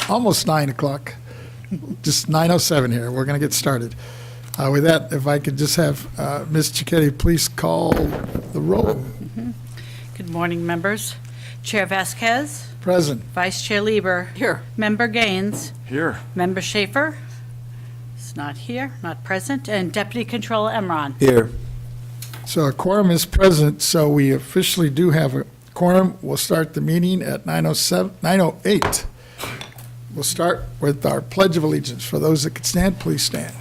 almost 9 o'clock, just 9:07 here. We're going to get started. With that, if I could just have Ms. Cicchetti please call the roll. Good morning, members. Chair Vasquez, Present. Vice Chair Lieber. Here. Member Gaines, Here. Member Schaefer is not here, not present, and Deputy Controller Emron. Here. So a quorum is present, so we officially do have a quorum. We'll start the meeting at 9:08. We'll start with our Pledge of Allegiance. For those that could stand, please stand.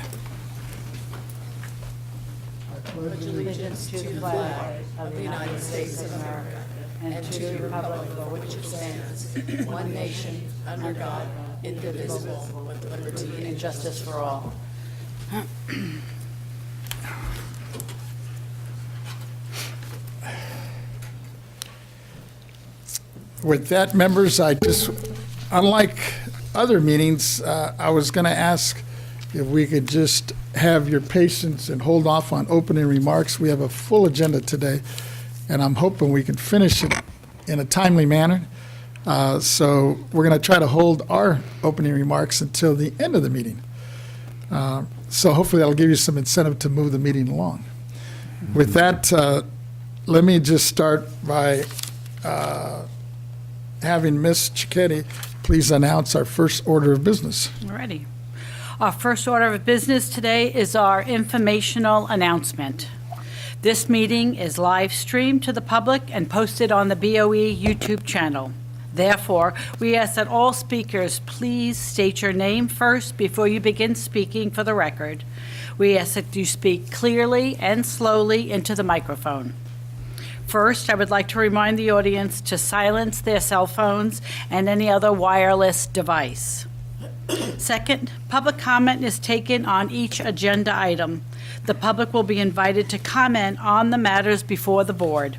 Allegiance to the flag of the United States of America and to the republic for which it stands, one nation, under God, indivisible, with liberty and justice for all. With that, members, unlike other meetings, I was going to ask if we could just have your patience and hold off on opening remarks. We have a full agenda today, and I'm hoping we can finish it in a timely manner. So we're going to try to hold our opening remarks until the end of the meeting. So hopefully that'll give you some incentive to move the meeting along. With that, let me just start by having Ms. Cicchetti please announce our first order of business. Alrighty. Our first order of business today is our informational announcement. This meeting is live streamed to the public and posted on the BOE YouTube channel. Therefore, we ask that all speakers please state your name first before you begin speaking for the record. We ask that you speak clearly and slowly into the microphone. First, I would like to remind the audience to silence their cell phones and any other wireless device. Second, public comment is taken on each agenda item. The public will be invited to comment on the matters before the board.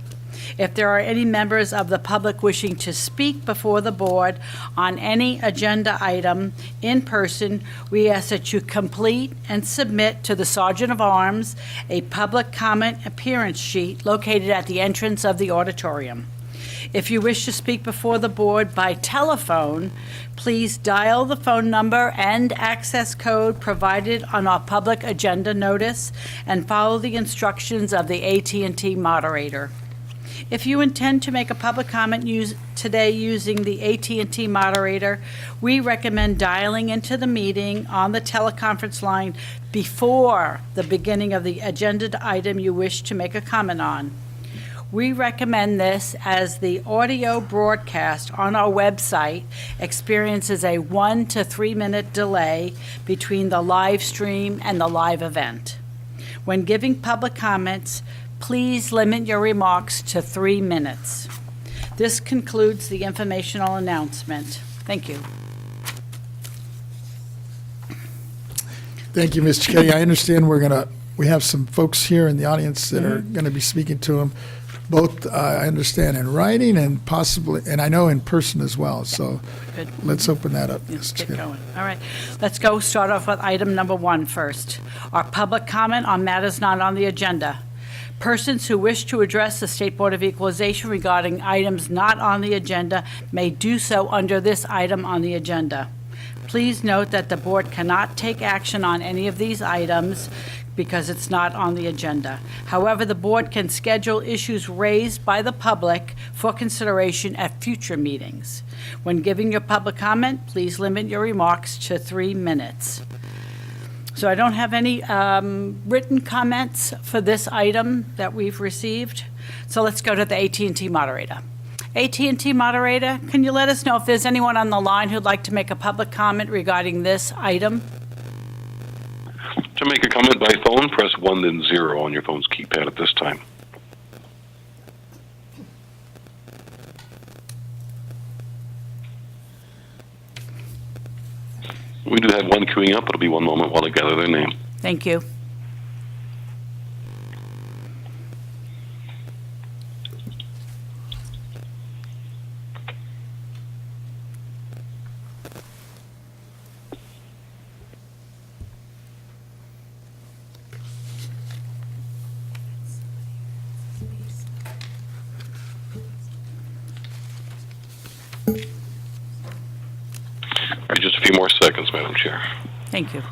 If there are any members of the public wishing to speak before the board on any agenda item in person, we ask that you complete and submit to the Sergeant of Arms a public comment appearance sheet located at the entrance of the auditorium. If you wish to speak before the board by telephone, please dial the phone number and access code provided on our public agenda notice and follow the instructions of the AT&T moderator. If you intend to make a public comment today using the AT&T moderator, we recommend dialing into the meeting on the teleconference line before the beginning of the agenda item you wish to make a comment on. We recommend this as the audio broadcast on our website experiences a 1 to 3 minute delay between the live stream and the live event. When giving public comments, please limit your remarks to 3 minutes. This concludes the informational announcement. Thank you. Thank you, Ms. Cicchetti. I understand we have some folks here in the audience that are going to be speaking to them, both, I understand, in writing and possibly, and I know in person as well. So Good. let's open that up. Let's Ms. get Cicchetti. going. All right, let's go start off with item number 1 first. Our public comment on matters not on the agenda. Persons who wish to address the State Board of Equalization regarding items not on the agenda may do so under this item on the agenda. Please note that the board cannot take action on any of these items because it's not on the agenda. However, the board can schedule issues raised by the public for consideration at future meetings. When giving your public comment, please limit your remarks to 3 minutes. So I don't have any written comments for this item that we've received. So let's go to the AT&T moderator. AT&T moderator, can you let us know if there's anyone on the line who'd like to make a public comment regarding this item? To make a comment by phone, press 1 then 0 on your phone's keypad at this time. We do have one queuing up. It'll be one moment while I gather their name. Thank you. Just a few more seconds, Madam Chair. Thank you.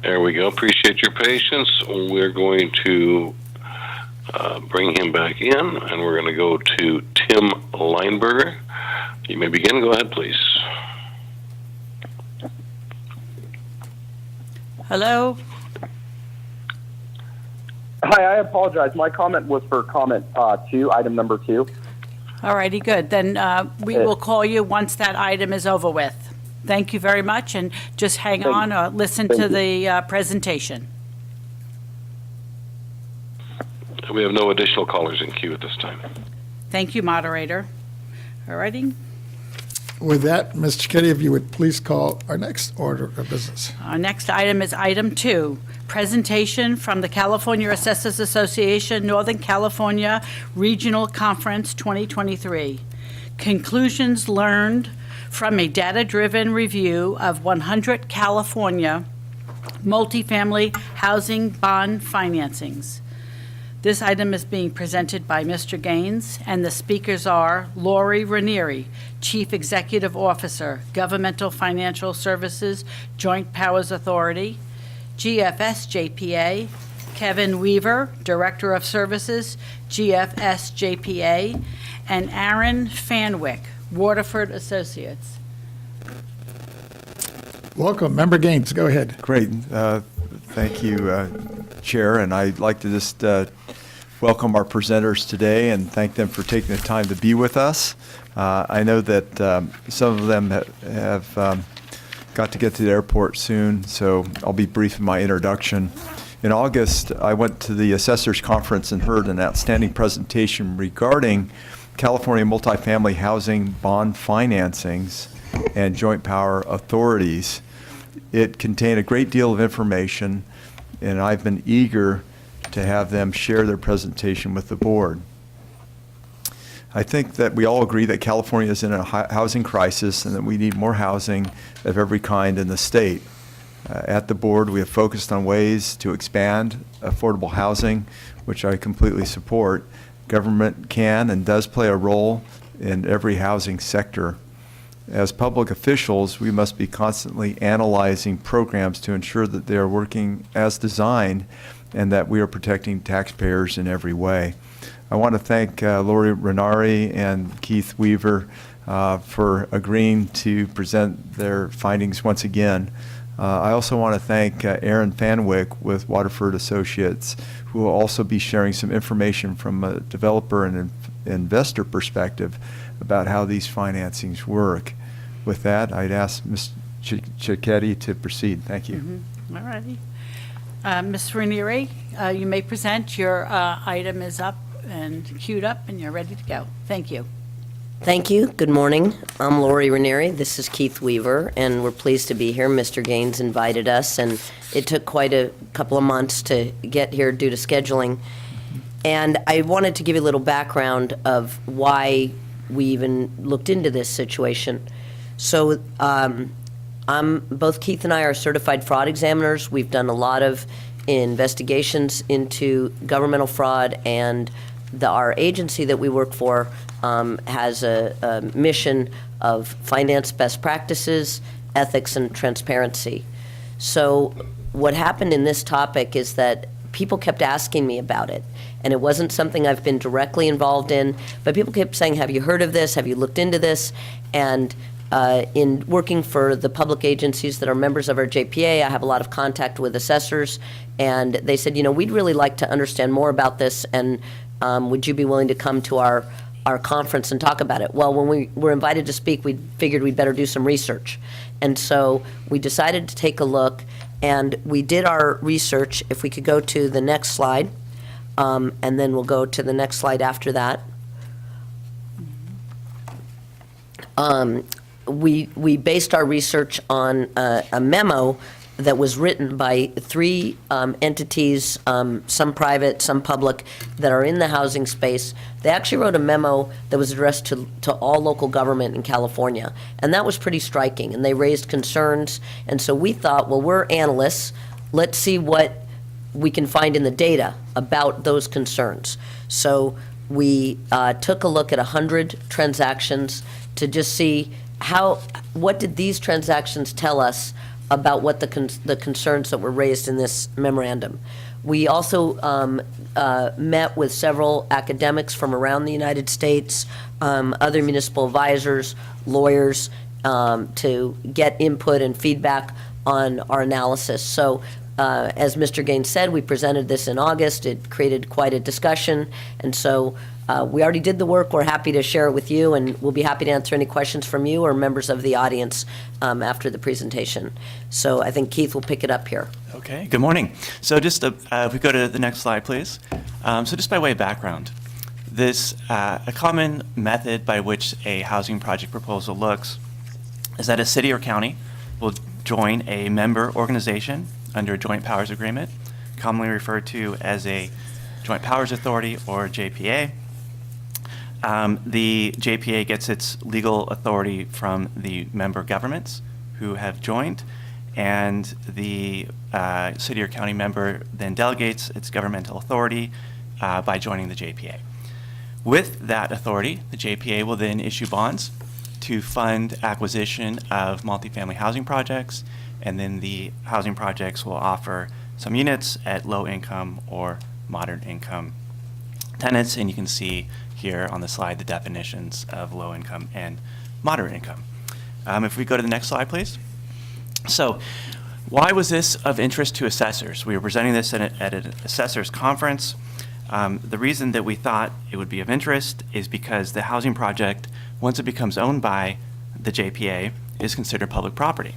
There we go. Appreciate your patience. We're going to bring him back in, and we're going to go to Tim Lineberger. You may begin. Go ahead, please. Hello? Hi, I apologize. My comment was for comment 2, item number 2. All righty, good. Then we will call you once that item is over with. Thank you very much, and just hang on or listen to the presentation. We have no additional callers in queue at this time. Thank you, moderator. All righty. With that, Ms. Cicchetti, if you would please call our next order of business. Our next item is item 2, presentation from the California Assessors Association Northern California Regional Conference 2023. Conclusions learned from a data-driven review of 100 California multifamily housing bond financings. This item is being presented by Mr. Gaines, and the speakers are Lori Ranieri, Chief Executive Officer, Governmental Financial Services Joint Powers Authority, GFS JPA, Kevin Weaver, Director of Services, GFS JPA, and Aaron Fanwick, Waterford Associates. Welcome, Member Gaines, go ahead. Great. Thank you, Chair. And I'd like to just welcome our presenters today and thank them for taking the time to be with us. I know that some of them have got to get to the airport soon, so I'll be brief in my introduction. In August, I went to the Assessors Conference and heard an outstanding presentation regarding California multifamily housing bond financings and joint power authorities. It contained a great deal of information, and I've been eager to have them share their presentation with the board. I think that we all agree that California is in a housing crisis and that we need more housing of every kind in the state. At the board, we have focused on ways to expand affordable housing, which I completely support. Government can and does play a role in every housing sector. As public officials, we must be constantly analyzing programs to ensure that they are working as designed and that we are protecting taxpayers in every way. I want to thank Lori Ranieri and Keith Weaver for agreeing to present their findings once again. I also want to thank Aaron Fanwick with Waterford Associates, who will also be sharing some information from a developer and investor perspective about how these financings work. With that, I'd ask Ms. Cicchetti to proceed. Thank you. Mm-hmm. All righty. Ms. Ranieri, you may present. Your item is up and queued up, and you're ready to go. Thank you. Thank you. Good morning. I'm Lori Ranieri. This is Keith Weaver, and we're pleased to be here. Mr. Gaines invited us, and it took quite a couple of months to get here due to scheduling. And I wanted to give you a little background of why we even looked into this situation. So both Keith and I are certified fraud examiners. We've done a lot of investigations into governmental fraud, and our agency that we work for has a mission of finance best practices, ethics, and transparency. So what happened in this topic is that people kept asking me about it, and it wasn't something I've been directly involved in, but people kept saying, have you heard of this? Have you looked into this? And in working for the public agencies that are members of our JPA, I have a lot of contact with assessors, and they said, we'd really like to understand more about this, and would you be willing to come to our our conference and talk about it. Well, when we were invited to speak, we figured we'd better do some research. And so we decided to take a look, and we did our research. If we could go to the next slide, and then we'll go to the next slide after that. We based our research on a memo that was written by three entities, some private, some public, that are in the housing space. They actually wrote a memo that was addressed to all local government in California, and that was pretty striking, and they raised concerns. And so we thought, well, we're analysts, let's see what we can find in the data about those concerns. So we took a look at 100 transactions to just see what did these transactions tell us about what the concerns that were raised in this memorandum. We also met with several academics from around the United States, other municipal advisors, lawyers, to get input and feedback on our analysis. So as Mr. Gaines said, we presented this in August. It created quite a discussion, and so we already did the work. We're happy to share it with you, and we'll be happy to answer any questions from you or members of the audience after the presentation. So I think Keith will pick it up here. Okay, good morning. So just if we go to the next slide, please. So just by way of background, a common method by which a housing project proposal looks is that a city or county will join a member organization under a joint powers agreement, commonly referred to as a joint powers authority or JPA. The JPA gets its legal authority from the member governments who have joined, and the city or county member then delegates its governmental authority by joining the JPA. With that authority, the JPA will then issue bonds to fund acquisition of multifamily housing projects, and then the housing projects will offer some units at low income or moderate income tenants, and you can see here on the slide the definitions of low income and moderate income. If we go to the next slide, please. So why was this of interest to assessors? We were presenting this at an assessors conference. The reason that we thought it would be of interest is because the housing project, once it becomes owned by the JPA, is considered public property.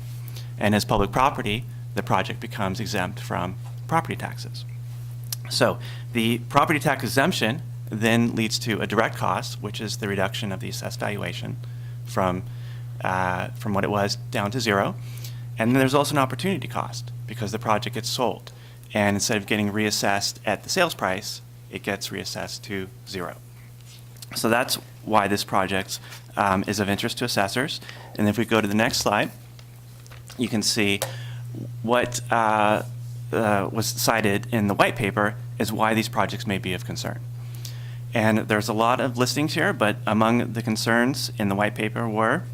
And as public property, the project becomes exempt from property taxes. So the property tax exemption then leads to a direct cost, which is the reduction of the assessed valuation from what it was down to zero. And then there's also an opportunity cost because the project gets sold. And instead of getting reassessed at the sales price, it gets reassessed to zero. So that's why this project is of interest to assessors. And if we go to the next slide, you can see what was cited in the white paper is why these projects may be of concern. And there's a lot of listings here, but among the concerns in the white paper were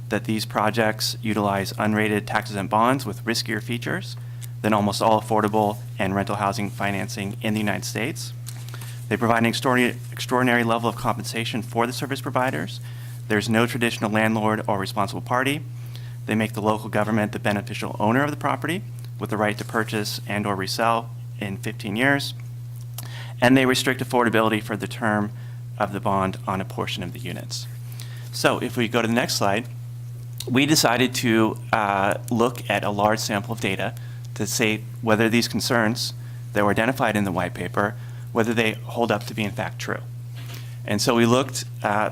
that these projects utilize unrated tax-exempt bonds with riskier features than almost all affordable and rental housing financing in the United States. They provide an extraordinary level of compensation for the service providers. There's no traditional landlord or responsible party. They make the local government the beneficial owner of the property with the right to purchase and or resell in 15 years. And they restrict affordability for the term of the bond on a portion of the units. So if we go to the next slide, we decided to look at a large sample of data to say whether these concerns that were identified in the white paper, whether they hold up to be in fact true. And so we looked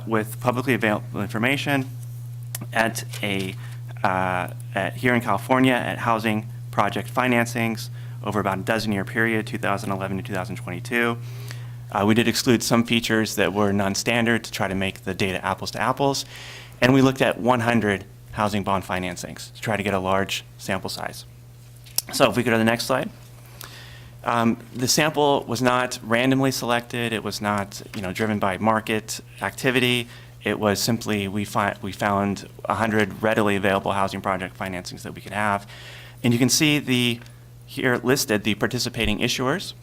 with publicly available information at here in California at housing project financings over about a dozen-year period, 2011 to 2022. We did exclude some features that were non-standard to try to make the data apples to apples. And we looked at 100 housing bond financings to try to get a large sample size. So if we go to the next slide. The sample was not randomly selected. It was not driven by market activity. It was simply we found 100 readily available housing project financings that we could have. And you can see here listed the participating issuers.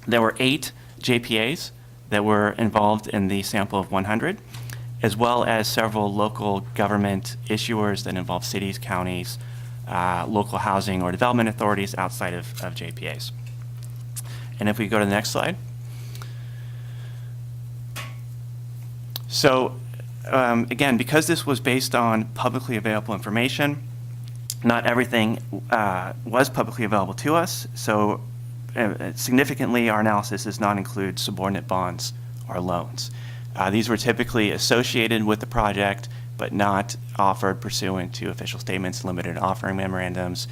There were 8 JPAs that were involved in the sample of 100, as well as several local government issuers that involve cities, counties, local housing or development authorities outside of JPAs. And if we go to the next slide. So again, because this was based on publicly available information, not everything was publicly available to us. So significantly, our analysis does not include subordinate bonds or loans. These were typically associated with the project, but not offered pursuant to official statements, limited offering memorandums.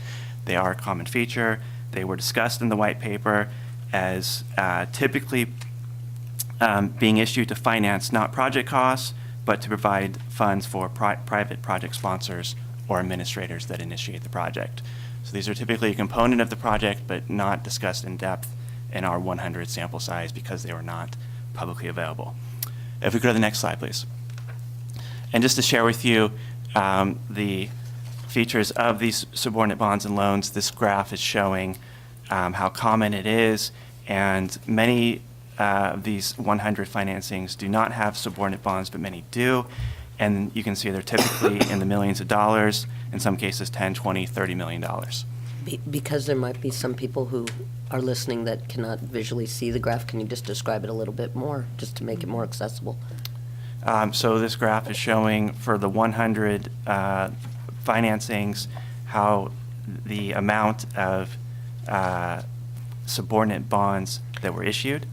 They are a common feature. They were discussed in the white paper as typically being issued to finance not project costs, but to provide funds for private project sponsors or administrators that initiate the project. So these are typically a component of the project, but not discussed in depth in our 100 sample size because they were not publicly available. If we go to the next slide, please. And just to share with you the features of these subordinate bonds and loans, this graph is showing how common it is, and many of these 100 financings do not have subordinate bonds, but many do. And you can see they're typically in the millions of dollars, in some cases 10, 20, $30 million. Because there might be some people who are listening that cannot visually see the graph, can you just describe it a little bit more, just to make it more accessible? So this graph is showing for the 100 financings how the amount of subordinate bonds that were issued.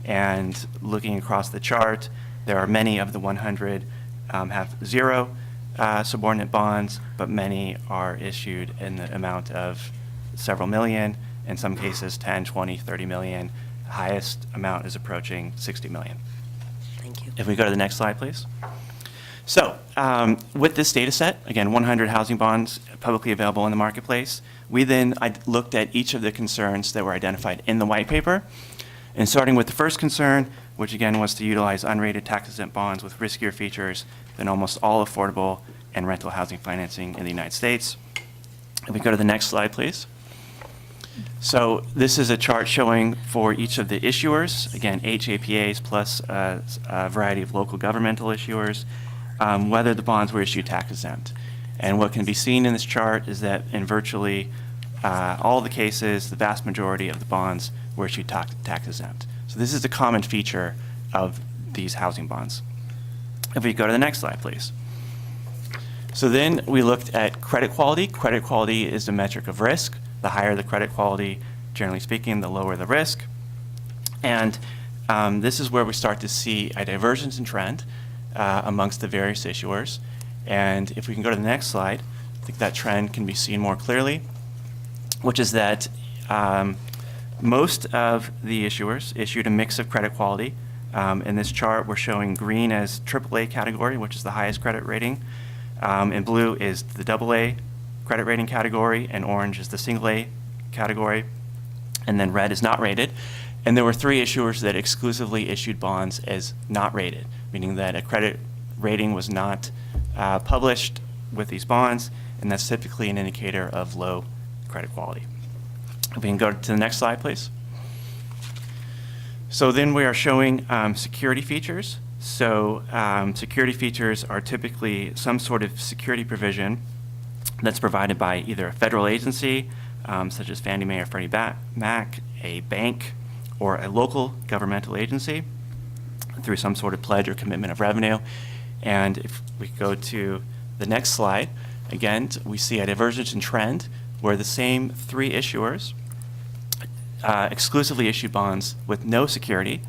And looking across the chart, there are many of the 100 have zero subordinate bonds, but many are issued in the amount of several million, in some cases 10, 20, 30 million. The highest amount is approaching 60 million. Thank you. If we go to the next slide, please. So with this data set, again, 100 housing bonds publicly available in the marketplace, we then looked at each of the concerns that were identified in the white paper. And starting with the first concern, which again was to utilize unrated tax-exempt bonds with riskier features than almost all affordable and rental housing financing in the United States. If we go to the next slide, please. So this is a chart showing for each of the issuers, again, HAPAs plus a variety of local governmental issuers, whether the bonds were issued tax-exempt. And what can be seen in this chart is that in virtually all the cases, the vast majority of the bonds were issued tax-exempt. So this is a common feature of these housing bonds. If we go to the next slide, please. So then we looked at credit quality. Credit quality is a metric of risk. The higher the credit quality, generally speaking, the lower the risk. And this is where we start to see a divergence in trend amongst the various issuers. And if we can go to the next slide, I think that trend can be seen more clearly, which is that most of the issuers issued a mix of credit quality. In this chart, we're showing green as AAA category, which is the highest credit rating. And blue is the AA credit rating category, and orange is the single A category, and then red is not rated. And there were 3 issuers that exclusively issued bonds as not rated, meaning that a credit rating was not published with these bonds, and that's typically an indicator of low credit quality. If we can go to the next slide, please. So then we are showing security features. So security features are typically some sort of security provision that's provided by either a federal agency, such as Fannie Mae or Freddie Mac, a bank, or a local governmental agency through some sort of pledge or commitment of revenue. And if we go to the next slide, again, we see a divergence in trend where the same 3 issuers exclusively issued bonds with no security,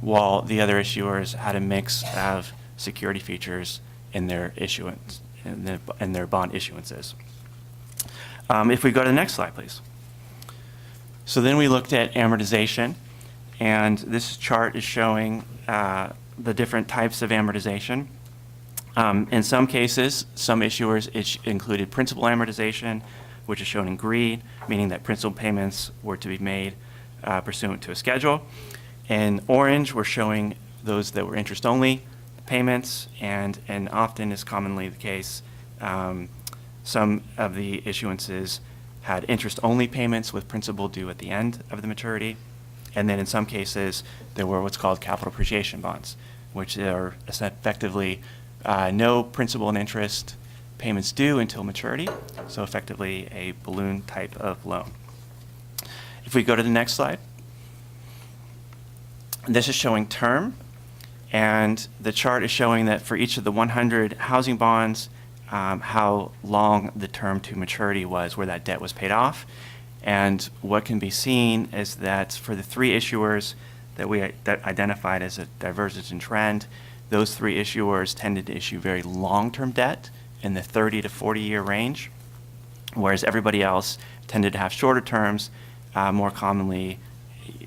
while the other issuers had a mix of security features in their issuance, in their bond issuances. If we go to the next slide, please. So then we looked at amortization, and this chart is showing the different types of amortization. In some cases, some issuers included principal amortization, which is shown in green, meaning that principal payments were to be made pursuant to a schedule. In orange, we're showing those that were interest-only payments, and often is commonly the case, some of the issuances had interest-only payments with principal due at the end of the maturity. And then in some cases, there were what's called capital appreciation bonds, which are effectively no principal and interest payments due until maturity, so effectively a balloon type of loan. If we go to the next slide, this is showing term, And the chart is showing that for each of the 100 housing bonds, how long the term to maturity was where that debt was paid off. And what can be seen is that for the three issuers that we identified as a divergence in trend, those three issuers tended to issue very long-term debt in the 30 to 40-year range, whereas everybody else tended to have shorter terms, more commonly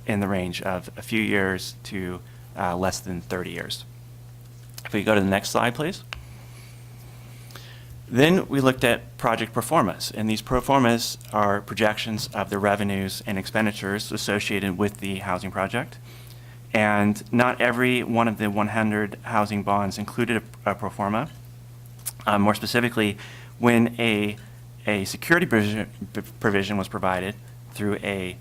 in the range of a few years to less than 30 years. If we go to the next slide, please. Then we looked at project performance, and these performas are projections of the revenues and expenditures associated with the housing project. And not every one of the 100 housing bonds included a pro forma. More specifically, when a security provision was provided through a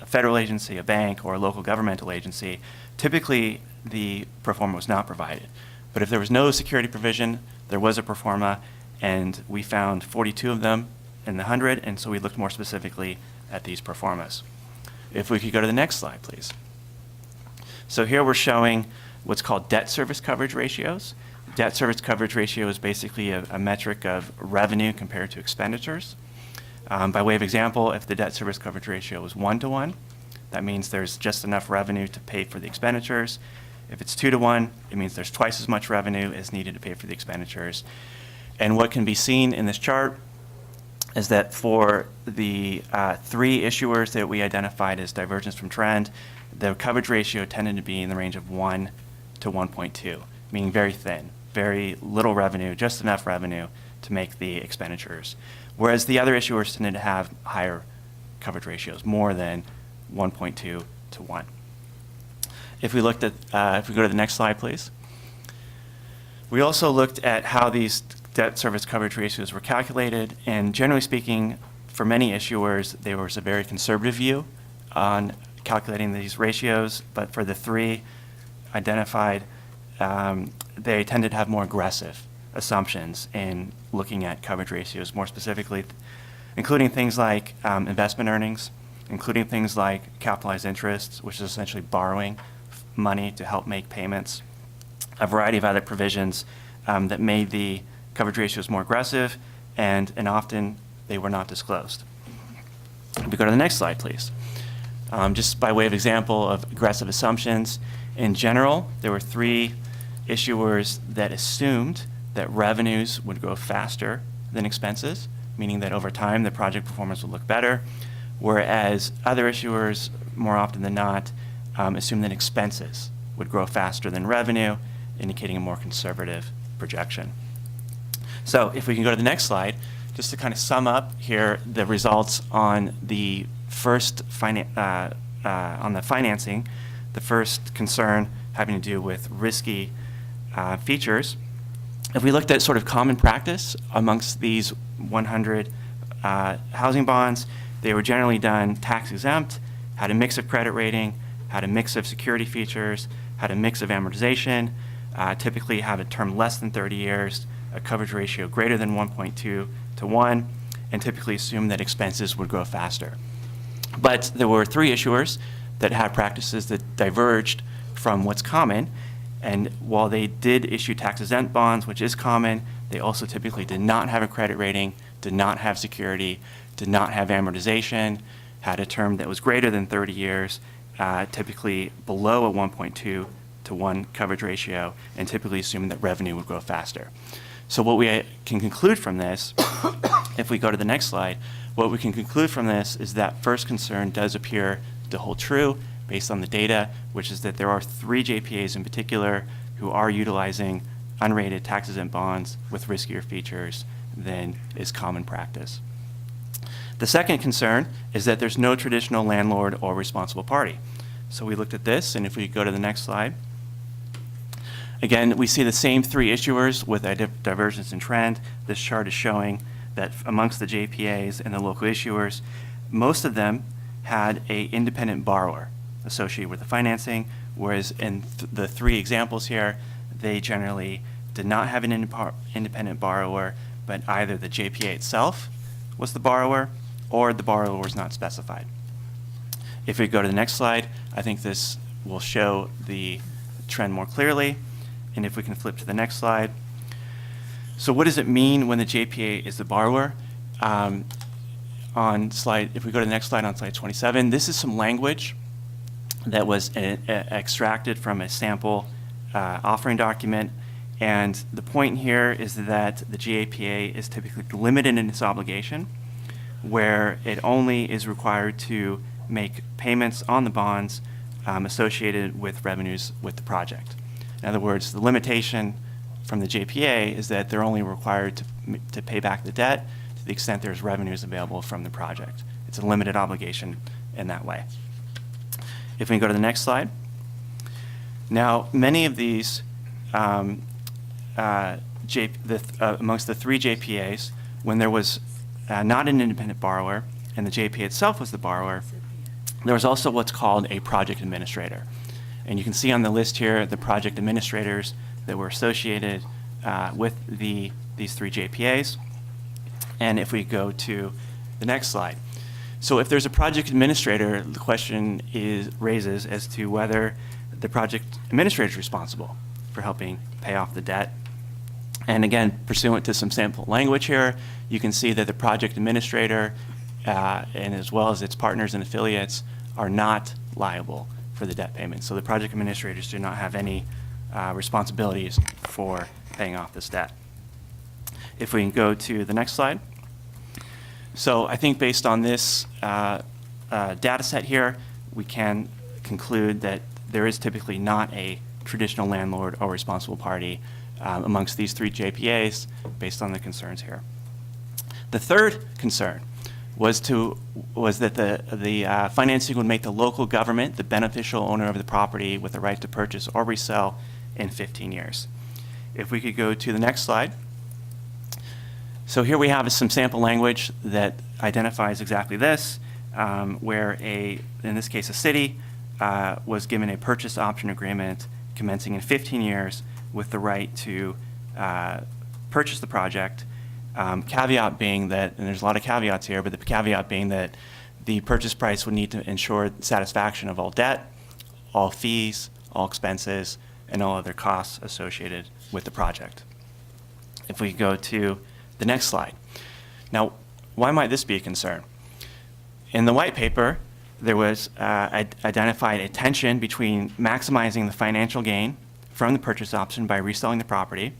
federal agency, a bank, or a local governmental agency, typically the pro forma was not provided. But if there was no security provision, there was a pro forma, and we found 42 of them in the 100, and so we looked more specifically at these pro formas. If we could go to the next slide, please. So here we're showing what's called debt service coverage ratios. Debt service coverage ratio is basically a metric of revenue compared to expenditures. By way of example, if the debt service coverage ratio is 1-to-1, that means there's just enough revenue to pay for the expenditures. If it's 2-to-1, it means there's twice as much revenue as needed to pay for the expenditures. And what can be seen in this chart is that for the three issuers that we identified as divergence from trend, the coverage ratio tended to be in the range of 1 to 1.2, meaning very thin, very little revenue, just enough revenue to make the expenditures. Whereas the other issuers tended to have higher coverage ratios, more than 1.2 to 1. If we looked at, if we go to the next slide, please. We also looked at how these debt service coverage ratios were calculated, and generally speaking, for many issuers, there was a very conservative view on calculating these ratios, but for the three identified, they tended to have more aggressive assumptions in looking at coverage ratios, more specifically, including things like investment earnings, including things like capitalized interest, which is essentially borrowing money to help make payments, a variety of other provisions that made the coverage ratios more aggressive, and often they were not disclosed. If we go to the next slide, please. Just by way of example of aggressive assumptions, in general, there were three issuers that assumed that revenues would grow faster than expenses, meaning that over time the project performance would look better, whereas other issuers, more often than not, assumed that expenses would grow faster than revenue, indicating a more conservative projection. So if we can go to the next slide, just to kind of sum up here the results on the first on the financing, the first concern having to do with risky features. If we looked at sort of common practice amongst these 100 housing bonds, they were generally done tax exempt, had a mix of credit rating, had a mix of security features, had a mix of amortization, typically have a term less than 30 years, a coverage ratio greater than 1.2 to 1, and typically assume that expenses would grow faster. But there were three issuers that had practices that diverged from what's common, and while they did issue tax-exempt bonds, which is common, they also typically did not have a credit rating, did not have security, did not have amortization, had a term that was greater than 30 years, typically below a 1.2 to 1 coverage ratio, and typically assuming that revenue would grow faster. So what we can conclude from this, if we go to the next slide, what we can conclude from this is that first concern does appear to hold true based on the data, which is that there are three JPAs in particular who are utilizing unrated tax-exempt bonds with riskier features than is common practice. The second concern is that there's no traditional landlord or responsible party. So we looked at this, and if we go to the next slide, again, we see the same three issuers with a divergence in trend. This chart is showing that amongst the JPAs and the local issuers, most of them had an independent borrower associated with the financing, whereas in the three examples here, they generally did not have an independent borrower, but either the JPA itself was the borrower or the borrower was not specified. If we go to the next slide, I think this will show the trend more clearly. And if we can flip to the next slide. So what does it mean when the JPA is the borrower? If we go to the next slide on slide 27, this is some language that was extracted from a sample offering document. And the point here is that the JPA is typically limited in its obligation, where it only is required to make payments on the bonds associated with revenues with the project. In other words, the limitation from the JPA is that they're only required to pay back the debt to the extent there's revenues available from the project. It's a limited obligation in that way. If we can go to the next slide. Now, many of these, amongst the three JPAs, when there was not an independent borrower and the JPA itself was the borrower, there was also what's called a project administrator. And you can see on the list here the project administrators that were associated with these three JPAs. And if we go to the next slide. So if there's a project administrator, the question raises as to whether the project administrator is responsible for helping pay off the debt. And again, pursuant to some sample language here, you can see that the project administrator and as well as its partners and affiliates are not liable for the debt payment. So the project administrators do not have any responsibilities for paying off this debt. If we can go to the next slide. So I think based on this data set here, we can conclude that there is typically not a traditional landlord or responsible party amongst these three JPAs based on the concerns here. The third concern was that the financing would make the local government the beneficial owner of the property with the right to purchase or resell in 15 years. If we could go to the next slide. So here we have some sample language that identifies exactly this, where in this case, a city was given a purchase option agreement commencing in 15 years with the right to purchase the project. Caveat being that, and there's a lot of caveats here, but the caveat being that the purchase price would need to ensure satisfaction of all debt, all fees, all expenses, and all other costs associated with the project. If we go to the next slide. Now, why might this be a concern? In the white paper, there was identified a tension between maximizing the financial gain from the purchase option by reselling the property.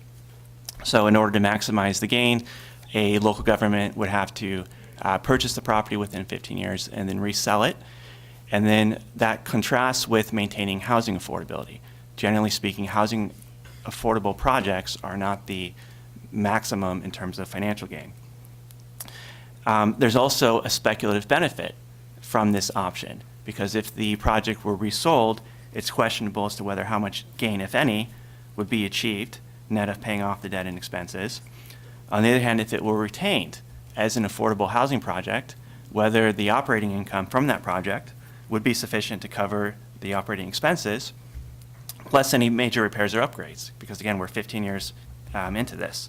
So in order to maximize the gain, a local government would have to purchase the property within 15 years and then resell it. And then that contrasts with maintaining housing affordability. Generally speaking, housing affordable projects are not the maximum in terms of financial gain. There's also a speculative benefit from this option, because if the project were resold, it's questionable as to whether how much gain, if any, would be achieved net of paying off the debt and expenses. On the other hand, if it were retained as an affordable housing project, whether the operating income from that project would be sufficient to cover the operating expenses, plus any major repairs or upgrades, because again, we're 15 years into this.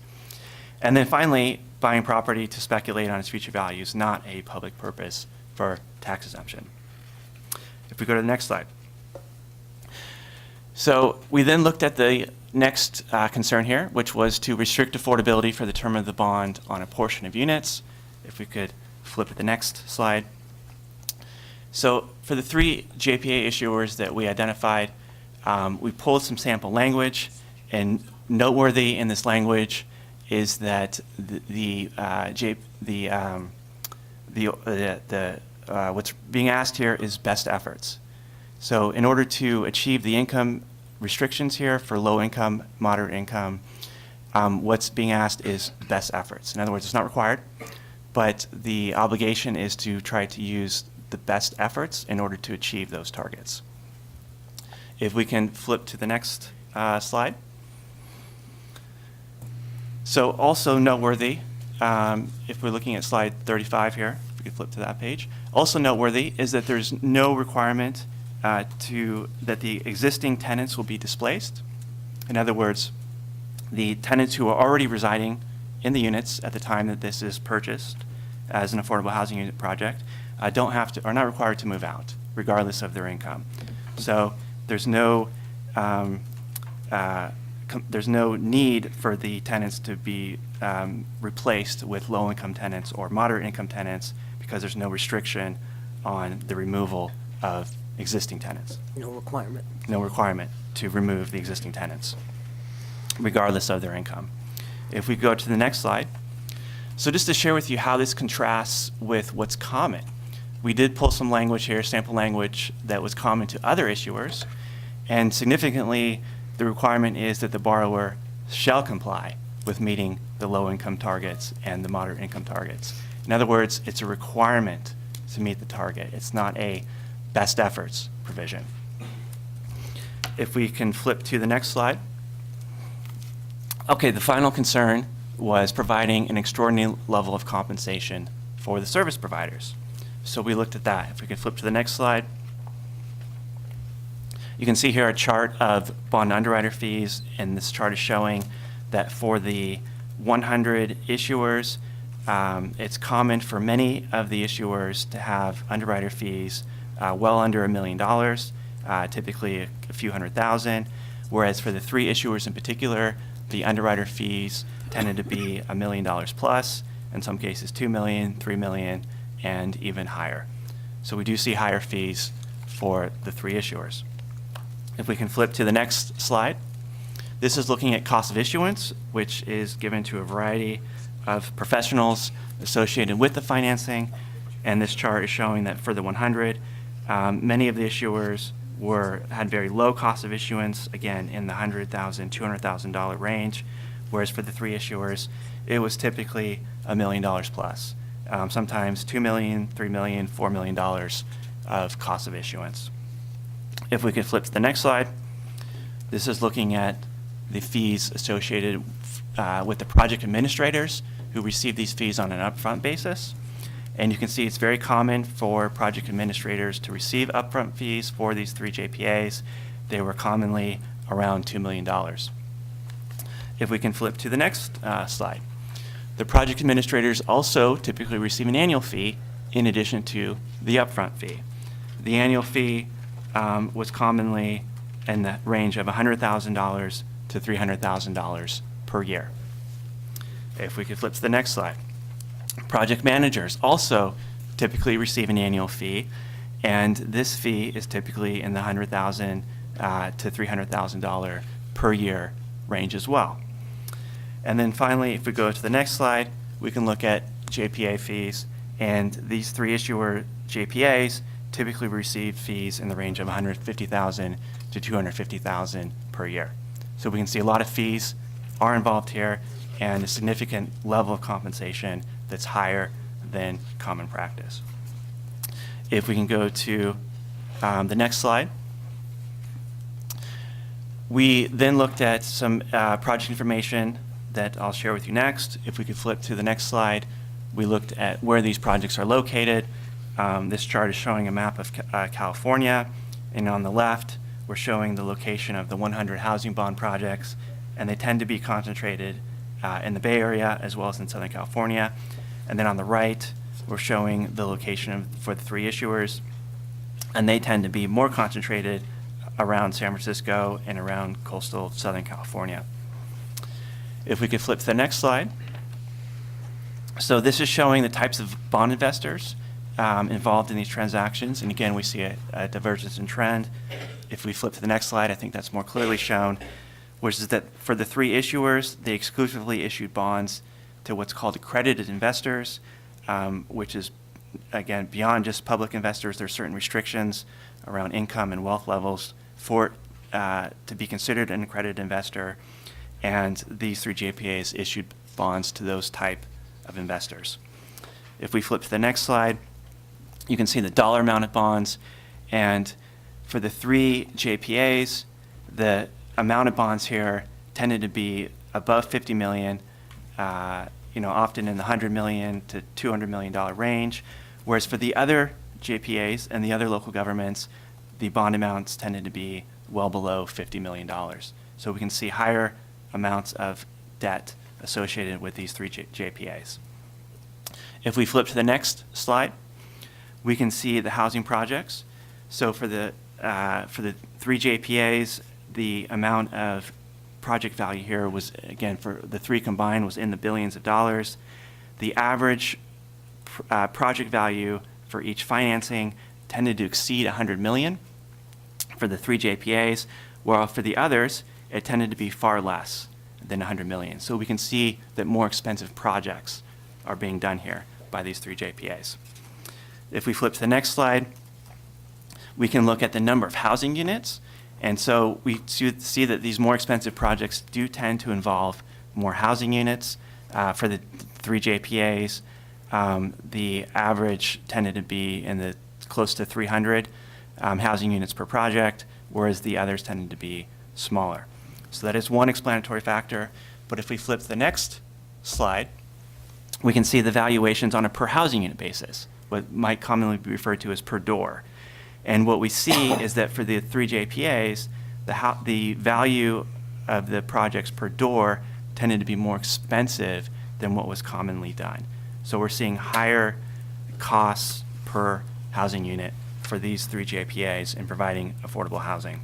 And then finally, buying property to speculate on its future value is not a public purpose for tax exemption. If we go to the next slide. So we then looked at the next concern here, which was to restrict affordability for the term of the bond on a portion of units. If we could flip to the next slide. So for the three JPA issuers that we identified, we pulled some sample language, and noteworthy in this language is that what's being asked here is best efforts. So in order to achieve the income restrictions here for low income, moderate income, what's being asked is best efforts. In other words, it's not required, but the obligation is to try to use the best efforts in order to achieve those targets. If we can flip to the next slide. So also noteworthy, if we're looking at slide 35 here, if we could flip to that page. Also noteworthy is that there's no requirement that the existing tenants will be displaced. In other words, the tenants who are already residing in the units at the time that this is purchased as an affordable housing unit project are not required to move out, regardless of their income. So there's no there's no need for the tenants to be replaced with low-income tenants or moderate-income tenants because there's no restriction on the removal of existing tenants. No requirement. No requirement to remove the existing tenants, regardless of their income. If we go to the next slide. So just to share with you how this contrasts with what's common. We did pull some language here, sample language that was common to other issuers, and significantly, the requirement is that the borrower shall comply with meeting the low-income targets and the moderate-income targets. In other words, it's a requirement to meet the target. It's not a best efforts provision. If we can flip to the next slide. Okay, the final concern was providing an extraordinary level of compensation for the service providers. So we looked at that. If we could flip to the next slide. You can see here a chart of bond underwriter fees, and this chart is showing that for the 100 issuers, it's common for many of the issuers to have underwriter fees well under $1 million, typically a few $100,000, whereas for the 3 issuers in particular, the underwriter fees tended to be $1 million plus, in some cases $2 million, $3 million, and even higher. So we do see higher fees for the 3 issuers. If we can flip to the next slide. This is looking at cost of issuance, which is given to a variety of professionals associated with the financing. And this chart is showing that for the 100, many of the issuers had very low cost of issuance, again, in the $100,000, $200,000 range, whereas for the 3 issuers, it was typically $1 million plus, sometimes $2 million, $3 million, $4 million of cost of issuance. If we could flip to the next slide, this is looking at the fees associated with the project administrators who receive these fees on an upfront basis. And you can see it's very common for project administrators to receive upfront fees for these 3 JPAs. They were commonly around $2 million. If we can flip to the next slide. The project administrators also typically receive an annual fee in addition to the upfront fee. The annual fee was commonly in the range of $100,000 to $300,000 per year. If we could flip to the next slide. Project managers also typically receive an annual fee, and this fee is typically in the $100,000 to $300,000 per year range as well. And then finally, if we go to the next slide, we can look at JPA fees, and these 3 issuer JPAs typically receive fees in the range of $150,000 to $250,000 per year. So we can see a lot of fees are involved here and a significant level of compensation that's higher than common practice. If we can go to the next slide. We then looked at some project information that I'll share with you next. If we could flip to the next slide, we looked at where these projects are located. This chart is showing a map of California, and on the left, we're showing the location of the 100 housing bond projects, and they tend to be concentrated in the Bay Area as well as in Southern California. And then on the right, we're showing the location for the 3 issuers, and they tend to be more concentrated around San Francisco and around coastal Southern California. If we could flip to the next slide. So this is showing the types of bond investors involved in these transactions. And again, we see a divergence in trend. If we flip to the next slide, I think that's more clearly shown, which is that for the 3 issuers, they exclusively issued bonds to what's called accredited investors, which is, again, beyond just public investors. There are certain restrictions around income and wealth levels for to be considered an accredited investor. And these 3 JPAs issued bonds to those type of investors. If we flip to the next slide, you can see the dollar amount of bonds. And for the 3 JPAs, the amount of bonds here tended to be above $50 million, often in the $100 million to $200 million range. Whereas for the other JPAs and the other local governments, the bond amounts tended to be well below $50 million. So we can see higher amounts of debt associated with these 3 JPAs. If we flip to the next slide, we can see the housing projects. So for the 3 JPAs, the amount of project value here was, again, for the three combined, was in the billions of dollars. The average project value for each financing tended to exceed 100 million for the three JPAs, while for the others, it tended to be far less than 100 million. So we can see that more expensive projects are being done here by these three JPAs. If we flip to the next slide, we can look at the number of housing units. And so we see that these more expensive projects do tend to involve more housing units. For the three JPAs, the average tended to be in the close to 300 housing units per project, whereas the others tended to be smaller. So that is one explanatory factor. But if we flip to the next slide, we can see the valuations on a per housing unit basis, what might commonly be referred to as per door. And what we see is that for the three JPAs, the value of the projects per door tended to be more expensive than what was commonly done. So we're seeing higher costs per housing unit for these three JPAs in providing affordable housing.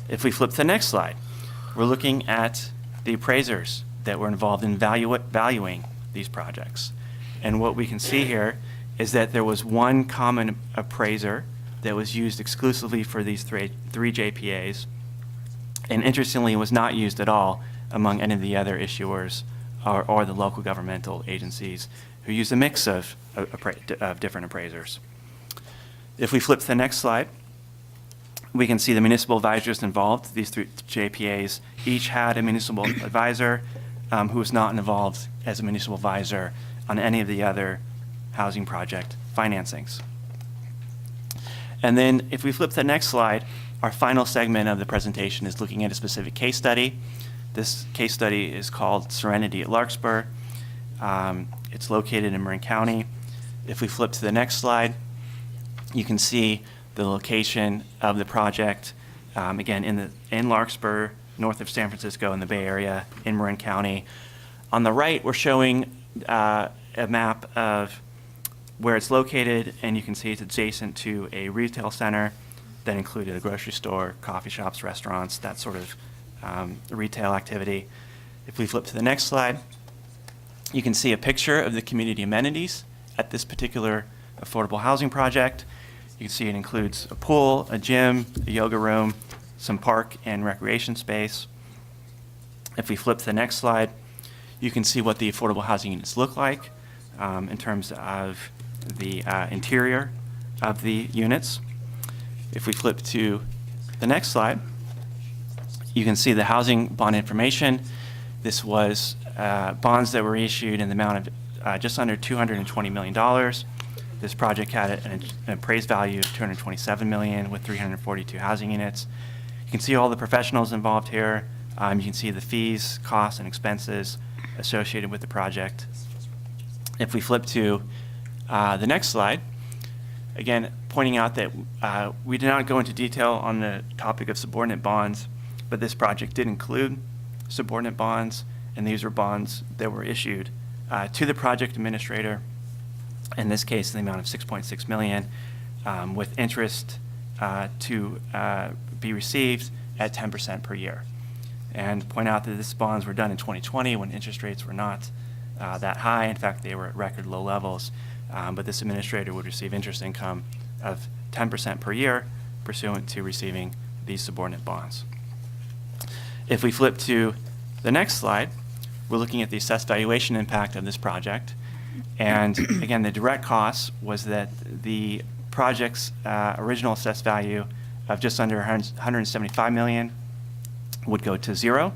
If we flip to the next slide, we're looking at the appraisers that were involved in valuing these projects. And what we can see here is that there was one common appraiser that was used exclusively for these three JPAs, and interestingly was not used at all among any of the other issuers or the local governmental agencies who use a mix of different appraisers. If we flip to the next slide, we can see the municipal advisors involved. These three JPAs each had a municipal advisor who was not involved as a municipal advisor on any of the other housing project financings. And then if we flip to the next slide, our final segment of the presentation is looking at a specific case study. This case study is called Serenity at Larkspur. It's located in Marin County. If we flip to the next slide, you can see the location of the project, again, in Larkspur, north of San Francisco in the Bay Area, in Marin County. On the right, we're showing a map of where it's located, and you can see it's adjacent to a retail center that included a grocery store, coffee shops, restaurants, that sort of retail activity. If we flip to the next slide, you can see a picture of the community amenities at this particular affordable housing project. You can see it includes a pool, a gym, a yoga room, some park and recreation space. If we flip to the next slide, you can see what the affordable housing units look like in terms of the interior of the units. If we flip to the next slide, you can see the housing bond information. This was bonds that were issued in the amount of just under $220 million. This project had an appraised value of $227 million with 342 housing units. You can see all the professionals involved here. You can see the fees, costs, and expenses associated with the project. If we flip to the next slide, again, pointing out that we did not go into detail on the topic of subordinate bonds, but this project did include subordinate bonds, and these were bonds that were issued to the project administrator, in this case, in the amount of $6.6 million, with interest to be received at 10% per year. And point out that these bonds were done in 2020 when interest rates were not that high. In fact, they were at record low levels. But this administrator would receive interest income of 10% per year pursuant to receiving these subordinate bonds. If we flip to the next slide, we're looking at the assessed valuation impact of this project. And again, the direct cost was that the project's original assessed value of just under 175 million would go to zero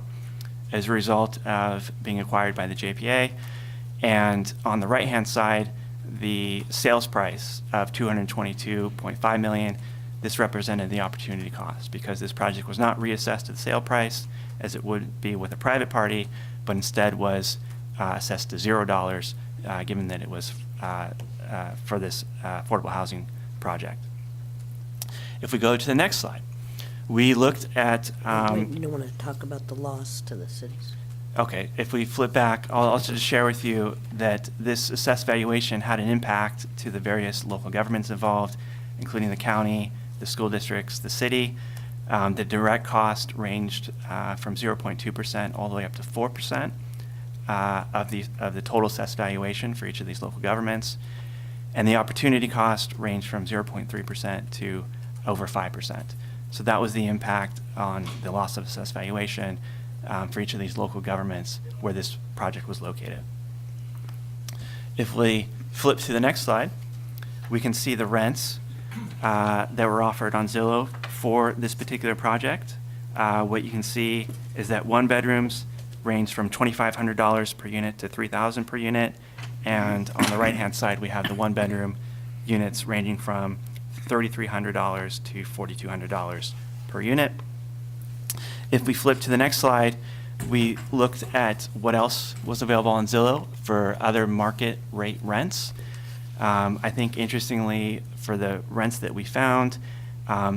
as a result of being acquired by the JPA. And on the right-hand side, the sales price of 222.5 million, this represented the opportunity cost because this project was not reassessed to the sale price as it would be with a private party, but instead was assessed to $0, given that it was for this affordable housing project. If we go to the next slide, we looked at... Wait, you don't want to talk about the loss to the cities? Okay, if we flip back, I'll also just share with you that this assessed valuation had an impact to the various local governments involved, including the county, the school districts, the city. The direct cost ranged from 0.2% all the way up to 4% of the total assessed valuation for each of these local governments. And the opportunity cost ranged from 0.3% to over 5%. So that was the impact on the loss of assessed valuation for each of these local governments where this project was located. If we flip to the next slide, we can see the rents that were offered on Zillow for this particular project. What you can see is that one bedrooms range from $2,500 per unit to $3,000 per unit. And on the right-hand side, we have the one bedroom units ranging from $3,300 to $4,200 per unit. If we flip to the next slide, we looked at what else was available on Zillow for other market rate rents. I think interestingly, for the rents that we found,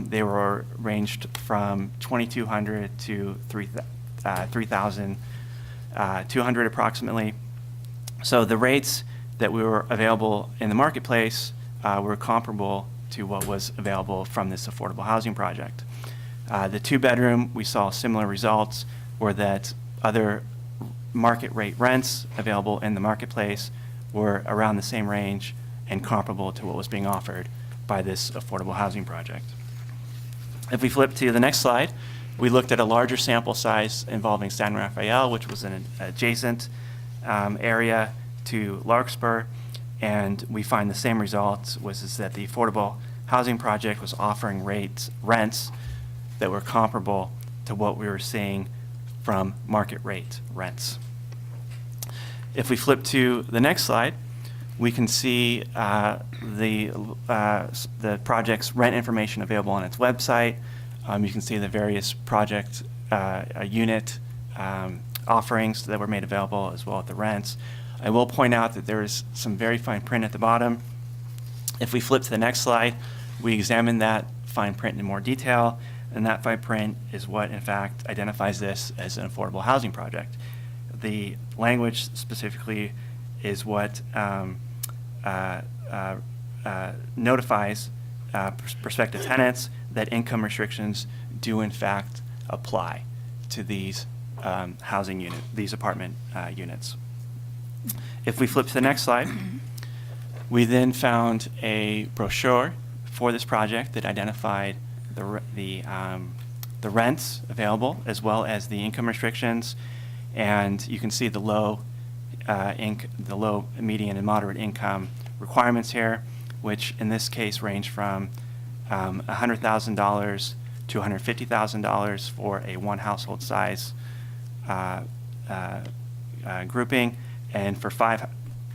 they were ranged from $2,200 to $3,200 approximately. So the rates that were available in the marketplace were comparable to what was available from this affordable housing project. The two-bedroom, we saw similar results, were that other market rate rents available in the marketplace were around the same range and comparable to what was being offered by this affordable housing project. If we flip to the next slide, we looked at a larger sample size involving San Rafael, which was an adjacent area to Larkspur, and we find the same results, is that the affordable housing project was offering rents that were comparable to what we were seeing from market rate rents. If we flip to the next slide, we can see the project's rent information available on its website. You can see the various project unit offerings that were made available, as well as the rents. I will point out that there is some very fine print at the bottom. If we flip to the next slide, we examine that fine print in more detail, and that fine print is what, in fact, identifies this as an affordable housing project. The language specifically is what notifies prospective tenants that income restrictions do, in fact, apply to these these apartment units. If we flip to the next slide, we then found a brochure for this project that identified the rents available, as well as the income restrictions, and you can see the low, median, and moderate income requirements here, which in this case range from $100,000 to $150,000 for a one household size grouping, and for 5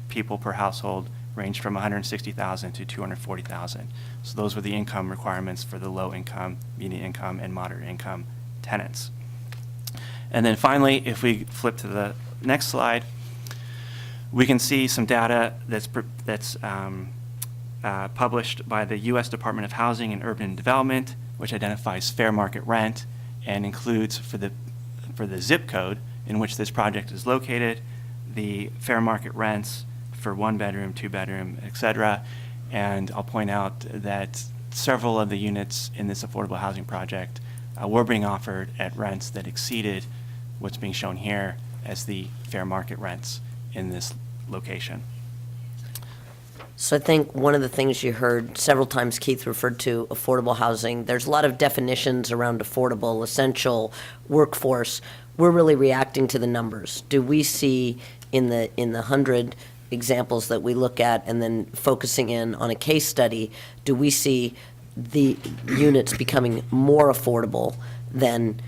people per household ranged from $160,000 to $240,000. So those were the income requirements for the low income, median income, and moderate income tenants. And then finally, if we flip to the next slide, we can see some data that's published by the U.S. Department of Housing and Urban Development, which identifies fair market rent and includes for the zip code in which this project is located, the fair market rents for 1 bedroom, 2 bedroom, et cetera. And I'll point out that several of the units in this affordable housing project were being offered at rents that exceeded what's being shown here as the fair market rents in this location. So I think one of the things you heard several times, Keith referred to affordable housing. There's a lot of definitions around affordable, essential, workforce. We're really reacting to the numbers. Do we see in the 100 examples that we look at, and then focusing in on a case study, do we see the units becoming more affordable than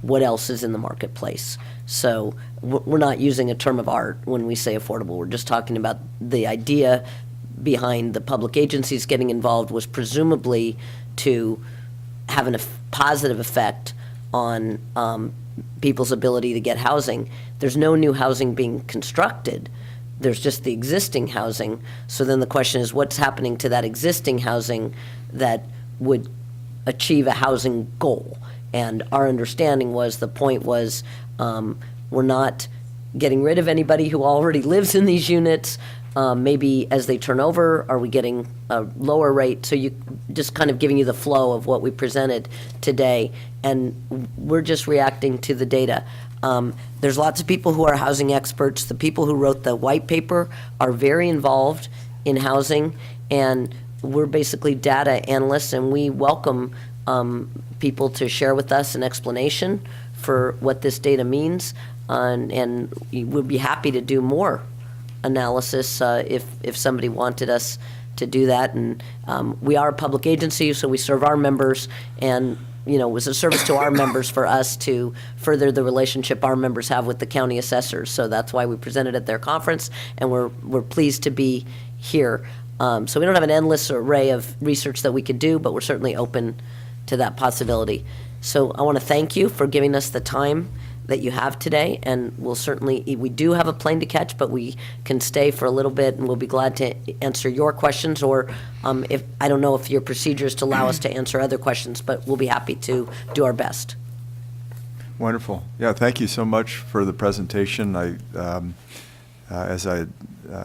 what else is in the marketplace? So we're not using a term of art when we say affordable. We're just talking about the idea behind the public agencies getting involved was presumably to have a positive effect on people's ability to get housing. There's no new housing being constructed. There's just the existing housing. So then the question is, what's happening to that existing housing that would achieve a housing goal? And our understanding was, the point was, we're not getting rid of anybody who already lives in these units. Maybe as they turn over, are we getting a lower rate? So you just kind of giving you the flow of what we presented today, and we're just reacting to the data. There's lots of people who are housing experts. The people who wrote the white paper are very involved in housing, and we're basically data analysts, and we welcome people to share with us an explanation for what this data means, and we'd be happy to do more analysis if somebody wanted us to do that. And we are a public agency, so we serve our members, and it was a service to our members for us to further the relationship our members have with the county assessors. So that's why we presented at their conference, and we're pleased to be here. So we don't have an endless array of research that we could do, but we're certainly open to that possibility. So I want to thank you for giving us the time that you have today, and we do have a plane to catch, but we can stay for a little bit, and we'll be glad to answer your questions, or if I don't know if your procedure is to allow us to answer other questions, but we'll be happy to do our best. Wonderful. Yeah, thank you so much for the presentation. As I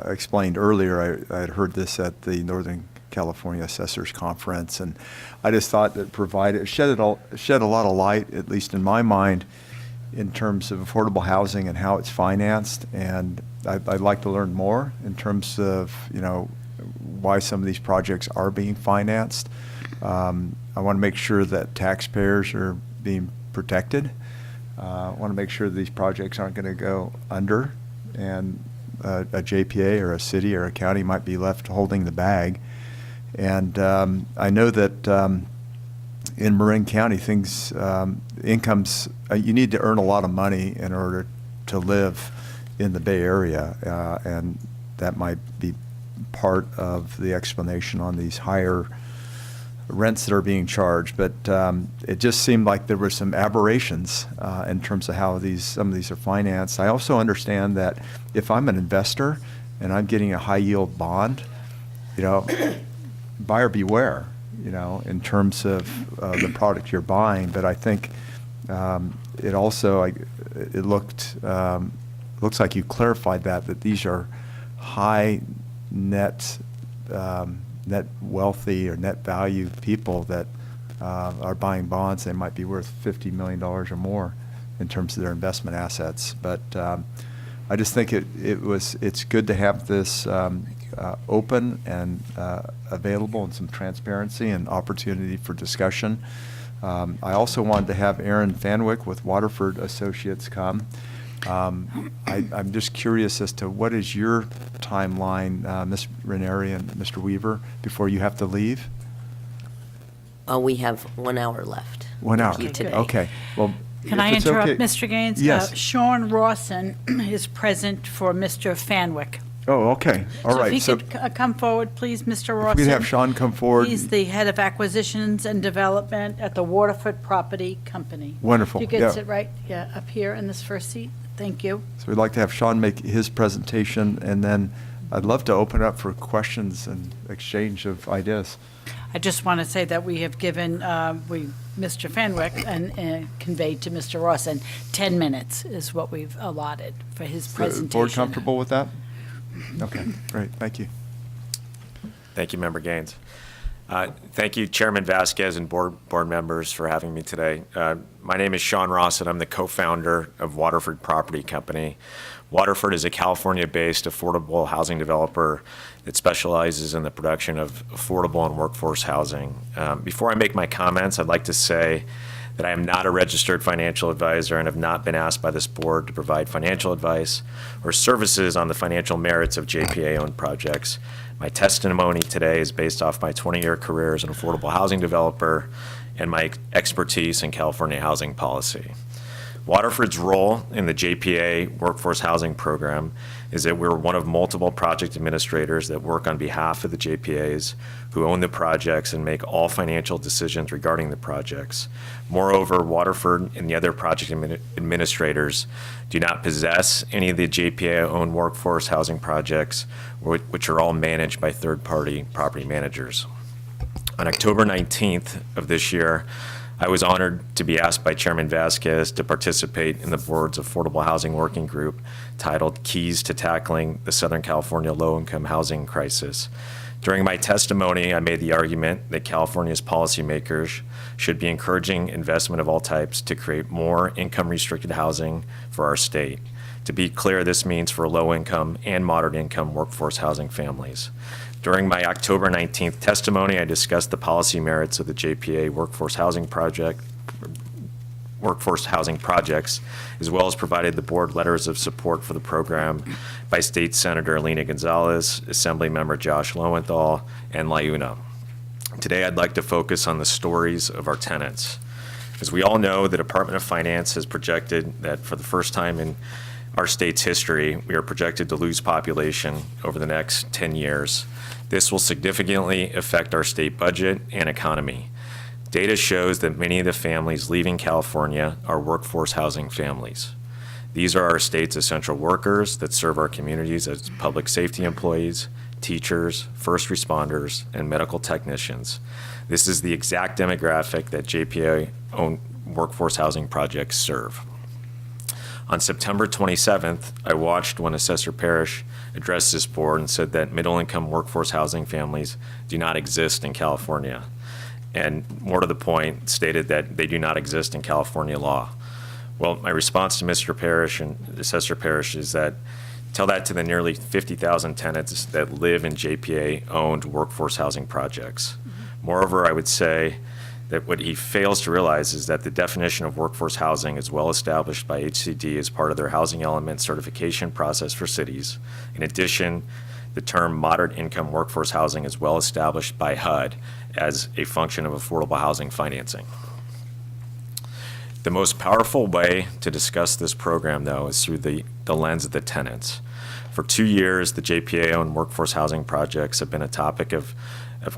explained earlier, I had heard this at the Northern California Assessors Conference, and I just thought that shed a lot of light, at least in my mind, in terms of affordable housing and how it's financed. And I'd like to learn more in terms of why some of these projects are being financed. I want to make sure that taxpayers are being protected. I want to make sure that these projects aren't going to go under, and a JPA or a city or a county might be left holding the bag. And I know that in Marin County, incomes, you need to earn a lot of money in order to live in the Bay Area, and that might be part of the explanation on these higher rents that are being charged. But it just seemed like there were some aberrations in terms of how some of these are financed. I also understand that if I'm an investor and I'm getting a high yield bond, buyer beware, in terms of the product you're buying. But I think it also, it looks like you clarified that these are high net wealthy or net value people that are buying bonds. They might be worth $50 million or more in terms of their investment assets. But I just think it's good to have this open and available, and some transparency and opportunity for discussion. I also wanted to have Aaron Fanwick with Waterford Associates come. I'm just curious as to what is your timeline, Ms. Ranieri and Mr. Weaver, before you have to leave? We have 1 hour left. 1 hour. Thank you today. Okay. Well, Can if I it's interrupt, okay- Mr. Gaines? Yes. Sean Rawson is present for Mr. Fanwick. Oh, okay. All right. So if he could come forward, please, Mr. Rawson. If we could have Sean come forward. He's the head of acquisitions and development at the Waterford Property Company. Wonderful. You could Yeah. sit right, up here in this first seat. Thank you. So we'd like to have Sean make his presentation, and then I'd love to open up for questions and exchange of ideas. I just want to say that we have given, Mr. Fenwick and conveyed to Mr. Rawson, 10 minutes is what we've allotted for his Is the presentation. board comfortable with that? Okay, great. Thank you. Thank you, Member Gaines. Thank you, Chairman Vasquez and board members, for having me today. My name is Sean Ross, and I'm the co-founder of Waterford Property Company. Waterford is a California-based affordable housing developer that specializes in the production of affordable and workforce housing. Before I make my comments, I'd like to say that I am not a registered financial advisor and have not been asked by this board to provide financial advice or services on the financial merits of JPA-owned projects. My testimony today is based off my 20-year career as an affordable housing developer and my expertise in California housing policy. Waterford's role in the JPA Workforce Housing Program is that we're one of multiple project administrators that work on behalf of the JPAs who own the projects and make all financial decisions regarding the projects. Moreover, Waterford and the other project administrators do not possess any of the JPA-owned workforce housing projects, which are all managed by third-party property managers. On October 19th of this year, I was honored to be asked by Chairman Vasquez to participate in the board's Affordable Housing Working Group titled Keys to Tackling the Southern California Low-Income Housing Crisis. During my testimony, I made the argument that California's policymakers should be encouraging investment of all types to create more income-restricted housing for our state. To be clear, this means for low-income and moderate-income workforce housing families. During my October 19th testimony, I discussed the policy merits of the JPA workforce housing projects, as well as provided the board letters of support for the program by State Senator Alina Gonzalez, Assemblymember Josh Lowenthal, and LiUNA. Today, I'd like to focus on the stories of our tenants. As we all know, the Department of Finance has projected that for the first time in our state's history, we are projected to lose population over the next 10 years. This will significantly affect our state budget and economy. Data shows that many of the families leaving California are workforce housing families. These are our state's essential workers that serve our communities as public safety employees, teachers, first responders, and medical technicians. This is the exact demographic that JPA-owned workforce housing projects serve. On September 27th, I watched when Assessor Parrish addressed this board and said that middle-income workforce housing families do not exist in California. And more to the point, stated that they do not exist in California law. Well, my response to Mr. Parrish and Assessor Parrish is that tell that to the nearly 50,000 tenants that live in JPA-owned workforce housing projects. Moreover, I would say that what he fails to realize is that the definition of workforce housing is well established by HCD as part of their housing element certification process for cities. In addition, the term moderate income workforce housing is well established by HUD as a function of affordable housing financing. The most powerful way to discuss this program, though, is through the lens of the tenants. For 2 years, the JPA-owned workforce housing projects have been a topic of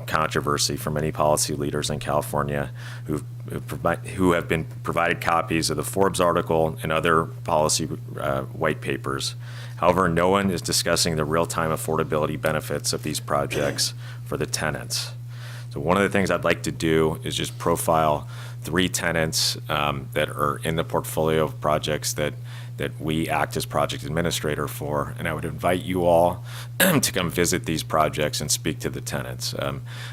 controversy for many policy leaders in California who have been provided copies of the Forbes article and other policy white papers. However, no one is discussing the real-time affordability benefits of these projects for the tenants. So one of the things I'd like to do is just profile 3 tenants that are in the portfolio of projects that we act as project administrator for, and I would invite you all to come visit these projects and speak to the tenants.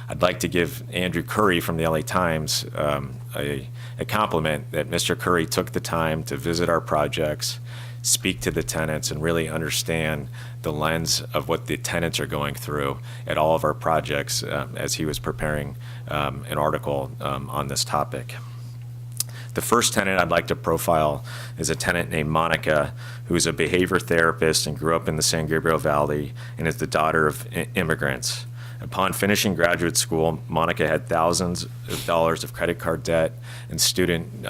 I'd like to give Andrew Curry from the LA Times a compliment that Mr. Curry took the time to visit our projects, speak to the tenants, and really understand the lens of what the tenants are going through at all of our projects as he was preparing an article on this topic. The first tenant I'd like to profile is a tenant named Monica, who is a behavior therapist and grew up in the San Gabriel Valley and is the daughter of immigrants. Upon finishing graduate school, Monica had thousands of dollars of credit card debt and student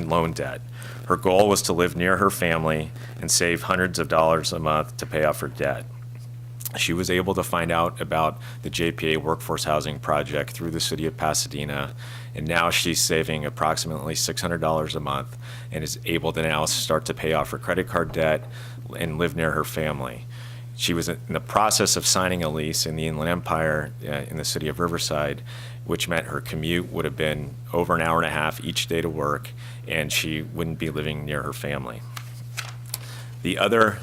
loan debt. Her goal was to live near her family and save hundreds of dollars a month to pay off her debt. She was able to find out about the JPA Workforce Housing Project through the city of Pasadena, and now she's saving approximately $600 a month and is able to now start to pay off her credit card debt and live near her family. She was in the process of signing a lease in the Inland Empire in the city of Riverside, which meant her commute would have been over an hour and a half each day to work, and she wouldn't be living near her family. The other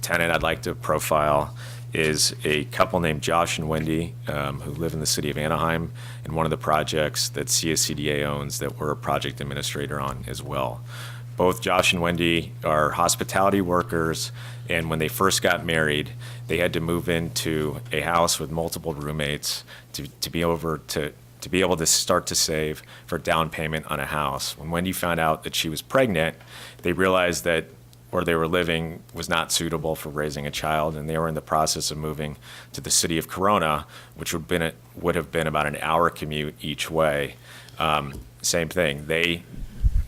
tenant I'd like to profile is a couple named Josh and Wendy who live in the city of Anaheim in one of the projects that CSCDA owns that we're a project administrator on as well. Both Josh and Wendy are hospitality workers, and when they first got married, they had to move into a house with multiple roommates to be able to start to save for down payment on a house. When Wendy found out that she was pregnant, they realized that where they were living was not suitable for raising a child, and they were in the process of moving to the city of Corona, which would have been about an hour commute each way. Same thing. They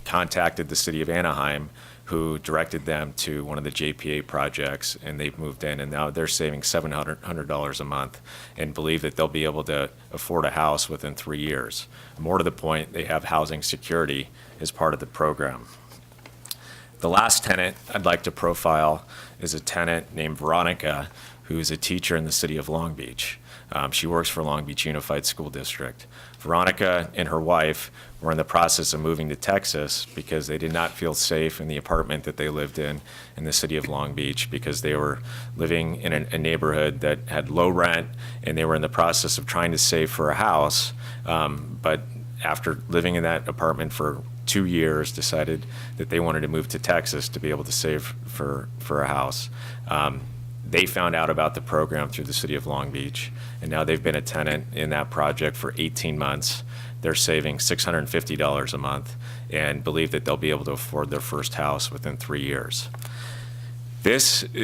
contacted the city of Anaheim, who directed them to one of the JPA projects, and they've moved in, and now they're saving $700 a month and believe that they'll be able to afford a house within 3 years. More to the point, they have housing security as part of the program. The last tenant I'd like to profile is a tenant named Veronica, who is a teacher in the city of Long Beach. She works for Long Beach Unified School District. Veronica and her wife were in the process of moving to Texas because they did not feel safe in the apartment that they lived in the city of Long Beach, because they were living in a neighborhood that had low rent, and they were in the process of trying to save for a house. But after living in that apartment for 2 years, decided that they wanted to move to Texas to be able to save for a house. They found out about the program through the city of Long Beach, and now they've been a tenant in that project for 18 months. They're saving $650 a month and believe that they'll be able to afford their first house within 3 years. These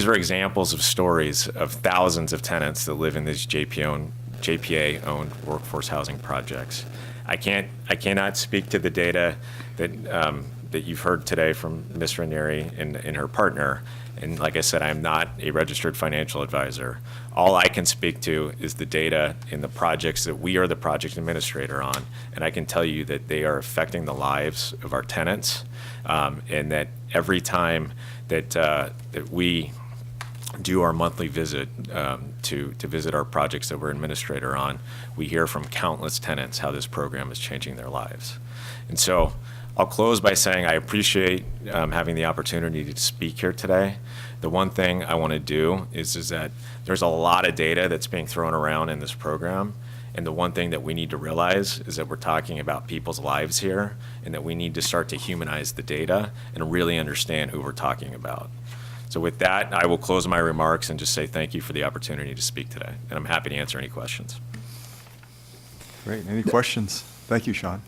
are examples of stories of thousands of tenants that live in these JPA-owned workforce housing projects. I cannot speak to the data that you've heard today from Ms. Ranieri and her partner. And like I said, I'm not a registered financial advisor. All I can speak to is the data in the projects that we are the project administrator on. And I can tell you that they are affecting the lives of our tenants, and that every time that we do our monthly visit to visit our projects that we're administrator on, we hear from countless tenants how this program is changing their lives. And so I'll close by saying I appreciate having the opportunity to speak here today. The one thing I want to do is that there's a lot of data that's being thrown around in this program. And the one thing that we need to realize is that we're talking about people's lives here, and that we need to start to humanize the data and really understand who we're talking about. So with that, I will close my remarks and just say thank you for the opportunity to speak today. And I'm happy to answer any questions. Great. Any questions? Thank you, Sean.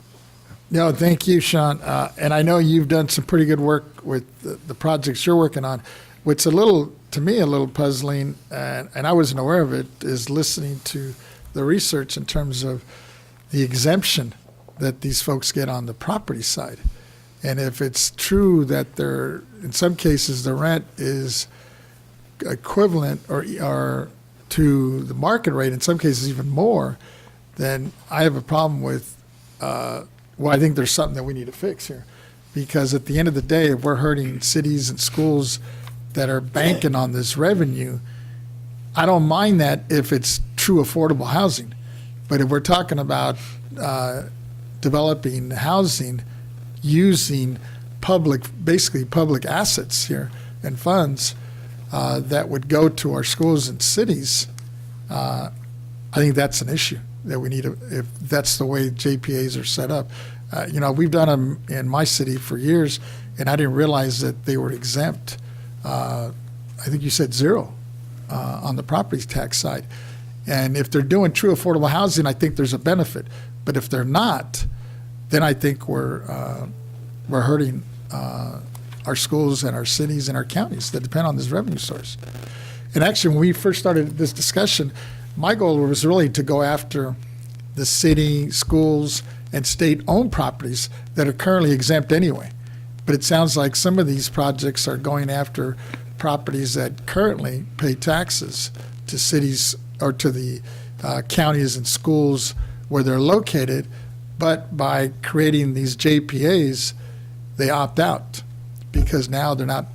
No, thank you, Sean. And I know you've done some pretty good work with the projects you're working on. What's to me, a little puzzling, and I wasn't aware of it, is listening to the research in terms of the exemption that these folks get on the property side. And if it's true that in some cases, the rent is equivalent or to the market rate, in some cases even more, then I have a problem with, I think there's something that we need to fix here. Because at the end of the day, if we're hurting cities and schools that are banking on this revenue, I don't mind that if it's true affordable housing. But if we're talking about developing housing using basically public assets here and funds that would go to our schools and cities, I think that's an issue that we need to, if that's the way JPAs are set up. We've done them in my city for years, and I didn't realize that they were exempt. I think you said zero on the property tax side. And if they're doing true affordable housing, I think there's a benefit. But if they're not, then I think we're hurting our schools and our cities and our counties that depend on this revenue source. And actually, when we first started this discussion, my goal was really to go after the city, schools, and state-owned properties that are currently exempt anyway. But it sounds like some of these projects are going after properties that currently pay taxes to cities or to the counties and schools where they're located, but by creating these JPAs, they opt out because now they're not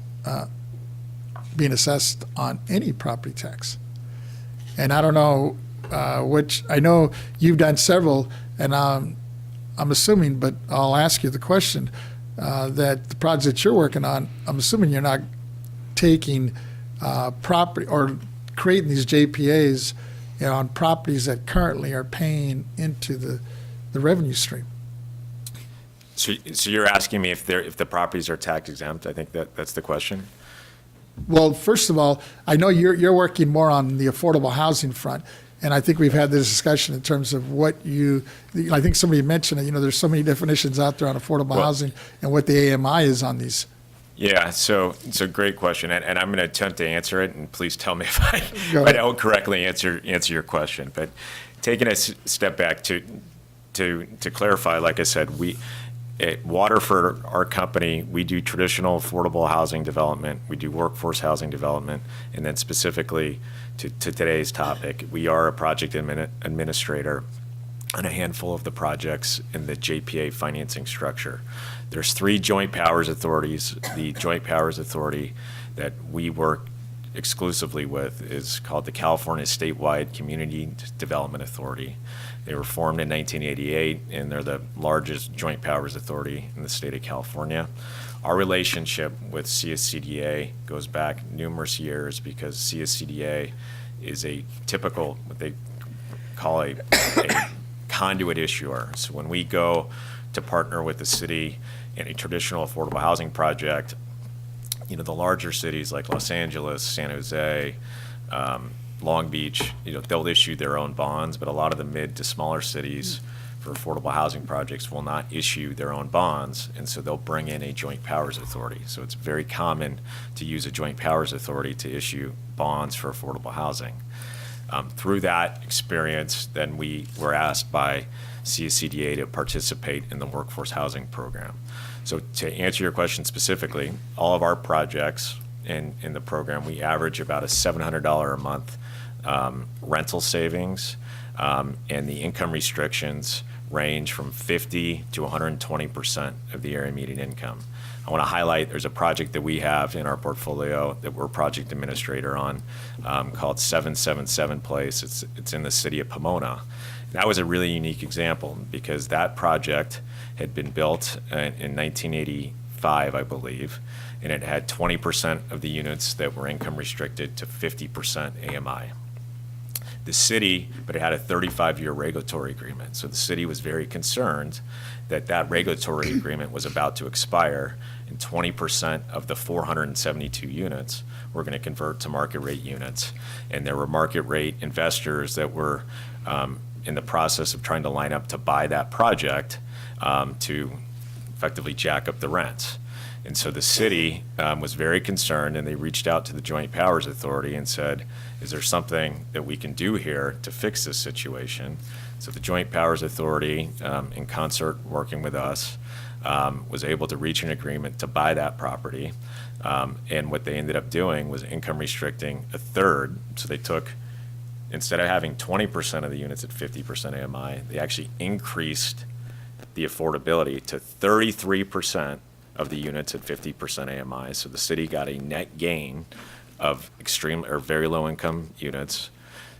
being assessed on any property tax. And I don't know which, I know you've done several, and I'm assuming, but I'll ask you the question, that the projects you're working on, I'm assuming you're not taking property or creating these JPAs on properties that currently are paying into the revenue stream. So you're asking me if the properties are tax exempt? I think that's the question. Well, first of all, I know you're working more on the affordable housing front, and I think we've had this discussion in terms of I think somebody mentioned it, there's so many definitions out there on affordable housing and what the AMI is on these. Yeah, so it's a great question, and I'm going to attempt to answer it, and please tell me if I don't correctly answer your question. But taking a step back to clarify, like I said, at Waterford, our company, we do traditional affordable housing development, we do workforce housing development, and then specifically to today's topic, we are a project administrator on a handful of the projects in the JPA financing structure. There's 3 joint powers authorities. The joint powers authority that we work exclusively with is called the California Statewide Community Development Authority. They were formed in 1988, and they're the largest joint powers authority in the state of California. Our relationship with CSCDA goes back numerous years because CSCDA is a typical, what they call a conduit issuer. So when we go to partner with the city in a traditional affordable housing project, you know, the larger cities like Los Angeles, San Jose, Long Beach, you know, they'll issue their own bonds, but a lot of the mid to smaller cities for affordable housing projects will not issue their own bonds, and so they'll bring in a joint powers authority. So it's very common to use a joint powers authority to issue bonds for affordable housing. Through that experience, then we were asked by CSCDA to participate in the workforce housing program. So to answer your question specifically, all of our projects in the program, we average about a $700 a month rental savings, and the income restrictions range from 50 to 120% of the area median income. I want to highlight there's a project that we have in our portfolio that we're project administrator on called 777 Place. It's in the city of Pomona. That was a really unique example because that project had been built in 1985, I believe, and it had 20% of the units that were income restricted to 50% AMI. The city, but it had a 35-year regulatory agreement. So the city was very concerned that that regulatory agreement was about to expire and 20% of the 472 units were going to convert to market rate units. And there were market rate investors that were in the process of trying to line up to buy that project to effectively jack up the rents. And so the city was very concerned, and they reached out to the Joint Powers Authority and said, is there something that we can do here to fix this situation? So the Joint Powers Authority, in concert working with us, was able to reach an agreement to buy that property. And what they ended up doing was income restricting a third. So they took, instead of having 20% of the units at 50% AMI, they actually increased the affordability to 33% of the units at 50% AMI. So the city got a net gain of extreme or very low income units.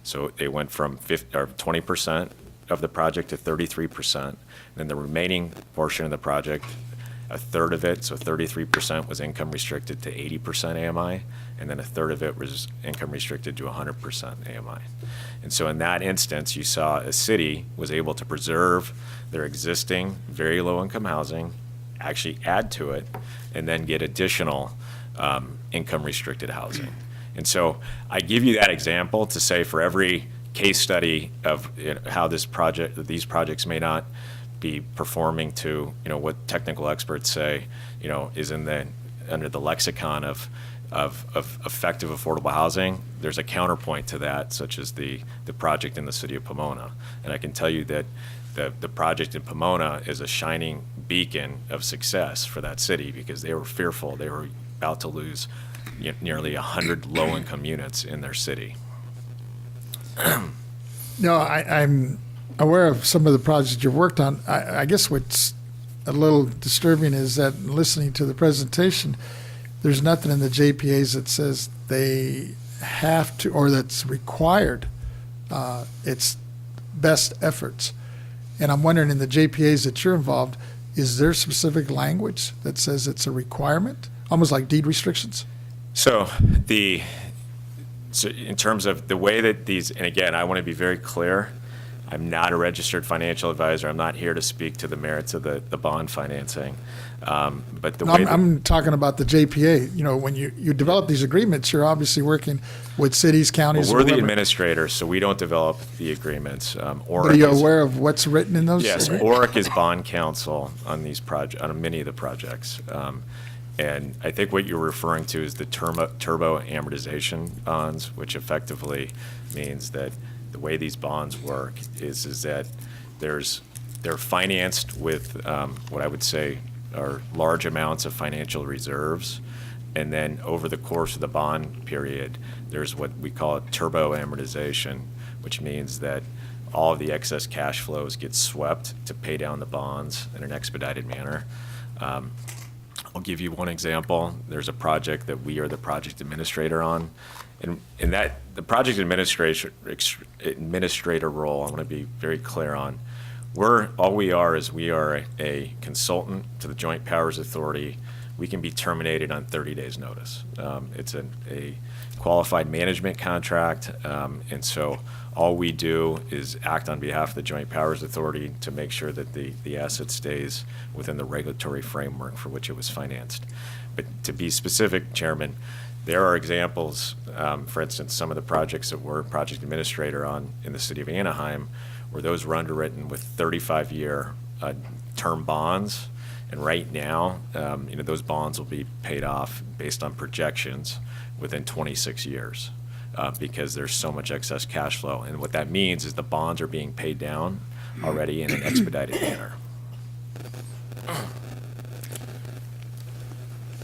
So they went from 20% of the project to 33%. And then the remaining portion of the project, a third of it, so 33% was income restricted to 80% AMI, and then a third of it was income restricted to 100% AMI. And so in that instance, you saw a city was able to preserve their existing very low income housing, actually add to it, and then get additional income restricted housing. And so I give you that example to say for every case study of how these projects may not be performing to what technical experts say is under the lexicon of effective affordable housing. There's a counterpoint to that, such as the project in the city of Pomona. And I can tell you that the project in Pomona is a shining beacon of success for that city because they were fearful they were about to lose nearly 100 low-income units in their city. No, I'm aware of some of the projects you've worked on. I guess what's a little disturbing is that listening to the presentation, there's nothing in the JPAs that says they have to, or that's required. It's best efforts. And I'm wondering, in the JPAs that you're involved, is there specific language that says it's a requirement, almost like deed restrictions? So in terms of the way that these, and again, I want to be very clear, I'm not a registered financial advisor. I'm not here to speak to the merits of the bond financing. But the way I'm talking about the JPA. When you develop these agreements, you're obviously working with cities, counties. Well, we're the administrators, so we don't develop the agreements. Are you aware of what's written in those? Yes, ORIC is bond counsel on these on many of the projects. And I think what you're referring to is the turbo amortization bonds, which effectively means that the way these bonds work is that they're financed with what I would say are large amounts of financial reserves, and then over the course of the bond period, there's what we call turbo amortization, which means that all of the excess cash flows get swept to pay down the bonds in an expedited manner. I'll give you one example. There's a project that we are the project administrator on. And in that, the project administrator role, I want to be very clear on, all we are is we are a consultant to the Joint Powers Authority. We can be terminated on 30 days notice. It's a qualified management contract, and so all we do is act on behalf of the Joint Powers Authority to make sure that the asset stays within the regulatory framework for which it was financed. But to be specific, Chairman, there are examples, for instance, some of the projects that we're project administrator on in the city of Anaheim, where those were underwritten with 35-year term bonds. And right now, those bonds will be paid off based on projections within 26 years because there's so much excess cash flow. And what that means is the bonds are being paid down already in an expedited manner.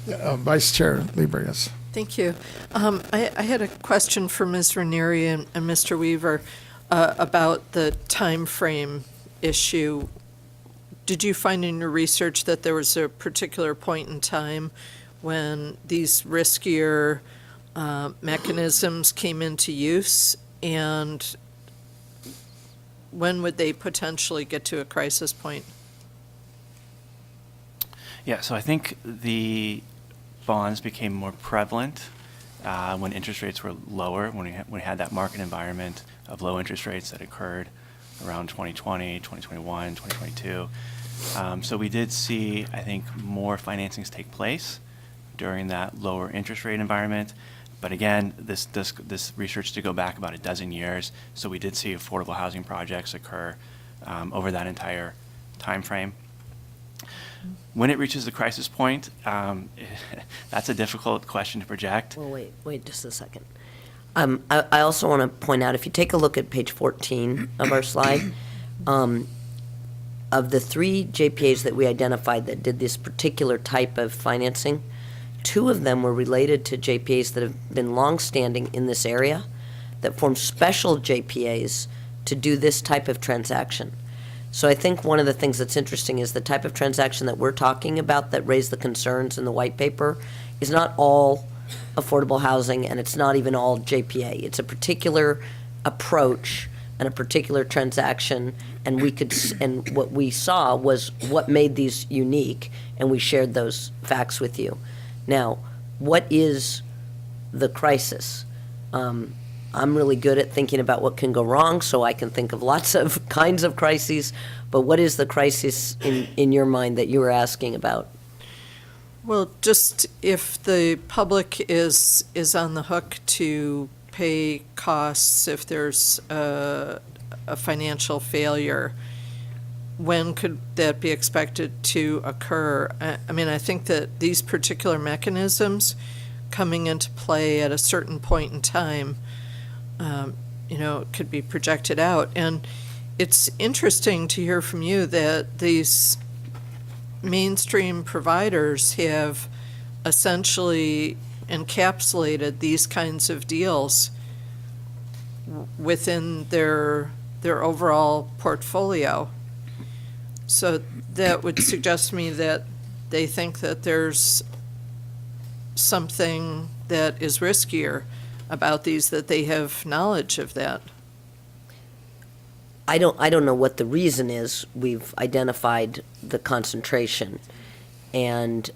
Vice Chair Lieber, yes. Thank you. I had a question for Ms. Ranieri and Mr. Weaver about the time frame issue. Did you find in your research that there was a particular point in time when these riskier mechanisms came into use, and when would they potentially get to a crisis point? Yeah, so I think the bonds became more prevalent when interest rates were lower, when we had that market environment of low interest rates that occurred around 2020, 2021, 2022. So we did see, I think, more financings take place during that lower interest rate environment. But again, this research did go back about a dozen years, so we did see affordable housing projects occur over that entire time frame. When it reaches the crisis point, that's a difficult question to project. Well, wait just a second. I also want to point out, if you take a look at page 14 of our slide, of the 3 JPAs that we identified that did this particular type of financing, 2 of them were related to JPAs that have been longstanding in this area that form special JPAs to do this type of transaction. So I think one of the things that's interesting is the type of transaction that we're talking about that raised the concerns in the white paper is not all affordable housing, and it's not even all JPA. It's a particular approach and a particular transaction, and what we saw was what made these unique, and we shared those facts with you. Now, what is the crisis? I'm really good at thinking about what can go wrong, so I can think of lots of kinds of crises, but what is the crisis in your mind that you were asking about? Well, just if the public is on the hook to pay costs if there's a financial failure, when could that be expected to occur? I mean, I think that these particular mechanisms coming into play at a certain point in time, could be projected out. And it's interesting to hear from you that these mainstream providers have essentially encapsulated these kinds of deals within their overall portfolio. So that would suggest to me that they think that there's something that is riskier about these, that they have knowledge of that. I don't know what the reason is. We've identified the concentration. And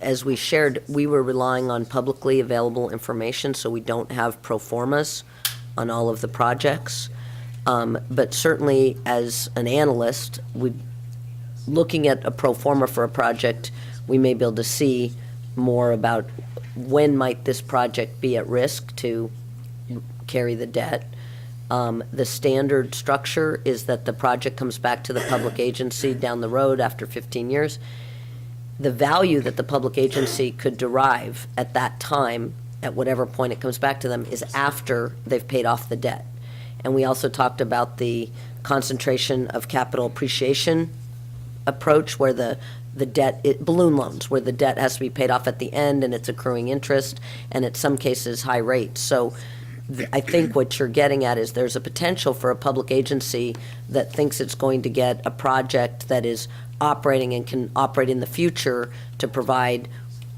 as we shared, we were relying on publicly available information, so we don't have pro formas on all of the projects. But certainly as an analyst, looking at a pro forma for a project, we may be able to see more about when might this project be at risk to carry the debt. The standard structure is that the project comes back to the public agency down the road after 15 years. The value that the public agency could derive at that time, at whatever point it comes back to them, is after they've paid off the debt. And we also talked about the concentration of capital appreciation approach, where the debt, balloon loans, where the debt has to be paid off at the end and it's accruing interest, and in some cases high rates. So I think what you're getting at is there's a potential for a public agency that thinks it's going to get a project that is operating and can operate in the future to provide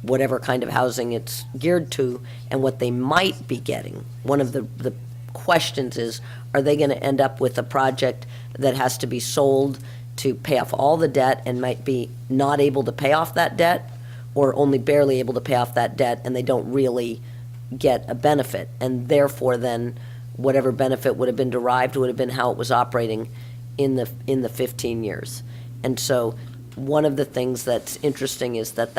whatever kind of housing it's geared to, and what they might be getting. One of the questions is, are they going to end up with a project that has to be sold to pay off all the debt and might be not able to pay off that debt, or only barely able to pay off that debt and they don't really get a benefit, and therefore then whatever benefit would have been derived would have been how it was operating in the 15 years. And so one of the things that's interesting is that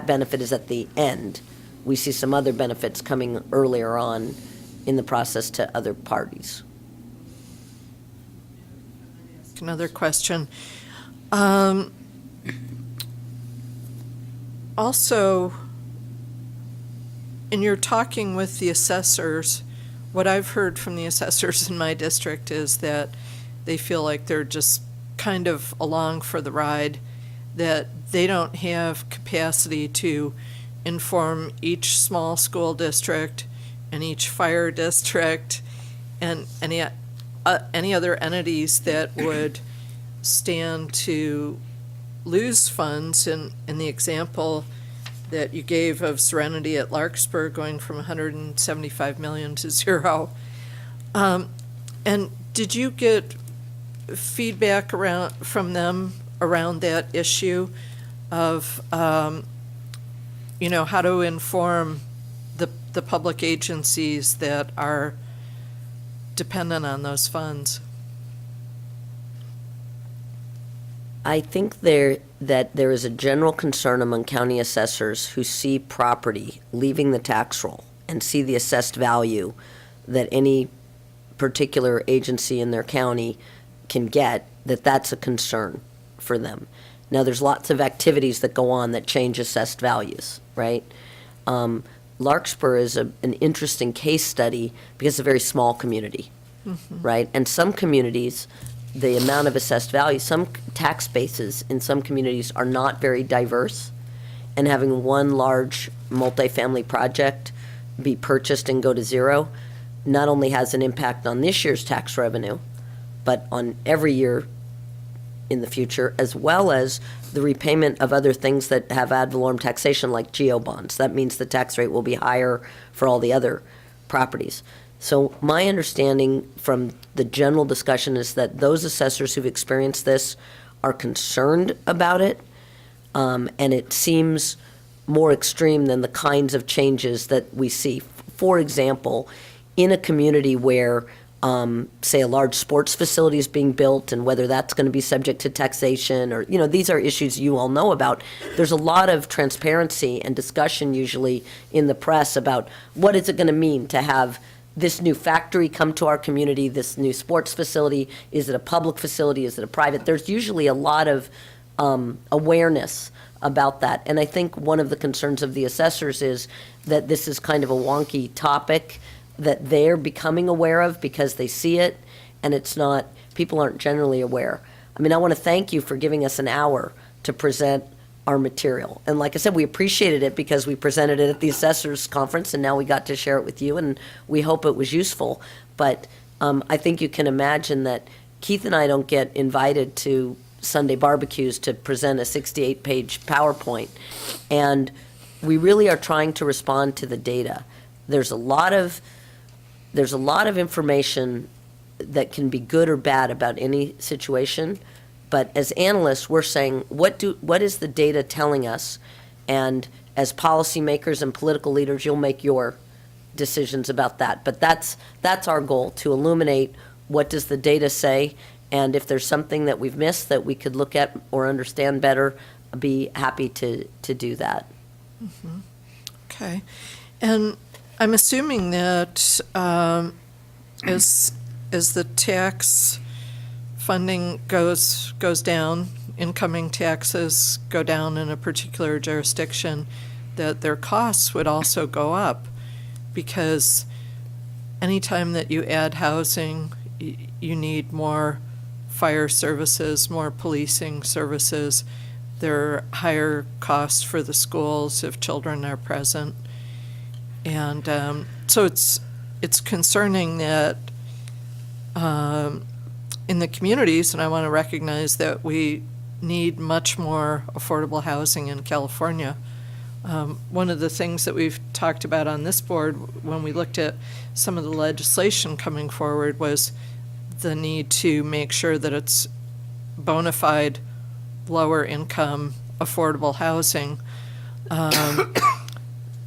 benefit is at the end. We see some other benefits coming earlier on in the process to other parties. Another question. Also, in your talking with the assessors, what I've heard from the assessors in my district is that they feel like they're just kind of along for the ride, that they don't have capacity to inform each small school district and each fire district and any other entities that would stand to lose funds. In the example that you gave of Serenity at Larkspur going from 175 million to zero. And did you get feedback from them around that issue of, how to inform the public agencies that are dependent on those funds? I think that there is a general concern among county assessors who see property leaving the tax roll and see the assessed value that any particular agency in their county can get, that's a concern for them. Now, there's lots of activities that go on that change assessed values, right? Larkspur is an interesting case study because it's a very small community, right? And some communities, the amount of assessed value, some tax bases in some communities are not very diverse, and having one large multifamily project be purchased and go to zero not only has an impact on this year's tax revenue, but on every year in the future, as well as the repayment of other things that have ad valorem taxation, like geo bonds. That means the tax rate will be higher for all the other properties. So my understanding from the general discussion is that those assessors who've experienced this are concerned about it, and it seems more extreme than the kinds of changes that we see. For example, in a community where, say, a large sports facility is being built and whether that's going to be subject to taxation or, these are issues you all know about. There's a lot of transparency and discussion usually in the press about what is it going to mean to have this new factory come to our community, this new sports facility. Is it a public facility? Is it a private? There's usually a lot of awareness about that. And I think one of the concerns of the assessors is that this is kind of a wonky topic that they're becoming aware of because they see it, and people aren't generally aware. I mean, I want to thank you for giving us an hour to present our material. And like I said, we appreciated it because we presented it at the assessors conference, and now we got to share it with you, and we hope it was useful. But I think you can imagine that Keith and I don't get invited to Sunday barbecues to present a 68-page PowerPoint, and we really are trying to respond to the data. There's a lot of information that can be good or bad about any situation, but as analysts, we're saying, what is the data telling us? And as policymakers and political leaders, you'll make your decisions about that. But that's our goal, to illuminate what does the data say, and if there's something that we've missed that we could look at or understand better, I'd be happy to do that. Mm-hmm. Okay. And I'm assuming that as the tax funding goes down, incoming taxes go down in a particular jurisdiction, that their costs would also go up, because anytime that you add housing, you need more fire services, more policing services. There are higher costs for the schools if children are present. And So it's concerning that in the communities, and I want to recognize that we need much more affordable housing in California. One of the things that we've talked about on this board when we looked at some of the legislation coming forward was the need to make sure that it's bona fide, lower income, affordable housing.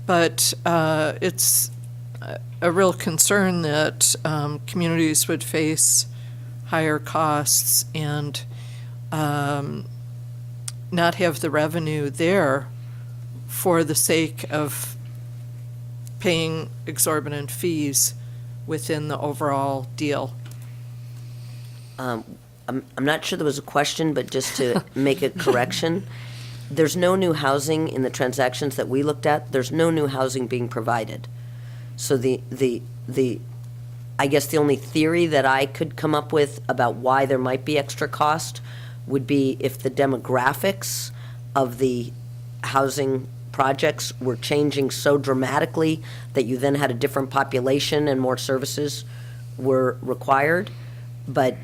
But it's a real concern that communities would face higher costs and not have the revenue there for the sake of paying exorbitant fees within the overall deal. I'm not sure there was a question, but just to make a correction, there's no new housing in the transactions that we looked at. There's no new housing being provided. So I guess the only theory that I could come up with about why there might be extra cost would be if the demographics of the housing projects were changing so dramatically that you then had a different population and more services were required. But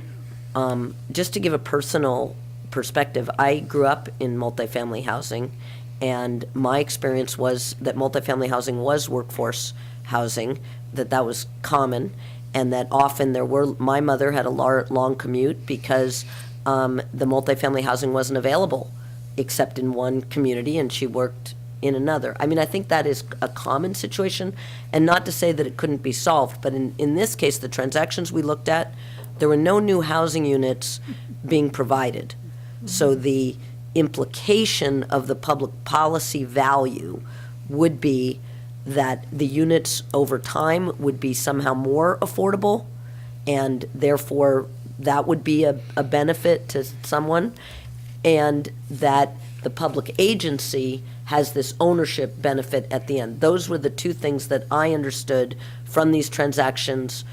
just to give a personal perspective, I grew up in multifamily housing, and my experience was that multifamily housing was workforce housing, that was common, and that often my mother had a long commute because the multifamily housing wasn't available except in one community, and she worked in another. I mean, I think that is a common situation, and not to say that it couldn't be solved, but in this case, the transactions we looked at, there were no new housing units being provided. So the implication of the public policy value would be that the units over time would be somehow more affordable, and therefore that would be a benefit to someone, and that the public agency has this ownership benefit at the end. Those were the two things that I understood from these transactions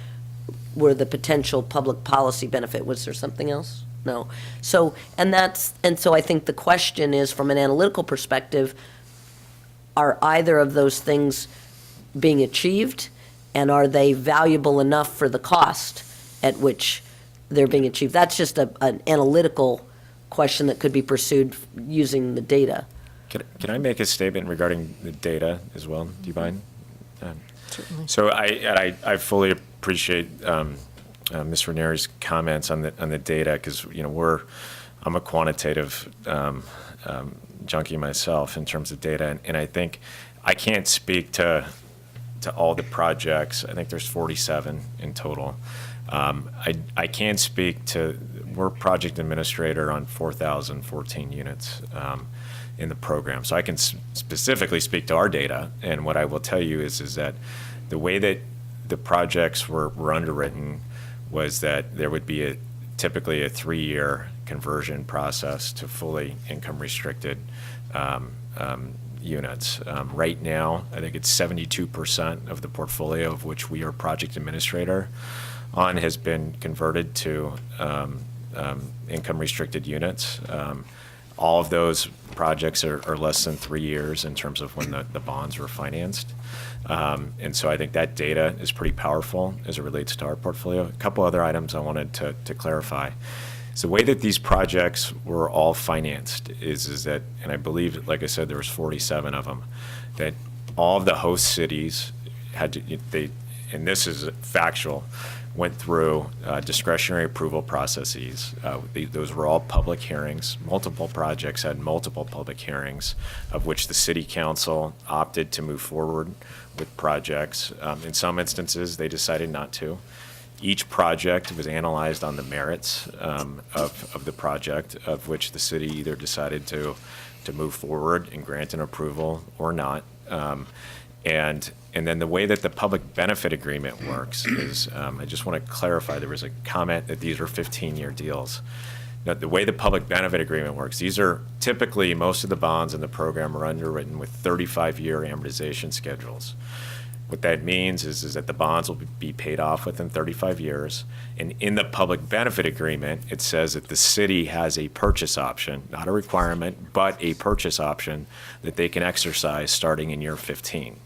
were the potential public policy benefit. Was there something else? No. So I think the question is, from an analytical perspective, are either of those things being achieved, and are they valuable enough for the cost at which they're being achieved? That's just an analytical question that could be pursued using the data. Can I make a statement regarding the data as well? Do you mind? Certainly. So I fully appreciate Ms. Ranieri's comments on the data, because I'm a quantitative junkie myself in terms of data, and I think I can't speak to all the projects. I think there's 47 in total. I can speak to, we're project administrator on 4,014 units in the program. So I can specifically speak to our data, and what I will tell you is that the way that the projects were underwritten was that there would be typically a 3-year conversion process to fully income restricted units. Right now, I think it's 72% of the portfolio of which we are project administrator on has been converted to income restricted units. All of those projects are less than 3 years in terms of when the bonds were financed. And so I think that data is pretty powerful as it relates to our portfolio. A couple other items I wanted to clarify. So the way that these projects were all financed is that, and I believe, like I said, there was 47 of them, that all of the host cities had to, and this is factual, went through discretionary approval processes. Those were all public hearings. Multiple projects had multiple public hearings, of which the city council opted to move forward with projects. In some instances, they decided not to. Each project was analyzed on the merits of the project, of which the city either decided to move forward and grant an approval or not. And then the way that the public benefit agreement works is, I just want to clarify, there was a comment that these are 15-year deals. Now, the way the public benefit agreement works, these are typically, most of the bonds in the program are underwritten with 35-year amortization schedules. What that means is that the bonds will be paid off within 35 years. And in the public benefit agreement, it says that the city has a purchase option, not a requirement, but a purchase option that they can exercise starting in year 15.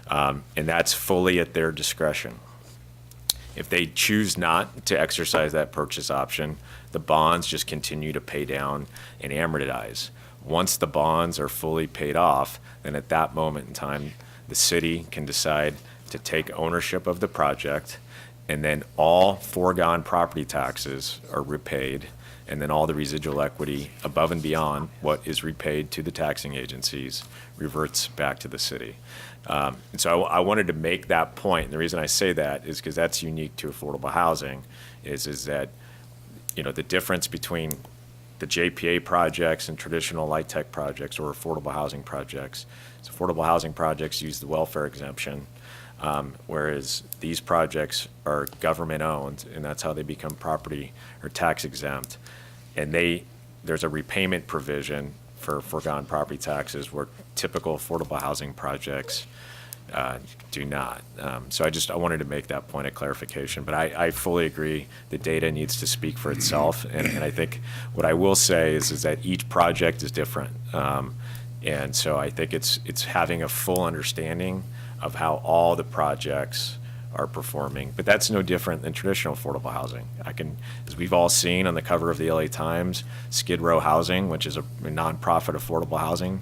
And that's fully at their discretion. If they choose not to exercise that purchase option, the bonds just continue to pay down and amortize. Once the bonds are fully paid off, then at that moment in time, the city can decide to take ownership of the project, and then all foregone property taxes are repaid, and then all the residual equity above and beyond what is repaid to the taxing agencies reverts back to the city. And so I wanted to make that point. And the reason I say that is because that's unique to affordable housing, is that, you know, the difference between the JPA projects and traditional light tech projects or affordable housing projects. So affordable housing projects use the welfare exemption, whereas these projects are government owned, and that's how they become property or tax exempt. And there's a repayment provision for foregone property taxes where typical affordable housing projects do not. So I wanted to make that point of clarification, but I fully agree the data needs to speak for itself. And I think what I will say is that each project is different. And so I think it's having a full understanding of how all the projects are performing, but that's no different than traditional affordable housing. As we've all seen on the cover of the LA Times, Skid Row Housing, which is a nonprofit affordable housing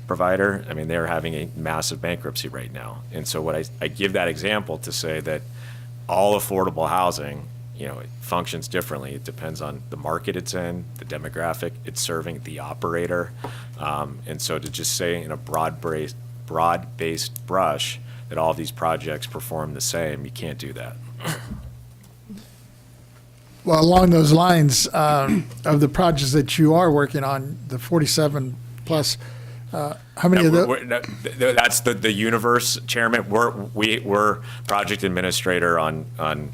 provider, I mean, they're having a massive bankruptcy right now. And so what I give that example to say that all affordable housing, you know, it functions differently. It depends on the market it's in, the demographic it's serving, the operator. And so to just say in a broad-based brush that all of these projects perform the same, you can't do that. Well, along those lines, of the projects that you are working on, the 47 plus, how many of those? That's the universe, Chairman. We're project administrator on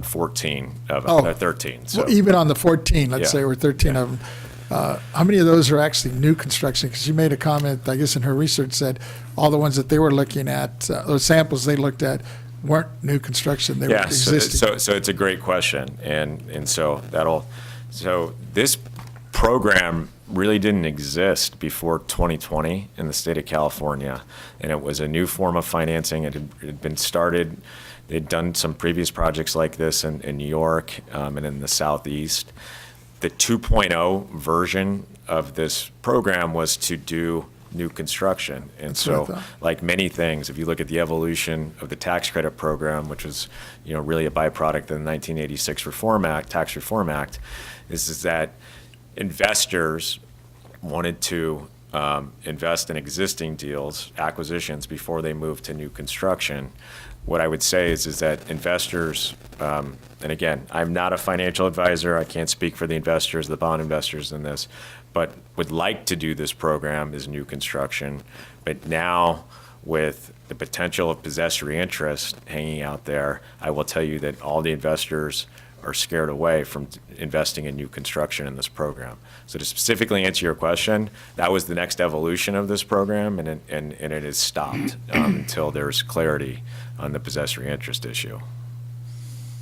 14 of 13. So Well, even on the 14, let's Yeah. say, or 13 of them, how many of those are actually new construction? Because you made a comment, I guess in her research, said all the ones that they were looking at, those samples they looked at weren't new construction, they were yeah, existing. so it's a great question, and so this program really didn't exist before 2020 in the state of California, and it was a new form of financing. It had been started. They'd done some previous projects like this in New York and in the Southeast. The 2.0 version of this program was to do new construction. And That's what I so, thought. like many things, if you look at the evolution of the tax credit program, which was, you know, really a byproduct of the 1986 Tax Reform Act, is that investors wanted to invest in existing deals, acquisitions, before they moved to new construction. What I would say is that investors, and again, I'm not a financial advisor, I can't speak for the investors, the bond investors in this, but would like to do this program as new construction. But now, with the potential of possessory interest hanging out there, I will tell you that all the investors are scared away from investing in new construction in this program. So to specifically answer your question, that was the next evolution of this program, and it has stopped until there's clarity on the possessory interest issue.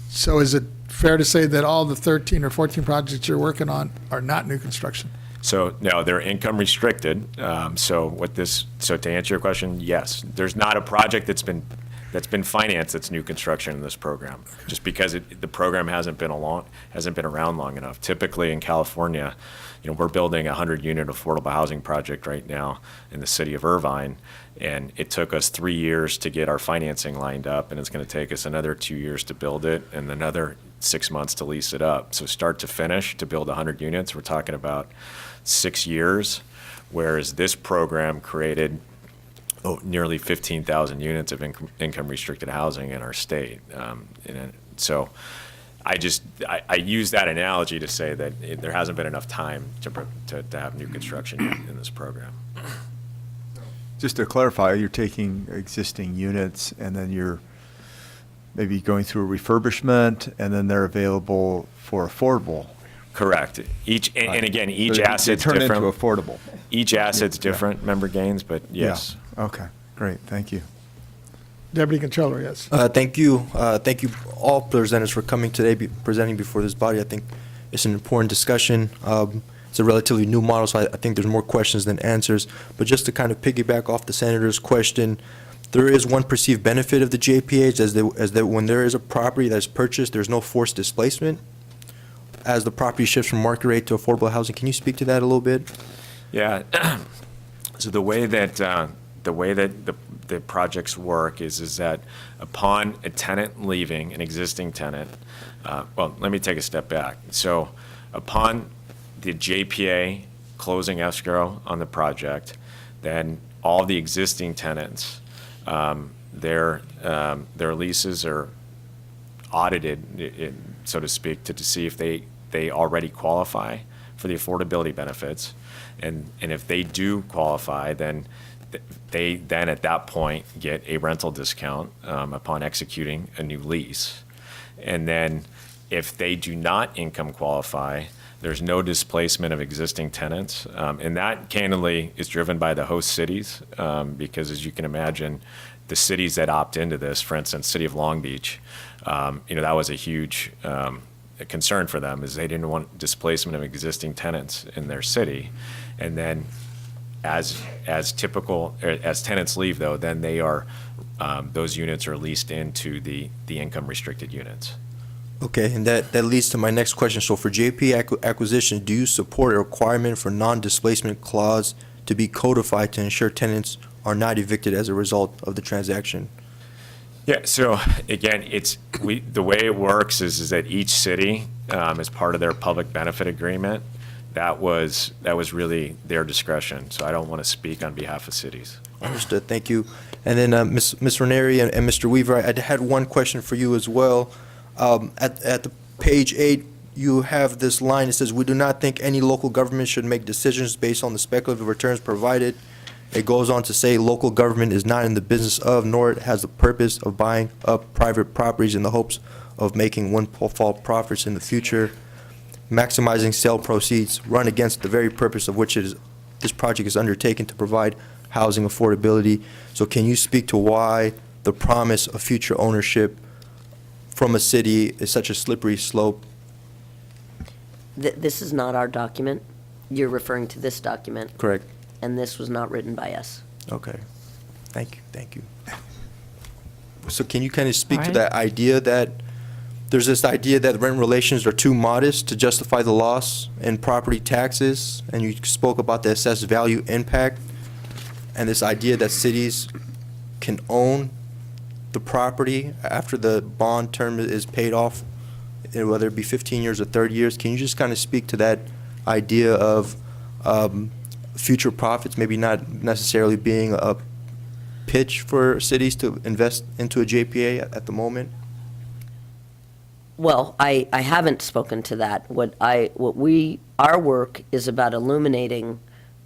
So is it fair to say that all the 13 or 14 projects you're working on are not new construction? So no, they're income restricted. So to answer your question, yes, there's not a project that's been financed that's new construction in this program, just because the program hasn't been around long enough. Typically in California, you know, we're building a 100-unit affordable housing project right now in the city of Irvine, and it took us 3 years to get our financing lined up, and it's going to take us another 2 years to build it and another 6 months to lease it up. So start to finish to build 100 units, we're talking about 6 years, whereas this program created nearly 15,000 units of income restricted housing in our state. So I use that analogy to say that there hasn't been enough time to have new construction yet in this program. Just to clarify, you're taking existing units and then you're maybe going through a refurbishment and then they're available for affordable. Correct. And again, each So they asset's turn different. into affordable. Each asset's different, Member Gaines, but yes. Yeah. Okay, great, thank you. Deputy Controller, yes. Thank you. Thank you all presenters for coming today, presenting before this body. I think it's an important discussion. It's a relatively new model, so I think there's more questions than answers. But just to kind of piggyback off the Senator's question, there is one perceived benefit of the JPAs as that when there is a property that's purchased, there's no forced displacement as the property shifts from market rate to affordable housing. Can you speak to that a little bit? Yeah. So the way that the projects work is that upon a tenant leaving, an existing tenant, well, let me take a step back. So upon the JPA closing escrow on the project, then all the existing tenants, their leases are audited, so to speak, to see if they already qualify for the affordability benefits. And if they do qualify, then they then at that point get a rental discount upon executing a new lease. And then if they do not income qualify, there's no displacement of existing tenants. And that candidly is driven by the host cities because, as you can imagine, the cities that opt into this, for instance, City of Long Beach, that was a huge concern for them, is they didn't want displacement of existing tenants in their city. And then as tenants leave, though, then they are those units are leased into the income restricted units. Okay, and that leads to my next question. So for JP acquisition, do you support a requirement for non-displacement clause to be codified to ensure tenants are not evicted as a result of the transaction? Yeah, so again, the way it works is that each city, as part of their public benefit agreement, that was really their discretion. So I don't want to speak on behalf of cities. Understood, thank you. And then Ms. Ranieri and Mr. Weaver, I had one question for you as well. At the page 8, you have this line, it says, "We do not think any local government should make decisions based on the speculative returns provided." It goes on to say, "Local government is not in the business of, nor has the purpose of buying up private properties in the hopes of making windfall profits in the future. Maximizing sale proceeds run against the very purpose of which this project is undertaken to provide housing affordability." So can you speak to why the promise of future ownership from a city is such a slippery slope? This is not our document. You're referring to this document, Correct. and this was not written by us. Okay. Thank you. So can you kind of speak to All right. that idea that there's this idea that rent relations are too modest to justify the loss in property taxes, and you spoke about the assessed value impact, and this idea that cities can own the property after the bond term is paid off, whether it be 15 years or 30 years. Can you just kind of speak to that idea of future profits maybe not necessarily being a pitch for cities to invest into a JPA at the moment? Well, I haven't spoken to that. Our work is about illuminating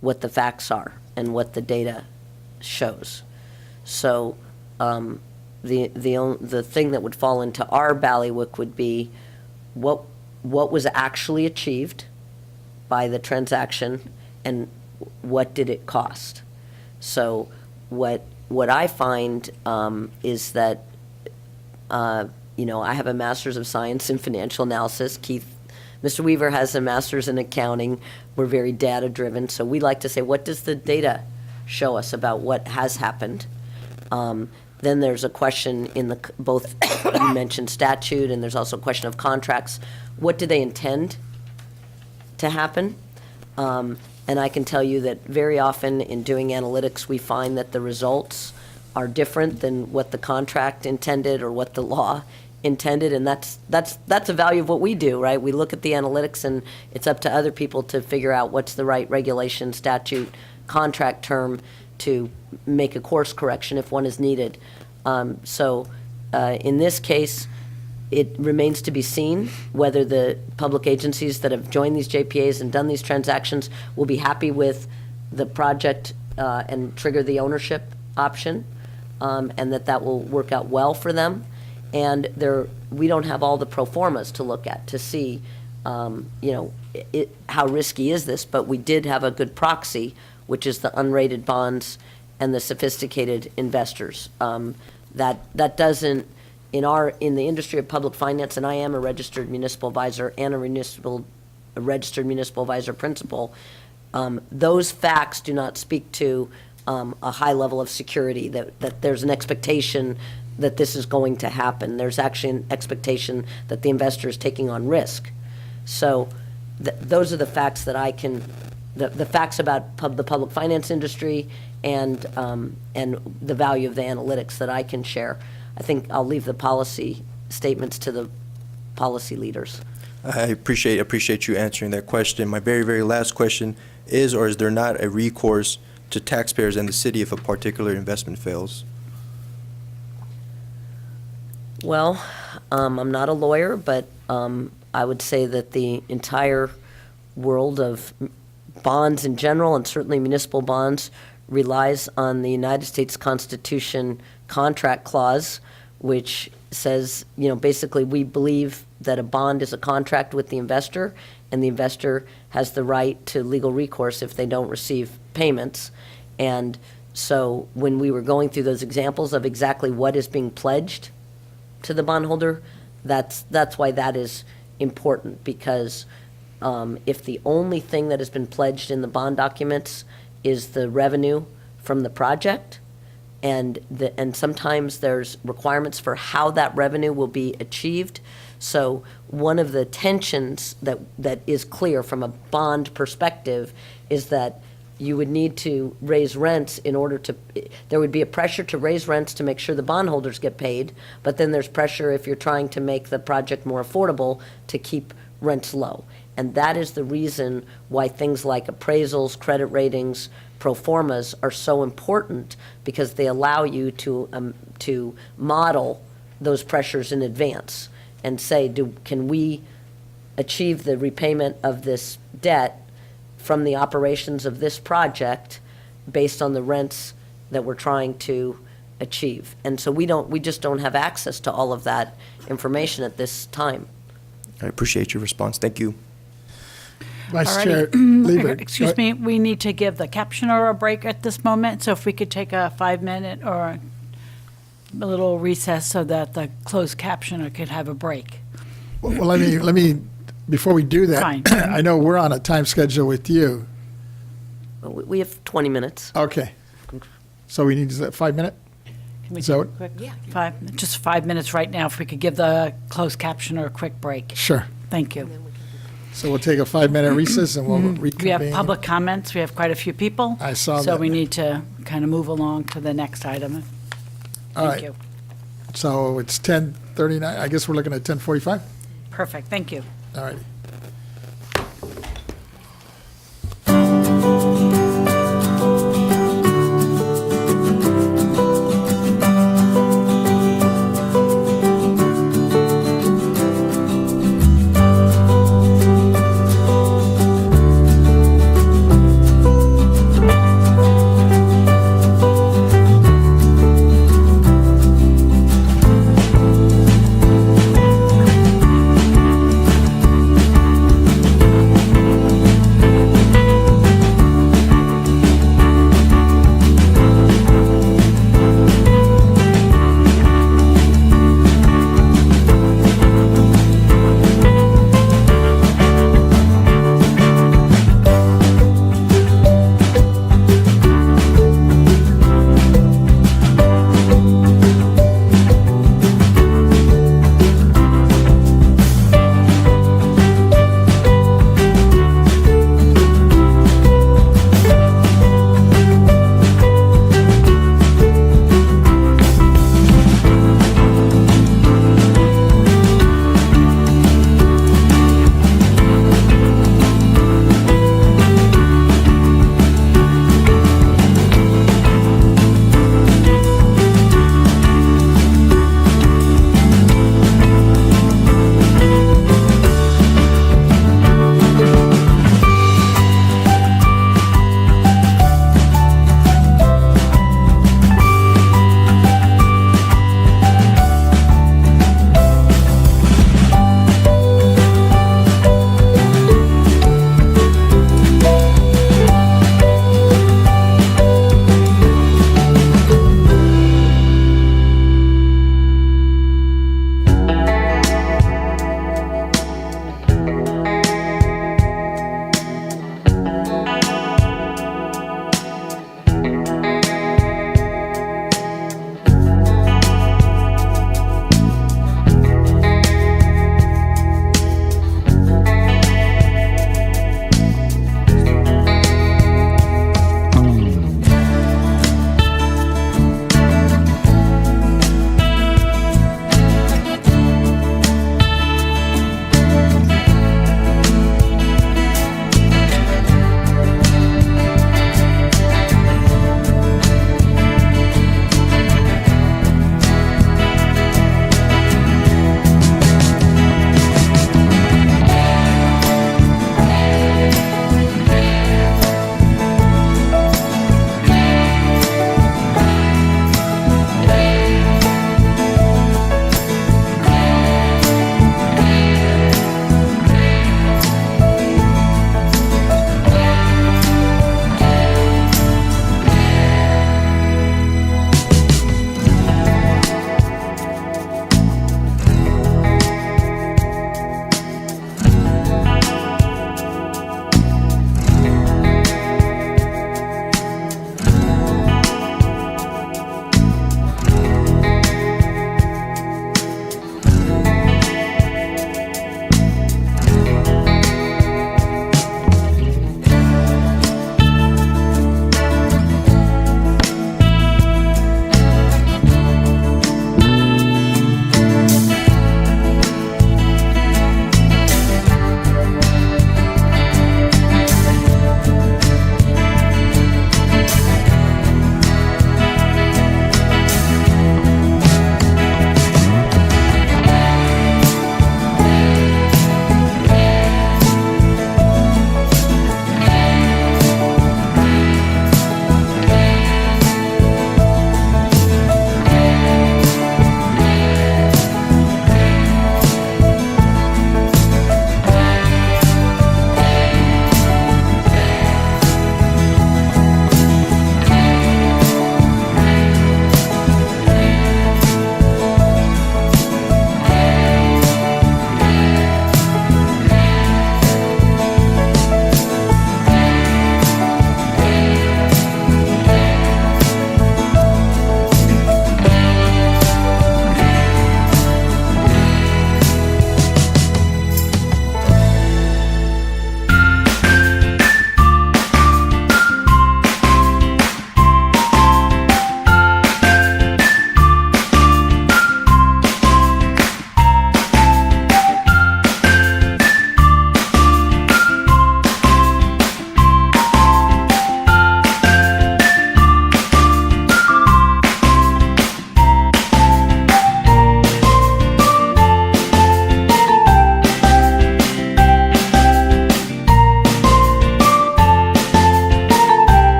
what the facts are and what the data shows. So, the thing that would fall into our ballywick would be what was actually achieved by the transaction and what did it cost. So what I find is that I have a master's of science in financial analysis. Mr. Weaver has a master's in accounting. We're very data driven, so we like to say, what does the data show us about what has happened? Then there's a question in both, you mentioned statute, and there's also a question of contracts. What do they intend to happen? And I can tell you that very often in doing analytics, we find that the results are different than what the contract intended or what the law intended, and that's a value of what we do, right? We look at the analytics, and it's up to other people to figure out what's the right regulation, statute, contract term to make a course correction if one is needed. So in this case, it remains to be seen whether the public agencies that have joined these JPAs and done these transactions will be happy with the project and trigger the ownership option, and that will work out well for them. And we don't have all the pro formas to look at to see, how risky is this, but we did have a good proxy, which is the unrated bonds and the sophisticated investors. That doesn't, in the industry of public finance, and I am a registered municipal advisor and a registered municipal advisor principal, those facts do not speak to a high level of security, that there's an expectation that this is going to happen. There's actually an expectation that the investor is taking on risk. So those are the facts that I can, the facts about the public finance industry and the value of the analytics that I can share. I think I'll leave the policy statements to the policy leaders. I appreciate you answering that question. My very, very last question is, or is there not a recourse to taxpayers and the city if a particular investment fails? Well, I'm not a lawyer, but I would say that the entire world of bonds in general, and certainly municipal bonds, relies on the United States Constitution contract clause, which says, basically we believe that a bond is a contract with the investor, and the investor has the right to legal recourse if they don't receive payments. And so when we were going through those examples of exactly what is being pledged to the bondholder, that's why that is important, because if the only thing that has been pledged in the bond documents is the revenue from the project, and sometimes there's requirements for how that revenue will be achieved. So one of the tensions that is clear from a bond perspective is that you would need to raise rents there would be a pressure to raise rents to make sure the bondholders get paid, but then there's pressure if you're trying to make the project more affordable to keep rents low. And that is the reason why things like appraisals, credit ratings, pro formas are so important, because they allow you to model those pressures in advance and say, can we achieve the repayment of this debt from the operations of this project based on the rents that we're trying to achieve. And so we just don't have access to all of that information at this time. I appreciate your response. Thank you. Vice Alrighty. Chair Lieber. Excuse me, we need to give the captioner a break at this moment, so if we could take a 5-minute or a little recess so that the closed captioner could have a break. Well, let me, before we do that, Fine. I know we're on a time schedule with you. We have 20 minutes. Okay. So we need, is that 5 minute? Can we So- take a quick, just 5 minutes right now, if we could give the closed captioner a quick break. Sure. Thank you. So we'll take a 5-minute recess and we'll reconvene. We have public comments, we have quite a few people. I saw So that. we need to kind of move along to the next item. All Thank right. you. So it's 10:39. I guess we're looking at 10:45? Perfect, thank you. All right.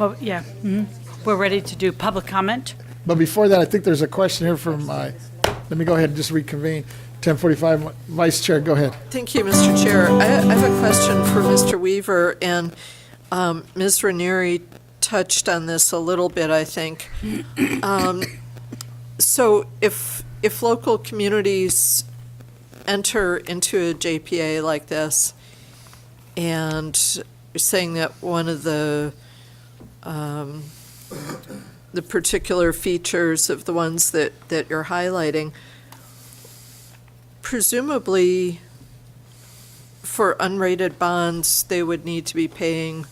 Well, yeah, we're ready to do public comment. But before that, I think there's a question here from let me go ahead and just reconvene. 10:45, Vice Chair, go ahead. Thank you, Mr. Chair. I have a question for Mr. Weaver, and Ms. Ranieri touched on this a little bit, I think. So if local communities enter into a JPA like this, and you're saying that one of the particular features of the ones that you're highlighting, presumably for unrated bonds, they would need to be paying,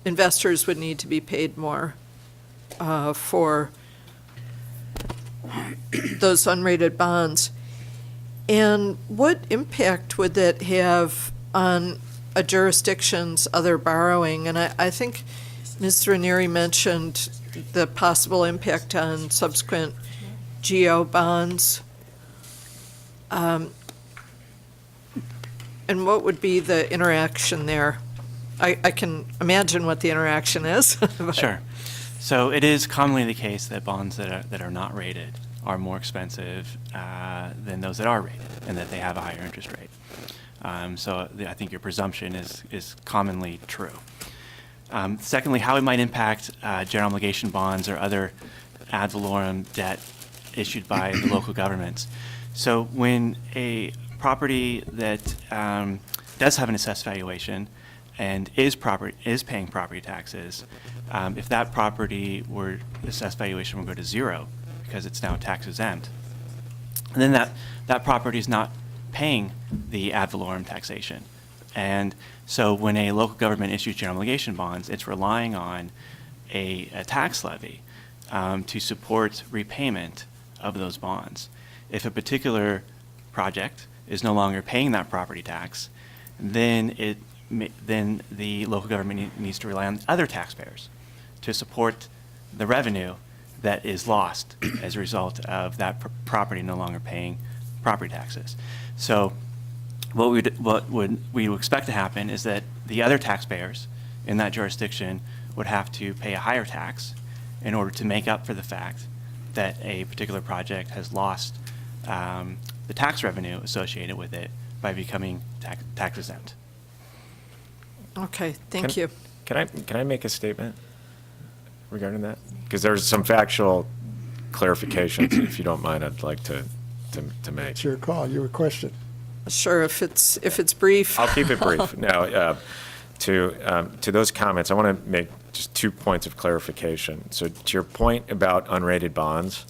investors would need to be paid more for those unrated bonds. And what impact would that have on a jurisdiction's other borrowing? And I think Ms. Ranieri mentioned the possible impact on subsequent GO bonds. And what would be the interaction there? I can imagine what the interaction is. but- Sure. So it is commonly the case that bonds that are not rated are more expensive than those that are rated, and that they have a higher interest rate. I think your presumption is commonly true. Secondly, how it might impact general obligation bonds or other ad valorem debt issued by the local governments. So when a property that does have an assessed valuation and is paying property taxes, if that property were assessed valuation will go to zero because it's now tax exempt, and then that property is not paying the ad valorem taxation. And so when a local government issues general obligation bonds, it's relying on a tax levy to support repayment of those bonds. If a particular project is no longer paying that property tax, then the local government needs to rely on other taxpayers to support the revenue that is lost as a result of that property no longer paying property taxes. So what we would expect to happen is that the other taxpayers in that jurisdiction would have to pay a higher tax in order to make up for the fact that a particular project has lost the tax revenue associated with it by becoming tax exempt. Okay, thank you. Can I make a statement regarding that? Because there's some factual clarifications, if you don't mind, I'd like to make. It's your call, your question. Sure, if it's brief. I'll keep it brief. No, to those comments, I want to make just 2 points of clarification. So to your point about unrated bonds,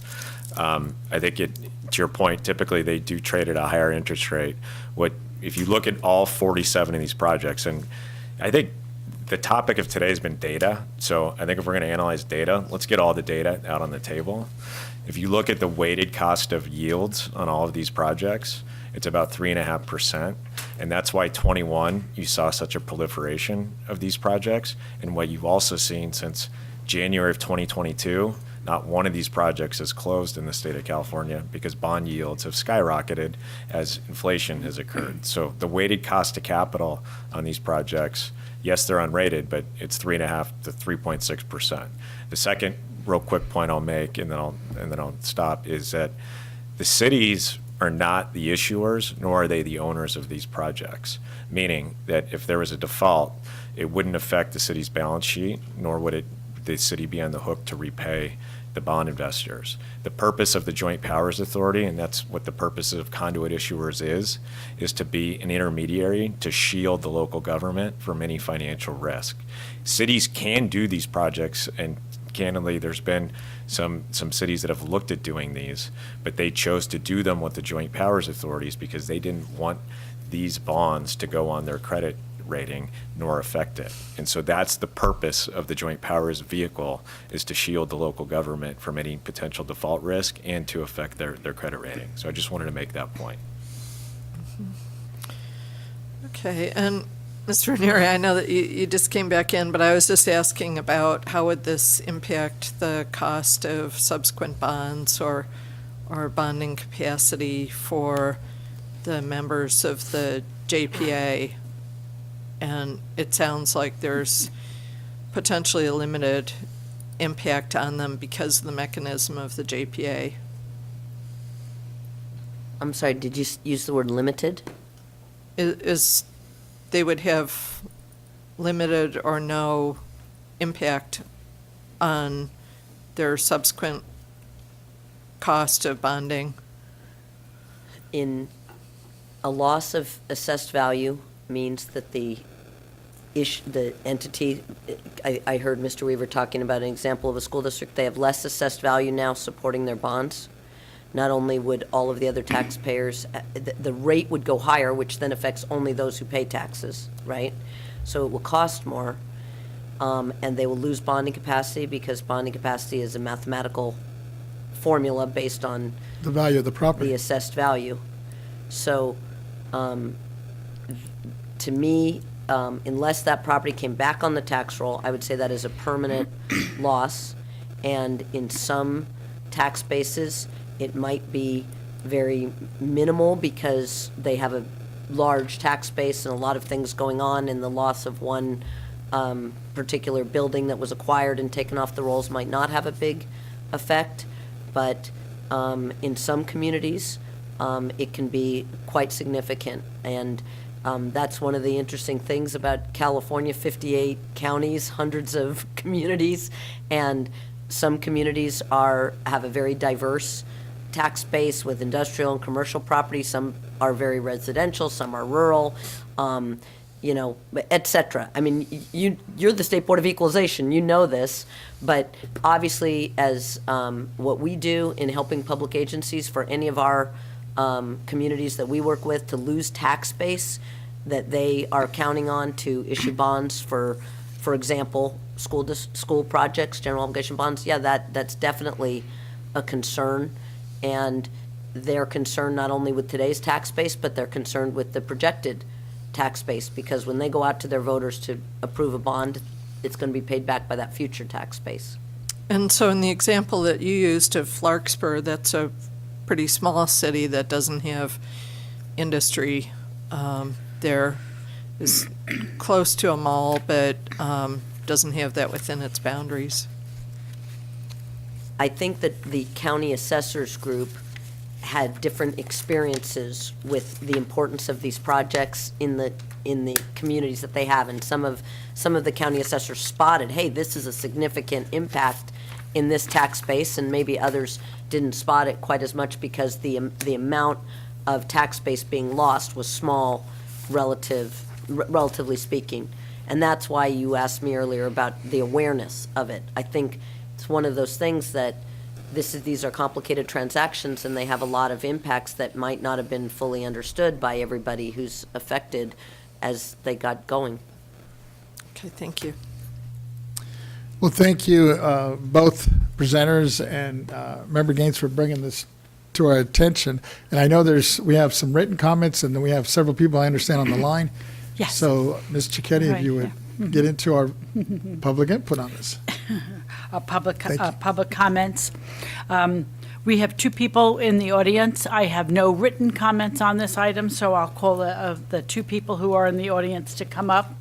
I think to your point, typically they do trade at a higher interest rate. If you look at all 47 of these projects, and I think the topic of today has been data. So I think if we're going to analyze data, let's get all the data out on the table. If you look at the weighted cost of yields on all of these projects, it's about 3.5%. And that's why 21, you saw such a proliferation of these projects. And what you've also seen since January of 2022, not one of these projects has closed in the state of California because bond yields have skyrocketed as inflation has occurred. So the weighted cost of capital on these projects, yes, they're unrated, but it's 3.5 to 3.6%. The second real quick point I'll make, and then I'll stop, is that the cities are not the issuers, nor are they the owners of these projects. Meaning that if there was a default, it wouldn't affect the city's balance sheet, nor would the city be on the hook to repay the bond investors. The purpose of the Joint Powers Authority, and that's what the purpose of conduit issuers is to be an intermediary to shield the local government from any financial risk. Cities can do these projects, and candidly, there's been some cities that have looked at doing these, but they chose to do them with the Joint Powers Authorities because they didn't want these bonds to go on their credit rating nor affect it. And so that's the purpose of the Joint Powers vehicle, is to shield the local government from any potential default risk and to affect their credit rating. So I just wanted to make that point. Okay, and Mr. Ranieri, I know that you just came back in, but I was just asking about how would this impact the cost of subsequent bonds or bonding capacity for the members of the JPA. And it sounds like there's potentially a limited impact on them because of the mechanism of the JPA. I'm sorry, did you use the word limited? Is they would have limited or no impact on their subsequent cost of bonding. In a loss of assessed value means that the entity, I heard Mr. Weaver talking about an example of a school district, they have less assessed value now supporting their bonds. Not only would all of the other taxpayers, the rate would go higher, which then affects only those who pay taxes, right? So it will cost more, and they will lose bonding capacity because bonding capacity is a mathematical formula based on The value of the property. the assessed value. So, to me, unless that property came back on the tax roll, I would say that is a permanent loss. And in some tax bases, it might be very minimal because they have a large tax base and a lot of things going on, and the loss of one particular building that was acquired and taken off the rolls might not have a big effect. But in some communities, it can be quite significant. And that's one of the interesting things about California, 58 counties, hundreds of communities, and some communities have a very diverse tax base with industrial and commercial property. Some are very residential, some are rural, et cetera. I mean, you're the State Board of Equalization, you know this, but obviously as what we do in helping public agencies for any of our communities that we work with to lose tax base that they are counting on to issue bonds for example, school projects, general obligation bonds, yeah, that's definitely a concern. And they're concerned not only with today's tax base, but they're concerned with the projected tax base, because when they go out to their voters to approve a bond, it's going to be paid back by that future tax base. And so in the example that you used of Larkspur, that's a pretty small city that doesn't have industry. There is close to a mall, but doesn't have that within its boundaries. I think that the county assessors group had different experiences with the importance of these projects in the communities that they have, and some of the county assessors spotted, hey, this is a significant impact in this tax base, and maybe others didn't spot it quite as much because the amount of tax base being lost was small, relatively speaking. And that's why you asked me earlier about the awareness of it. I think it's one of those things that these are complicated transactions, and they have a lot of impacts that might not have been fully understood by everybody who's affected as they got going. Okay, thank you. Well, thank you, both presenters and Member Gaines, for bringing this to our attention. And I know we have some written comments, and then we have several people I understand on the line. Yes. So, Ms. Cicchetti, if Right, you would yeah. get into our public input on this. Public Thank you. public comments. We have two people in the audience. I have no written comments on this item, so I'll call the two people who are in the audience to come up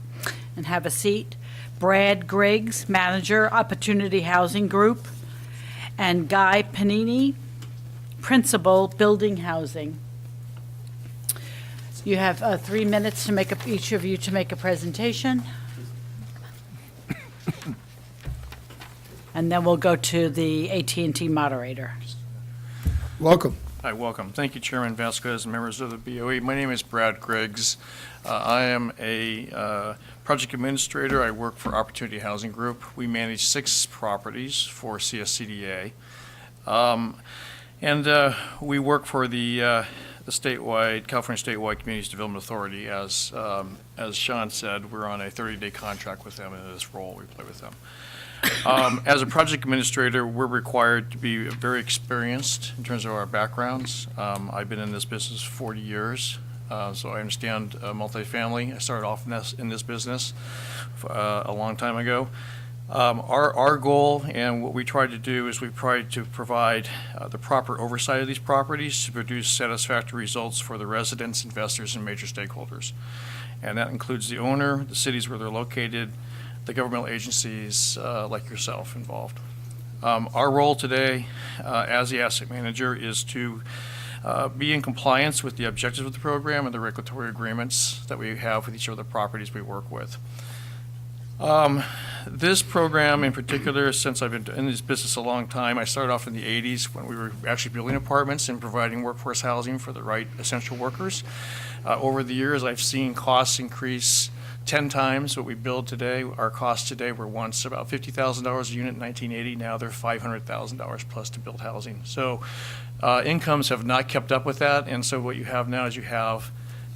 and have a seat. Brad Griggs, Manager, Opportunity Housing Group, and Guy Panini, Principal, Building Housing. You have 3 minutes to each of you to make a presentation. And then we'll go to the AT&T moderator. Welcome. Hi, welcome. Thank you, Chairman Vasquez and members of the BOE. My name is Brad Griggs. I am a project administrator. I work for Opportunity Housing Group. We manage 6 properties for CSCDA. And we work for the California Statewide Communities Development Authority. As Sean said, we're on a 30-day contract with them, and in this role, we play with them. As a project administrator, we're required to be very experienced in terms of our backgrounds. I've been in this business 40 years, so I understand multifamily. I started off in this business a long time ago. Our goal and what we try to do is we try to provide the proper oversight of these properties to produce satisfactory results for the residents, investors, and major stakeholders. And that includes the owner, the cities where they're located, the governmental agencies like yourself involved. Our role today as the asset manager is to be in compliance with the objectives of the program and the regulatory agreements that we have with each of the properties we work with. This program in particular, since I've been in this business a long time, I started off in the 80s when we were actually building apartments and providing workforce housing for the right essential workers. Over the years, I've seen costs increase 10 times what we build today. Our costs today were once about $50,000 a unit in 1980. Now they're $500,000 plus to build housing. So incomes have not kept up with that. And so what you have now is you have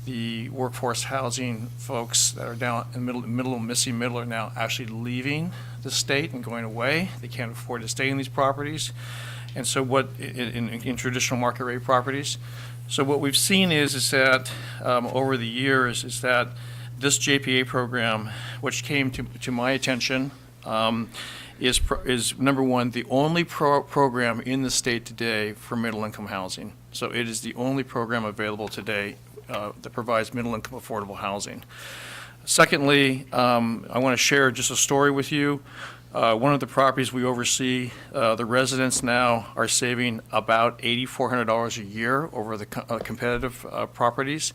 the workforce housing folks that are down in the middle, missing middle, are now actually leaving the state and going away. They can't afford to stay in these properties. And so what, in traditional market rate properties. So what we've seen is that over the years is that this JPA program, which came to my attention, is number one, the only program in the state today for middle-income housing. So it is the only program available today that provides middle-income affordable housing. Secondly, I want to share just a story with you. One of the properties we oversee, the residents now are saving about $8,400 a year over the competitive properties.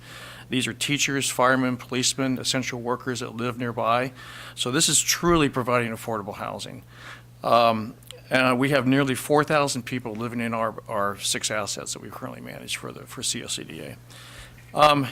These are teachers, firemen, policemen, essential workers that live nearby. So this is truly providing affordable housing. And we have nearly 4,000 people living in our 6 assets that we currently manage for COCDA.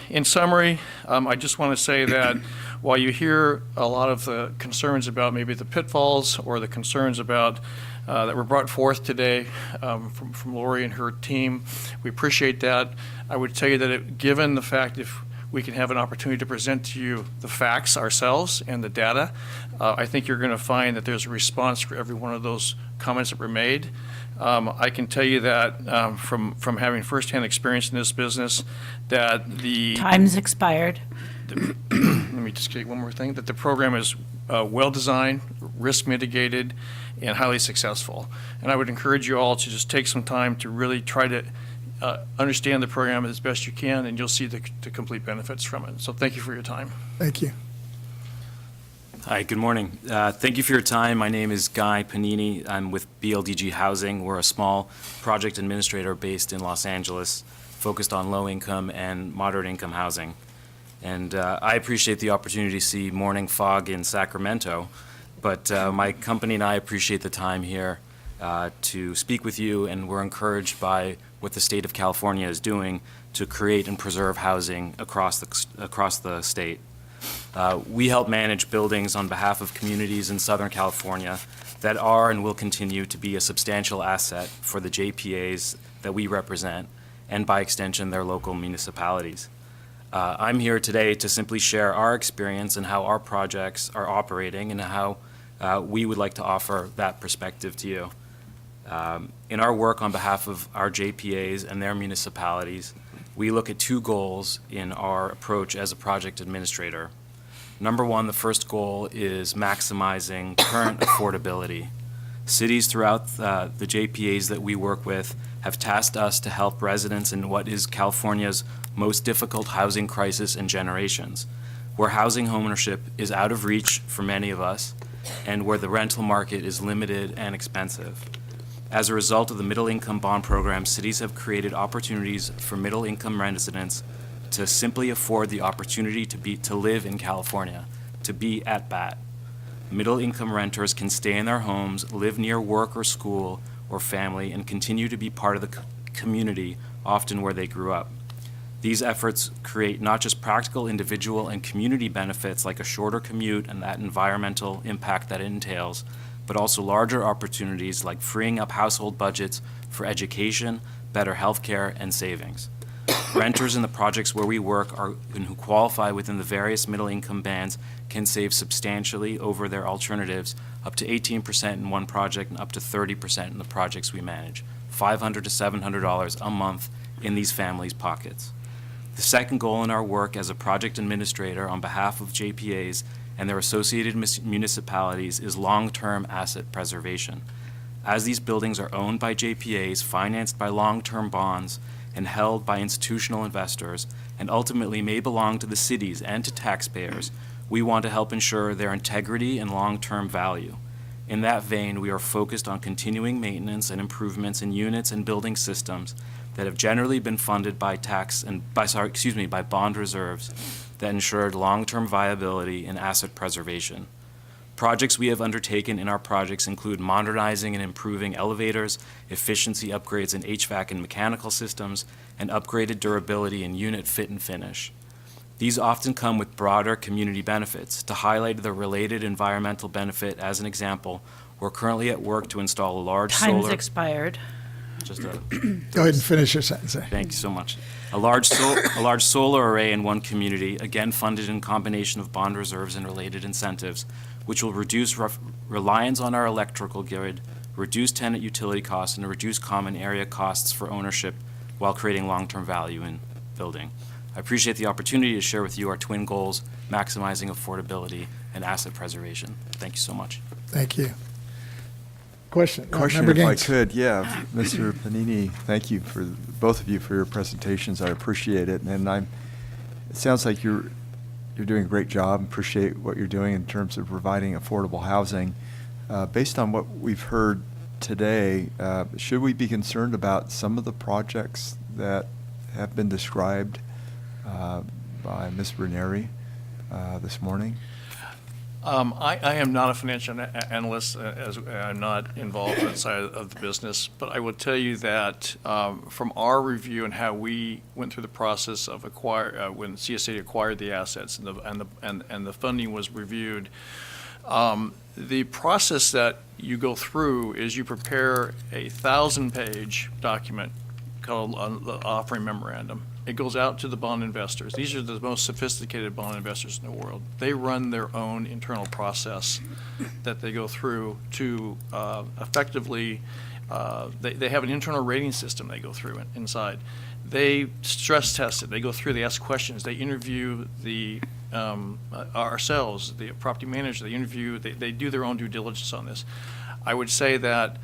In summary, I just want to say that while you hear a lot of the concerns about maybe the pitfalls or the concerns about that were brought forth today from Lori and her team, we appreciate that. I would tell you that given the fact if we can have an opportunity to present to you the facts ourselves and the data, I think you're going to find that there's a response for every one of those comments that were made. I can tell you that from having firsthand experience in this business, that the Time's expired. let me just get one more thing, that the program is well-designed, risk-mitigated, and highly successful. And I would encourage you all to just take some time to really try to understand the program as best you can, and you'll see the complete benefits from it. So thank you for your time. Thank you. Hi, good morning. Thank you for your time. My name is Guy Panini. I'm with BLDG Housing. We're a small project administrator based in Los Angeles, focused on low-income and moderate-income housing. And I appreciate the opportunity to see morning fog in Sacramento, but my company and I appreciate the time here to speak with you, and we're encouraged by what the state of California is doing to create and preserve housing across the state. We help manage buildings on behalf of communities in Southern California that are and will continue to be a substantial asset for the JPAs that we represent, and by extension, their local municipalities. I'm here today to simply share our experience and how our projects are operating and how we would like to offer that perspective to you. In our work on behalf of our JPAs and their municipalities, we look at 2 goals in our approach as a project administrator. Number 1, the first goal is maximizing current affordability. Cities throughout the JPAs that we work with have tasked us to help residents in what is California's most difficult housing crisis in generations, where housing homeownership is out of reach for many of us and where the rental market is limited and expensive. As a result of the Middle Income Bond Program, cities have created opportunities for middle income residents to simply afford the opportunity to live in California, to be at bat. Middle income renters can stay in their homes, live near work or school or family, and continue to be part of the community, often where they grew up. These efforts create not just practical individual and community benefits like a shorter commute and that environmental impact that it entails, but also larger opportunities like freeing up household budgets for education, better health care, and savings. Renters in the projects where we work and who qualify within the various middle income bands can save substantially over their alternatives, up to 18% in one project and up to 30% in the projects we manage, $500 to $700 a month in these families' pockets. The second goal in our work as a project administrator on behalf of JPAs and their associated municipalities is long-term asset preservation. As these buildings are owned by JPAs, financed by long-term bonds, and held by institutional investors, and ultimately may belong to the cities and to taxpayers, We want to help ensure their integrity and long-term value. In that vein, we are focused on continuing maintenance and improvements in units and building systems that have generally been funded by by bond reserves that ensured long-term viability and asset preservation. Projects we have undertaken in our projects include modernizing and improving elevators, efficiency upgrades in HVAC and mechanical systems, and upgraded durability in unit fit and finish. These often come with broader community benefits. To highlight the related environmental benefit, as an example, we're currently at work to install a large solar... Time's expired. Just Go ahead and finish your sentence. Thank you so much. A large solar array in one community, again funded in combination of bond reserves and related incentives, which will reduce reliance on our electrical grid, reduce tenant utility costs, and reduce common area costs for ownership while creating long-term value in building. I appreciate the opportunity to share with you our twin goals, maximizing affordability and asset preservation. Thank you so much. Thank you. Question? Question, Member if I Gaines. could, yeah. Mr. Panini, thank you for, both of you, for your presentations. I appreciate it. And it sounds like you're doing a great job. Appreciate what you're doing in terms of providing affordable housing. Based on what we've heard today, should we be concerned about some of the projects that have been described by Ms. Ranieri this morning? I am not a financial analyst, as I'm not involved outside of the business, but I will tell you that from our review and how we went through the process of when CSA acquired the assets and the funding was reviewed, the process that you go through is you prepare a 1,000-page document called the offering memorandum. It goes out to the bond investors. These are the most sophisticated bond investors in the world. They run their own internal process that they go through to effectively, they have an internal rating system they go through inside. They stress test it. They go through, they ask questions. They interview ourselves, the property manager. They do their own due diligence on this. I would say that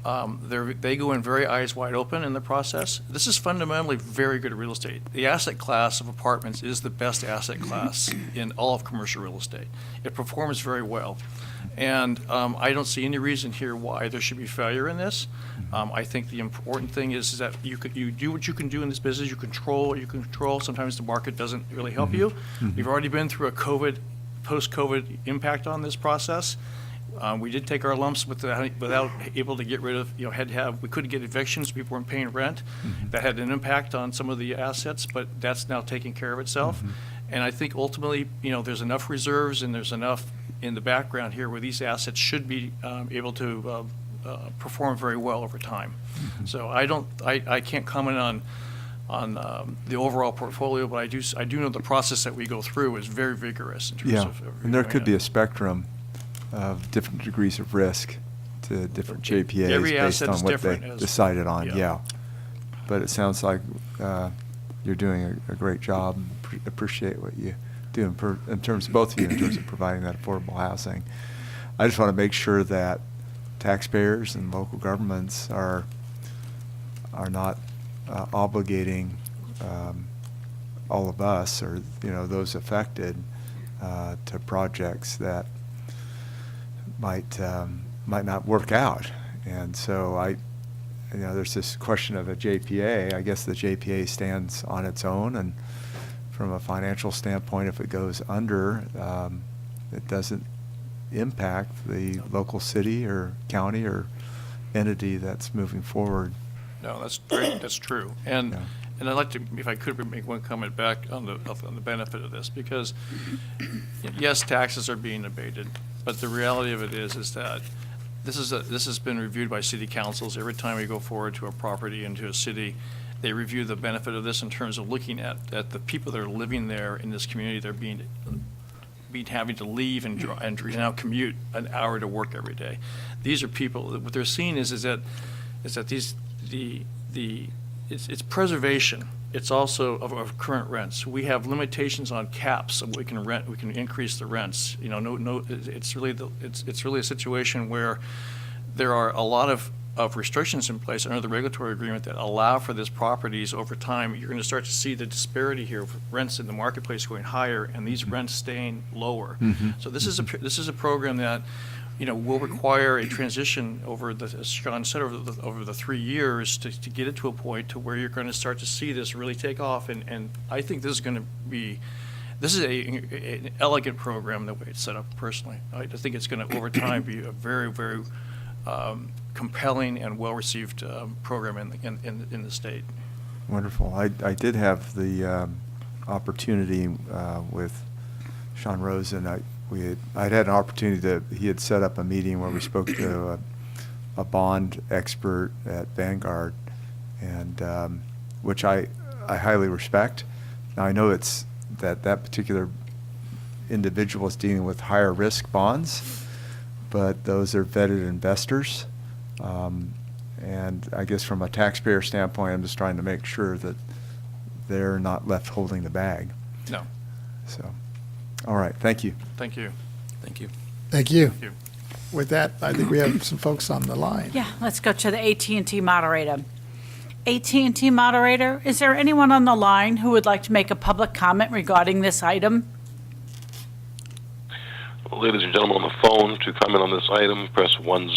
they go in very eyes wide open in the process. This is fundamentally very good real estate. The asset class of apartments is the best asset class in all of commercial real estate. It performs very well. And I don't see any reason here why there should be failure in this. I think the important thing is that you do what you can do in this business. You control. Sometimes the market doesn't really help you. We've already been through a post-COVID impact on this process. We did take our lumps without able to get rid of, we couldn't get evictions, people weren't paying rent. That had an impact on some of the assets, but that's now taking care of itself. And I think ultimately, there's enough reserves and there's enough in the background here where these assets should be able to perform very well over time. So I can't comment on the overall portfolio, but I do know the process that we go through is very vigorous in terms of and there could be a spectrum of different degrees of risk to different JPAs Every based asset on is what they different, decided on, yeah. But it sounds like you're doing a great job. Appreciate what you do in terms of both of you, in terms of providing that affordable housing. I just want to make sure that taxpayers and local governments are not obligating all of us or those affected to projects that might not work out. And so there's this question of a JPA. I guess the JPA stands on its own, and from a financial standpoint, if it goes under, it doesn't impact the local city or county or entity that's moving forward. No, that's great. That's true. And I'd like to, if I could, make one comment back on the benefit of this, because yes, taxes are being abated, but the reality of it is that this has been reviewed by city councils. Every time we go forward to a property into a city, they review the benefit of this in terms of looking at the people that are living there in this community. They're having to leave and now commute an hour to work every day. These are people. What they're seeing is that it's preservation. It's also of current rents. We have limitations on caps of what we can rent. We can increase the rents. It's really a situation where there are a lot of of restrictions in place under the regulatory agreement that allow for these properties over time, you're going to start to see the disparity here of rents in the marketplace going higher and these rents staying lower. So this is a program that, will require a transition over the, as Sean said, over the 3 years to get it to a point to where you're going to start to see this really take off. And I think this is an elegant program the way it's set up personally. I think it's going to, over time, be a very, very compelling and well-received program in the state. Wonderful. I did have the opportunity with Sean Rosen. I'd had an opportunity he had set up a meeting where we spoke to a bond expert at Vanguard, and which I highly respect. Now I know it's that particular individual is dealing with higher risk bonds, but those are vetted investors. And I guess from a taxpayer standpoint, I'm just trying to make sure that they're not left holding the bag. No. So, all right, thank you. Thank you. Thank you. Thank you. Thank you. With that, I think we have some folks on the line. Yeah, let's go to the AT&T moderator. AT&T moderator, is there anyone on the line who would like to make a public comment regarding this item? Well, ladies and gentlemen on the phone, to comment on this item, press 10.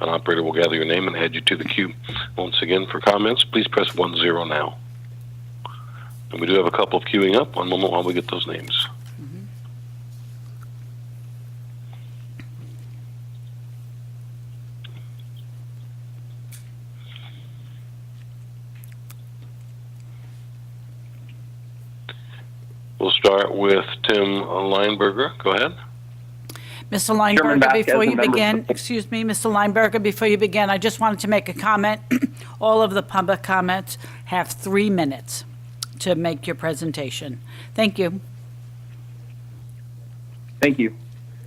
An operator will gather your name and add you to the queue. Once again, for comments, please press 10 now. And we do have a couple of queuing up. One moment while we get those names. We'll start with Tim Lineberger. Go ahead. Mr. Chairman Lineberger, Vasquez before you and members begin, of the- excuse me, Mr. Lineberger, before you begin, I just wanted to make a comment. All of the public comments have 3 minutes to make your presentation. Thank you. Thank you.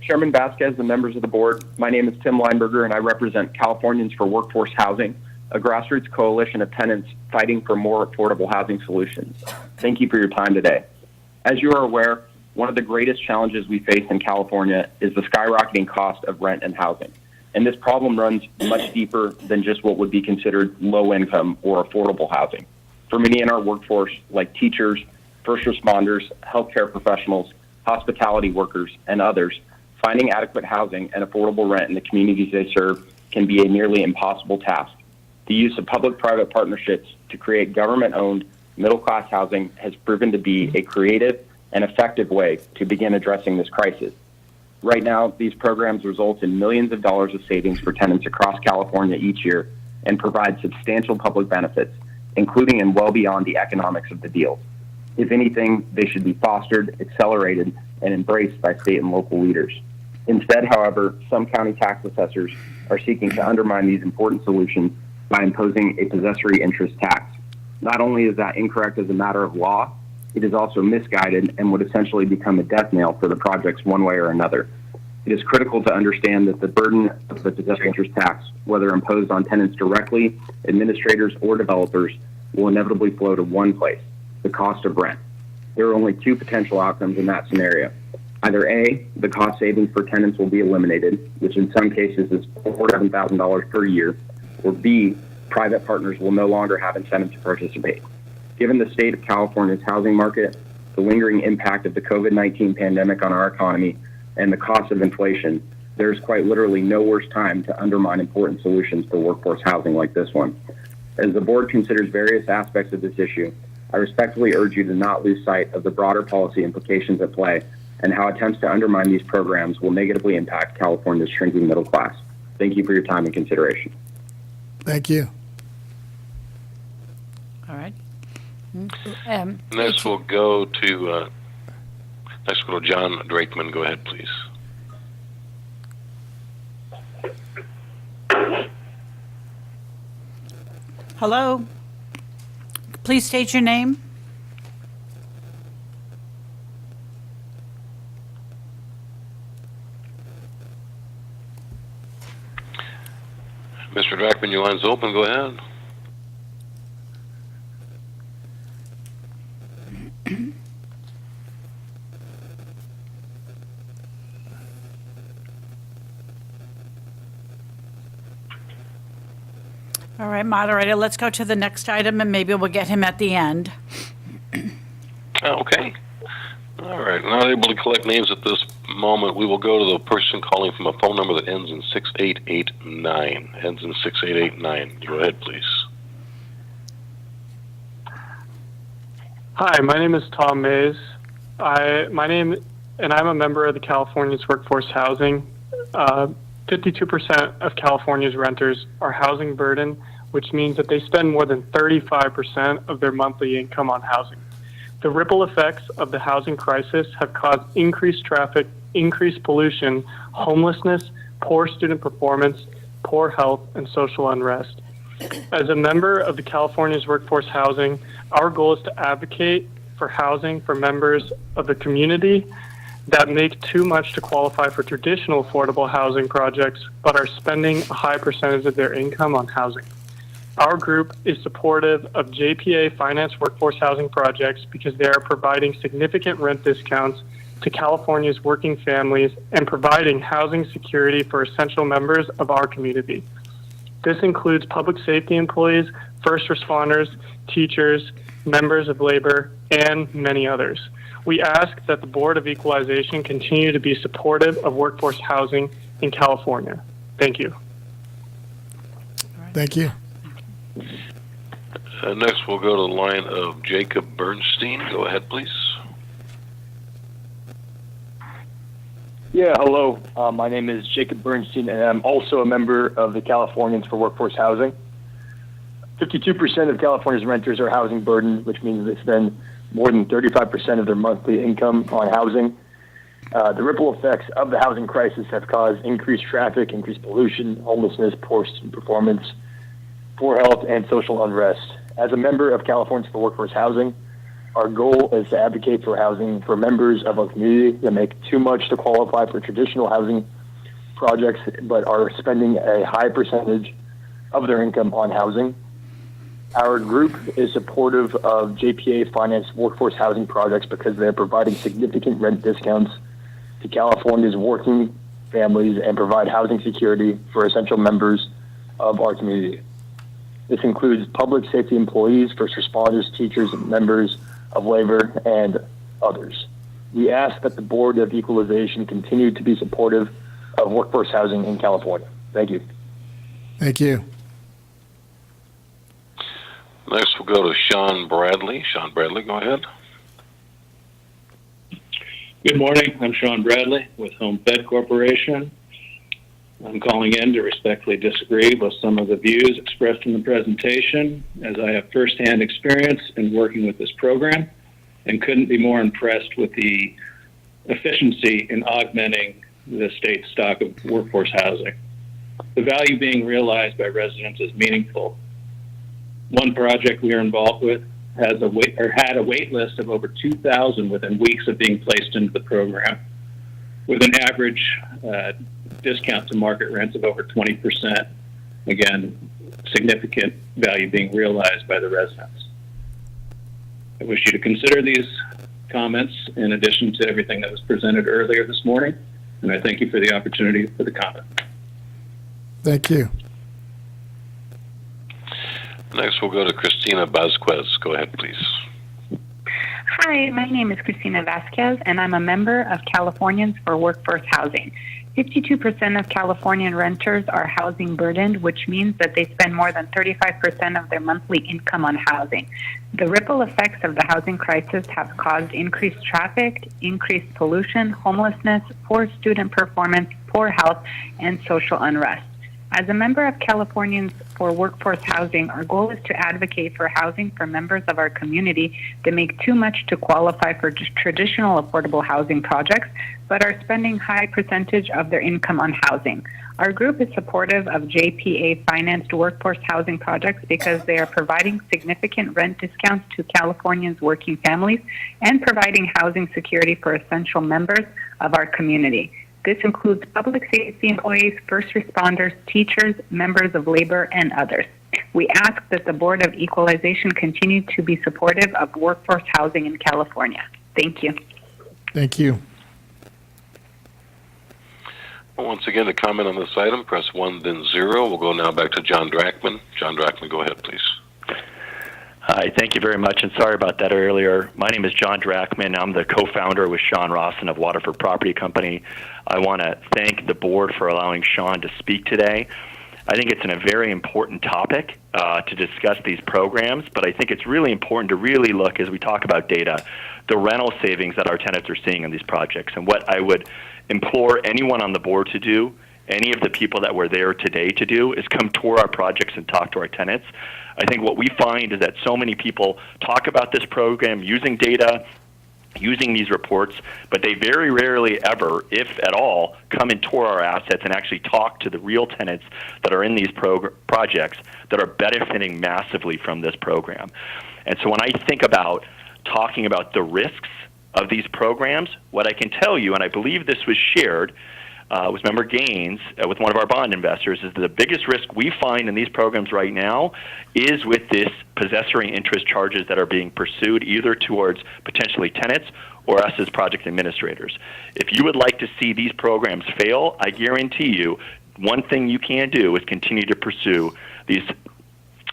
Chairman Vasquez and members of the board, my name is Tim Lineberger, and I represent Californians for Workforce Housing, a grassroots coalition of tenants fighting for more affordable housing solutions. Thank you for your time today. As you are aware, one of the greatest challenges we face in California is the skyrocketing cost of rent and housing. And this problem runs much deeper than just what would be considered low income or affordable housing. For many in our workforce, like teachers, first responders, healthcare professionals, hospitality workers, and others, finding adequate housing and affordable rent in the communities they serve can be a nearly impossible task. The use of public-private partnerships to create government-owned middle-class housing has proven to be a creative and effective way to begin addressing this crisis. Right now, these programs result in millions of dollars of savings for tenants across California each year and provide substantial public benefits, including and well beyond the economics of the deals. If anything, they should be fostered, accelerated, and embraced by state and local leaders. Instead, however, some county tax assessors are seeking to undermine these important solutions by imposing a possessory interest tax. Not only is that incorrect as a matter of law, it is also misguided and would essentially become a death knell for the projects one way or another. It is critical to understand that the burden of the possessory interest tax, whether imposed on tenants directly, administrators, or developers, will inevitably flow to one place, the cost of rent. There are only two potential outcomes in that scenario. Either A, the cost savings for tenants will be eliminated, which in some cases is $4,000 to $7,000 per year, or B, private partners will no longer have incentive to participate. Given the state of California's housing market, the lingering impact of the COVID-19 pandemic on our economy, and the cost of inflation, there is quite literally no worse time to undermine important solutions for workforce housing like this one. As the board considers various aspects of this issue, I respectfully urge you to not lose sight of the broader policy implications at play and how attempts to undermine these programs will negatively impact California's shrinking middle class. Thank you for your time and consideration. Thank you. All right. Next, we'll go to John Drakeman. Go ahead, please. Hello. Please state your name. Mr. Drakeman, your line's open. Go ahead. All right, moderator, let's go to the next item, and maybe we'll get him at the end. Okay. All right. Not able to collect names at this moment. We will go to the person calling from a phone number that ends in 6889. Ends in 6889. Go ahead, please. Hi, my name is Tom Mays. I'm a member of the Californians Workforce Housing. 52% of California's renters are housing burdened, which means that they spend more than 35% of their monthly income on housing. The ripple effects of the housing crisis have caused increased traffic, increased pollution, homelessness, poor student performance, poor health, and social unrest. As a member of the Californians Workforce Housing, our goal is to advocate for housing for members of the community that make too much to qualify for traditional affordable housing projects, but are spending a high percentage of their income on housing. Our group is supportive of JPA financed workforce housing projects because they are providing significant rent discounts to California's working families and providing housing security for essential members of our community. This includes public safety employees, first responders, teachers, members of labor, and many others. We ask that the Board of Equalization continue to be supportive of workforce housing in California. Thank you. Thank you. Next, we'll go to the line of Jacob Bernstein. Go ahead, please. Yeah, hello. My name is Jacob Bernstein, and I'm also a member of the Californians for Workforce Housing. 52% of California's renters are housing burdened, which means they spend more than 35% of their monthly income on housing. The ripple effects of the housing crisis have caused increased traffic, increased pollution, homelessness, poor student performance, poor health, and social unrest. As a member of Californians for Workforce Housing, our goal is to advocate for housing for members of our community that make too much to qualify for traditional housing projects, but are spending a high percentage of their income on housing. Our group is supportive of JPA financed workforce housing projects because they're providing significant rent discounts to California's working families and provide housing security for essential members of our community. This includes public safety employees, first responders, teachers, members of labor, and others. We ask that the Board of Equalization continue to be supportive of workforce housing in California. Thank you. Thank you. Next, we'll go to Sean Bradley. Sean Bradley, go ahead. Good morning. I'm Sean Bradley with Home Fed Corporation. I'm calling in to respectfully disagree with some of the views expressed in the presentation, as I have firsthand experience in working with this program and couldn't be more impressed with the efficiency in augmenting the state's stock of workforce housing. The value being realized by residents is meaningful. One project we are involved with had a wait list of over 2,000 within weeks of being placed into the program, with an average discount to market rents of over 20%. Again, significant value being realized by the residents. I wish you to consider these comments in addition to everything that was presented earlier this morning, and I thank you for the opportunity for the comment. Thank you. Next, we'll go to Christina Vasquez. Go ahead, please. Hi, my name is Cristina Vasquez, and I'm a member of Californians for Workforce Housing. 52% of Californian renters are housing burdened, which means that they spend more than 35% of their monthly income on housing. The ripple effects of the housing crisis have caused increased traffic, increased pollution, homelessness, poor student performance, poor health, and social unrest. As a member of Californians for Workforce Housing, our goal is to advocate for housing for members of our community that make too much to qualify for traditional affordable housing projects, but are spending high percentage of their income on housing. Our group is supportive of JPA-financed workforce housing projects because they are providing significant rent discounts to Californians' working families and providing housing security for essential members of our community. This includes public safety employees, first responders, teachers, members of labor, and others. We ask that the Board of Equalization continue to be supportive of workforce housing in California. Thank you. Thank you. Once again, to comment on this item, press 1, then 0. We'll go now back to John Drackman. John Drackman, go ahead, please. Hi, thank you very much, and sorry about that earlier. My name is John Drackman. I'm the co-founder with Sean Rawson of Waterford Property Company. I want to thank the board for allowing Sean to speak today. I think it's a very important topic to discuss these programs, but I think it's really important to really look, as we talk about data, the rental savings that our tenants are seeing in these projects. And what I would implore anyone on the board to do, any of the people that were there today to do, is come tour our projects and talk to our tenants. I think what we find is that so many people talk about this program using data, using these reports, but they very rarely ever, if at all, come and tour our assets and actually talk to the real tenants that are in these projects that are benefiting massively from this program. And so when I think about talking about the risks of these programs, what I can tell you, and I believe this was shared with Member Gaines, with one of our bond investors, is that the biggest risk we find in these programs right now is with this possessory interest charges that are being pursued either towards potentially tenants or us as project administrators. If you would like to see these programs fail, I guarantee you one thing you can do is continue to pursue these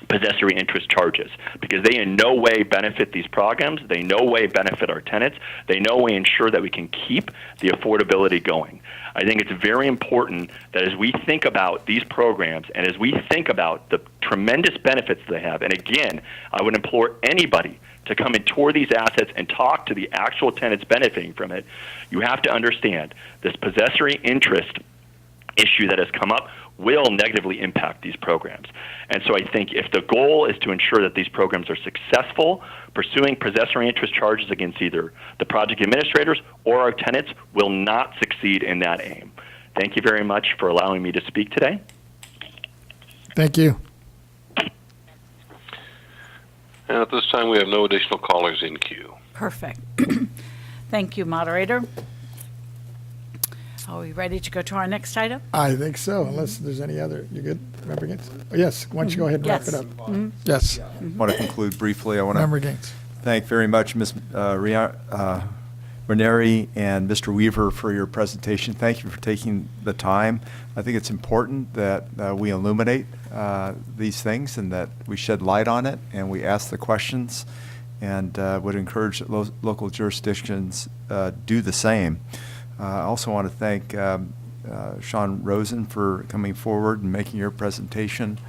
possessory interest charges, because they in no way benefit these programs, they in no way benefit our tenants, they in no way ensure that we can keep the affordability going. I think it's very important that as we think about these programs and as we think about the tremendous benefits they have, and again, I would implore anybody to come and tour these assets and talk to the actual tenants benefiting from it, you have to understand this possessory interest issue that has come up will negatively impact these programs. And so I think if the goal is to ensure that these programs are successful, pursuing possessory interest charges against either the project administrators or our tenants will not succeed in that aim. Thank you very much for allowing me to speak today. Thank you. And at this time, we have no additional callers in queue. Perfect. Thank you, moderator. Are we ready to go to our next item? I think so, unless there's any other. You good, Member Gaines? Oh, yes, why don't you go ahead and wrap it up? Yes. I want to conclude briefly. I want Member to Gaines. thank very much Ms. Ranieri and Mr. Weaver for your presentation. Thank you for taking the time. I think it's important that we illuminate these things and that we shed light on it and we ask the questions, and would encourage that local jurisdictions do the same. I also want to thank Sean Rosen for coming forward and making your presentation.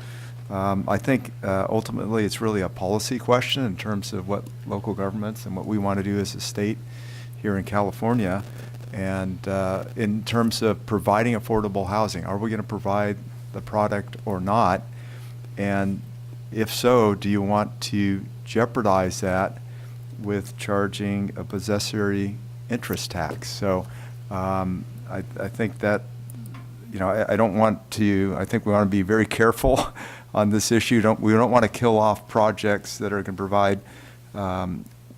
I think ultimately it's really a policy question in terms of what local governments and what we want to do as a state here in California. And in terms of providing affordable housing, are we going to provide the product or not? And if so, do you want to jeopardize that with charging a possessory interest tax? So I think that, I don't want to, I think we want to be very careful on this issue. We don't want to kill off projects that are going to provide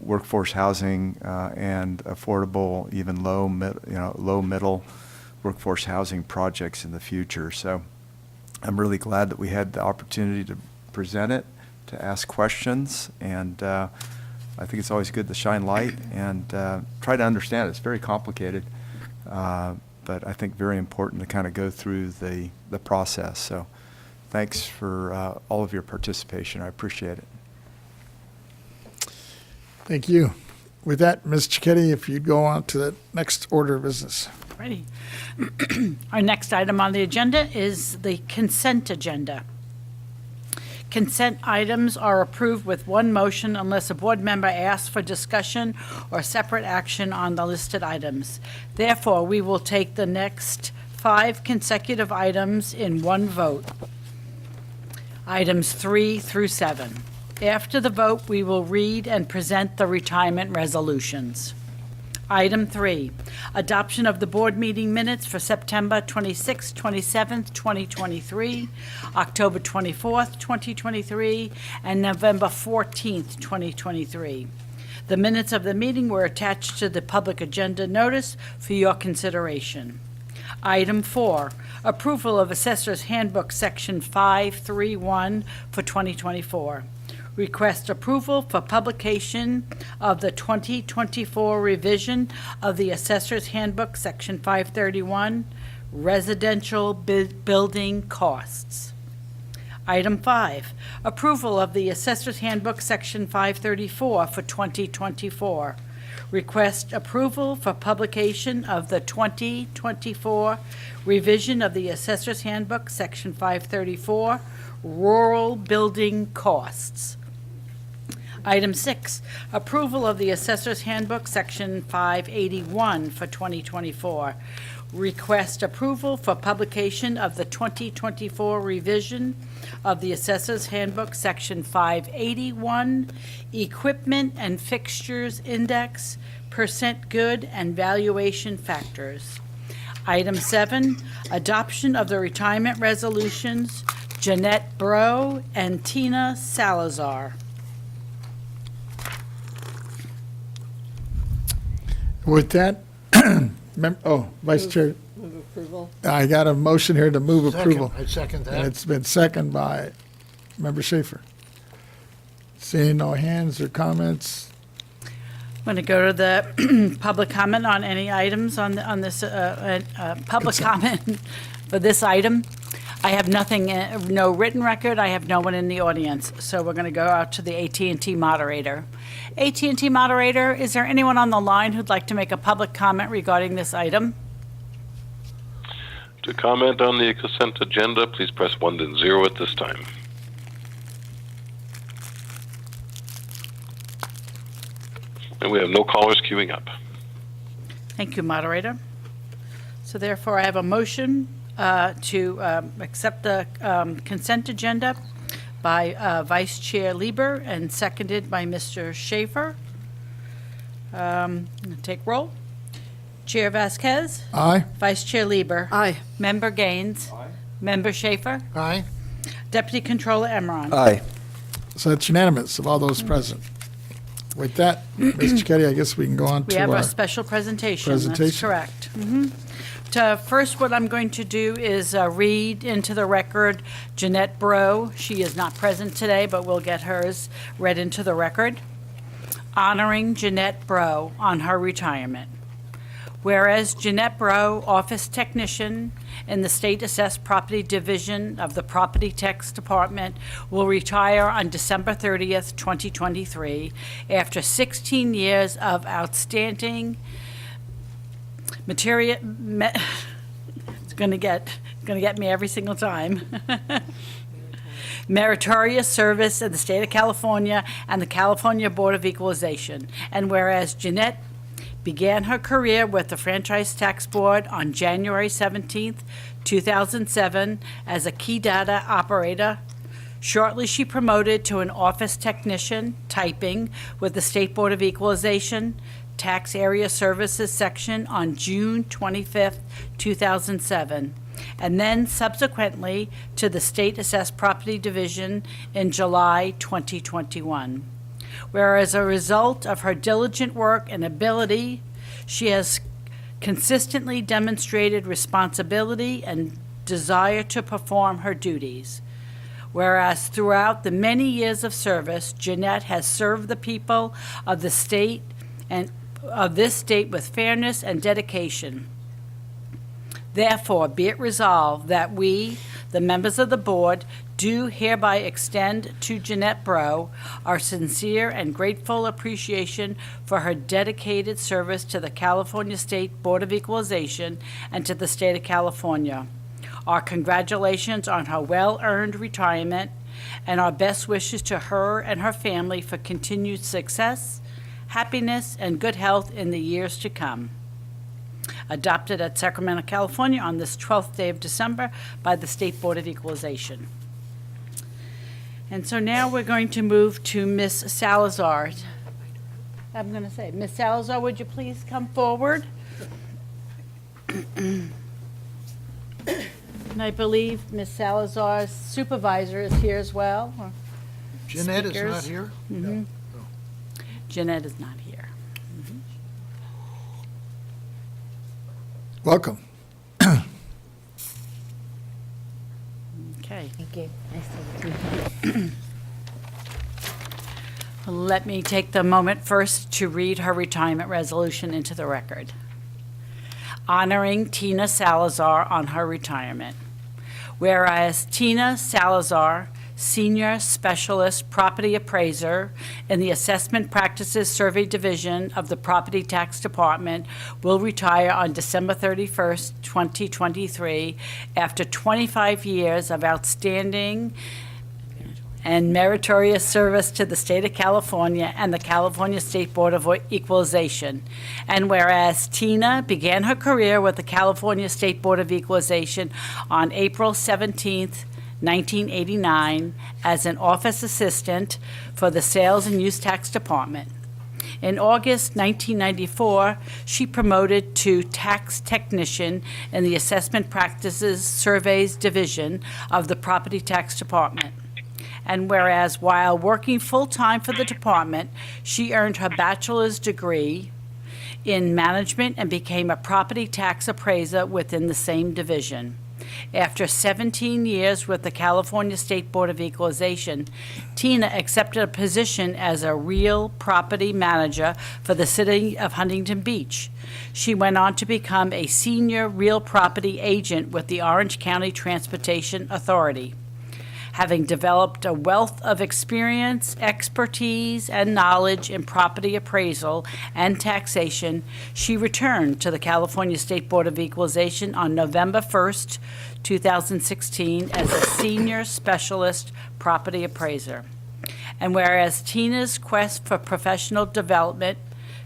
workforce housing and affordable, even low middle workforce housing projects in the future. So I'm really glad that we had the opportunity to present it, to ask questions, and I think it's always good to shine light and try to understand it. It's very complicated. But I think very important to kind of go through the process. So thanks for all of your participation. I appreciate it. Thank you. With that, Ms. Cicchetti, if you'd go on to the next order of business. Ready. Our next item on the agenda is the consent agenda. Consent items are approved with one motion unless a board member asks for discussion or separate action on the listed items. Therefore, we will take the next 5 consecutive items in one vote. Items 3 through 7. After the vote, we will read and present the retirement resolutions. Item 3, adoption of the board meeting minutes for September 26th, 27th, 2023, October 24th, 2023, and November 14th, 2023. The minutes of the meeting were attached to the public agenda notice for your consideration. Item 4, approval of Assessor's Handbook Section 531 for 2024. Request approval for publication of the 2024 revision of the Assessor's Handbook, Section 531, residential building costs. Item 5, approval of the Assessor's Handbook, Section 534 for 2024. Request approval for publication of the 2024 revision of the Assessor's Handbook, Section 534, rural building costs. Item 6, approval of the Assessor's Handbook, Section 581 for 2024. Request approval for publication of the 2024 revision of the Assessor's Handbook, Section 581, Equipment and Fixtures Index, Percent Good and Valuation Factors. Item 7, adoption of the retirement resolutions, Jeanette Bro and Tina Salazar. With that, Vice Chair, Move approval. I got a motion here to move approval. I second And that. it's been seconded by Member Schaefer. Seeing no hands or comments, I'm going to go to the public comment on any items on this, public comment for this item. I have nothing, no written record, I have no one in the audience, so we're going to go out to the AT&T moderator. AT&T moderator, is there anyone on the line who'd like to make a public comment regarding this item? To comment on the consent agenda, please press 1 then 0 at this time. And we have no callers queuing up. Thank you, moderator. So therefore, I have a motion to accept the consent agenda by Vice Chair Lieber and seconded by Mr. Schaefer. Take roll. Chair Vasquez. aye? Vice Chair Lieber. Aye. Member Gaines. Member Schaefer. Aye. Deputy Controller Emron. Aye. So it's unanimous of all those present. With that, Ms. Cicchetti, I guess we can go on We to have our our special presentation. That's presentation. correct. First, what I'm going to do is read into the record Jeanette Bro. She is not present today, but we'll get hers read into the record. Honoring Jeanette Bro on her retirement. Whereas Jeanette Bro, office technician in the State Assessed Property Division of the Property Tax Department, will retire on December 30th, 2023, after 16 years of outstanding it's going to get me every single time. Meritorious service in the state of California and the California Board of Equalization. And whereas Jeanette began her career with the Franchise Tax Board on January 17th, 2007 as a key data operator. Shortly, she promoted to an office technician, typing, with the State Board of Equalization, Tax Area Services Section on June 25th, 2007, and then subsequently to the State Assessed Property Division in July 2021. Whereas as a result of her diligent work and ability, she has consistently demonstrated responsibility and desire to perform her duties. Whereas throughout the many years of service, Jeanette has served the people of the state and of this state with fairness and dedication. Therefore, be it resolved that we, the members of the board, do hereby extend to Jeanette Bro our sincere and grateful appreciation for her dedicated service to the California State Board of Equalization and to the state of California. Our congratulations on her well-earned retirement and our best wishes to her and her family for continued success, happiness, and good health in the years to come. Adopted at Sacramento, California on this 12th day of December by the State Board of Equalization. And so now we're going to move to Ms. Salazar. I'm going to say, Ms. Salazar, would you please come forward? And I believe Ms. Salazar's supervisor is here as well. Or Jeanette is not speakers. here? Mhm. Jeanette is not here. Welcome. Okay. Thank you. Nice to meet you. Let me take the moment first to read her retirement resolution into the record. honoring Tina Salazar on her retirement. Whereas Tina Salazar, Senior Specialist Property Appraiser in the Assessment Practices Survey Division of the Property Tax Department, will retire on December 31st, 2023, after 25 years of outstanding and meritorious service to the state of California and the California State Board of Equalization. And whereas Tina began her career with the California State Board of Equalization on April 17th, 1989, as an office assistant for the Sales and Use Tax Department. In August 1994, she promoted to tax technician in the Assessment Practices Surveys Division of the Property Tax Department. And whereas while working full-time for the department, she earned her bachelor's degree in management and became a property tax appraiser within the same division. After 17 years with the California State Board of Equalization, Tina accepted a position as a real property manager for the city of Huntington Beach. She went on to become a senior real property agent with the Orange County Transportation Authority. Having developed a wealth of experience, expertise, and knowledge in property appraisal and taxation, she returned to the California State Board of Equalization on November 1st, 2016, as a Senior Specialist Property Appraiser. And whereas Tina's quest for professional development,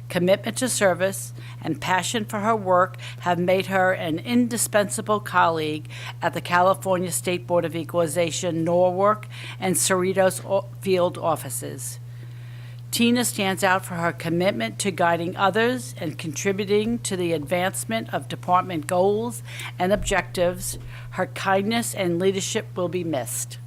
commitment to service, and passion for her work have made her an indispensable colleague at the California State Board of Equalization, Norwalk, and Cerritos field offices. Tina stands out for her commitment to guiding others and contributing to the advancement of department goals and objectives. Her kindness and leadership will be missed.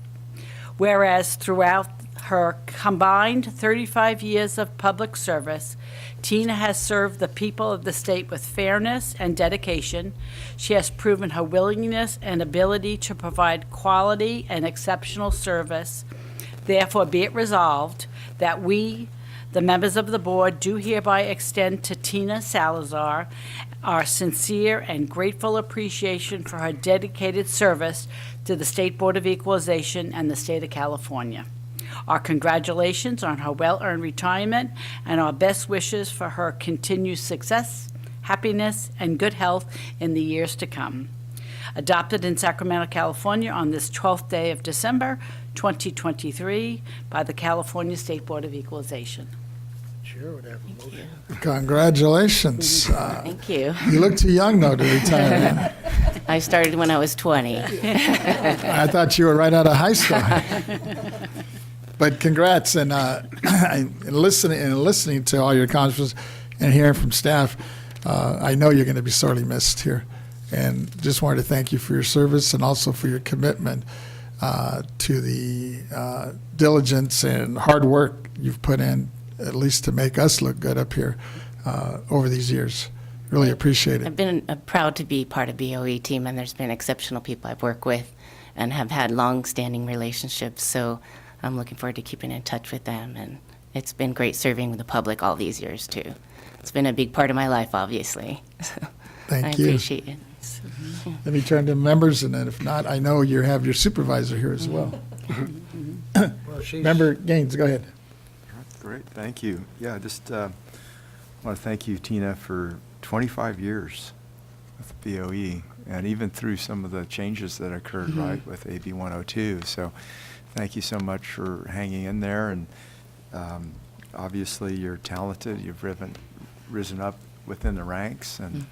Whereas throughout her combined 35 years of public service, Tina has served the people of the state with fairness and dedication. She has proven her willingness and ability to provide quality and exceptional service. Therefore, be it resolved that we, the members of the board, do hereby extend to Tina Salazar our sincere and grateful appreciation for her dedicated service to the State Board of Equalization and the state of California. Our congratulations on her well-earned retirement and our best wishes for her continued success, happiness, and good health in the years to come. Adopted in Sacramento, California on this 12th day of December, 2023, by the California State Board of Equalization. Chair would have a motion. Congratulations. Thank you. You look too young, though, to retire. I started when I was 20. I thought you were right out of high school. But congrats, and listening to all your accomplishments and hearing from staff, I know you're going to be sorely missed here. And just wanted to thank you for your service and also for your commitment to the diligence and hard work you've put in, at least to make us look good up here over these years. Really appreciate it. I've been proud to be part of BOE team, and there's been exceptional people I've worked with and have had long-standing relationships. So I'm looking forward to keeping in touch with them, and it's been great serving with the public all these years, too. It's been a big part of my life, obviously. Thank you. I appreciate it. Let me turn to members, and then if not, I know you have your supervisor here as well. Member Gaines, go ahead. Great, thank you. Yeah, just want to thank you, Tina, for 25 years with BOE, and even through some of the changes that occurred, right, with AB 102. So thank you so much for hanging in there, and obviously you're talented. You've risen up within the ranks, and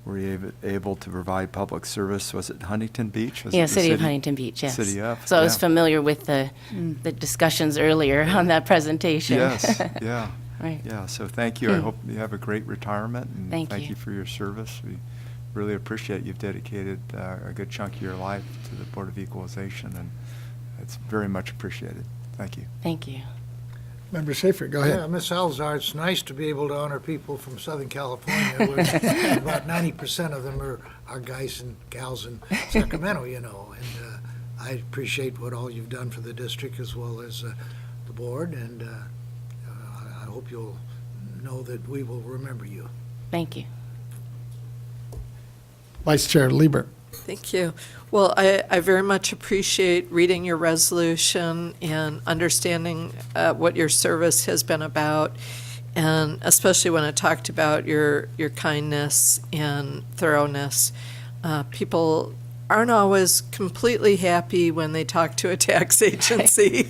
were you able to provide public service? Was it Huntington Beach? Was Yeah, it the City of Huntington Beach, yes. City of, So I was yeah. familiar with the discussions earlier on that presentation. Yes, yeah. Right. Yeah, so thank you. I hope you have a great retirement, and Thank you for your service. We really appreciate you've dedicated a good chunk of your life to the Board of Equalization, and it's very much appreciated. Thank you. Thank you. Member Schaefer, go ahead. Yeah, Ms. Salazar, it's nice to be able to honor people from Southern California. Where about 90% of them are guys and gals in Sacramento, you know. And I appreciate what all you've done for the district as well as the board. And I hope you'll know that we will remember you. Thank you. Vice Chair Lieber. Thank you. Well, I very much appreciate reading your resolution and understanding what your service has been about, and especially when it talked about your kindness and thoroughness. People aren't always completely happy when they talk to a tax agency.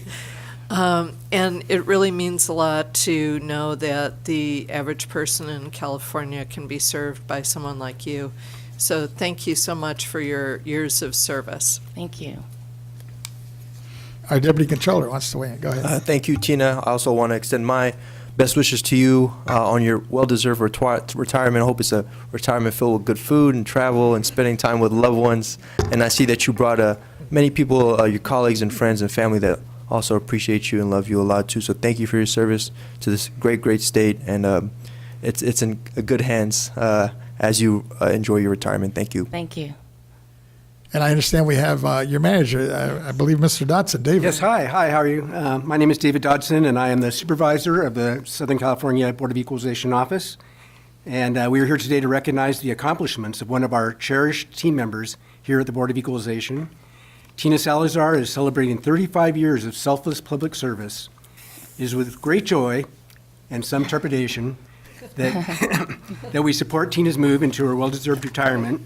And it really means a lot to know that the average person in California can be served by someone like you. So thank you so much for your years of service. Thank you. Our Deputy Controller wants to weigh in. Go ahead. Thank you, Tina. I also want to extend my best wishes to you on your well-deserved retirement. I hope it's a retirement filled with good food and travel and spending time with loved ones. And I see that you brought many people, your colleagues and friends and family that also appreciate you and love you a lot too. So thank you for your service to this great, great state. And it's in good hands as you enjoy your retirement. Thank you. Thank you. And I understand we have your manager, I believe Mr. Dodson, David. Yes, hi, how are you? My name is David Dodson, and I am the supervisor of the Southern California Board of Equalization Office. And we are here today to recognize the accomplishments of one of our cherished team members here at the Board of Equalization. Tina Salazar is celebrating 35 years of selfless public service. It is with great joy and some trepidation that we support Tina's move into her well-deserved retirement.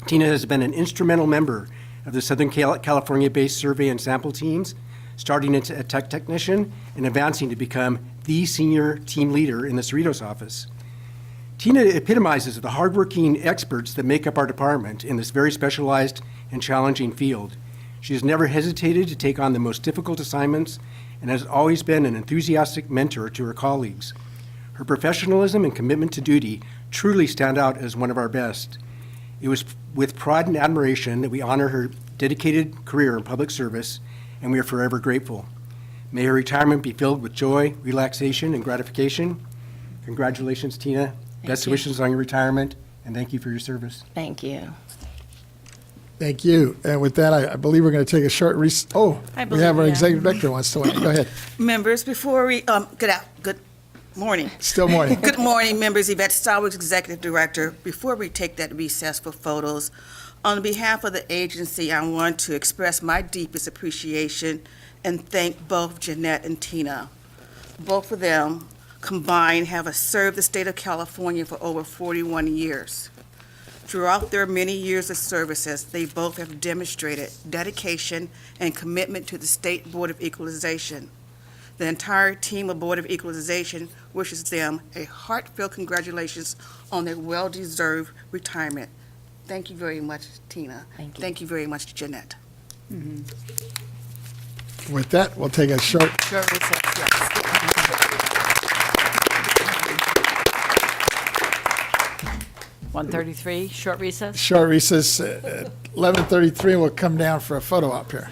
Tina has been an instrumental member of the Southern California-based survey and sample teams, starting as a tech technician and advancing to become the senior team leader in the Cerritos office. Tina epitomizes the hardworking experts that make up our department in this very specialized and challenging field. She has never hesitated to take on the most difficult assignments and has always been an enthusiastic mentor to her colleagues. Her professionalism and commitment to duty truly stand out as one of our best. It was with pride and admiration that we honor her dedicated career in public service, and we are forever grateful. May her retirement be filled with joy, relaxation, and gratification. Congratulations, Tina. Best wishes on your retirement, and thank you for your service. Thank you. Thank you. And with that, I believe we're going to take a short recess. Oh, we have our executive director wants to weigh in. Go ahead. Members, before we, good morning. Still morning. Good morning, members. Yvette Starwood, Executive Director. Before we take that recess for photos, on behalf of the agency, I want to express my deepest appreciation and thank both Jeanette and Tina. Both of them combined have served the state of California for over 41 years. Throughout their many years of services, they both have demonstrated dedication and commitment to the State Board of Equalization. The entire team of Board of Equalization wishes them a heartfelt congratulations on their well-deserved retirement. Thank you very much, Tina. Thank you. Thank you very much, Jeanette. With that, we'll take a short recess, yes. 1:33, short recess. Short recess at 11:33. We'll come down for a photo op here.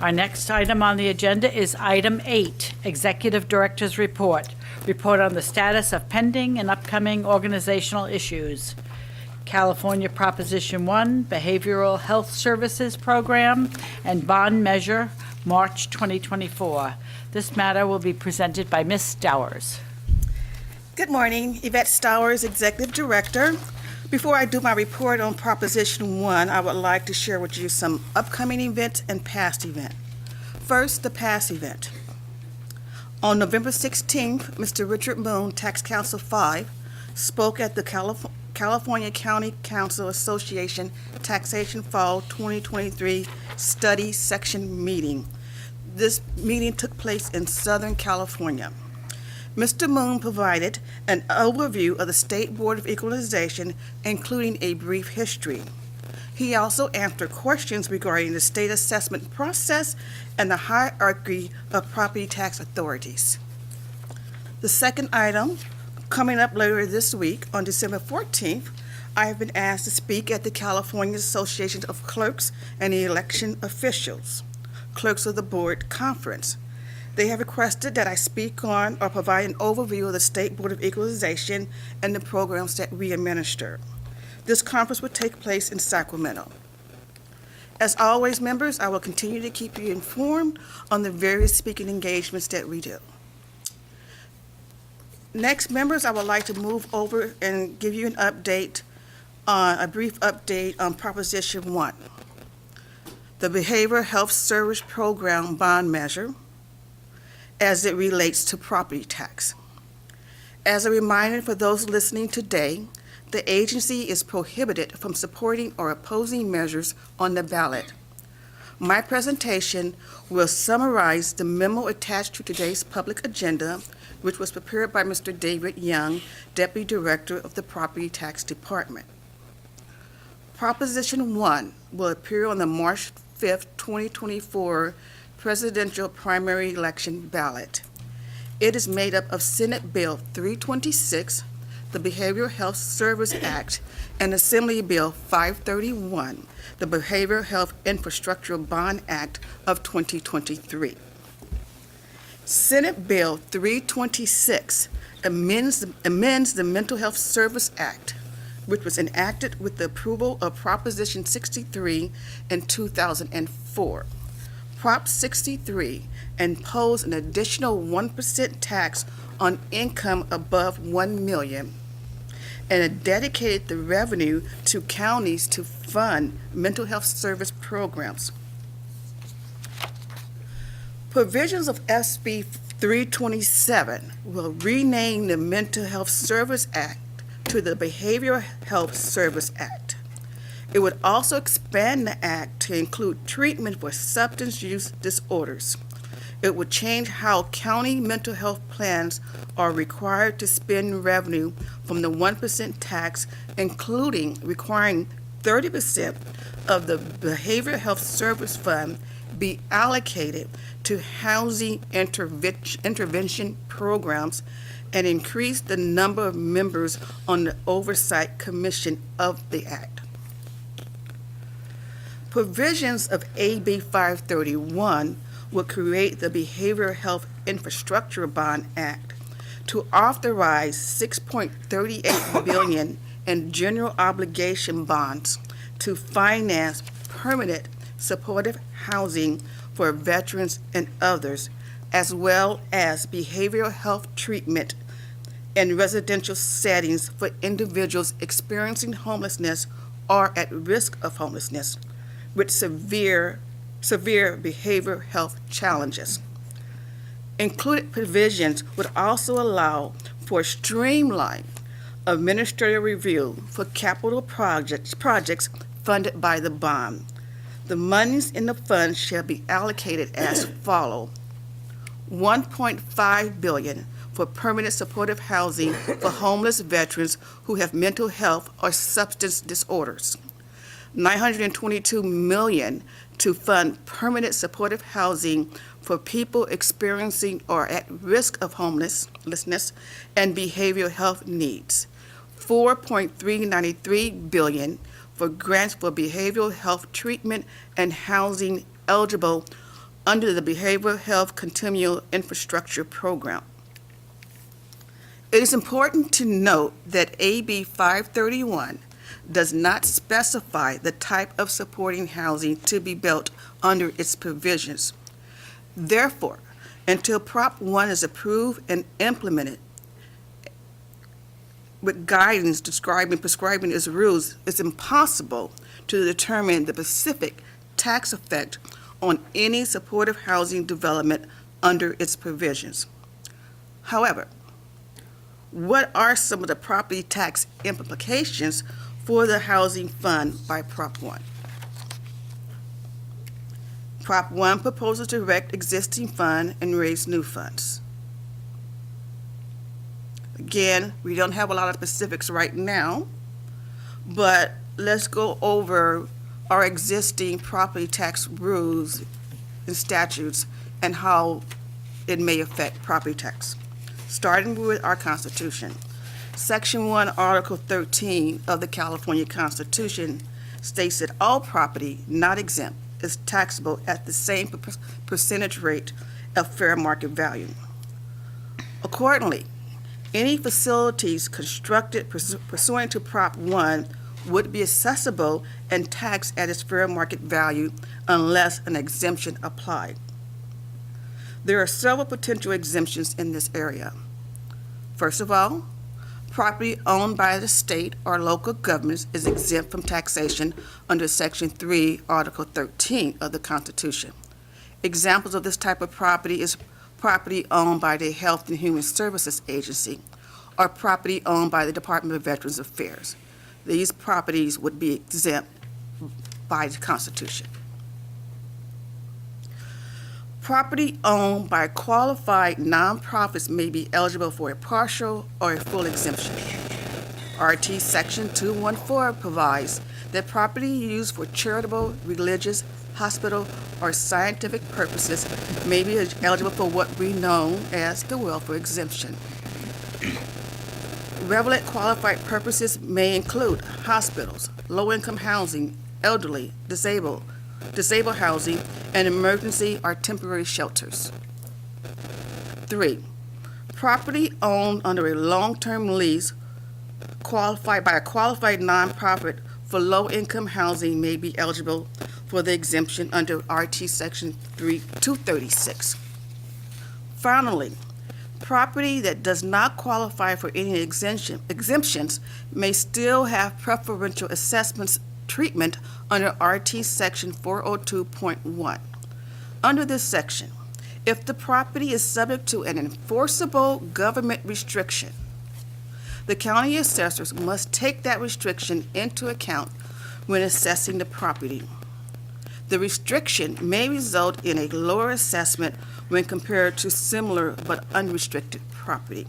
Our next item on the agenda is item 8, Executive Director's Report. Report on the status of pending and upcoming organizational issues. California Proposition 1, Behavioral Health Services Program, and Bond Measure, March 2024. This matter will be presented by Ms. Stowers. Good morning, Yvette Stowers, Executive Director. Before I do my report on Proposition 1, I would like to share with you some upcoming events and past events. First, the past event. On November 16th, Mr. Richard Moon, Tax Council 5, spoke at the California County Council Association Taxation Fall 2023 Study Section meeting. This meeting took place in Southern California. Mr. Moon provided an overview of the State Board of Equalization, including a brief history. He also answered questions regarding the state assessment process and the hierarchy of property tax authorities. The second item, coming up later this week on December 14th, I have been asked to speak at the California Association of Clerks and Election Officials, Clerks of the Board Conference. They have requested that I speak on or provide an overview of the State Board of Equalization and the programs that we administer. This conference will take place in Sacramento. As always, members, I will continue to keep you informed on the various speaking engagements that we do. Next, members, I would like to move over and give you a brief update on Proposition 1, the Behavioral Health Service Program Bond Measure, as it relates to property tax. As a reminder for those listening today, the agency is prohibited from supporting or opposing measures on the ballot. My presentation will summarize the memo attached to today's public agenda, which was prepared by Mr. David Young, Deputy Director of the Property Tax Department. Proposition 1 will appear on the March 5th, 2024 presidential primary election ballot. It is made up of Senate Bill 326, the Behavioral Health Service Act, and Assembly Bill 531, the Behavioral Health Infrastructure Bond Act of 2023. Senate Bill 326 amends the Mental Health Service Act, which was enacted with the approval of Proposition 63 in 2004. Prop 63 imposed an additional 1% tax on income above $1 million, and it dedicated the revenue to counties to fund mental health service programs. Provisions of SB 327 will rename the Mental Health Service Act to the Behavioral Health Service Act. It would also expand the act to include treatment for substance use disorders. It would change how county mental health plans are required to spend revenue from the 1% tax, including requiring 30% of the Behavioral Health Service Fund be allocated to housing intervention programs and increase the number of members on the Oversight Commission of the Act. Provisions of AB 531 will create the Behavioral Health Infrastructure Bond Act to authorize $6.38 billion in general obligation bonds to finance permanent supportive housing for veterans and others, as well as behavioral health treatment in residential settings for individuals experiencing homelessness or at risk of homelessness with severe behavioral health challenges. Included provisions would also allow for streamlined administrative review for capital projects funded by the bond. The monies in the fund shall be allocated as follows: $1.5 billion for permanent supportive housing for homeless veterans who have mental health or substance disorders, $922 million to fund permanent supportive housing for people experiencing or at risk of homelessness and behavioral health needs, $4.393 billion for grants for behavioral health treatment and housing eligible under the Behavioral Health Continual Infrastructure Program. It is important to note that AB 531 does not specify the type of supporting housing to be built under its provisions. Therefore, until Prop 1 is approved and implemented with guidance prescribing its rules, it's impossible to determine the specific tax effect on any supportive housing development under its provisions. However, what are some of the property tax implications for the housing fund by Prop 1? Prop 1 proposes to direct existing fund and raise new funds. Again, we don't have a lot of specifics right now, but let's go over our existing property tax rules and statutes and how it may affect property tax. Starting with our Constitution. Section 1, Article 13 of the California Constitution states that all property not exempt is taxable at the same percentage rate of fair market value. Accordingly, any facilities constructed pursuant to Prop 1 would be accessible and taxed at its fair market value unless an exemption applied. There are several potential exemptions in this area. First of all, property owned by the state or local governments is exempt from taxation under Section 3, Article 13 of the Constitution. Examples of this type of property is property owned by the Health and Human Services Agency or property owned by the Department of Veterans Affairs. These properties would be exempt by the Constitution. Property owned by qualified nonprofits may be eligible for a partial or a full exemption. RT Section 214 provides that property used for charitable, religious, hospital, or scientific purposes may be eligible for what we know as the welfare exemption. Relevant qualified purposes may include hospitals, low-income housing, elderly, disabled housing, and emergency or temporary shelters. 3, property owned under a long-term lease qualified by a qualified nonprofit for low-income housing may be eligible for the exemption under RT Section 236. Finally, property that does not qualify for any exemptions may still have preferential assessments treatment under RT Section 402.1. Under this section, if the property is subject to an enforceable government restriction, the county assessors must take that restriction into account when assessing the property. The restriction may result in a lower assessment when compared to similar but unrestricted property.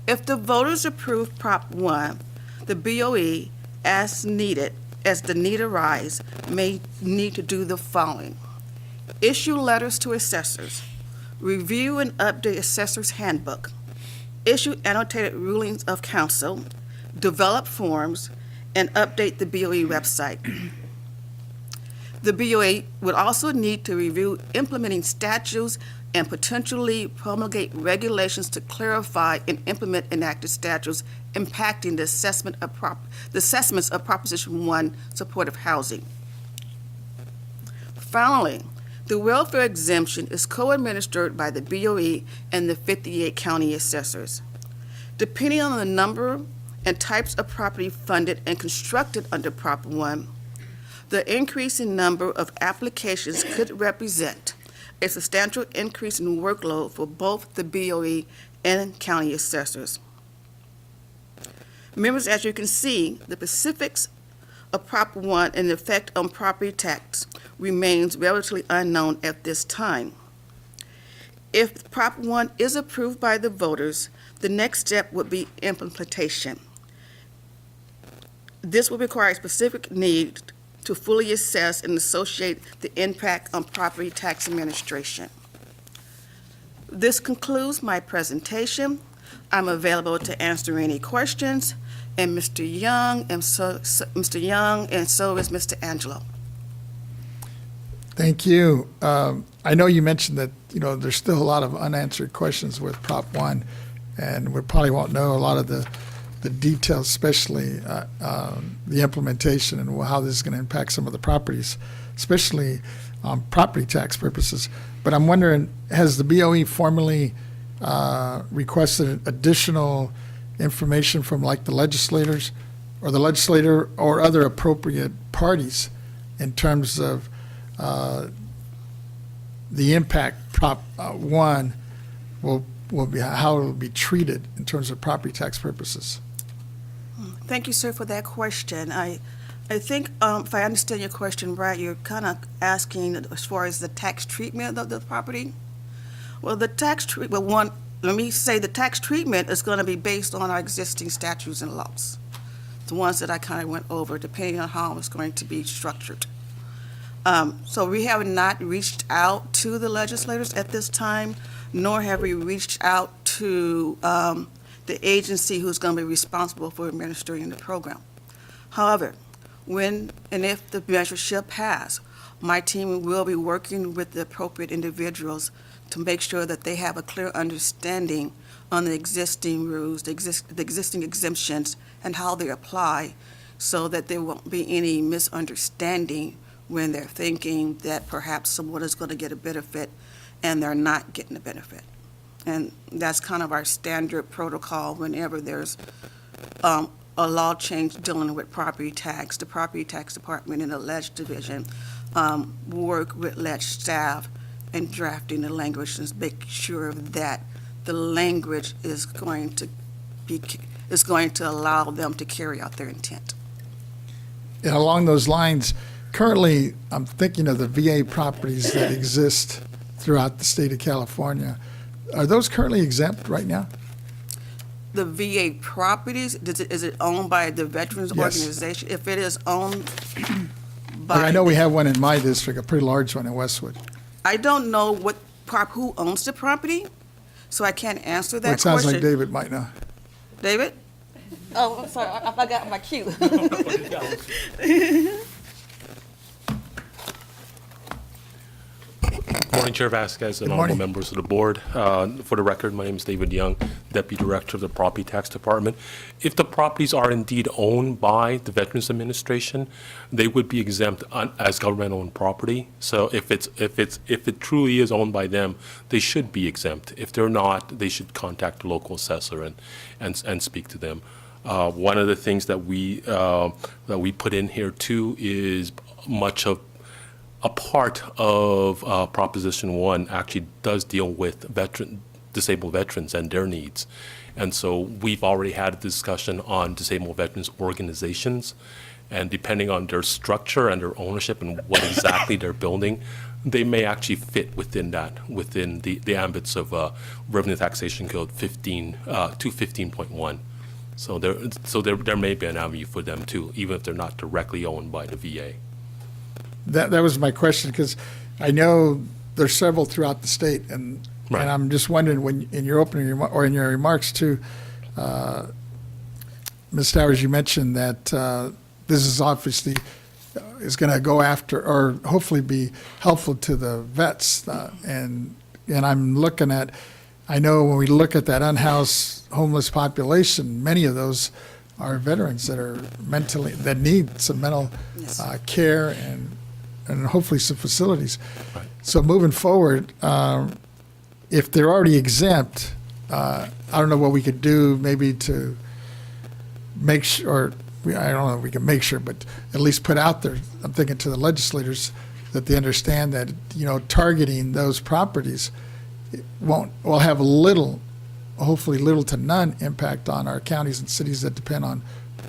If the voters approve Prop 1, the BOE, as the need arise, may need to do the following: issue letters to assessors, review and update assessor's handbook, issue annotated rulings of council, develop forms, and update the BOE website. The BOE would also need to review implementing statutes and potentially promulgate regulations to clarify and implement enacted statutes impacting the assessments of Proposition 1 supportive housing. Finally, the welfare exemption is co-administered by the BOE and the 58 county assessors. Depending on the number and types of property funded and constructed under Prop 1, the increase in number of applications could represent a substantial increase in workload for both the BOE and county assessors. Members, as you can see, the specifics of Prop 1 and the effect on property tax remains relatively unknown at this time. If Prop 1 is approved by the voters, the next step would be implementation. This will require a specific need to fully assess and associate the impact on property tax administration. This concludes my presentation. I'm available to answer any questions, and Mr. Young, and so is Mr. Angelo. Thank you. I know you mentioned that, there's still a lot of unanswered questions with Prop 1, and we probably won't know a lot of the details, especially the implementation and how this is going to impact some of the properties, especially property tax purposes. But I'm wondering, has the BOE formally requested additional information from like the legislators or the legislator or other appropriate parties in terms of the impact Prop 1 will be, how it will be treated in terms of property tax purposes? Thank you, sir, for that question. I think if I understand your question right, you're kind of asking as far as the tax treatment of the property. Well, the tax treatment, let me say the tax treatment is going to be based on our existing statutes and laws, the ones that I kind of went over, depending on how it's going to be structured. So we have not reached out to the legislators at this time, nor have we reached out to the agency who's going to be responsible for administering the program. However, when and if the measure shall pass, my team will be working with the appropriate individuals to make sure that they have a clear understanding on the existing rules, the existing exemptions, and how they apply, so that there won't be any misunderstanding when they're thinking that perhaps someone is going to get a benefit and they're not getting a benefit. And that's kind of our standard protocol whenever there's a law change dealing with property tax. The Property Tax Department and the Ledge Division work with Ledge staff in drafting the language and make sure that the language is going to allow them to carry out their intent. And along those lines, currently, I'm thinking of the VA properties that exist throughout the state of California. Are those currently exempt right now? The VA properties, is it owned by the Veterans Yes. Organization? If it is owned by... Like I know we have one in my district, a pretty large one in Westwood. I don't know who owns the property, so I can't answer that Well, it sounds question. like David might know. David? Oh, I'm sorry, I forgot my cue. Morning, Chair Vasquez and honorable members of the board. For the record, my name is David Young, Deputy Director of the Property Tax Department. If the properties are indeed owned by the Veterans Administration, they would be exempt as government-owned property. So if it truly is owned by them, they should be exempt. If they're not, they should contact the local assessor and speak to them. One of the things that we put in here too is much of a part of Proposition 1 actually does deal with disabled veterans and their needs. And so we've already had a discussion on disabled veterans organizations, and depending on their structure and their ownership and what exactly they're building, they may actually fit within the ambits of Revenue Taxation Code 215.1. So there may be an avenue for them too, even if they're not directly owned by the VA. That was my question, because I know there's several throughout the state, and I'm just wondering, when in your opening or in your remarks too, Ms. Towers, you mentioned that this is obviously is going to go after, or hopefully be helpful to the vets, and I'm looking at, I know when we look at that unhoused homeless population, many of those are veterans that need some mental care and hopefully some facilities. Right. So moving forward, if they're already exempt, I don't know what we could do maybe to make sure, I don't know if we can make sure, but at least put out there, I'm thinking to the legislators, that they understand that, targeting those properties will have hopefully little to none impact on our counties and cities that depend on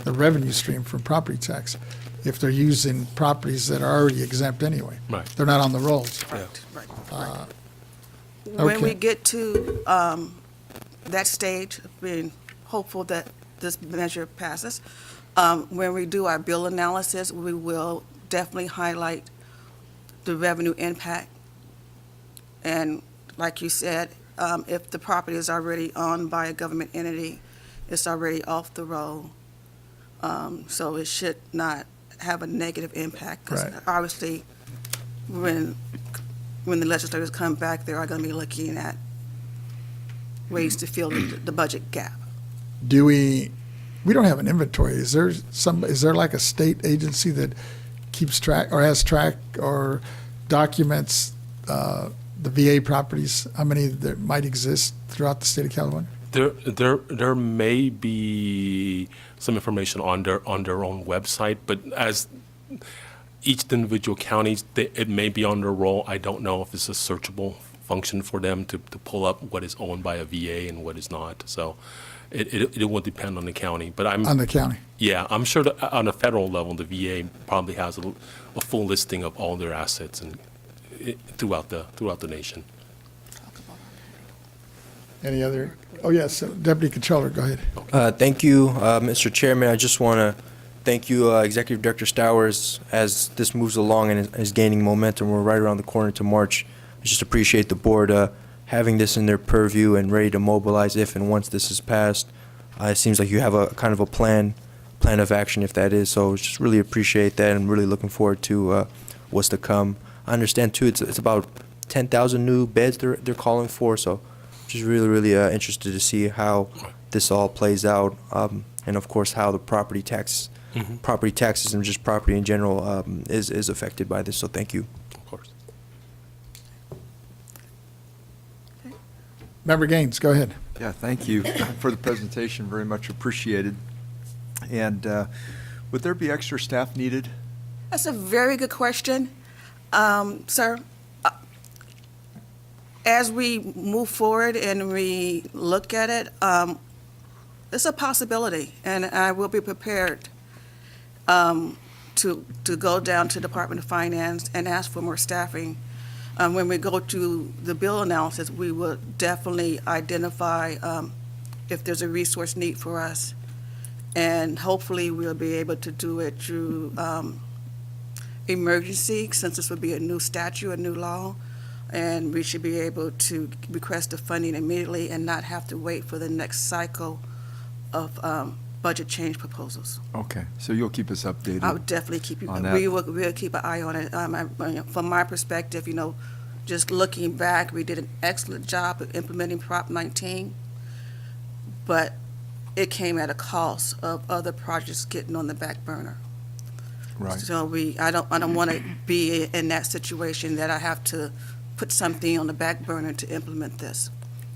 the revenue stream from property tax, if they're using properties that are already exempt anyway. Right. They're not on the rolls. When we get to that stage, being hopeful that this measure passes, when we do our bill analysis, we will definitely highlight the revenue impact. And like you said, if the property is already owned by a government entity, it's already off the roll. So it should not have a negative impact, because obviously when the legislators come back, they are going to be looking at ways to fill the budget gap. Do we don't have an inventory. Is there like a state agency that keeps track or has track or documents the VA properties, how many there might exist throughout the state of California? There may be some information on their own website, but as each individual counties, it may be on their roll. I don't know if it's a searchable function for them to pull up what is owned by a VA and what is not. So it will depend on the county. But On the county. Yeah, I'm sure that on a federal level, the VA probably has a full listing of all their assets and throughout the nation. Any other? Oh, yes, Deputy Controller, go ahead. Thank you, Mr. Chairman. I just want to thank you, Executive Director Stowers, as this moves along and is gaining momentum. We're right around the corner to March. I just appreciate the board having this in their purview and ready to mobilize if and once this is passed. It seems like you have a kind of a plan of action if that is. So just really appreciate that and really looking forward to what's to come. I understand too it's about 10,000 new beds they're calling for. So just really interested to see how this all plays out, and of course how the property taxes and just property in general is affected by this. So thank you. Of course. Member Gaines, go ahead. Yeah, thank you for the presentation. Very much appreciated. And would there be extra staff needed? That's a very good question, sir. As we move forward and we look at it, it's a possibility, and I will be prepared to go down to Department of Finance and ask for more staffing. When we go to the bill analysis, we will definitely identify if there's a resource need for us, and hopefully we'll be able to do it through emergency, since this would be a new statute, a new law. And we should be able to request the funding immediately and not have to wait for the next cycle of budget change proposals. Okay, so you'll keep us updated. I would definitely keep you. On that. We'll keep an eye on it. From my perspective, just looking back, we did an excellent job of implementing Prop 19, but it came at a cost of other projects getting on the back burner. Right. So I don't want to be in that situation that I have to put something on the back burner to implement this.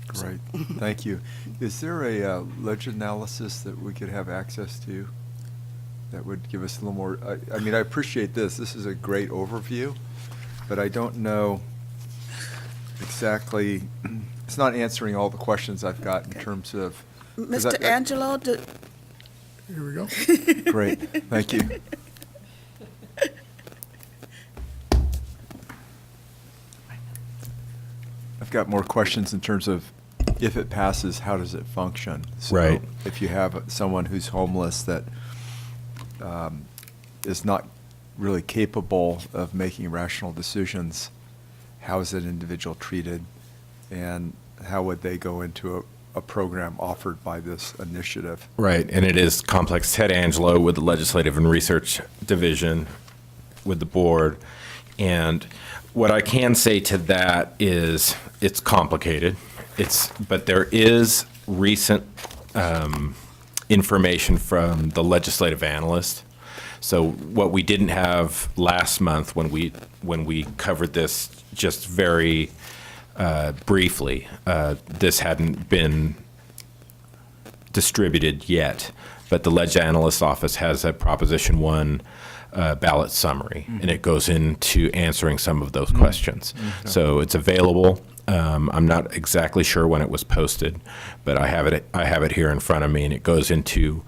Great, thank you. Is there a ledger analysis that we could have access to that would give us a little more, I mean, I appreciate this. This is a great overview, but I don't know exactly, it's not answering all the questions I've got in terms of. Mr. Angelo, here we go. Great, thank you. I've got more questions in terms of if it passes, how does it function? So Right. If you have someone who's homeless that is not really capable of making rational decisions, how is that individual treated? And how would they go into a program offered by this initiative? Right, and it is complex. Ted Angelo with the Legislative and Research Division with the board. And what I can say to that is it's complicated. But there is recent information from the legislative analyst. So what we didn't have last month when we covered this just very briefly, this hadn't been distributed yet, but the Ledge Analyst Office has a Proposition 1 ballot summary, and it goes into answering some of those questions. Okay. So it's available. I'm not exactly sure when it was posted, but I have it here in front of me, and it goes into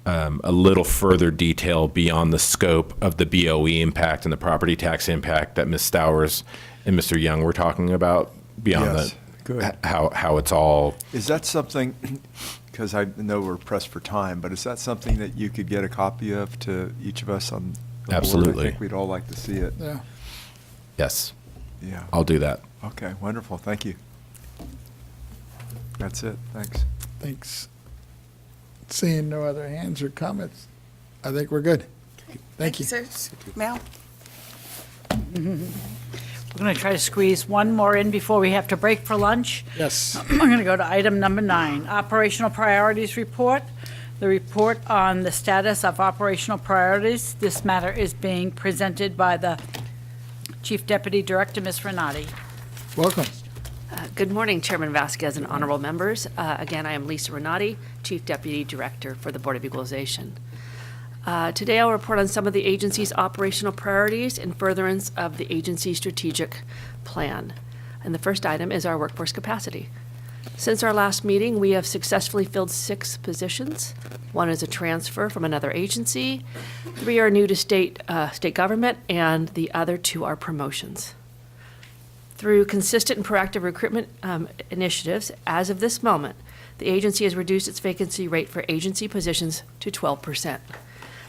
a little further detail beyond the scope of the BOE impact and the property tax impact that Ms. Stowers and Mr. Young were talking about, beyond Yes, good. how it's all. Is that something, because I know we're pressed for time, but is that something that you could get a copy of to each of us on the board? Absolutely. I think we'd all like to see it. Yeah. Yes. Yeah. I'll do that. Okay, wonderful, thank you. That's it, thanks. Thanks. Seeing no other hands or comments, I think we're good. Thank you. Sir. Ma'am? We're going to try to squeeze one more in before we have to break for lunch. Yes. We're going to go to item number 9, Operational Priorities Report. The report on the status of operational priorities. This matter is being presented by the Chief Deputy Director, Ms. Renati. Welcome. Good morning, Chairman Vasquez and honorable members. Again, I am Lisa Renati, Chief Deputy Director for the Board of Equalization. Today, I'll report on some of the agency's operational priorities in furtherance of the agency's strategic plan. And the first item is our workforce capacity. Since our last meeting, we have successfully filled 6 positions. 1 is a transfer from another agency, 3 are new to state government, and the other 2 are promotions. Through consistent and proactive recruitment initiatives, as of this moment, the agency has reduced its vacancy rate for agency positions to 12%.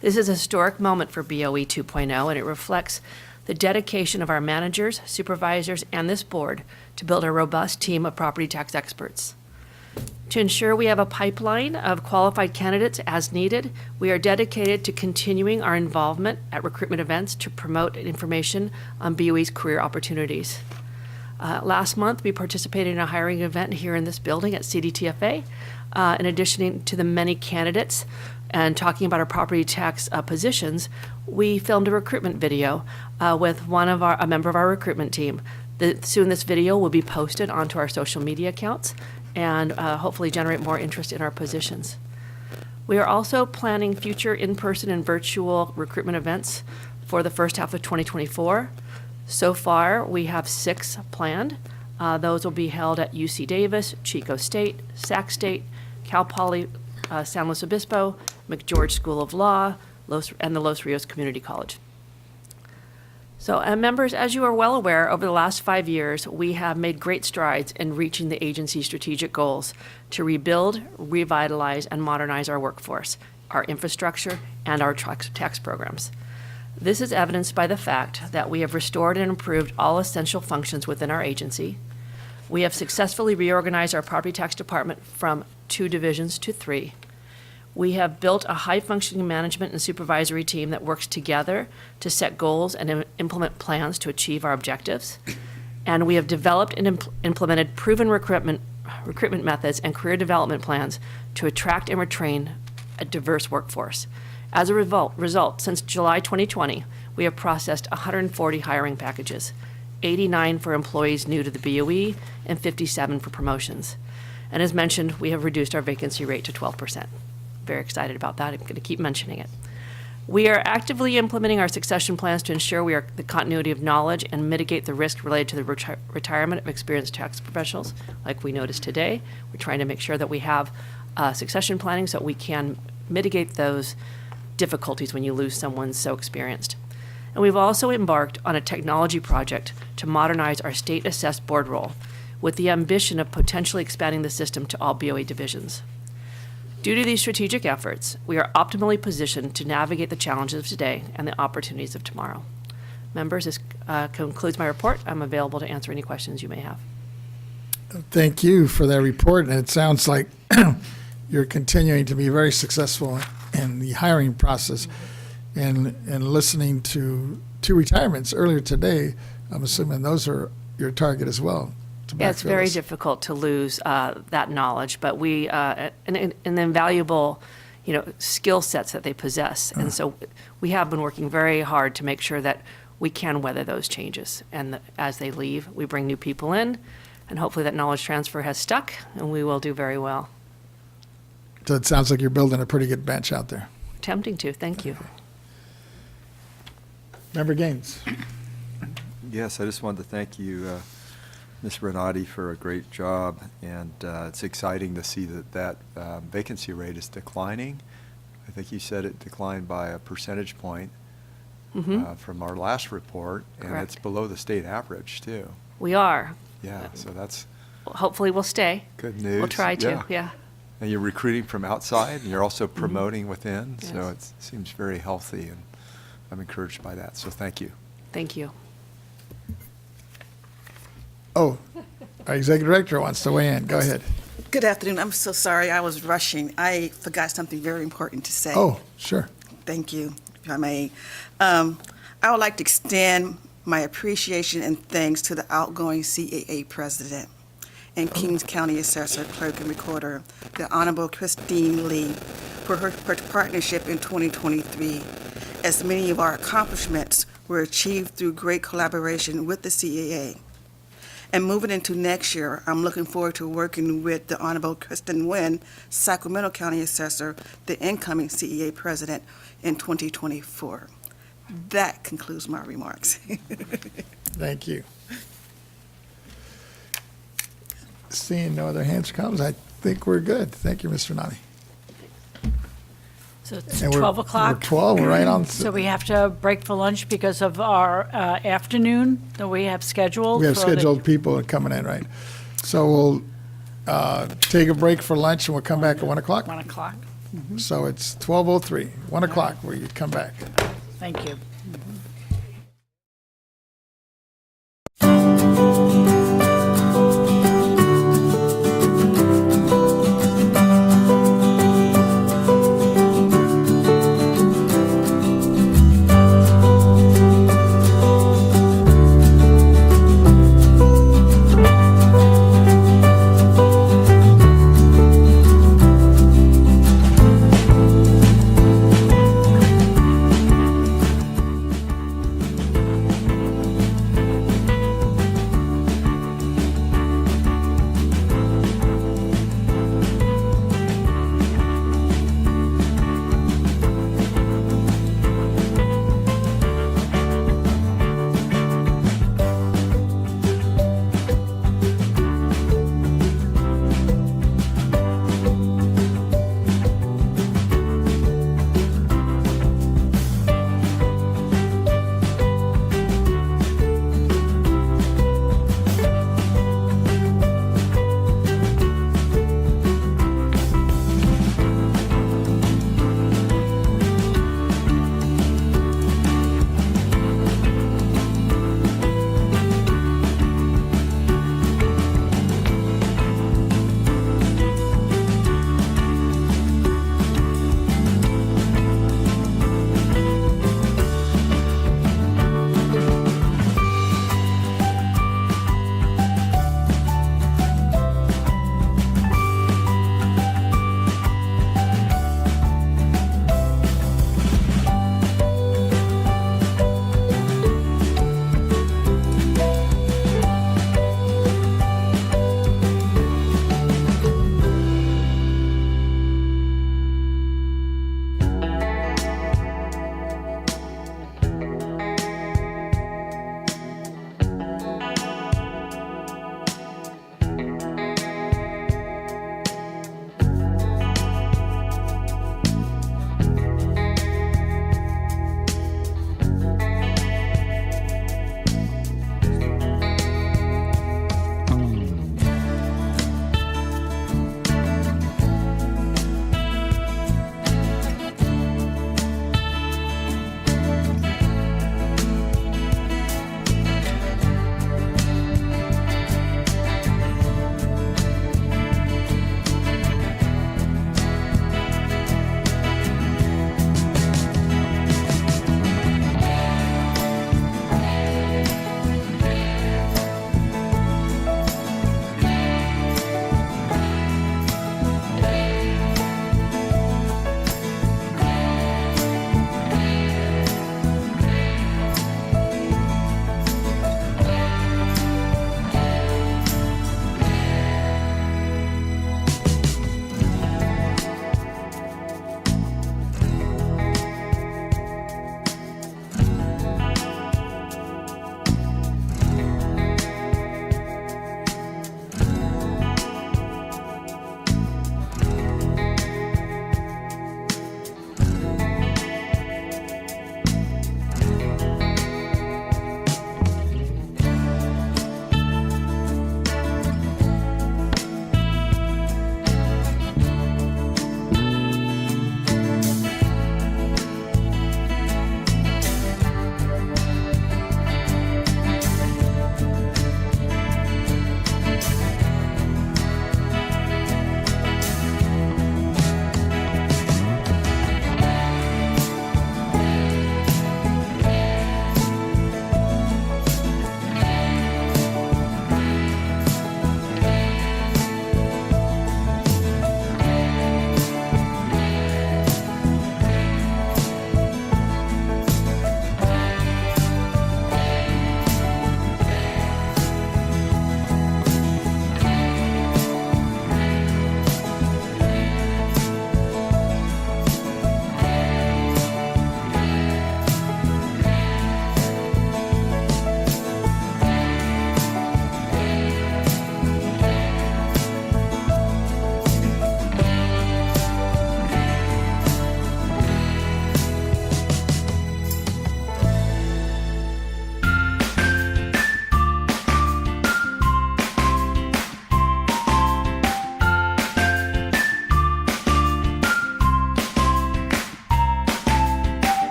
This is a historic moment for BOE 2.0, and it reflects the dedication of our managers, supervisors, and this board to build a robust team of property tax experts. To ensure we have a pipeline of qualified candidates as needed, we are dedicated to continuing our involvement at recruitment events to promote information on BOE's career opportunities. Last month, we participated in a hiring event here in this building at CDTFA. In addition to the many candidates and talking about our property tax positions, we filmed a recruitment video with a member of our recruitment team. Soon this video will be posted onto our social media accounts and hopefully generate more interest in our positions. We are also planning future in-person and virtual recruitment events for the first half of 2024. So far, we have 6 planned. Those will be held at UC Davis, Chico State, Sac State, Cal Poly San Luis Obispo, McGeorge School of Law, and the Los Rios Community College. So, members, as you are well aware, over the last 5 years, we have made great strides in reaching the agency's strategic goals to rebuild, revitalize, and modernize our workforce, our infrastructure, and our tax programs. This is evidenced by the fact that we have restored and improved all essential functions within our agency. We have successfully reorganized our property tax department from 2 divisions to 3. We have built a high-functioning management and supervisory team that works together to set goals and implement plans to achieve our objectives. And we have developed and implemented proven recruitment methods and career development plans to attract and retain a diverse workforce. As a result, since July 2020, we have processed 140 hiring packages, 89 for employees new to the BOE, and 57 for promotions. And as mentioned, we have reduced our vacancy rate to 12%. Very excited about that. I'm going to keep mentioning it. We are actively implementing our succession plans to ensure we are the continuity of knowledge and mitigate the risk related to the retirement of experienced tax professionals, like we noticed today. We're trying to make sure that we have succession planning so we can mitigate those difficulties when you lose someone so experienced. And we've also embarked on a technology project to modernize our state-assessed board roll with the ambition of potentially expanding the system to all BOE divisions. Due to these strategic efforts, we are optimally positioned to navigate the challenges of today and the opportunities of tomorrow. Members, this concludes my report. I'm available to answer any questions you may have. Thank you for that report. And it sounds like you're continuing to be very successful in the hiring process. And listening to 2 retirements earlier today, I'm assuming those are your target as well. Yeah, it's very difficult to lose that knowledge, but we and invaluable, skill sets that they possess, and so we have been working very hard to make sure that we can weather those changes. And as they leave, we bring new people in, and hopefully that knowledge transfer has stuck, and we will do very well. So it sounds like you're building a pretty good bench out there. Attempting to. Thank you. Member Gaines. Yes, I just wanted to thank you, Ms. Renati, for a great job, and it's exciting to see that vacancy rate is declining. I think you said it declined by a percentage point from our last report, and Correct. it's below the state average, too. We are. Yeah, so that's hopefully we'll stay. good news. We'll try to, yeah. And you're recruiting from outside, and you're also promoting within, so Yes. it seems very healthy, and I'm encouraged by that, so thank you. Thank you. Oh, our executive director wants to weigh in. Go ahead. Good afternoon. I'm so sorry. I was rushing. I forgot something very important to say. Oh, sure. Thank you, if I may. I would like to extend my appreciation and thanks to the outgoing CAA President and Kings County Assessor, Clerk, and Recorder, the Honorable Christine Lee, for her partnership in 2023, as many of our accomplishments were achieved through great collaboration with the CAA. And moving into next year, I'm looking forward to working with the Honorable Kristen Nguyen, Sacramento County Assessor, the incoming CEA President in 2024. That concludes my remarks. Thank you. Seeing no other hands or comments, I think we're good. Thank you, Mr. Nani. So it's And we're- 12 o'clock. We're 12, we're right on. So we have to break for lunch because of our afternoon that we have scheduled. We have for the- scheduled people coming in, right? So we'll take a break for lunch and we'll come back at 1 o'clock. 1 o'clock. So it's 12:03, 1 o'clock, where you come back. Thank you.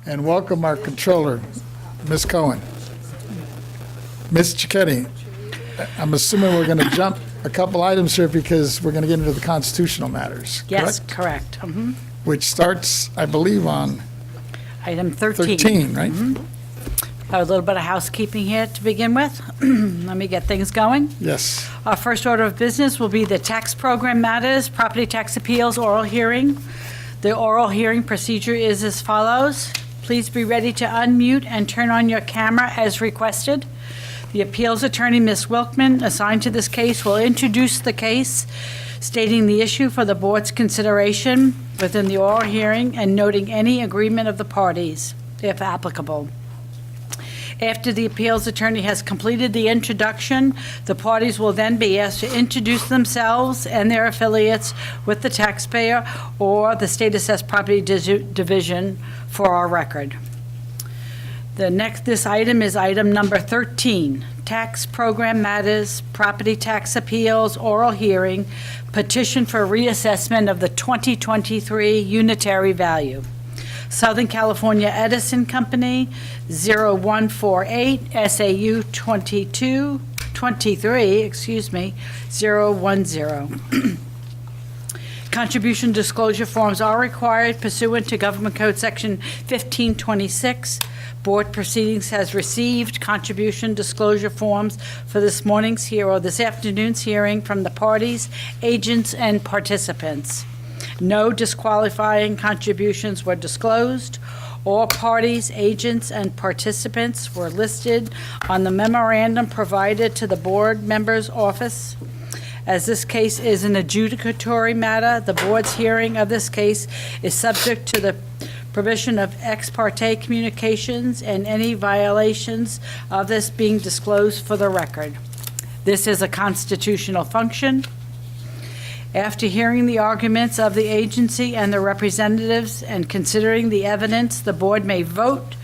and welcome our controller, Ms. Cohen. Ms. Cicchetti, I'm assuming we're going to jump a couple items here because we're going to get into the constitutional matters, Yes, correct? correct. Mhm. Which starts, I believe, on Item 13. 13, right? A little bit of housekeeping here to begin with. Let me get things going. Yes. Our first order of business will be the tax program matters, property tax appeals, oral hearing. The oral hearing procedure is as follows. Please be ready to unmute and turn on your camera as requested. The appeals attorney, Ms. Wilkman, assigned to this case, will introduce the case, stating the issue for the board's consideration within the oral hearing and noting any agreement of the parties, if applicable. After the appeals attorney has completed the introduction, the parties will then be asked to introduce themselves and their affiliates with the taxpayer or the State Assessed Property Division for our record. This item is item number 13, Tax Program Matters, Property Tax Appeals, Oral Hearing, Petition for Reassessment of the 2023 Unitary Value. Southern California Edison Company, 0148 SAU 23, 010. Contribution disclosure forms are required pursuant to Government Code Section 1526. Board Proceedings has received contribution disclosure forms for this afternoon's hearing from the parties, agents, and participants. No disqualifying contributions were disclosed. All parties, agents, and participants were listed on the memorandum provided to the board member's office. As this case is an adjudicatory matter, the board's hearing of this case is subject to the provision of ex parte communications and any violations of this being disclosed for the record. This is a constitutional function. After hearing the arguments of the agency and the representatives and considering the evidence, the board may vote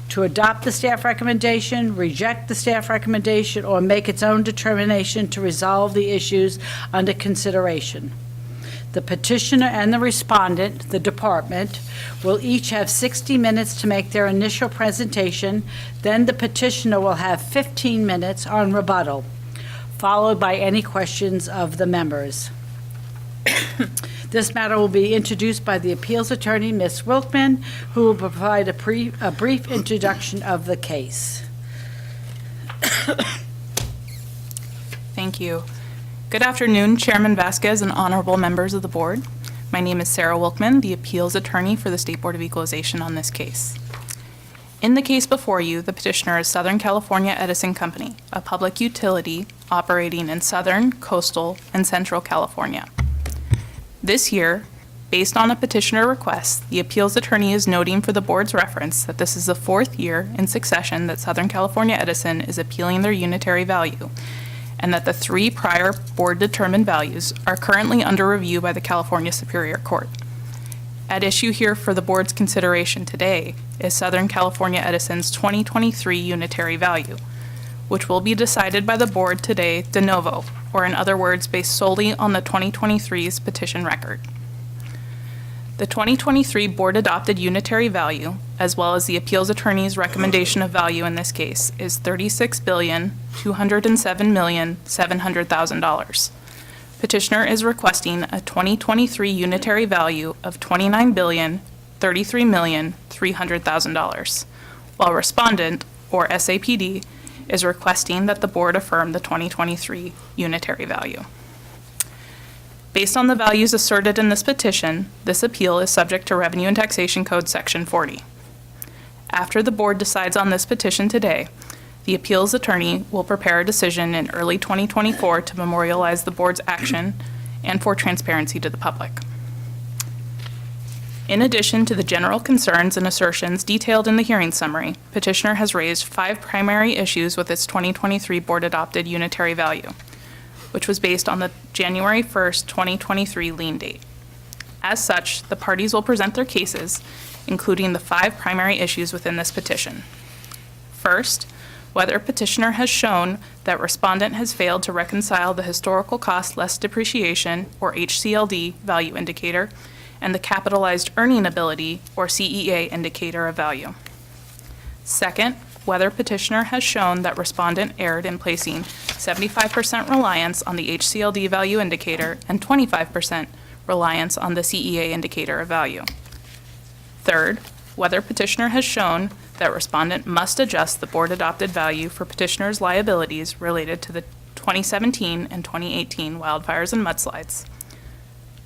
to adopt the staff recommendation, reject the staff recommendation, or make its own determination to resolve the issues under consideration. The petitioner and the respondent, the department, will each have 60 minutes to make their initial presentation. Then the petitioner will have 15 minutes on rebuttal, followed by any questions of the members. This matter will be introduced by the appeals attorney, Ms. Wilkman, who will provide a brief introduction of the case. Thank you. Good afternoon, Chairman Vasquez and honorable members of the board. My name is Sarah Wilkman, the appeals attorney for the State Board of Equalization on this case. In the case before you, the petitioner is Southern California Edison Company, a public utility operating in Southern, Coastal, and Central California. This year, based on a petitioner request, the appeals attorney is noting for the board's reference that this is the fourth year in succession that Southern California Edison is appealing their unitary value, and that the 3 prior board-determined values are currently under review by the California Superior Court. At issue here for the board's consideration today is Southern California Edison's 2023 unitary value, which will be decided by the board today de novo, or in other words, based solely on the 2023's petition record. The 2023 board-adopted unitary value, as well as the appeals attorney's recommendation of value in this case, is $36,207,700,000. Petitioner is requesting a 2023 unitary value of $29,033,300,000, while respondent, or SAPD, is requesting that the board affirm the 2023 unitary value. Based on the values asserted in this petition, this appeal is subject to Revenue and Taxation Code Section 40. After the board decides on this petition today, the appeals attorney will prepare a decision in early 2024 to memorialize the board's action and for transparency to the public. In addition to the general concerns and assertions detailed in the hearing summary, petitioner has raised 5 primary issues with its 2023 board-adopted unitary value, which was based on the January 1st, 2023 lien date. As such, the parties will present their cases, including the 5 primary issues within this petition. First, whether petitioner has shown that respondent has failed to reconcile the historical cost less depreciation, or HCLD, value indicator and the capitalized earning ability, or CEA, indicator of value. Second, whether petitioner has shown that respondent erred in placing 75% reliance on the HCLD value indicator and 25% reliance on the CEA indicator of value. Third, whether petitioner has shown that respondent must adjust the board-adopted value for petitioner's liabilities related to the 2017 and 2018 wildfires and mudslides.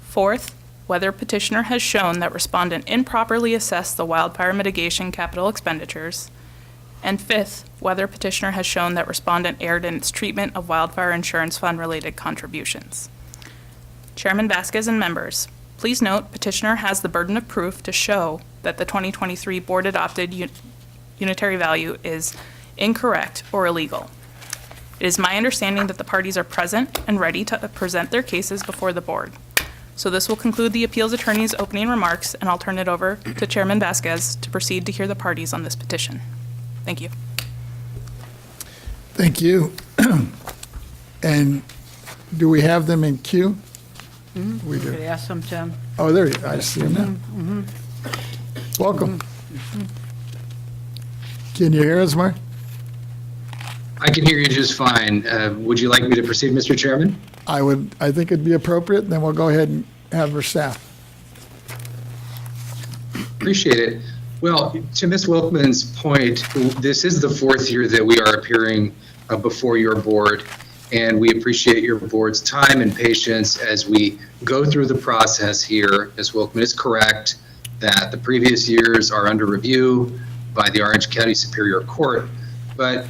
Fourth, whether petitioner has shown that respondent improperly assessed the wildfire mitigation capital expenditures. And fifth, whether petitioner has shown that respondent erred in its treatment of wildfire insurance fund-related contributions. Chairman Vasquez and members, please note petitioner has the burden of proof to show that the 2023 board-adopted unitary value is incorrect or illegal. It is my understanding that the parties are present and ready to present their cases before the board. So this will conclude the appeals attorney's opening remarks, and I'll turn it over to Chairman Vasquez to proceed to hear the parties on this petition. Thank you. Thank you. And do we have them in queue? We do. Could ask them to. Oh, there you I see them now. Welcome. Can you hear us, Mark? I can hear you just fine. Would you like me to proceed, Mr. Chairman? I think it'd be appropriate, then we'll go ahead and have our staff. Appreciate it. Well, to Ms. Wilkman's point, this is the fourth year that we are appearing before your board, and we appreciate your board's time and patience as we go through the process here. Ms. Wilkman is correct that the previous years are under review by the Orange County Superior Court, but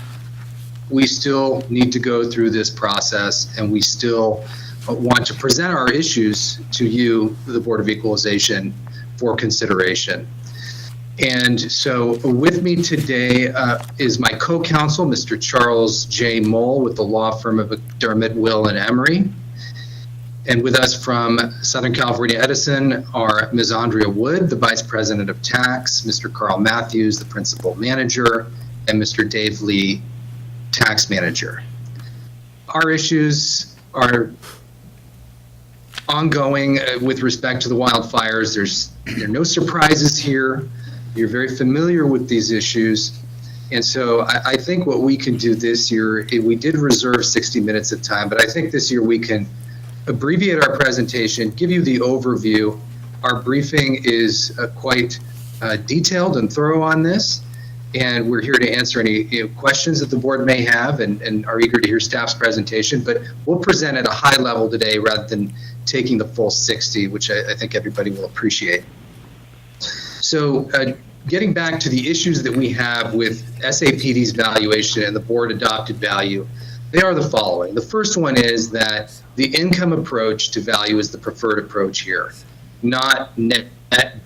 we still need to go through this process, and we still want to present our issues to you, the Board of Equalization, for consideration. And so with me today is my co-counsel, Mr. Charles J. Moll with the law firm of McDermott, Will, and Emery. And with us from Southern California Edison are Ms. Andrea Wood, the Vice President of Tax, Mr. Carl Matthews, the Principal Manager, and Mr. Dave Lee, Tax Manager. Our issues are ongoing with respect to the wildfires. There are no surprises here. You're very familiar with these issues. And so I think what we can do this year, we did reserve 60 minutes of time, but I think this year we can abbreviate our presentation, give you the overview. Our briefing is quite detailed and thorough on this, and we're here to answer any questions that the board may have and are eager to hear staff's presentation, but we'll present at a high level today rather than taking the full 60, which I think everybody will appreciate. So getting back to the issues that we have with SAPD's valuation and the board adopted value, they are the following. The first one is that the income approach to value is the preferred approach here, not net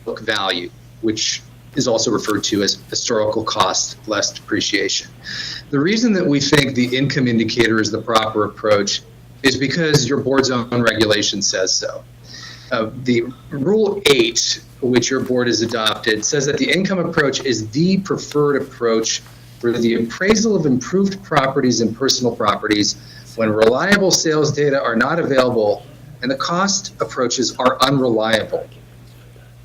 book value, which is also referred to as historical cost less depreciation. The reason that we think the income indicator is the proper approach is because your board's own regulation says so. The Rule 8, which your board has adopted, says that the income approach is the preferred approach for the appraisal of improved properties and personal properties when reliable sales data are not available and the cost approaches are unreliable,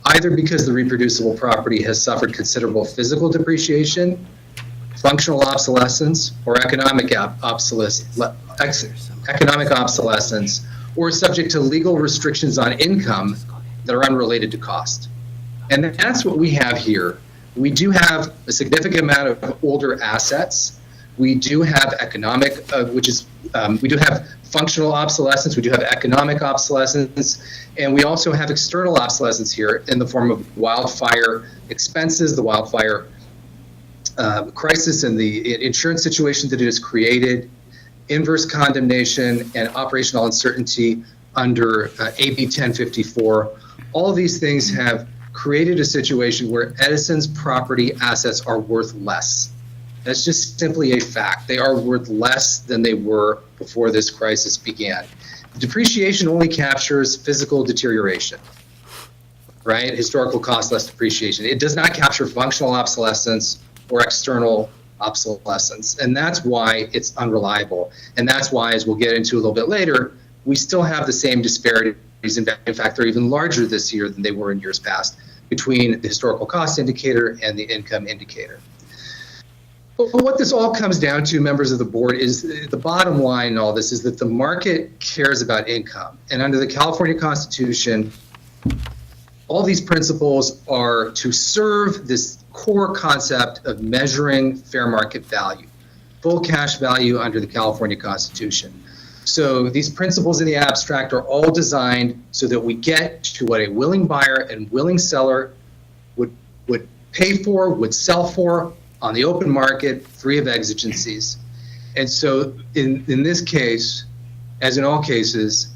either because the reproducible property has suffered considerable physical depreciation, functional obsolescence, or economic obsolescence, or is subject to legal restrictions on income that are unrelated to cost. And that's what we have here. We do have a significant amount of older assets. We do have economic, we do have functional obsolescence, we do have economic obsolescence, and we also have external obsolescence here in the form of wildfire expenses, the wildfire crisis and the insurance situation that it has created, inverse condemnation, and operational uncertainty under AB 1054. All of these things have created a situation where Edison's property assets are worth less. That's just simply a fact. They are worth less than they were before this crisis began. Depreciation only captures physical deterioration, right? Historical cost less depreciation. It does not capture functional obsolescence or external obsolescence. And that's why it's unreliable. And that's why, as we'll get into a little bit later, we still have the same disparity In fact, they're even larger this year than they were in years past between the historical cost indicator and the income indicator. But what this all comes down to, members of the board, is the bottom line in all this is that the market cares about income. And under the California Constitution, all these principles are to serve this core concept of measuring fair market value, full cash value under the California Constitution. So these principles in the abstract are all designed so that we get to what a willing buyer and willing seller would pay for, would sell for on the open market, free of exigencies. And so in this case, as in all cases,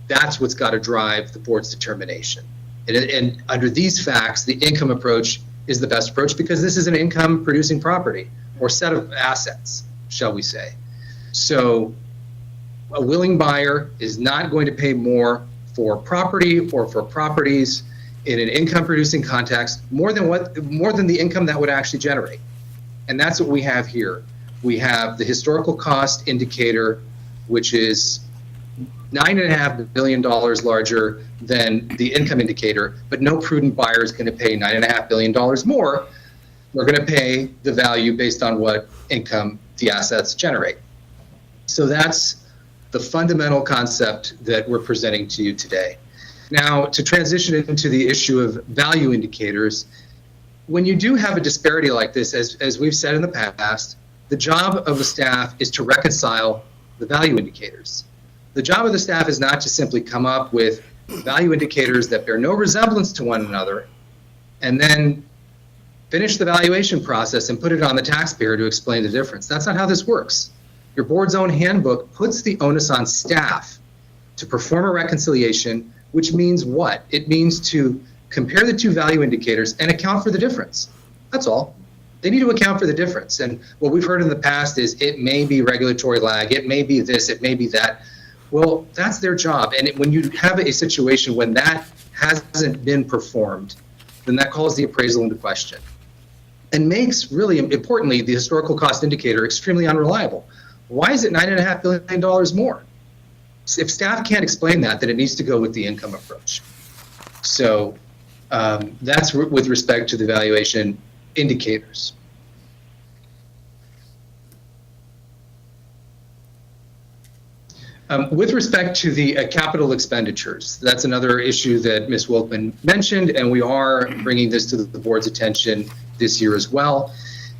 that's what's got to drive the board's determination. And under these facts, the income approach is the best approach because this is an income producing property or set of assets, shall we say. So a willing buyer is not going to pay more for property or for properties in an income producing context more than the income that would actually generate. And that's what we have here. We have the historical cost indicator, which is $9.5 billion larger than the income indicator, but no prudent buyer is going to pay $9.5 billion more. We're going to pay the value based on what income the assets generate. So that's the fundamental concept that we're presenting to you today. Now, to transition into the issue of value indicators, when you do have a disparity like this, as we've said in the past, the job of the staff is to reconcile the value indicators. The job of the staff is not to simply come up with value indicators that bear no resemblance to one another and then finish the valuation process and put it on the taxpayer to explain the difference. That's not how this works. Your board's own handbook puts the onus on staff to perform a reconciliation, which means what? It means to compare the two value indicators and account for the difference. That's all. They need to account for the difference. And what we've heard in the past is it may be regulatory lag, it may be this, it may be that. Well, that's their job. And when you have a situation when that hasn't been performed, then that calls the appraisal into question and makes, really importantly, the historical cost indicator extremely unreliable. Why is it $9.5 billion more? If staff can't explain that, then it needs to go with the income approach. So that's with respect to the valuation indicators. With respect to the capital expenditures, that's another issue that Ms. Wilkman mentioned, and we are bringing this to the board's attention this year as well.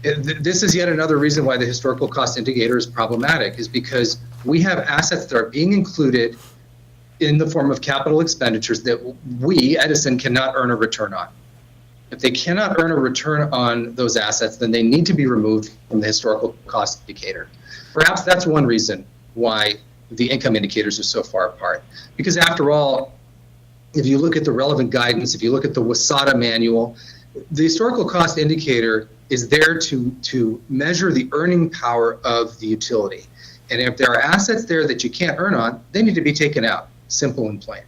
This is yet another reason why the historical cost indicator is problematic, is because we have assets that are being included in the form of capital expenditures that we, Edison, cannot earn a return on. If they cannot earn a return on those assets, then they need to be removed from the historical cost indicator. Perhaps that's one reason why the income indicators are so far apart. Because after all, if you look at the relevant guidance, if you look at the WASADA manual, the historical cost indicator is there to measure the earning power of the utility. And if there are assets there that you can't earn on, they need to be taken out, simple and plain.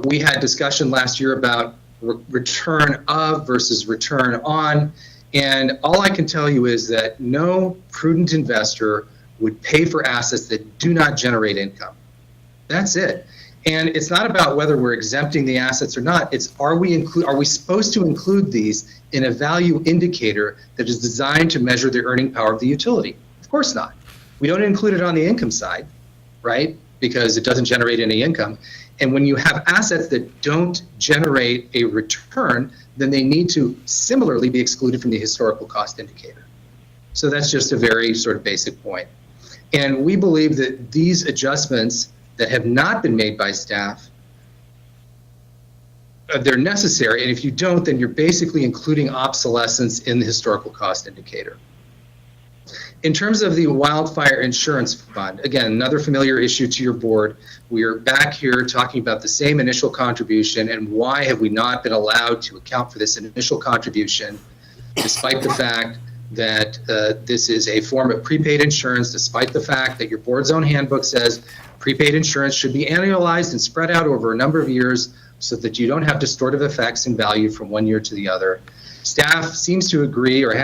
We had discussion last year about return of versus return on, and all I can tell you is that no prudent investor would pay for assets that do not generate income. That's it. And it's not about whether we're exempting the assets or not. It's are we supposed to include these in a value indicator that is designed to measure the earning power of the utility? Of course not. We don't include it on the income side, right? Because it doesn't generate any income. And when you have assets that don't generate a return, then they need to similarly be excluded from the historical cost indicator. So that's just a very sort of basic point. And we believe that these adjustments that have not been made by staff, they're necessary. And if you don't, then you're basically including obsolescence in the historical cost indicator. In terms of the wildfire insurance fund, again, another familiar issue to your board. We are back here talking about the same initial contribution and why have we not been allowed to account for this initial contribution, despite the fact that this is a form of prepaid insurance, despite the fact that your board's own handbook says prepaid insurance should be annualized and spread out over a number of years so that you don't have distortive effects in value from one year to the other. Staff seems to agree, or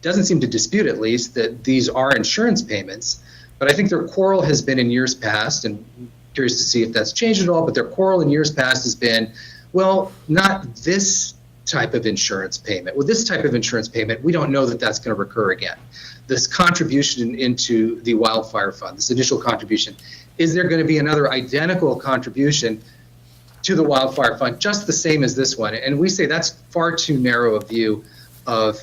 doesn't seem to dispute at least, that these are insurance payments, but I think their quarrel has been in years past, and curious to see if that's changed at all, but their quarrel in years past has been, well, not this type of insurance payment. With this type of insurance payment, we don't know that that's going to recur again. This contribution into the wildfire fund, this initial contribution, is there going to be another identical contribution to the wildfire fund, just the same as this one? And we say that's far too narrow a view of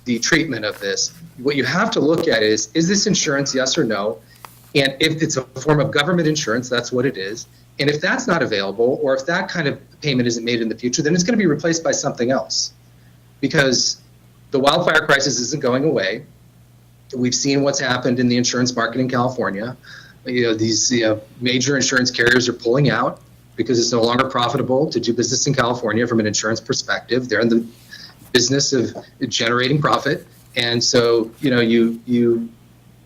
the treatment of this. What you have to look at is this insurance, yes or no? And if it's a form of government insurance, that's what it is. And if that's not available, or if that kind of payment isn't made in the future, then it's going to be replaced by something else. Because the wildfire crisis isn't going away. We've seen what's happened in the insurance market in California. These major insurance carriers are pulling out because it's no longer profitable to do business in California from an insurance perspective. They're in the business of generating profit. And so, you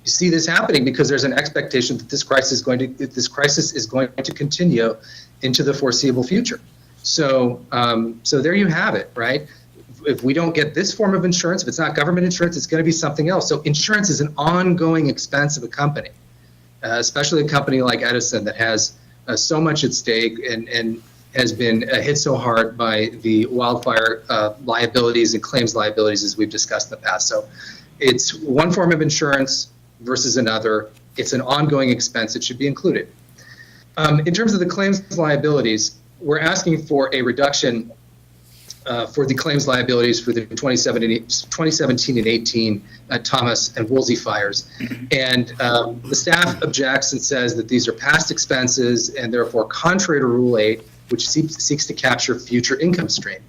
see this happening because there's an expectation that this crisis is going to continue into the foreseeable future. So, so there you have it, right? If we don't get this form of insurance, if it's not government insurance, it's going to be something else. So insurance is an ongoing expense of a company, especially a company like Edison that has so much at stake and has been hit so hard by the wildfire liabilities and claims liabilities, as we've discussed in the past. So it's one form of insurance versus another. It's an ongoing expense. It should be included. In terms of the claims liabilities, we're asking for a reduction for the claims liabilities for the 2017 and 18 Thomas and Woolsey fires. And the staff objects and says that these are past expenses and therefore contrary to Rule 8, which seeks to capture future income stream.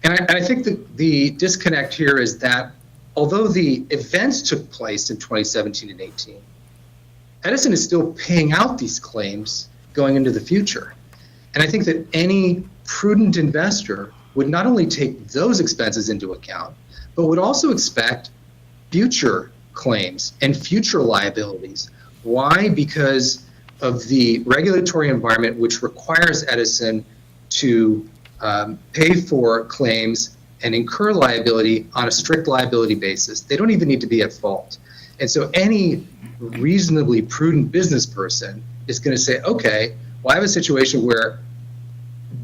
And I think that the disconnect here is that although the events took place in 2017 and 18, Edison is still paying out these claims going into the future. And I think that any prudent investor would not only take those expenses into account, but would also expect future claims and future liabilities. Why? Because of the regulatory environment which requires Edison to pay for claims and incur liability on a strict liability basis. They don't even need to be at fault. And so any reasonably prudent business person is going to say, okay, well, I have a situation where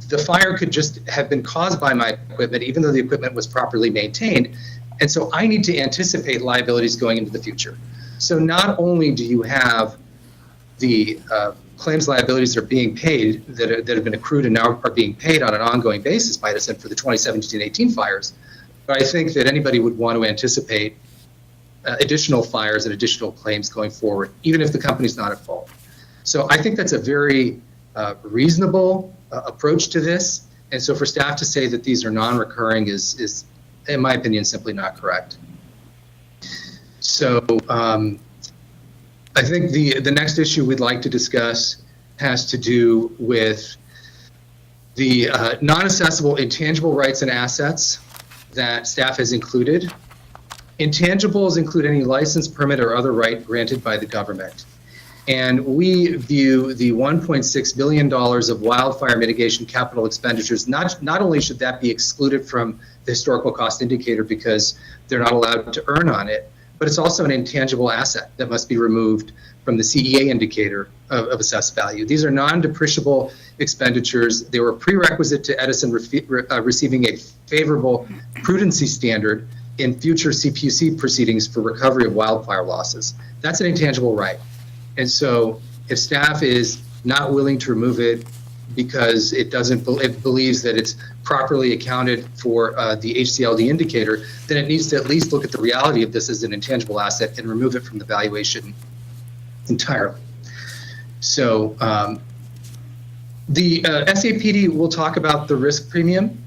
the fire could just have been caused by my equipment, even though the equipment was properly maintained. And so I need to anticipate liabilities going into the future. So not only do you have the claims liabilities that are being paid, that have been accrued and now are being paid on an ongoing basis by Edison for the 2017-18 fires, but I think that anybody would want to anticipate additional fires and additional claims going forward, even if the company's not at fault. So I think that's a very reasonable approach to this. And so for staff to say that these are non-recurring is, in my opinion, simply not correct. So I think the next issue we'd like to discuss has to do with the non-assessable intangible rights and assets that staff has included. Intangibles include any license, permit, or other right granted by the government. And we view the $1.6 billion of wildfire mitigation capital expenditures, not only should that be excluded from the historical cost indicator because they're not allowed to earn on it, but it's also an intangible asset that must be removed from the CEA indicator of assessed value. These are non-depreciable expenditures. They were a prerequisite to Edison receiving a favorable prudency standard in future CPUC proceedings for recovery of wildfire losses. That's an intangible right. And so if staff is not willing to remove it because it believes that it's properly accounted for the HCLD indicator, then it needs to at least look at the reality of this as an intangible asset and remove it from the valuation entirely. So the SAPD will talk about the risk premium,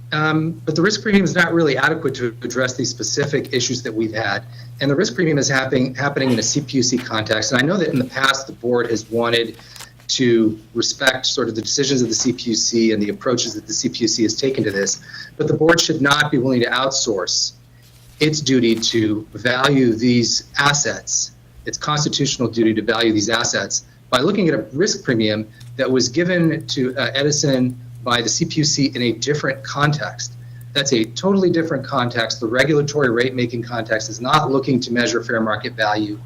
but the risk premium is not really adequate to address these specific issues that we've had. And the risk premium is happening in a CPUC context. And I know that in the past the board has wanted to respect sort of the decisions of the CPUC and the approaches that the CPUC has taken to this, but the board should not be willing to outsource its duty to value these assets, its constitutional duty to value these assets, by looking at a risk premium that was given to Edison by the CPUC in a different context. That's a totally different context. The regulatory rate-making context is not looking to measure fair market value.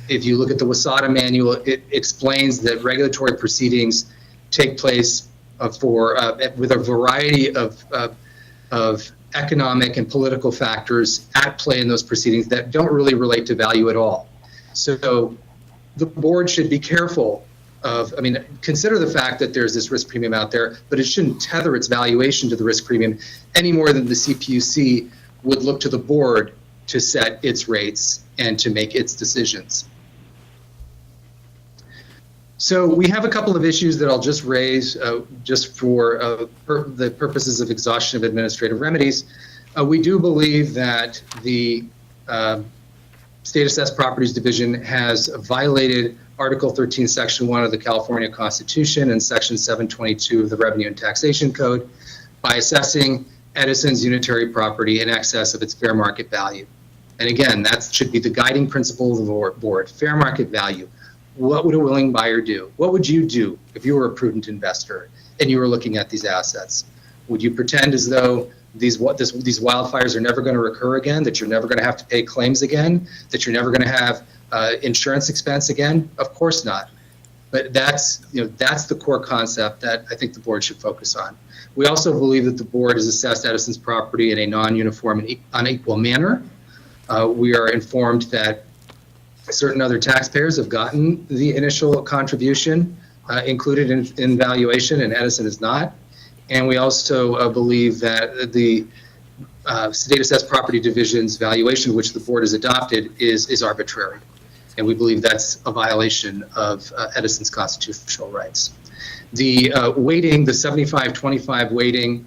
If you look at the WASADA manual, it explains that regulatory proceedings take place with a variety of economic and political factors at play in those proceedings that don't really relate to value at all. So the board should be careful consider the fact that there's this risk premium out there, but it shouldn't tether its valuation to the risk premium any more than the CPUC would look to the board to set its rates and to make its decisions. So we have a couple of issues that I'll just raise just for the purposes of exhaustion of administrative remedies. We do believe that the State Assessed Properties Division has violated Article 13, Section 1 of the California Constitution and Section 722 of the Revenue and Taxation Code by assessing Edison's unitary property in excess of its fair market value. And again, that should be the guiding principle of the board, fair market value. What would a willing buyer do? What would you do if you were a prudent investor and you were looking at these assets? Would you pretend as though these wildfires are never going to recur again, that you're never going to have to pay claims again, that you're never going to have insurance expense again? Of course not. But that's the core concept that I think the board should focus on. We also believe that the board has assessed Edison's property in a non-uniform and unequal manner. We are informed that certain other taxpayers have gotten the initial contribution included in valuation, and Edison is not. And we also believe that the State Assessed Property Division's valuation, which the board has adopted, is arbitrary. And we believe that's a violation of Edison's constitutional rights. The weighting, the 75-25 weighting,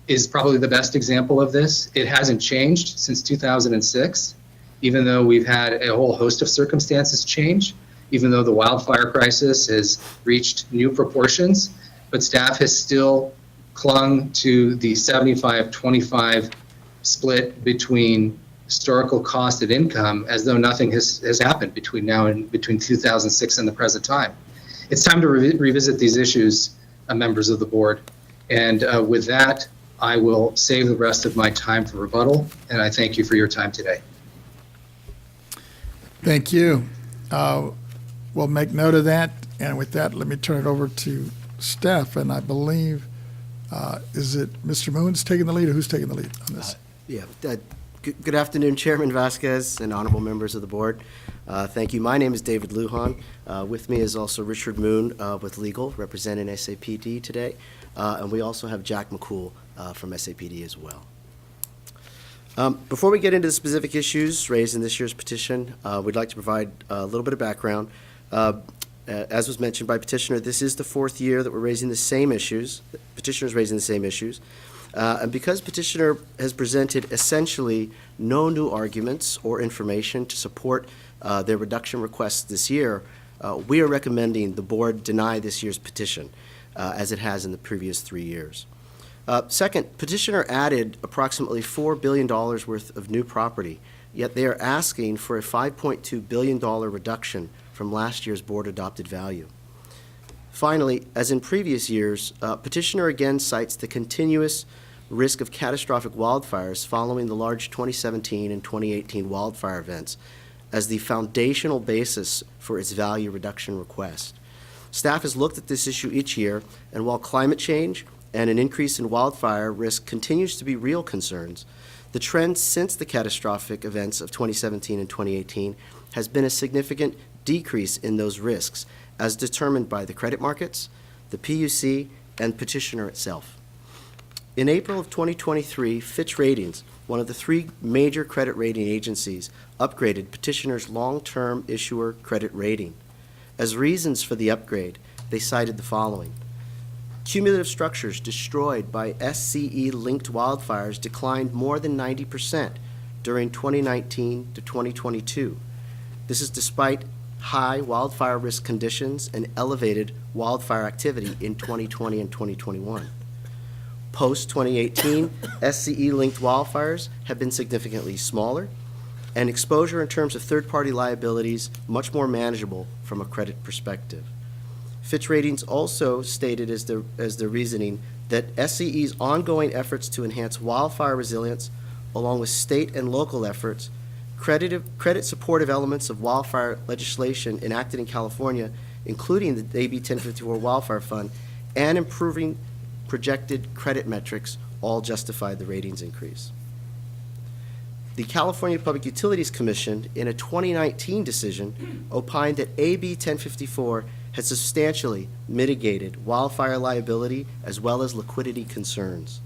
is probably the best example of this. It hasn't changed since 2006, even though we've had a whole host of circumstances change, even though the wildfire crisis has reached new proportions, but staff has still clung to the 75-25 split between historical cost and income as though nothing has happened between 2006 and the present time. It's time to revisit these issues, members of the board. And with that, I will save the rest of my time for rebuttal, and I thank you for your time today. Thank you. We'll make note of that. And with that, let me turn it over to Steph. And I believe, is it Mr. Moon's taking the lead, or who's taking the lead on this? Good afternoon, Chairman Vasquez and honorable members of the board. Thank you. My name is David Lujan. With me is also Richard Moon with Legal, representing SAPD today. And we also have Jack McCool from SAPD as well. Before we get into the specific issues raised in this year's petition, we'd like to provide a little bit of background. As was mentioned by petitioner, this is the fourth year that we're raising the same issues. Petitioner's raising the same issues. And because petitioner has presented essentially no new arguments or information to support their reduction requests this year, we are recommending the board deny this year's petition, as it has in the previous 3 years. Second, petitioner added approximately $4 billion worth of new property, yet they are asking for a $5.2 billion reduction from last year's board-adopted value. Finally, as in previous years, petitioner again cites the continuous risk of catastrophic wildfires following the large 2017 and 2018 wildfire events as the foundational basis for its value reduction request. Staff has looked at this issue each year, and while climate change and an increase in wildfire risk continues to be real concerns, the trend since the catastrophic events of 2017 and 2018 has been a significant decrease in those risks, as determined by the credit markets, the PUC, and petitioner itself. In April of 2023, Fitch Ratings, one of the three major credit rating agencies, upgraded petitioner's long-term issuer credit rating. As reasons for the upgrade, they cited the following. Cumulative structures destroyed by SCE-linked wildfires declined more than 90% during 2019 to 2022. This is despite high wildfire risk conditions and elevated wildfire activity in 2020 and 2021. Post-2018, SCE-linked wildfires have been significantly smaller, and exposure in terms of third-party liabilities much more manageable from a credit perspective. Fitch Ratings also stated as their reasoning that SCE's ongoing efforts to enhance wildfire resilience, along with state and local efforts, credit supportive elements of wildfire legislation enacted in California, including the AB 1054 Wildfire Fund, and improving projected credit metrics all justified the ratings increase. The California Public Utilities Commission, in a 2019 decision, opined that AB 1054 has substantially mitigated wildfire liability as well as liquidity concerns.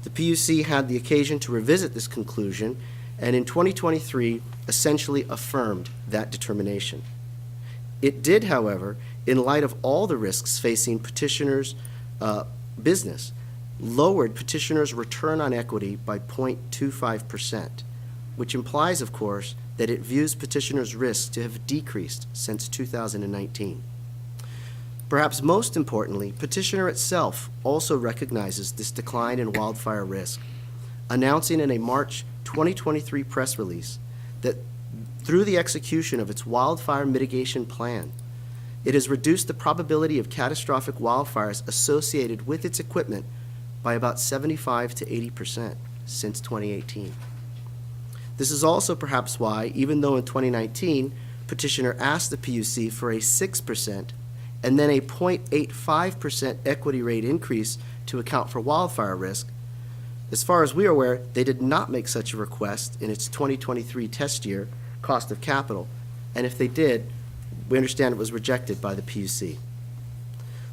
The PUC had the occasion to revisit this conclusion, and in 2023 essentially affirmed that determination. It did, however, in light of all the risks facing petitioners' business, lowered petitioners' return on equity by 0.25%, which implies, of course, that it views petitioners' risks to have decreased since 2019. Perhaps most importantly, petitioner itself also recognizes this decline in wildfire risk, announcing in a March 2023 press release that through the execution of its wildfire mitigation plan, it has reduced the probability of catastrophic wildfires associated with its equipment by about 75 to 80% since 2018. This is also perhaps why, even though in 2019, petitioner asked the PUC for a 6% and then a 0.85% equity rate increase to account for wildfire risk, as far as we are aware, they did not make such a request in its 2023 test year cost of capital, and if they did, we understand it was rejected by the PUC.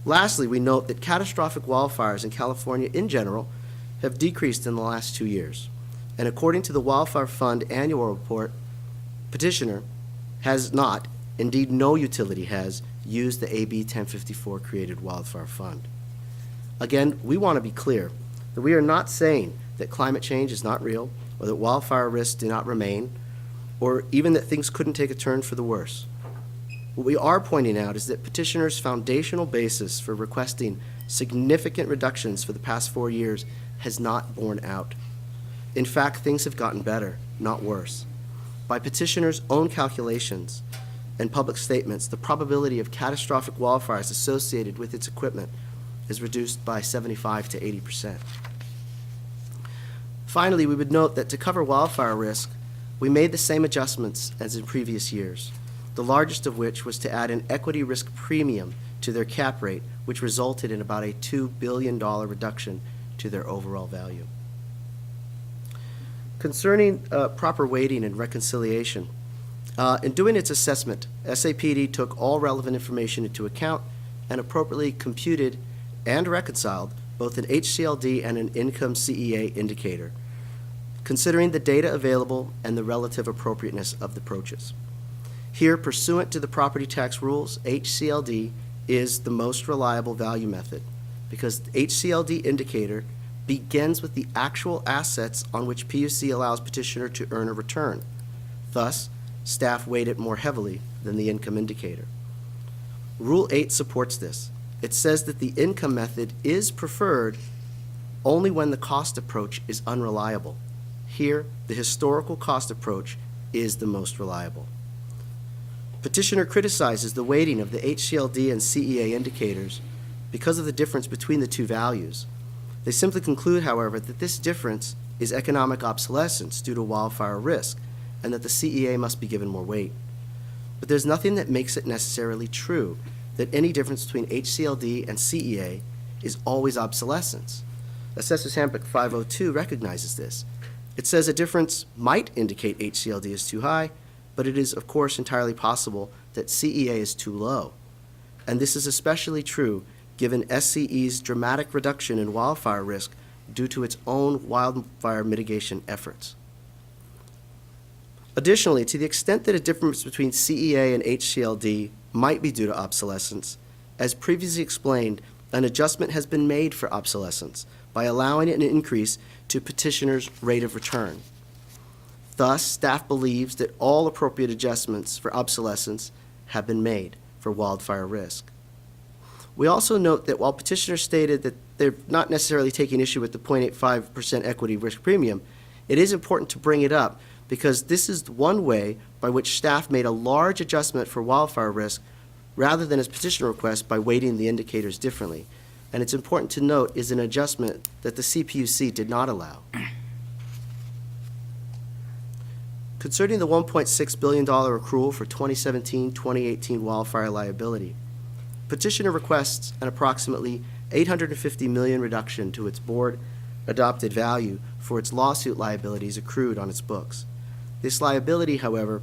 Lastly, we note that catastrophic wildfires in California in general have decreased in the last 2 years, and according to the Wildfire Fund annual report, petitioner has not, indeed no utility has, used the AB 1054 created Wildfire Fund. Again, we want to be clear that we are not saying that climate change is not real, or that wildfire risks do not remain, or even that things couldn't take a turn for the worse. What we are pointing out is that petitioners' foundational basis for requesting significant reductions for the past 4 years has not borne out. In fact, things have gotten better, not worse. By petitioners' own calculations and public statements, the probability of catastrophic wildfires associated with its equipment is reduced by 75 to 80%. Finally, we would note that to cover wildfire risk, we made the same adjustments as in previous years, the largest of which was to add an equity risk premium to their cap rate, which resulted in about a $2 billion reduction to their overall value. Concerning proper weighting and reconciliation, in doing its assessment, SAPD took all relevant information into account and appropriately computed and reconciled both an HCLD and an income CEA indicator, considering the data available and the relative appropriateness of the approaches. Here, pursuant to the property tax rules, HCLD is the most reliable value method because the HCLD indicator begins with the actual assets on which PUC allows petitioner to earn a return. Thus, staff weight it more heavily than the income indicator. Rule 8 supports this. It says that the income method is preferred only when the cost approach is unreliable. Here, the historical cost approach is the most reliable. Petitioner criticizes the weighting of the HCLD and CEA indicators because of the difference between the two values. They simply conclude, however, that this difference is economic obsolescence due to wildfire risk, and that the CEA must be given more weight. But there's nothing that makes it necessarily true that any difference between HCLD and CEA is always obsolescence. Assessor's Handbook 502 recognizes this. It says a difference might indicate HCLD is too high, but it is, of course, entirely possible that CEA is too low. And this is especially true given SCE's dramatic reduction in wildfire risk due to its own wildfire mitigation efforts. Additionally, to the extent that a difference between CEA and HCLD might be due to obsolescence, as previously explained, an adjustment has been made for obsolescence by allowing an increase to petitioner's rate of return. Thus, staff believes that all appropriate adjustments for obsolescence have been made for wildfire risk. We also note that while petitioners stated that they're not necessarily taking issue with the 0.85% equity risk premium, it is important to bring it up because this is one way by which staff made a large adjustment for wildfire risk rather than as petitioner request by weighting the indicators differently. And it's important to note is an adjustment that the CPUC did not allow. Concerning the $1.6 billion accrual for 2017-2018 wildfire liability, petitioner requests an approximately $850 million reduction to its board-adopted value for its lawsuit liabilities accrued on its books. This liability, however,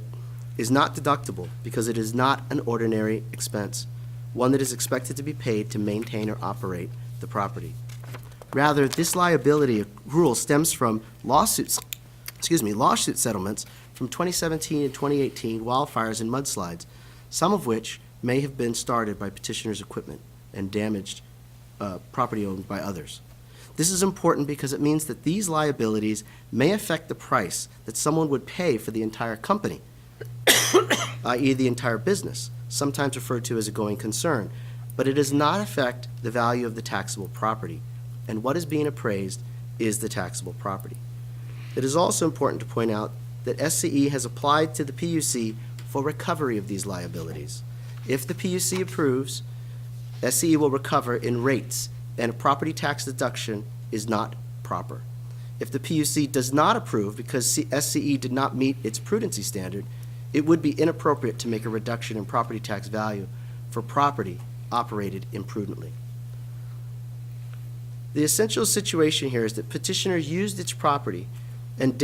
is not deductible because it is not an ordinary expense, one that is expected to be paid to maintain or operate the property. Rather, this liability accrual stems from lawsuit settlements from 2017 and 2018 wildfires and mudslides, some of which may have been started by petitioner's equipment and damaged property owned by others. This is important because it means that these liabilities may affect the price that someone would pay for the entire company, i.e. the entire business, sometimes referred to as a going concern, but it does not affect the value of the taxable property, and what is being appraised is the taxable property. It is also important to point out that SCE has applied to the PUC for recovery of these liabilities. If the PUC approves, SCE will recover in rates, and a property tax deduction is not proper. If the PUC does not approve because SCE did not meet its prudency standard, it would be inappropriate to make a reduction in property tax value for property operated imprudently. The essential situation here is that petitioner used its property and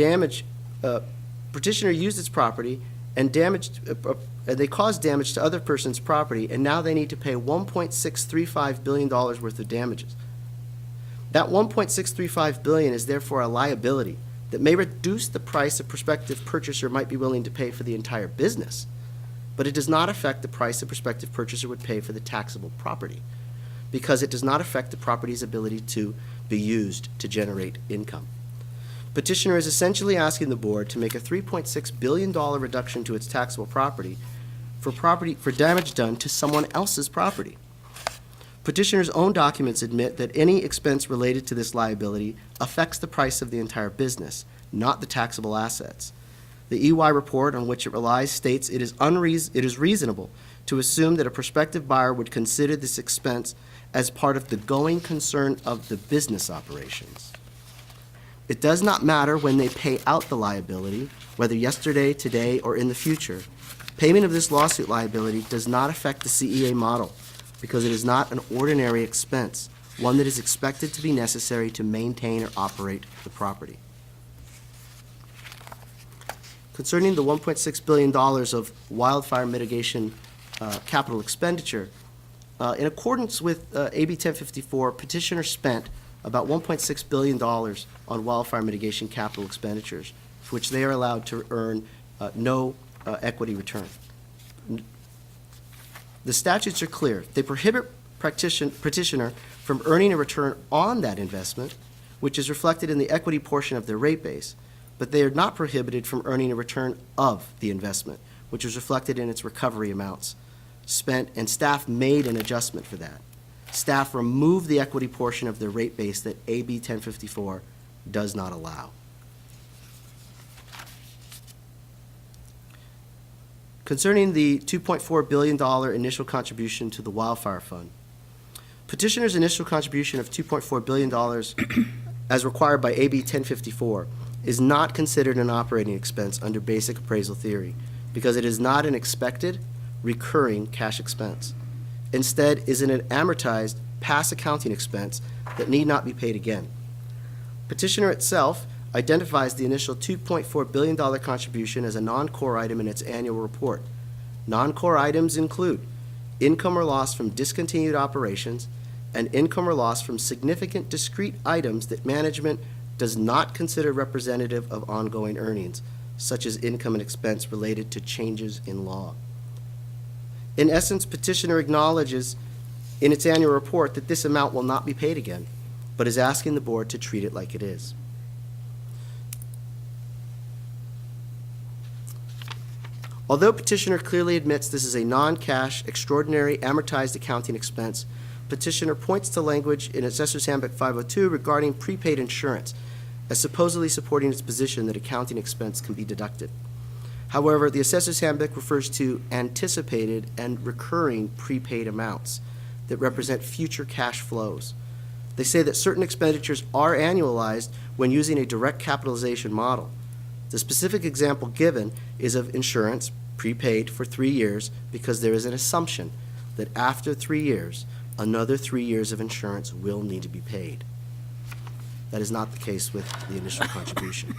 they caused damage to other person's property, and now they need to pay $1.635 billion worth of damages. That $1.635 billion is therefore a liability that may reduce the price a prospective purchaser might be willing to pay for the entire business, but it does not affect the price a prospective purchaser would pay for the taxable property, because it does not affect the property's ability to be used to generate income. Petitioner is essentially asking the board to make a $3.6 billion reduction to its taxable property for damage done to someone else's property. Petitioner's own documents admit that any expense related to this liability affects the price of the entire business, not the taxable assets. The EY report on which it relies states it is reasonable to assume that a prospective buyer would consider this expense as part of the going concern of the business operations. It does not matter when they pay out the liability, whether yesterday, today, or in the future. Payment of this lawsuit liability does not affect the CEA model because it is not an ordinary expense, one that is expected to be necessary to maintain or operate the property. Concerning the $1.6 billion of wildfire mitigation capital expenditure, in accordance with AB 1054, petitioner spent about $1.6 billion on wildfire mitigation capital expenditures, for which they are allowed to earn no equity return. The statutes are clear. They prohibit petitioner from earning a return on that investment, which is reflected in the equity portion of their rate base, but they are not prohibited from earning a return of the investment, which is reflected in its recovery amounts spent, and staff made an adjustment for that. Staff removed the equity portion of their rate base that AB 1054 does not allow. Concerning the $2.4 billion initial contribution to the wildfire fund, petitioner's initial contribution of $2.4 billion as required by AB 1054 is not considered an operating expense under basic appraisal theory because it is not an expected recurring cash expense. Instead, is an amortized past accounting expense that need not be paid again. Petitioner itself identifies the initial $2.4 billion contribution as a non-core item in its annual report. Non-core items include income or loss from discontinued operations and income or loss from significant discrete items that management does not consider representative of ongoing earnings, such as income and expense related to changes in law. In essence, petitioner acknowledges in its annual report that this amount will not be paid again, but is asking the board to treat it like it is. Although petitioner clearly admits this is a non-cash, extraordinary, amortized accounting expense, petitioner points to language in Assessor's Handbook 502 regarding prepaid insurance as supposedly supporting its position that accounting expense can be deducted. However, the Assessor's Handbook refers to anticipated and recurring prepaid amounts that represent future cash flows. They say that certain expenditures are annualized when using a direct capitalization model, The specific example given is of insurance prepaid for 3 years because there is an assumption that after 3 years, another 3 years of insurance will need to be paid. That is not the case with the initial contribution.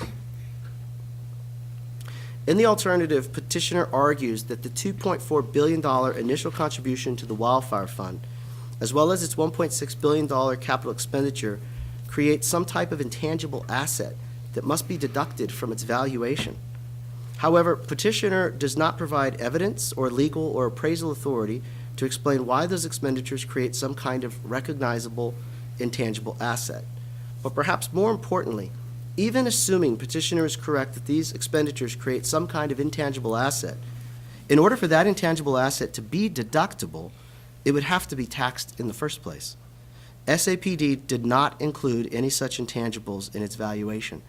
In the alternative, petitioner argues that the $2.4 billion initial contribution to the wildfire fund, as well as its $1.6 billion capital expenditure, creates some type of intangible asset that must be deducted from its valuation. However, petitioner does not provide evidence or legal or appraisal authority to explain why those expenditures create some kind of recognizable intangible asset. But perhaps more importantly, even assuming petitioner is correct that these expenditures create some kind of intangible asset, in order for that intangible asset to be deductible, it would have to be taxed in the first place. SAPD did not include any such intangibles in its valuation.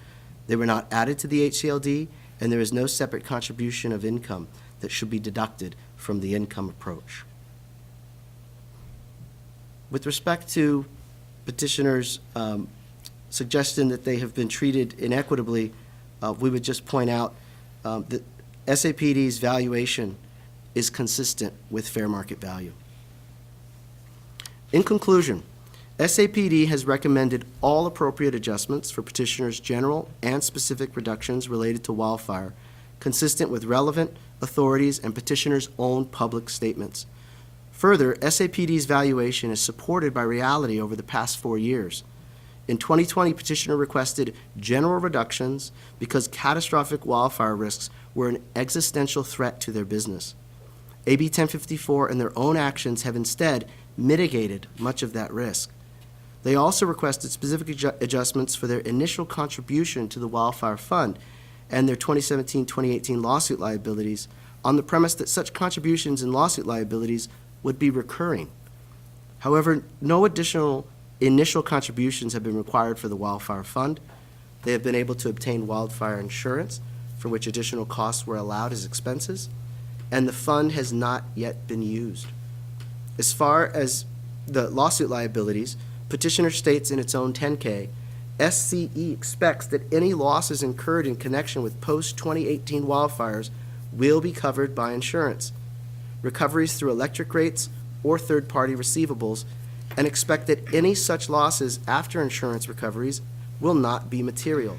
They were not added to the HCLD, and there is no separate contribution of income that should be deducted from the income approach. With respect to petitioners' suggestion that they have been treated inequitably, we would just point out that SAPD's valuation is consistent with fair market value. In conclusion, SAPD has recommended all appropriate adjustments for petitioners' general and specific reductions related to wildfire, consistent with relevant authorities and petitioners' own public statements. Further, SAPD's valuation is supported by reality over the past 4 years. In 2020, petitioner requested general reductions because catastrophic wildfire risks were an existential threat to their business. AB 1054 and their own actions have instead mitigated much of that risk. They also requested specific adjustments for their initial contribution to the wildfire fund and their 2017-2018 lawsuit liabilities on the premise that such contributions and lawsuit liabilities would be recurring. However, no additional initial contributions have been required for the wildfire fund. They have been able to obtain wildfire insurance, for which additional costs were allowed as expenses, and the fund has not yet been used. As far as the lawsuit liabilities, petitioner states in its own 10-K, SCE expects that any losses incurred in connection with post-2018 wildfires will be covered by insurance, recoveries through electric rates or third-party receivables, and expect that any such losses after insurance recoveries will not be material.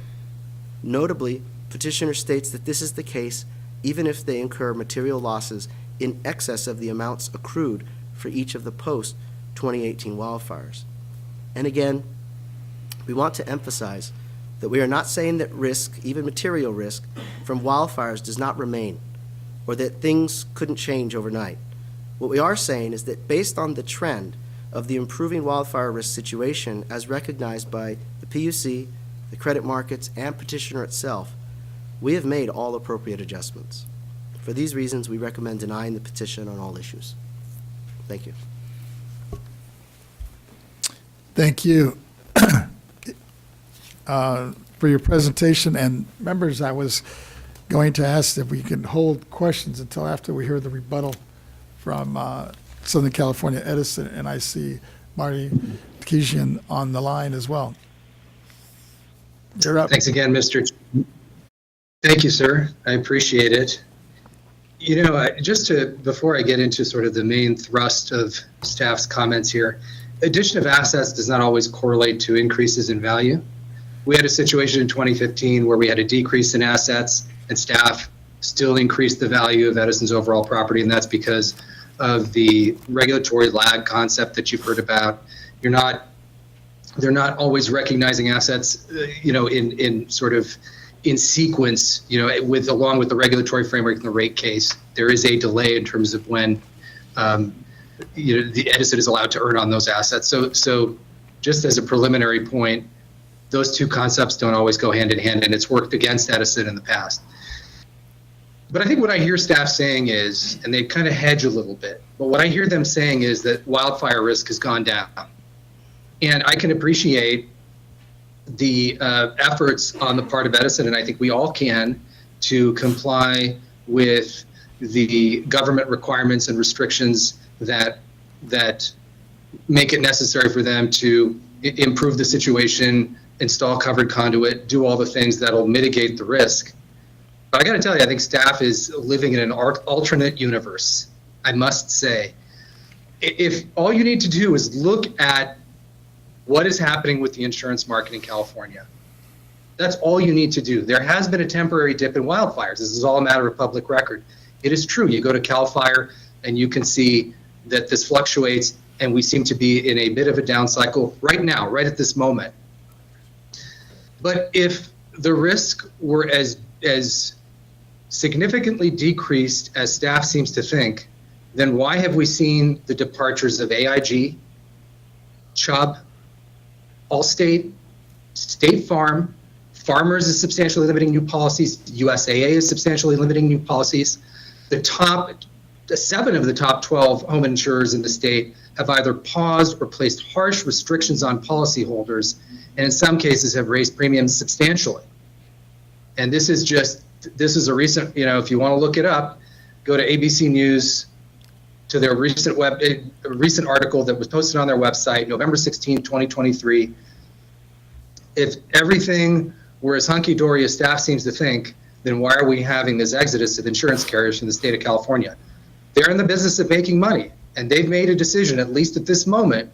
Notably, petitioner states that this is the case even if they incur material losses in excess of the amounts accrued for each of the post-2018 wildfires. And again, we want to emphasize that we are not saying that risk, even material risk, from wildfires does not remain, or that things couldn't change overnight. What we are saying is that based on the trend of the improving wildfire risk situation as recognized by the PUC, the credit markets, and petitioner itself, we have made all appropriate adjustments. For these reasons, we recommend denying the petition on all issues. Thank you. Thank you for your presentation. And members, I was going to ask if we can hold questions until after we hear the rebuttal from Southern California Edison, and I see Marty Kejian on the line as well. You're up. Thanks again, Mr. Thank you, sir. I appreciate it. You know, before I get into sort of the main thrust of staff's comments here, addition of assets does not always correlate to increases in value. We had a situation in 2015 where we had a decrease in assets and staff still increased the value of Edison's overall property, and that's because of the regulatory lag concept that you've heard about. They're not always recognizing assets, in sequence, along with the regulatory framework in the rate case. There is a delay in terms of when, the Edison is allowed to earn on those assets. So just as a preliminary point, those two concepts don't always go hand in hand, and it's worked against Edison in the past. But I think what I hear staff saying is, and they kind of hedge a little bit, but what I hear them saying is that wildfire risk has gone down. And I can appreciate the efforts on the part of Edison, and I think we all can, to comply with the government requirements and restrictions that make it necessary for them to improve the situation, install covered conduit, do all the things that'll mitigate the risk. But I got to tell you, I think staff is living in an alternate universe, I must say. If all you need to do is look at what is happening with the insurance market in California, that's all you need to do. There has been a temporary dip in wildfires. This is all a matter of public record. It is true. You go to CAL FIRE and you can see that this fluctuates, and we seem to be in a bit of a down cycle right now, right at this moment. But if the risk were as significantly decreased as staff seems to think, then why have we seen the departures of AIG, Chubb, Allstate, State Farm, Farmers is substantially limiting new policies, USAA is substantially limiting new policies. The 7 of the top 12 home insurers in the state have either paused or placed harsh restrictions on policyholders, and in some cases have raised premiums substantially. And this is a recent, if you want to look it up, go to ABC News, to their recent article that was posted on their website, November 16, 2023. If everything were as hunky-dory as staff seems to think, then why are we having this exodus of insurance carriers from the state of California? They're in the business of making money, and they've made a decision, at least at this moment,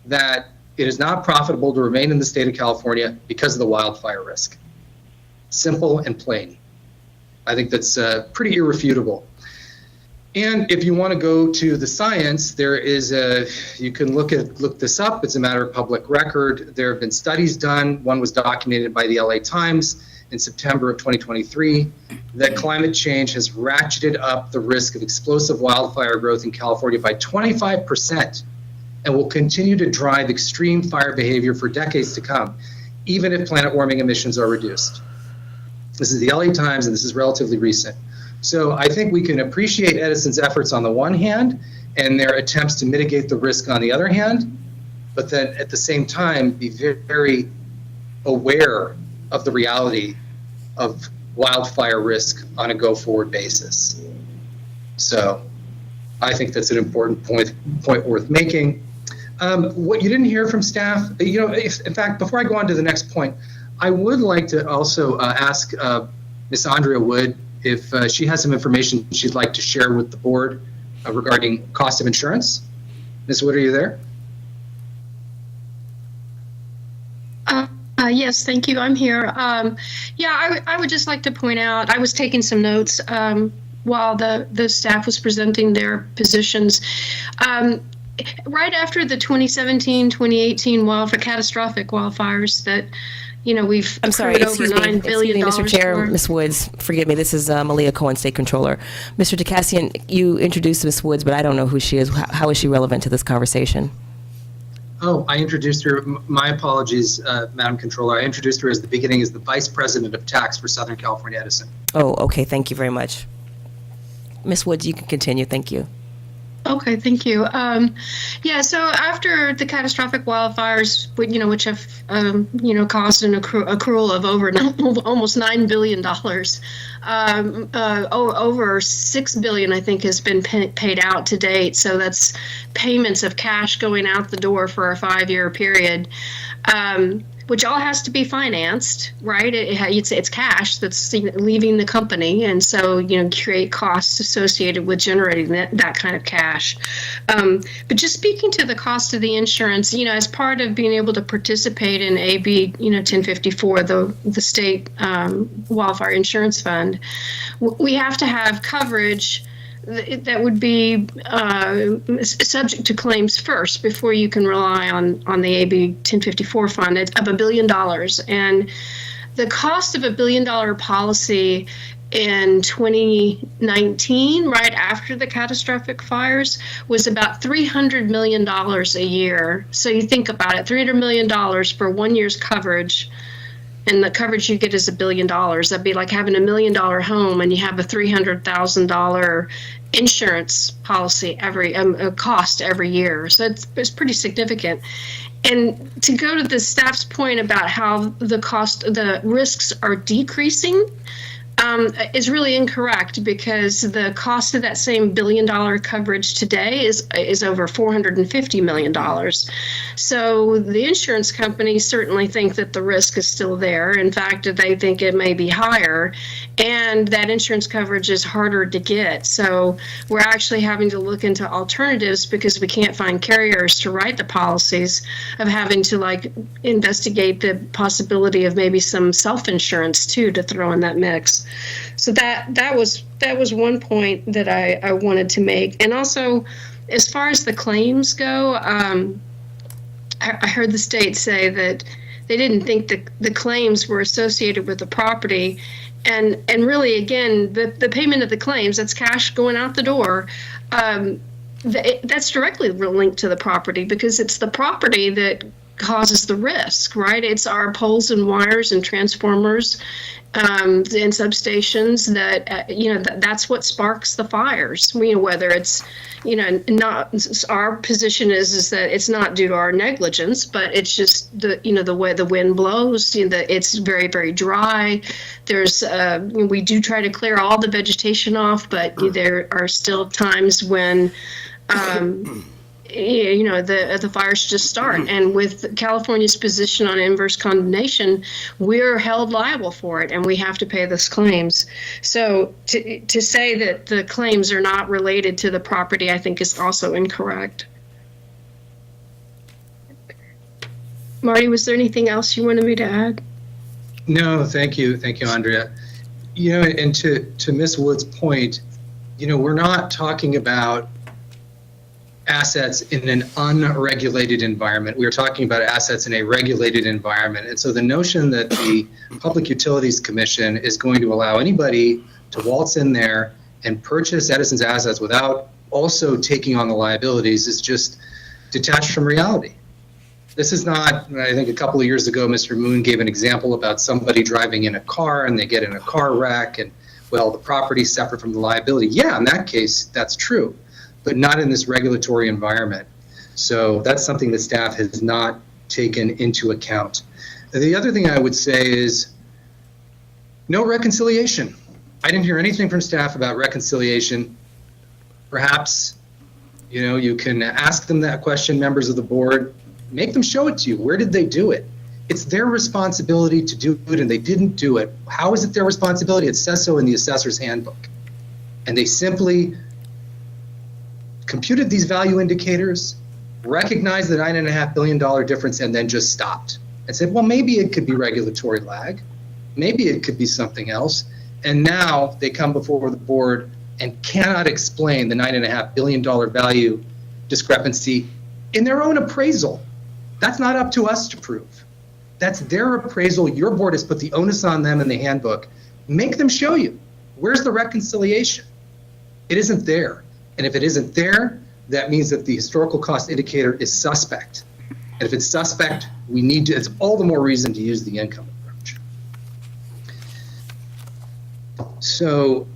that it is not profitable to remain in the state of California because of the wildfire risk. Simple and plain. I think that's pretty irrefutable. And if you want to go to the science, you can look this up. It's a matter of public record. There have been studies done. One was documented by the LA Times in September of 2023, that climate change has ratcheted up the risk of explosive wildfire growth in California by 25% and will continue to drive extreme fire behavior for decades to come, even if planet warming emissions are reduced. This is the LA Times, and this is relatively recent. So I think we can appreciate Edison's efforts on the one hand and their attempts to mitigate the risk on the other hand, but then at the same time be very, very aware of the reality of wildfire risk on a go-forward basis. So I think that's an important point worth making. What you didn't hear from staff, in fact, before I go on to the next point, I would like to also ask Ms. Andrea Wood if she has some information she'd like to share with the board regarding cost of insurance. Ms. Wood, are you there? Yes, thank you. I'm here. I would just like to point out, I was taking some notes while the staff was presenting their positions. Right after the 2017-2018 catastrophic wildfires that we've I'm sorry, excuse me, Mr. Chair, Ms. Woods, forgive me, this is Malia Cohen, State Controller. Mr. DeCassian, you introduced Ms. Woods, but I don't know who she is. How is she relevant to this conversation? Oh, I introduced her. My apologies, Madam Controller. I introduced her as the beginning as the Vice President of Tax for Southern California Edison. Oh, okay, thank you very much. Ms. Woods, you can continue, thank you. Okay, thank you. So after the catastrophic wildfires, which have, caused an accrual of over almost $9 billion, over $6 billion, I think, has been paid out to date. So that's payments of cash going out the door for a 5-year period. Which all has to be financed, right? It's cash that's leaving the company, and so create costs associated with generating that kind of cash. But just speaking to the cost of the insurance, as part of being able to participate in AB 1054, the state wildfire insurance fund, we have to have coverage that would be subject to claims first before you can rely on the AB 1054 fund of $1 billion. And the cost of $1 billion policy in 2019, right after the catastrophic fires, was about $300 million a year. So you think about it, $300 million for 1 year's coverage. And the coverage you get is $1 billion. That'd be like having $1 million home and you have a $300,000 insurance policy cost every year. So it's pretty significant. And to go to the staff's point about how the risks are decreasing, is really incorrect, because the cost of that same $1 billion coverage today is over $450 million. So the insurance companies certainly think that the risk is still there. In fact, they think it may be higher. and that insurance coverage is harder to get. So we're actually having to look into alternatives because we can't find carriers to write the policies, of having to like investigate the possibility of maybe some self-insurance too to throw in that mix. So that was one point that I wanted to make. And also, as far as the claims go, I heard the state say that they didn't think the claims were associated with the property. And really, again, the payment of the claims, that's cash going out the door, that's directly linked to the property, because it's the property that causes the risk, right? It's our poles and wires and transformers and substations that, that's what sparks the fires. Whether it's, not, our position is that it's not due to our negligence, but it's just the way the wind blows, it's very, very dry. There's, we do try to clear all the vegetation off, but there are still times when, the fires just start. And with California's position on inverse condemnation, we're held liable for it, and we have to pay those claims. So to say that the claims are not related to the property, I think, is also incorrect. Marty, was there anything else you wanted me to add? No, thank you, Andrea. And to Ms. Wood's point, we're not talking about assets in an unregulated environment. We are talking about assets in a regulated environment. And so the notion that the Public Utilities Commission is going to allow anybody to waltz in there and purchase Edison's assets without also taking on the liabilities is just detached from reality. This is not, I think a couple of years ago, Mr. Moon gave an example about somebody driving in a car and they get in a car wreck and, well, the property's separate from the liability. Yeah, in that case, that's true, but not in this regulatory environment. So that's something that staff has not taken into account. The other thing I would say is no reconciliation. I didn't hear anything from staff about reconciliation. Perhaps, you can ask them that question, members of the board, make them show it to you. Where did they do it? It's their responsibility to do it, and they didn't do it. How is it their responsibility? It says so in the assessor's handbook. And they simply computed these value indicators, recognized the $9.5 billion difference, and then just stopped and said, well, maybe it could be regulatory lag. Maybe it could be something else. And now they come before the board and cannot explain the $9.5 billion value discrepancy in their own appraisal. That's not up to us to prove. That's their appraisal. Your board has put the onus on them in the handbook. Make them show you. Where's the reconciliation? It isn't there. And if it isn't there, that means that the historical cost indicator is suspect. And if it's suspect, it's all the more reason to use the income approach. So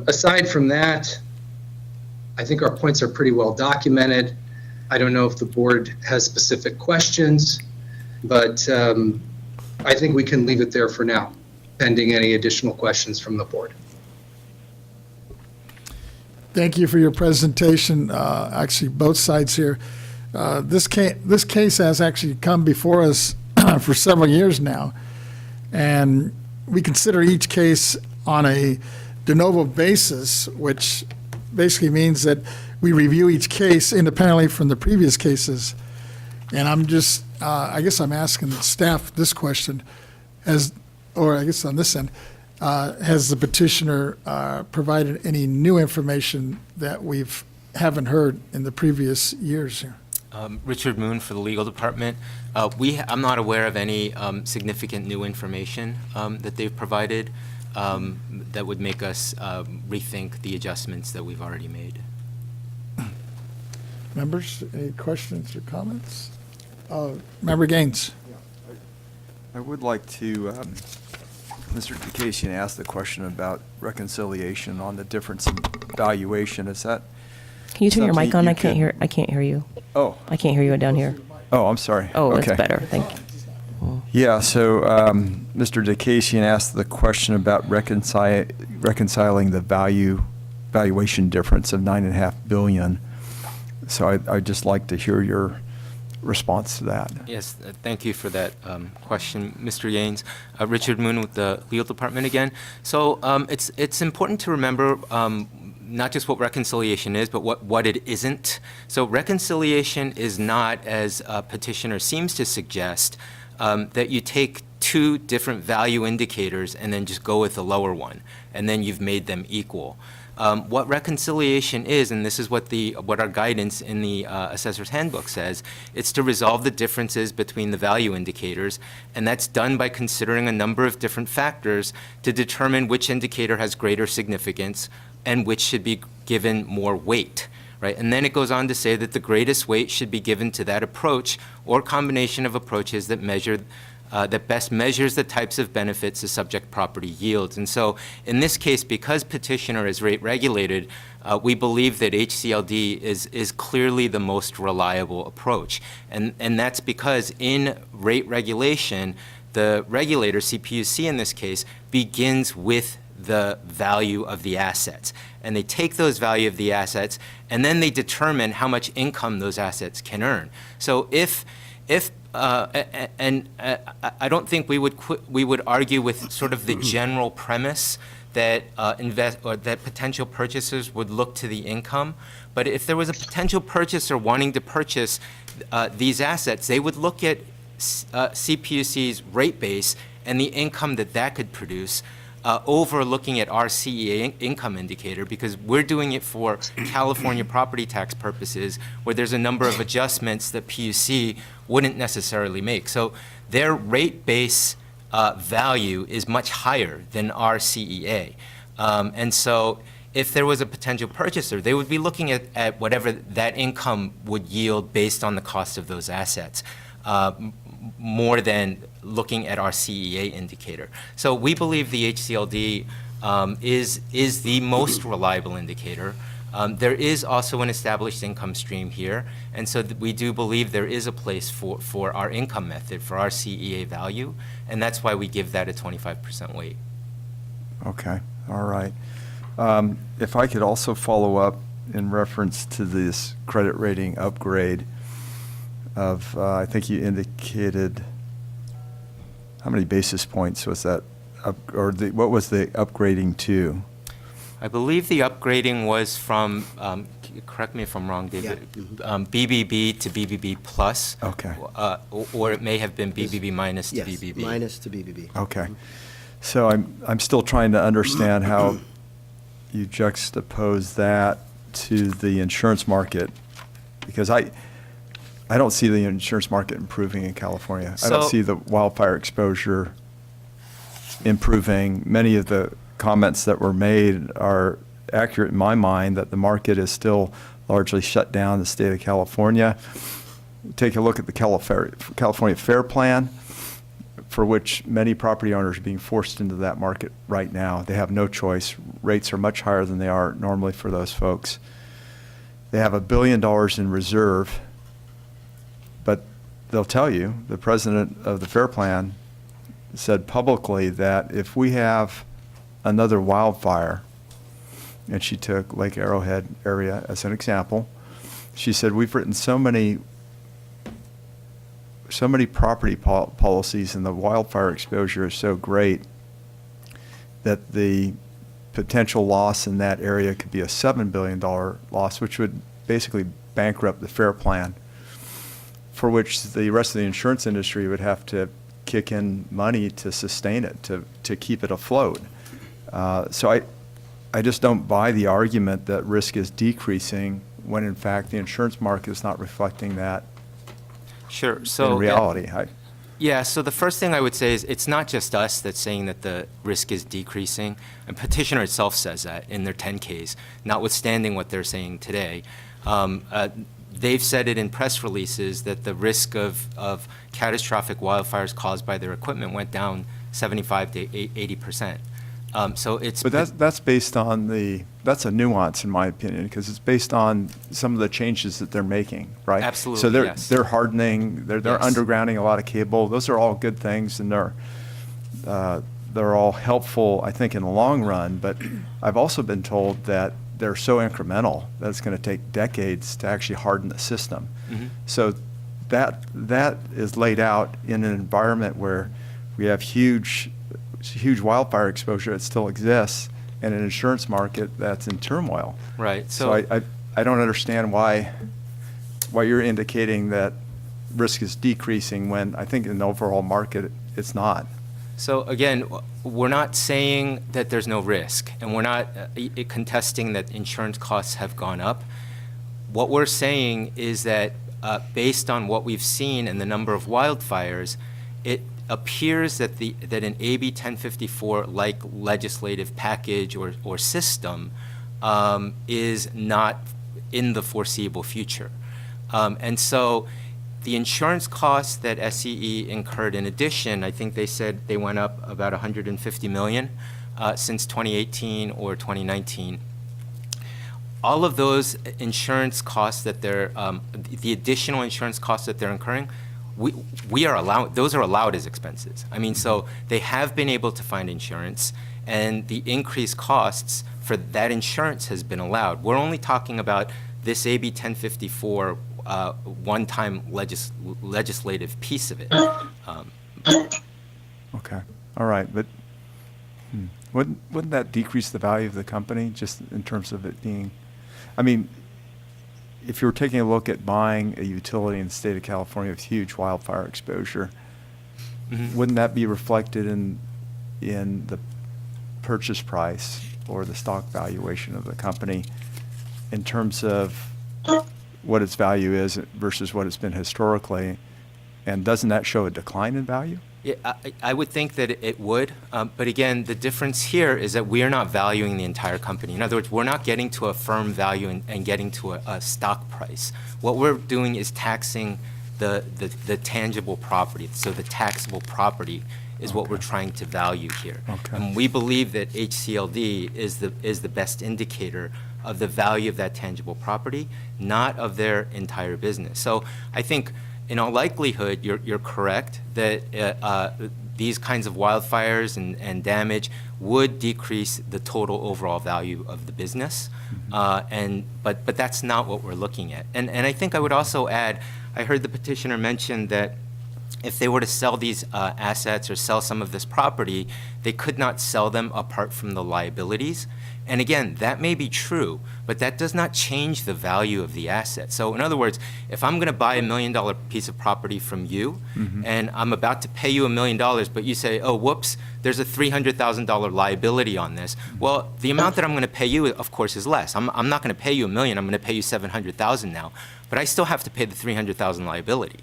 aside from that, I think our points are pretty well documented. I don't know if the board has specific questions, but I think we can leave it there for now, pending any additional questions from the board. Thank you for your presentation. Actually, both sides here. This case has actually come before us for several years now, and we consider each case on a de novo basis, which basically means that we review each case independently from the previous cases. And I'm just, I guess I'm asking the staff this question, or I guess on this end, has the petitioner provided any new information that haven't heard in the previous years here? Richard Moon for the legal department. I'm not aware of any significant new information that they've provided that would make us rethink the adjustments that we've already made. Members, any questions or comments? Member Gaines. I would like to, Mr. Dicasian asked the question about reconciliation on the difference in valuation. Is that? Can you turn your mic on? I can't hear you. Oh. I can't hear you down here. Oh, I'm sorry. Oh, okay. That's better. Thank you. Yeah, so Mr. Dicasian asked the question about reconciling the valuation difference of $9.5 billion. So I'd just like to hear your response to that. Yes, thank you for that question, Mr. Yanes. Richard Moon with the legal department again. So it's important to remember not just what reconciliation is, but what it isn't. So reconciliation is not, as petitioner seems to suggest, that you take two different value indicators and then just go with the lower one, and then you've made them equal. What reconciliation is, and this is what our guidance in the assessor's handbook says, it's to resolve the differences between the value indicators, and that's done by considering a number of different factors to determine which indicator has greater significance and which should be given more weight. Right? And then it goes on to say that the greatest weight should be given to that approach or combination of approaches that best measures the types of benefits the subject property yields. And so in this case, because petitioner is rate regulated, we believe that HCLD is clearly the most reliable approach. And that's because in rate regulation, the regulator, CPUC in this case, begins with the value of the assets. And they take those value of the assets and then they determine how much income those assets can earn. So I don't think we would argue with sort of the general premise that that potential purchasers would look to the income. But if there was a potential purchaser wanting to purchase these assets, they would look at CPUC's rate base and the income that could produce over looking at our CEA income indicator, because we're doing it for California property tax purposes where there's a number of adjustments that PUC wouldn't necessarily make. So their rate base value is much higher than our CEA. And so if there was a potential purchaser, they would be looking at whatever that income would yield based on the cost of those assets, more than looking at our CEA indicator. So we believe the HCLD is the most reliable indicator. There is also an established income stream here, and so we do believe there is a place for our income method, for our CEA value, and that's why we give that a 25% weight. Okay, all right. If I could also follow up in reference to this credit rating upgrade of, I think you indicated, how many basis points was that, what was the upgrading to? I believe the upgrading was from, correct me if I'm wrong, David, BBB to BBB plus. Okay. Or it may have been BBB minus to BBB. Minus to BBB. Okay. So I'm still trying to understand how you juxtapose that to the insurance market, because I don't see the insurance market improving in California. I don't see the wildfire exposure improving. Many of the comments that were made are accurate in my mind, that the market is still largely shut down in the state of California. Take a look at the California Fair Plan, for which many property owners are being forced into that market right now. They have no choice. Rates are much higher than they are normally for those folks. They have $1 billion in reserve, but they'll tell you, the president of the Fair Plan said publicly that if we have another wildfire, and she took Lake Arrowhead area as an example, she said, we've written so many property policies and the wildfire exposure is so great that the potential loss in that area could be a $7 billion loss, which would basically bankrupt the Fair Plan, for which the rest of the insurance industry would have to kick in money to sustain it, to keep it afloat. So I just don't buy the argument that risk is decreasing when in fact the insurance market is not reflecting that. Sure. So in reality. Yeah, so the first thing I would say is it's not just us that's saying that the risk is decreasing. And petitioner itself says that in their 10Ks, notwithstanding what they're saying today. They've said it in press releases that the risk of catastrophic wildfires caused by their equipment went down 75 to 80%. So it's. But that's based on that's a nuance in my opinion, because it's based on some of the changes that they're making, right? Absolutely. So yes. they're hardening, they're Yes. undergrounding a lot of cable. Those are all good things, and they're all helpful, I think, in the long run. But I've also been told that they're so incremental that it's going to take decades to actually harden the system. Mm-hmm. So that is laid out in an environment where we have huge wildfire exposure that still exists and an insurance market that's in turmoil. Right. So I don't understand why you're indicating that risk is decreasing when I think in the overall market it's not. So again, we're not saying that there's no risk, and we're not contesting that insurance costs have gone up. What we're saying is that based on what we've seen in the number of wildfires, it appears that an AB 1054-like legislative package or system is not in the foreseeable future. And so the insurance costs that SCE incurred in addition, I think they said they went up about $150 million since 2018 or 2019. All of those insurance costs that they're, the additional insurance costs that they're incurring, we are allowed, those are allowed as expenses. I mean, so they have been able to find insurance, and the increased costs for that insurance has been allowed. We're only talking about this AB 1054 one-time legislative piece of it. Okay, all right, but wouldn't that decrease the value of the company just in terms of it being, I mean, if you were taking a look at buying a utility in the state of California with huge wildfire exposure, wouldn't that be reflected in the purchase price or the stock valuation of the company in terms of what its value is versus what it's been historically? And doesn't that show a decline in value? Yeah, I would think that it would, but again, the difference here is that we are not valuing the entire company. In other words, we're not getting to a firm value and getting to a stock price. What we're doing is taxing the tangible property, so the taxable property is what we're trying to value here. Okay. And we believe that HCLD is the best indicator of the value of that tangible property, not of their entire business. So I think in all likelihood, you're correct that these kinds of wildfires and damage would decrease the total overall value of the business, but that's not what we're looking at. And I think I would also add, I heard the petitioner mention that if they were to sell these assets or sell some of this property, they could not sell them apart from the liabilities. And again, that may be true, but that does not change the value of the asset. So in other words, if I'm going to buy $1 million piece of property from you, and I'm about to pay you $1 million, but you say, oh, whoops, there's a $300,000 liability on this. Well, the amount that I'm going to pay you, of course, is less. I'm not going to pay you $1 million. I'm going to pay you $700,000 now, but I still have to pay the $300,000 liability.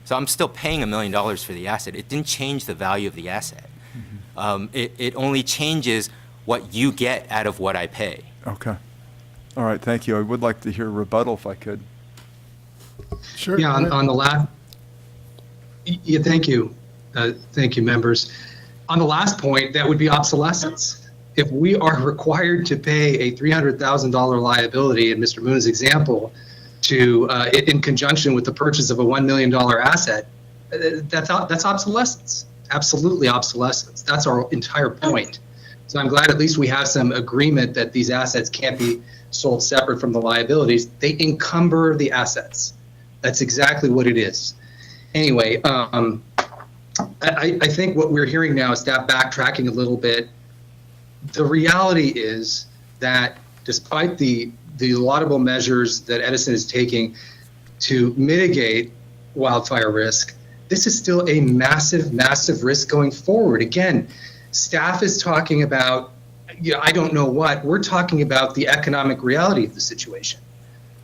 So I'm still paying $1 million for the asset. It didn't change the value of the asset. It only changes what you get out of what I pay. Okay. All right, thank you. I would like to hear a rebuttal if I could. Sure. Yeah, on the last, yeah, thank you. Thank you, members. On the last point, that would be obsolescence. If we are required to pay a $300,000 liability, in Mr. Moon's example, in conjunction with the purchase of a $1 million asset, that's obsolescence. Absolutely obsolescence. That's our entire point. So I'm glad at least we have some agreement that these assets can't be sold separate from the liabilities. They encumber the assets. That's exactly what it is. Anyway, I think what we're hearing now is that backtracking a little bit. The reality is that despite the laudable measures that Edison is taking to mitigate wildfire risk, this is still a massive, massive risk going forward. Again, staff is talking about, I don't know what, we're talking about the economic reality of the situation.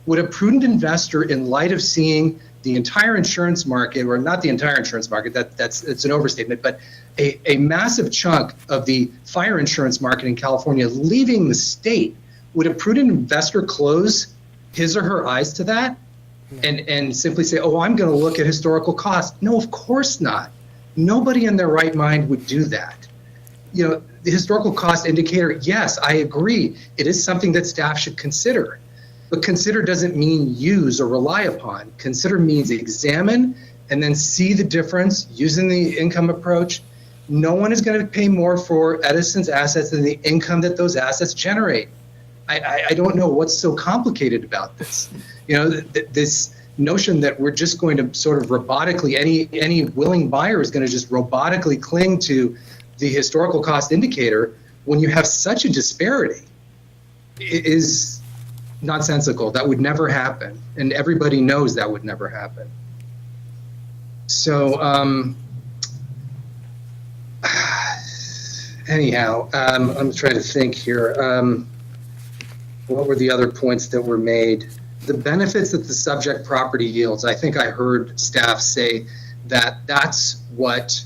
Would a prudent investor, in light of seeing the entire insurance market, or not the entire insurance market, it's an overstatement, but a massive chunk of the fire insurance market in California leaving the state, would a prudent investor close his or her eyes to that and simply say, oh, I'm going to look at historical costs? No, of course not. Nobody in their right mind would do that. The historical cost indicator, yes, I agree. It is something that staff should consider. But consider doesn't mean use or rely upon. Consider means examine and then see the difference using the income approach. No one is going to pay more for Edison's assets than the income that those assets generate. I don't know what's so complicated about this. notion that we're just going to sort of robotically, any willing buyer is going to just robotically cling to the historical cost indicator when you have such a disparity is nonsensical. That would never happen, and everybody knows that would never happen. So anyhow, I'm trying to think here. What were the other points that were made? The benefits that the subject property yields, I think I heard staff say that that's what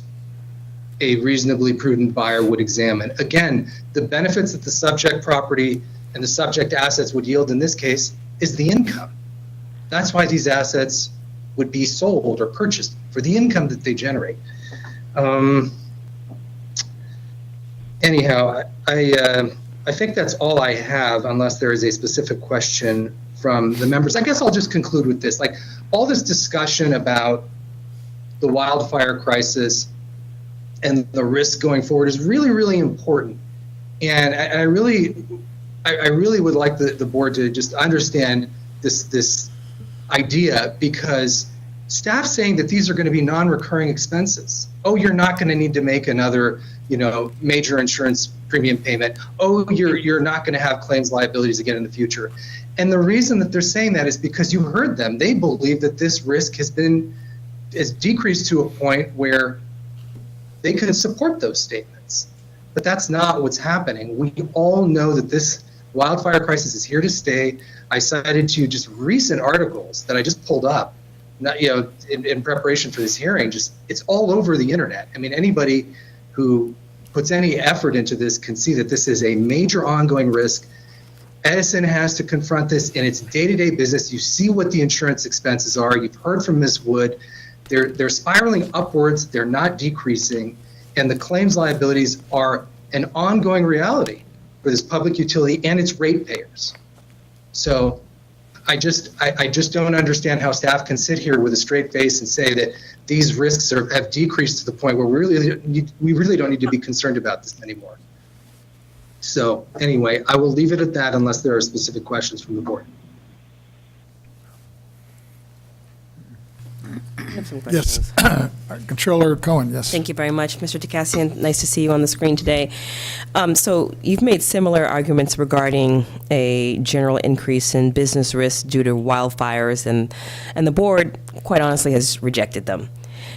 a reasonably prudent buyer would examine. Again, the benefits that the subject property and the subject assets would yield in this case is the income. That's why these assets would be sold or purchased, for the income that they generate. Anyhow, I think that's all I have, unless there is a specific question from the members. I guess I'll just conclude with this. Like, all this discussion about the wildfire crisis and the risk going forward is really, really important. And I really would like the board to just understand this idea, because staff saying that these are going to be non-recurring expenses. Oh, you're not going to need to make another, major insurance premium payment. Oh, you're not going to have claims liabilities again in the future. And the reason that they're saying that is because you heard them. They believe that this risk has decreased to a point where they can support those statements. But that's not what's happening. We all know that this wildfire crisis is here to stay. I cited to you just recent articles that I just pulled up, in preparation for this hearing. It's all over the internet. I mean, anybody who puts any effort into this can see that this is a major ongoing risk. Edison has to confront this in its day-to-day business. You see what the insurance expenses are. You've heard from Ms. Wood. They're spiraling upwards. They're not decreasing. And the claims liabilities are an ongoing reality for this public utility and its ratepayers. So I just don't understand how staff can sit here with a straight face and say that these risks have decreased to the point where we really don't need to be concerned about this anymore. So anyway, I will leave it at that unless there are specific questions from the board. Yes, Controller Cohen, yes. Thank you very much, Mr. DeCassian. Nice to see you on the screen today. So you've made similar arguments regarding a general increase in business risk due to wildfires, and the board, quite honestly, has rejected them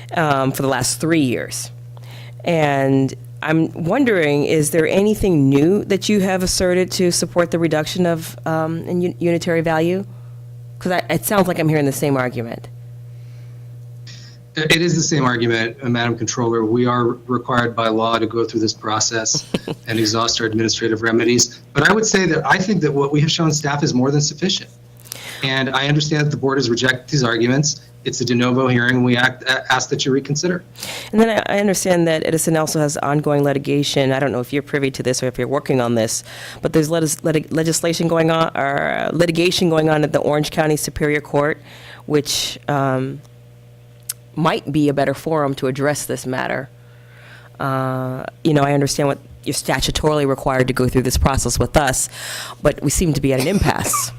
for the last 3 years. And I'm wondering, is there anything new that you have asserted to support the reduction of in unitary value? Because it sounds like I'm hearing the same argument. It is the same argument, Madam Controller. We are required by law to go through this process and exhaust our administrative remedies. But I would say that I think that what we have shown staff is more than sufficient. And I understand that the board has rejected these arguments. It's a de novo hearing, and we ask that you reconsider. And then I understand that Edison also has ongoing litigation. I don't know if you're privy to this or if you're working on this, but there's legislation going on, or litigation going on at the Orange County Superior Court, which might be a better forum to address this matter. I understand what you're statutorily required to go through this process with us, but we seem to be at an impasse.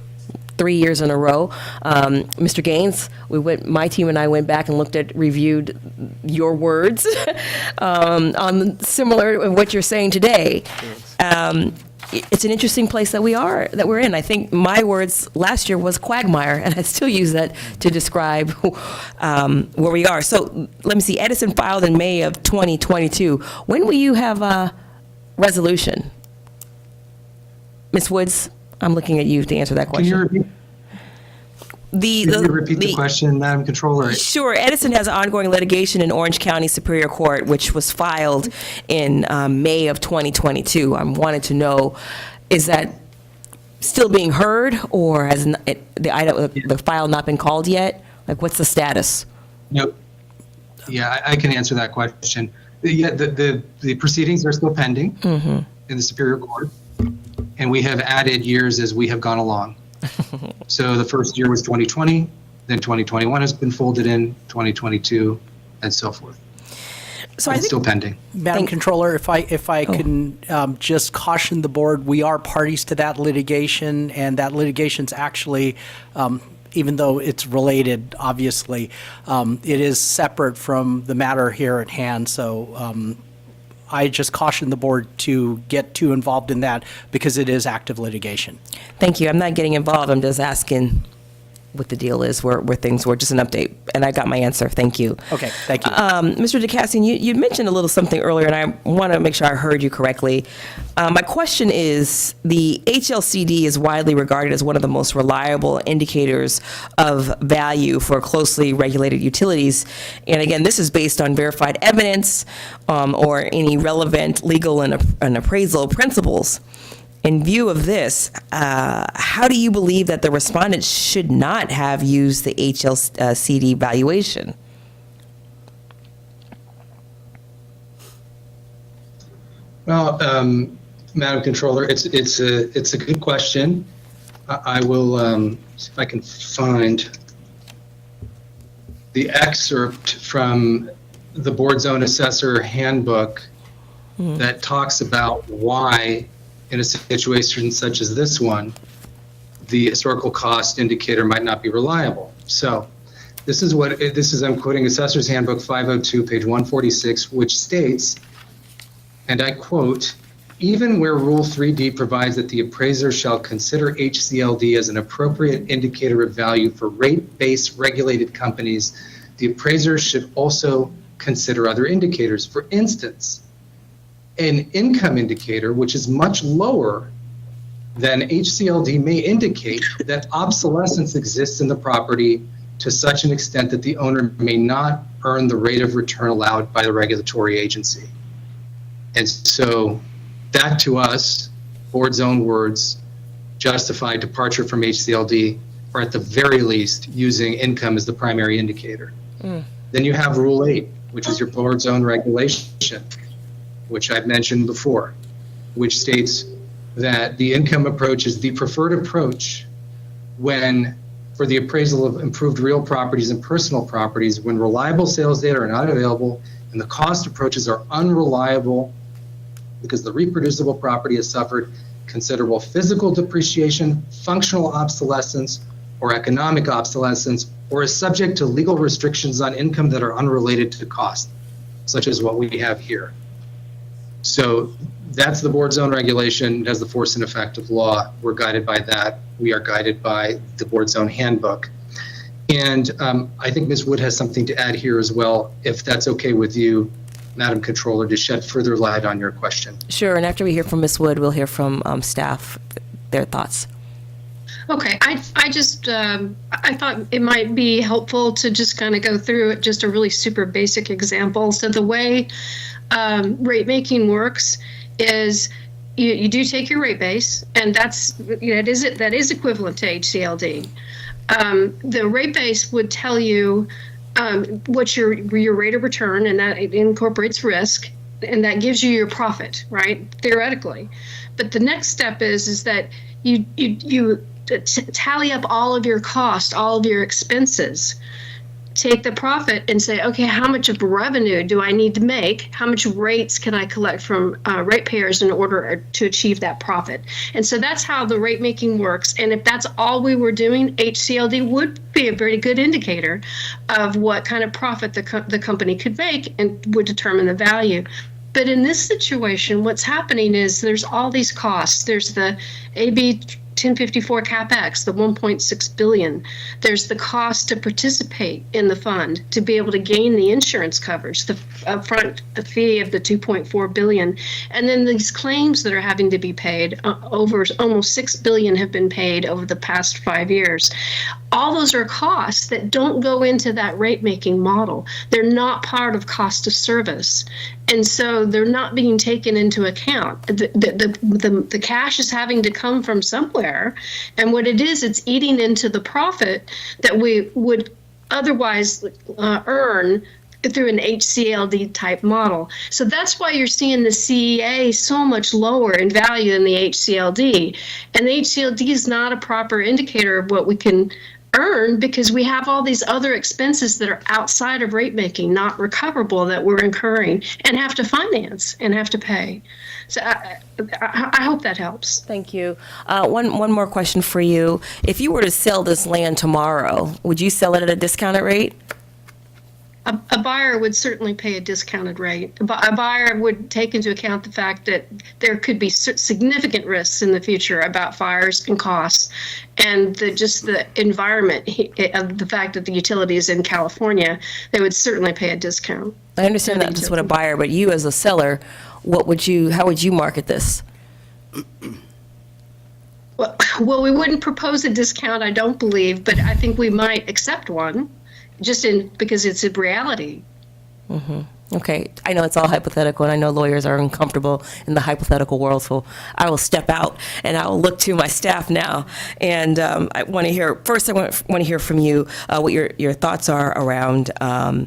3 years in a row. Mr. Gaines, my team and I went back and reviewed your words on similar what you're saying today. It's an interesting place that we're in. I think my words last year was quagmire, and I still use that to describe where we are. So let me see. Edison filed in May of 2022. When will you have a resolution? Ms. Woods, I'm looking at you to answer that question. Can you repeat the question, Madam Controller? Sure. Edison has ongoing litigation in Orange County Superior Court, which was filed in May of 2022. I wanted to know, is that still being heard, or has the file not been called yet? Like, what's the status? Nope. Yeah, I can answer that question. Yeah, the proceedings are still pending in the Superior Court, and we have added years as we have gone along. So the first year was 2020, then 2021 has been folded in, 2022, and so forth. So it's still pending. Madam Controller, if I can just caution the board, we are parties to that litigation, and that litigation's actually even though it's related, obviously, it is separate from the matter here at hand. So I just caution the board to get too involved in that because it is active litigation. Thank you. I'm not getting involved. I'm just asking what the deal is, where things were. Just an update. And I got my answer. Thank you. Okay, thank you. Mr. DeCassian, you mentioned a little something earlier, and I want to make sure I heard you correctly. My question is, the HLCD is widely regarded as one of the most reliable indicators of value for closely regulated utilities. And again, this is based on verified evidence or any relevant legal and appraisal principles. In view of this, how do you believe that the respondents should not have used the HLCD valuation? Well, Madam Controller, it's a good question. I will see if I can find the excerpt from the board's own assessor handbook that talks about why, in a situation such as this one, the historical cost indicator might not be reliable. So this is I'm quoting Assessor's Handbook 502, page 146, which states, and I quote, "Even where Rule 3D provides that the appraiser shall consider HCLD as an appropriate indicator of value for rate-based regulated companies, the appraiser should also consider other indicators. For instance, an income indicator, which is much lower than HCLD, may indicate that obsolescence exists in the property to such an extent that the owner may not earn the rate of return allowed by the regulatory agency." And so that, to us, board's own words, justify departure from HCLD, or at the very least, using income as the primary indicator. Then you have Rule 8, which is your board's own regulation, which I've mentioned before, which states that the income approach is the preferred approach when, for the appraisal of improved real properties and personal properties, when reliable sales data are not available and the cost approaches are unreliable because the reproducible property has suffered considerable physical depreciation, functional obsolescence, or economic obsolescence, or is subject to legal restrictions on income that are unrelated to cost, such as what we have here. So that's the board's own regulation. It has the force and effect of law. We're guided by that. We are guided by the board's own handbook. And I think Ms. Wood has something to add here as well, if that's okay with you, Madam Controller, to shed further light on your question. Sure, and after we hear from Ms. Wood, we'll hear from staff, their thoughts. Okay, I just, I thought it might be helpful to just kind of go through it, just a really super basic example. So the way rate making works is you do take your rate base, and that is equivalent to HCLD. The rate base would tell you what's your rate of return, and that incorporates risk, and that gives you your profit, right? Theoretically. But the next step is that you tally up all of your costs, all of your expenses, take the profit and say, okay, how much of revenue do I need to make? How much rates can I collect from ratepayers in order to achieve that profit? And so that's how the rate making works. And if that's all we were doing, HCLD would be a very good indicator of what kind of profit the company could make and would determine the value. But in this situation, what's happening is there's all these costs. There's the AB 1054 CapEx, the $1.6 billion. There's the cost to participate in the fund, to be able to gain the insurance coverage, the upfront fee of the $2.4 billion. And then these claims that are having to be paid, over almost $6 billion have been paid over the past 5 years. All those are costs that don't go into that rate-making model. They're not part of cost of service. And so they're not being taken into account. The cash is having to come from somewhere. And what it is, it's eating into the profit that we would otherwise earn through an HCLD type model. So that's why you're seeing the CEA so much lower in value than the HCLD. And the HCLD is not a proper indicator of what we can earn because we have all these other expenses that are outside of rate making, not recoverable, that we're incurring and have to finance and have to pay. So I hope that helps. Thank you. One more question for you. If you were to sell this land tomorrow, would you sell it at a discounted rate? A buyer would certainly pay a discounted rate. A buyer would take into account the fact that there could be significant risks in the future about fires and costs, and just the environment of the fact that the utility is in California. They would certainly pay a discount. I understand that just with a buyer, but you as a seller, how would you market this? Well, we wouldn't propose a discount, I don't believe, but I think we might accept one. Because it's a reality. Mm-hmm. Okay, I know it's all hypothetical, and I know lawyers are uncomfortable in the hypothetical world, so I will step out and I will look to my staff now. And I want to hear from you what your thoughts are around about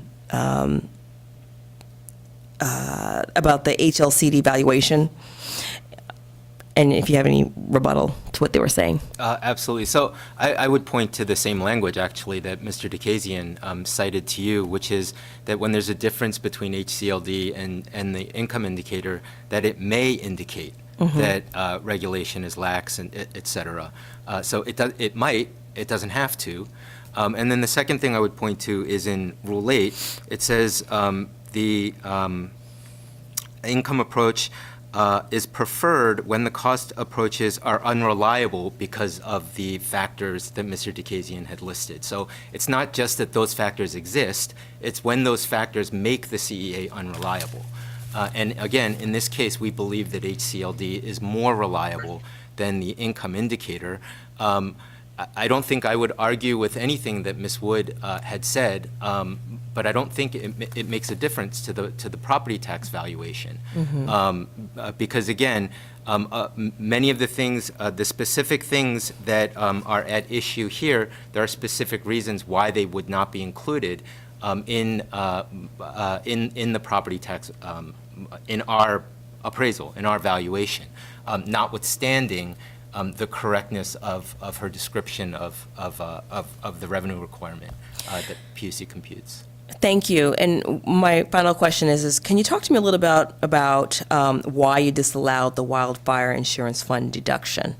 the HLCD valuation, and if you have any rebuttal to what they were saying. Absolutely. So I would point to the same language, actually, that Mr. Dekazian cited to you, which is that when there's a difference between HCLD and the income indicator, that it may indicate that regulation is lax, and et cetera. So it might, it doesn't have to. And then the second thing I would point to is in Rule 8, it says the income approach is preferred when the cost approaches are unreliable because of the factors that Mr. Dekazian had listed. So it's not just that those factors exist, it's when those factors make the CEA unreliable. And again, in this case, we believe that HCLD is more reliable than the income indicator. I don't think I would argue with anything that Ms. Wood had said, but I don't think it makes a difference to the property tax valuation. Because again, many of the things, the specific things that are at issue here, there are specific reasons why they would not be included in the property tax, in our appraisal, in our valuation, notwithstanding the correctness of her description of the revenue requirement that PUC computes. Thank you. And my final question is can you talk to me a little about why you disallowed the wildfire insurance fund deduction?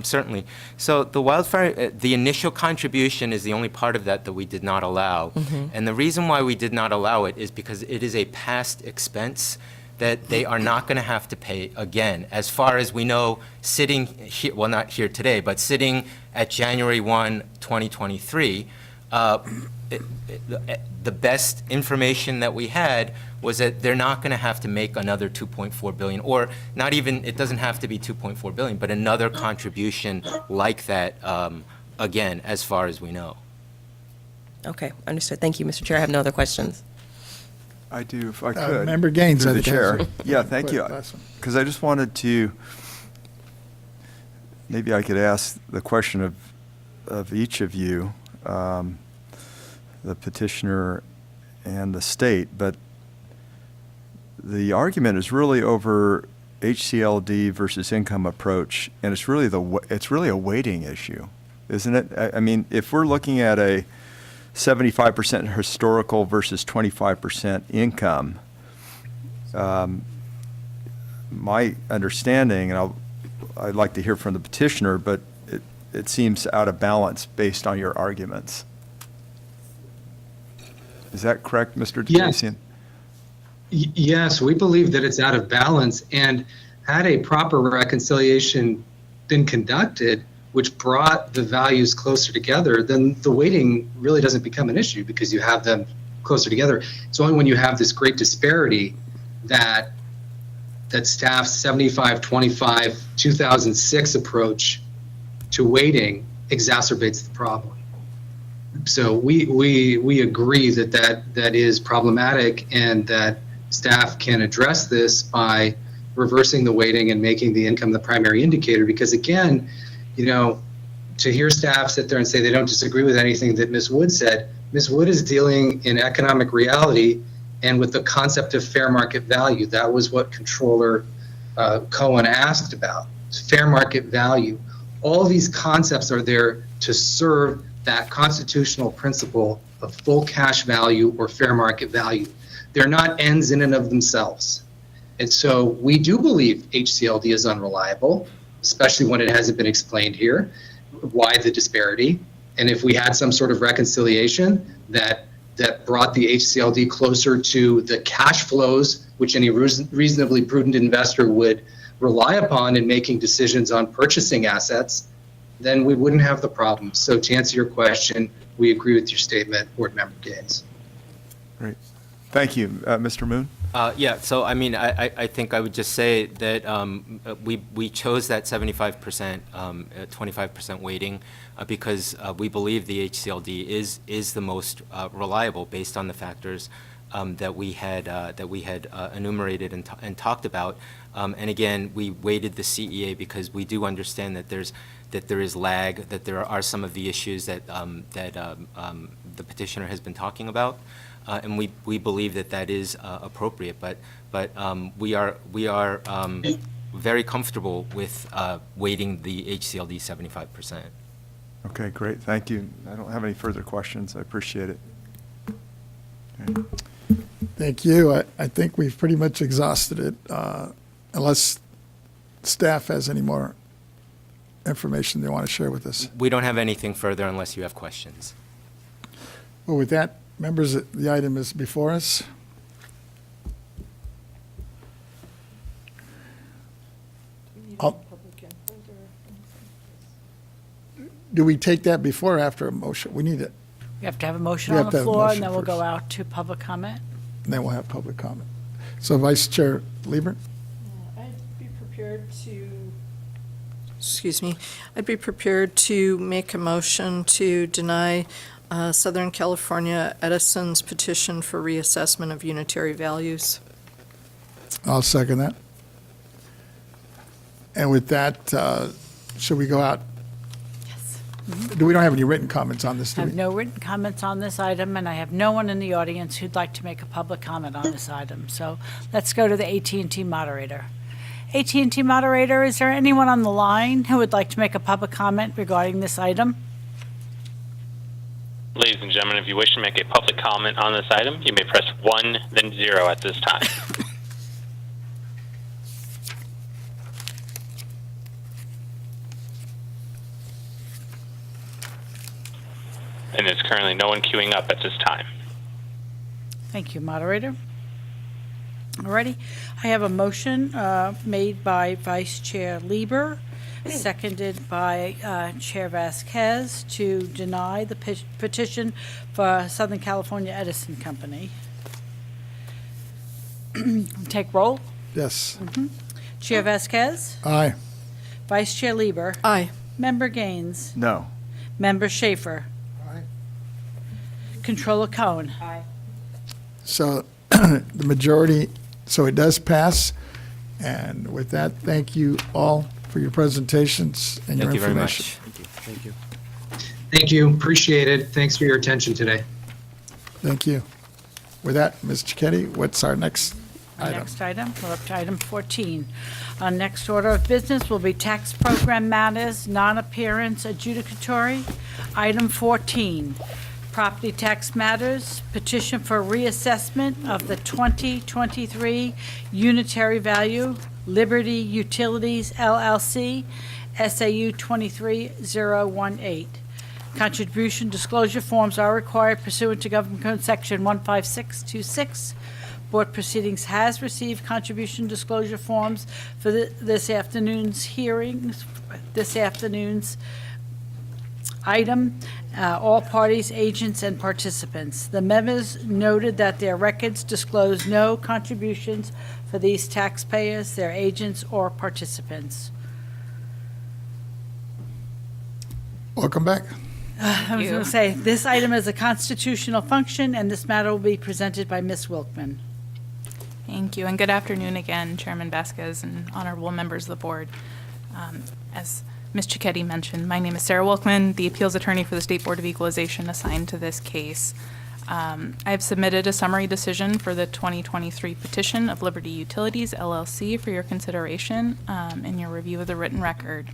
Certainly. So the wildfire, the initial contribution is the only part of that we did not allow. And the reason why we did not allow it is because it is a past expense that they are not going to have to pay again. As far as we know, sitting here, well, not here today, but sitting at January 1, 2023, the best information that we had was that they're not going to have to make another $2.4 billion, or not even, it doesn't have to be $2.4 billion, but another contribution like that again, as far as we know. Okay, understood. Thank you, Mr. Chair. I have no other questions. I do, if I could. Member Gaines, Through I the think, chair. has Yeah, thank you. Because I just wanted to, maybe I could ask the question of each of you, the petitioner and the state, but the argument is really over HCLD versus income approach, and it's really a weighting issue, isn't it? I mean, if we're looking at a 75% historical versus 25% income, my understanding, and I'd like to hear from the petitioner, but it seems out of balance based on your arguments. Is that correct, Mr. Dekazian? Yes, we believe that it's out of balance, and had a proper reconciliation been conducted, which brought the values closer together, then the weighting really doesn't become an issue because you have them closer together. It's only when you have this great disparity that staff's 75-25 2006 approach to weighting exacerbates the problem. So we agree that is problematic, and that staff can address this by reversing the weighting and making the income the primary indicator. Because again, to hear staff sit there and say they don't disagree with anything that Ms. Wood said, Ms. Wood is dealing in economic reality and with the concept of fair market value. That was what Controller Cohen asked about, fair market value. All these concepts are there to serve that constitutional principle of full cash value or fair market value. They're not ends in and of themselves. And so we do believe HCLD is unreliable, especially when it hasn't been explained here. Why the disparity? And if we had some sort of reconciliation that brought the HCLD closer to the cash flows, which any reasonably prudent investor would rely upon in making decisions on purchasing assets, then we wouldn't have the problem. So to answer your question, we agree with your statement, Board Member Gaines. Great. Thank you. Mr. Moon? Yeah, so I mean, I think I would just say that we chose that 75%, 25% weighting because we believe the HCLD is the most reliable based on the factors that we had enumerated and talked about. And again, we weighted the CEA because we do understand that there is lag, that there are some of the issues that the petitioner has been talking about. And we believe that is appropriate, but we are very comfortable with weighting the HCLD 75%. Okay, great. Thank you. I don't have any further questions. I appreciate it. Okay. Thank you. I think we've pretty much exhausted it, unless staff has any more information they want to share with us. We don't have anything further unless you have questions. Well, with that, members, the item is before us. Do we take that before or after a motion? We need it. We have to have a motion We on have to the have a floor, motion and then we'll go first. out to public comment. And then we'll have public comment. So Vice Chair Liebert? I'd be prepared to. Excuse me. I'd be prepared to make a motion to deny Southern California Edison's petition for reassessment of unitary values. I'll second that. And with that, should we go out? Yes. We don't have any written comments on this, I do have we? no written comments on this item, and I have no one in the audience who'd like to make a public comment on this item. So let's go to the AT&T moderator. AT&T moderator, is there anyone on the line who would like to make a public comment regarding this item? Ladies and gentlemen, if you wish to make a public comment on this item, you may press 1, then 0 at this time. And there's currently no one queuing up at this time. Thank you, moderator. Alrighty, I have a motion made by Vice Chair Lieber, seconded by Chair Vasquez to deny the petition for Southern California Edison Company. Take roll. Yes. Chair Vasquez? Aye. Vice Chair Lieber? Aye. Member Gaines? No. Member Schaefer? Aye. Controller Cohen? Aye. So the majority, so it does pass. And with that, thank you all for your presentations and your Thank you very information. much. Thank you. Thank you. Appreciate it. Thanks for your attention today. Thank you. With that, Ms. Cicchetti, what's our next Our item? next item, we're up to item 14. Our next order of business will be tax program matters, non-appearance adjudicatory. Item 14, property tax matters, petition for reassessment of the 2023 unitary value, Liberty Utilities LLC, SAU 23018. Contribution disclosure forms are required pursuant to Government Code Section 15626. Board Proceedings has received contribution disclosure forms for this afternoon's hearings, this afternoon's item, all parties, agents, and participants. The members noted that their records disclose no contributions for these taxpayers, their agents, or participants. Welcome back. I was going to say, this item is a constitutional function, and this matter will be presented by Ms. Wilkman. Thank you, and good afternoon again, Chairman Vasquez and honorable members of the board. As Ms. Cicchetti mentioned, my name is Sarah Wilkman, the appeals attorney for the State Board of Equalization assigned to this case. I have submitted a summary decision for the 2023 petition of Liberty Utilities LLC for your consideration and your review of the written record.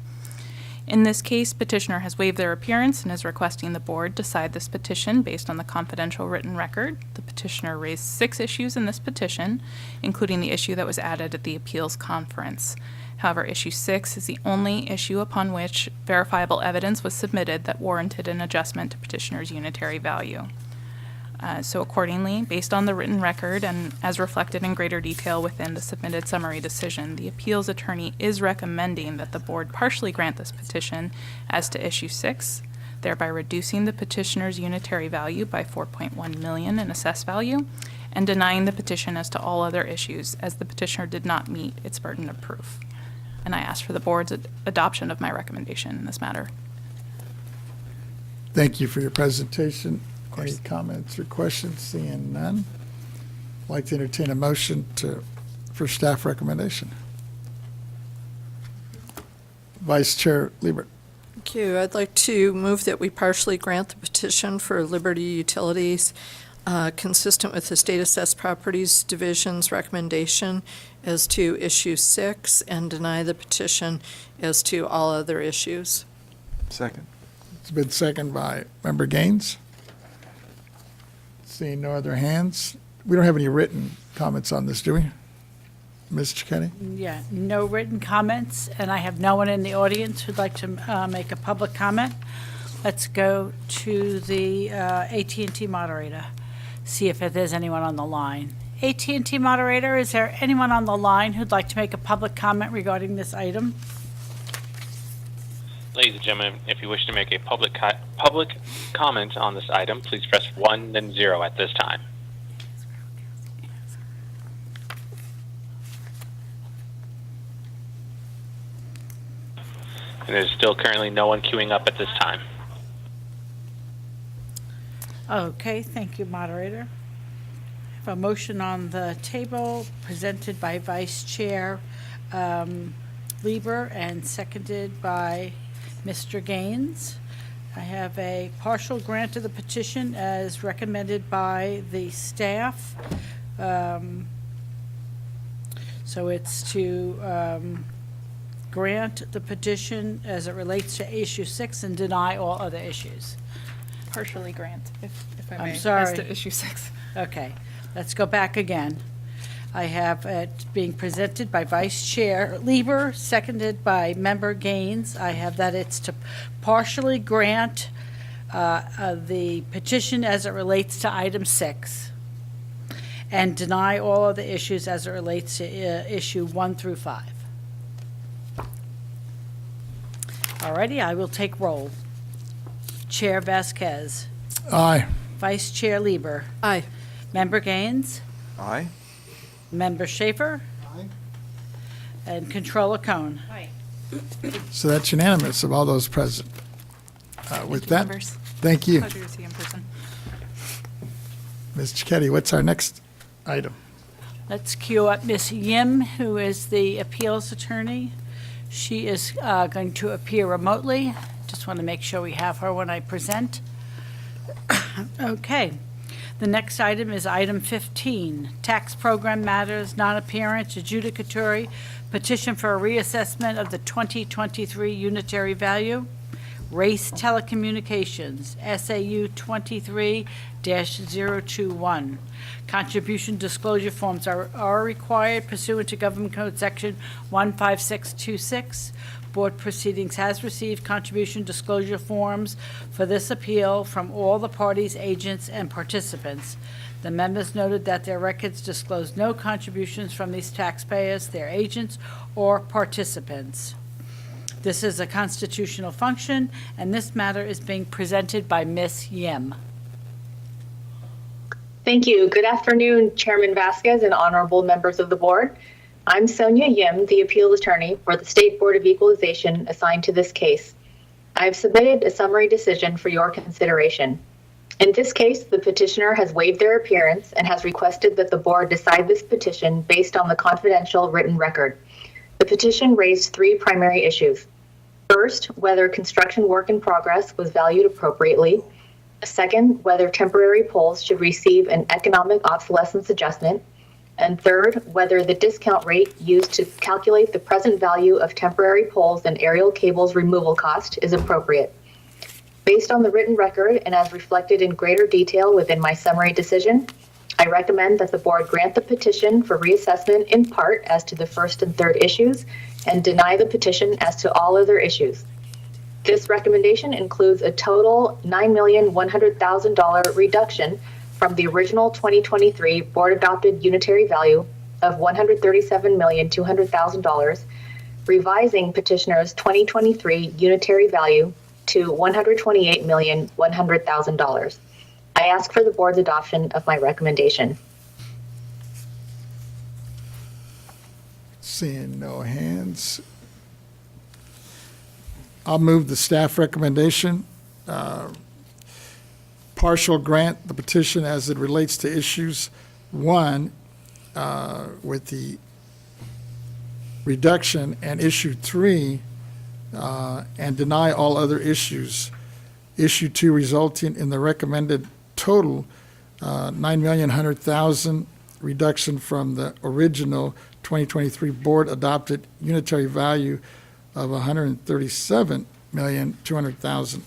In this case, petitioner has waived their appearance and is requesting the board decide this petition based on the confidential written record. The petitioner raised 6 issues in this petition, including the issue that was added at the appeals conference. However, issue 6 is the only issue upon which verifiable evidence was submitted that warranted an adjustment to petitioner's unitary value. So accordingly, based on the written record and as reflected in greater detail within the submitted summary decision, the appeals attorney is recommending that the board partially grant this petition as to issue 6, thereby reducing the petitioner's unitary value by $4.1 million in assessed value, and denying the petition as to all other issues, as the petitioner did not meet its burden of proof. And I ask for the board's adoption of my recommendation in this matter. Thank you for your presentation. Any comments or questions? Seeing none, I'd like to entertain a motion for staff recommendation. Vice Chair Liebert. Thank you. I'd like to move that we partially grant the petition for Liberty Utilities consistent with the State Assessed Properties Division's recommendation as to issue 6 and deny the petition as to all other issues. Second. It's been seconded by Member Gaines. Seeing no other hands, we don't have any written comments on this, do we? Ms. Cicchetti? Yeah, no written comments, and I have no one in the audience who'd like to make a public comment. Let's go to the AT&T moderator, see if there's anyone on the line. AT&T moderator, is there anyone on the line who'd like to make a public comment regarding this item? Ladies and gentlemen, if you wish to make a public comment on this item, please press 1, then 0 at this time. And there's still currently no one queuing up at this time. Okay, thank you, moderator. I have a motion on the table presented by Vice Chair Lieber and seconded by Mr. Gaines. I have a partial grant of the petition as recommended by the staff. So it's to grant the petition as it relates to issue 6 and deny all other issues. Partially grant, if I may. I'm sorry. As to issue 6. Okay, let's go back again. I have it being presented by Vice Chair Lieber, seconded by Member Gaines. I have that it's to partially grant the petition as it relates to item 6 and deny all of the issues as it relates to issue 1 through 5. Alrighty, I will take roll. Chair Vasquez. Aye. Vice Chair Lieber. Aye. Member Gaines. Aye. Member Schaefer? Aye. And Controller Cone? Aye. So that's unanimous of all those present. With that, thank you. Pleasure to see you in person. Ms. Cicchetti, what's our next item? Let's queue up Ms. Yim, who is the appeals attorney. She is going to appear remotely. Just want to make sure we have her when I present. Okay. The next item is item 15, tax program matters, non-appearance, adjudicatory, petition for a reassessment of the 2023 unitary value. Race Telecommunications, SAU 23-021. Contribution disclosure forms are required pursuant to Government Code Section 15626. Board Proceedings has received contribution disclosure forms for this appeal from all the parties, agents, and participants. The members noted that their records disclose no contributions from these taxpayers, their agents, or participants. This is a constitutional function, and this matter is being presented by Ms. Yim. Thank you. Good afternoon, Chairman Vasquez and honorable members of the board. I'm Sonia Yim, the appeal attorney for the State Board of Equalization assigned to this case. I have submitted a summary decision for your consideration. In this case, the petitioner has waived their appearance and has requested that the board decide this petition based on the confidential written record. The petition raised 3 primary issues. First, whether construction work in progress was valued appropriately. Second, whether temporary poles should receive an economic obsolescence adjustment. And third, whether the discount rate used to calculate the present value of temporary poles and aerial cables removal cost is appropriate. Based on the written record and as reflected in greater detail within my summary decision, I recommend that the board grant the petition for reassessment in part as to the first and third issues and deny the petition as to all other issues. This recommendation includes a total $9,100,000 reduction from the original 2023 board-adopted unitary value of $137,200,000, revising petitioner's 2023 unitary value to $128,100,000. I ask for the board's adoption of my recommendation. Seeing no hands, I'll move the staff recommendation. Partial grant the petition as it relates to issues 1 with the reduction, and issue 3 and deny all other issues. Issue 2 resulting in the recommended total $9,100,000 reduction from the original 2023 board adopted unitary value of $137,200,000.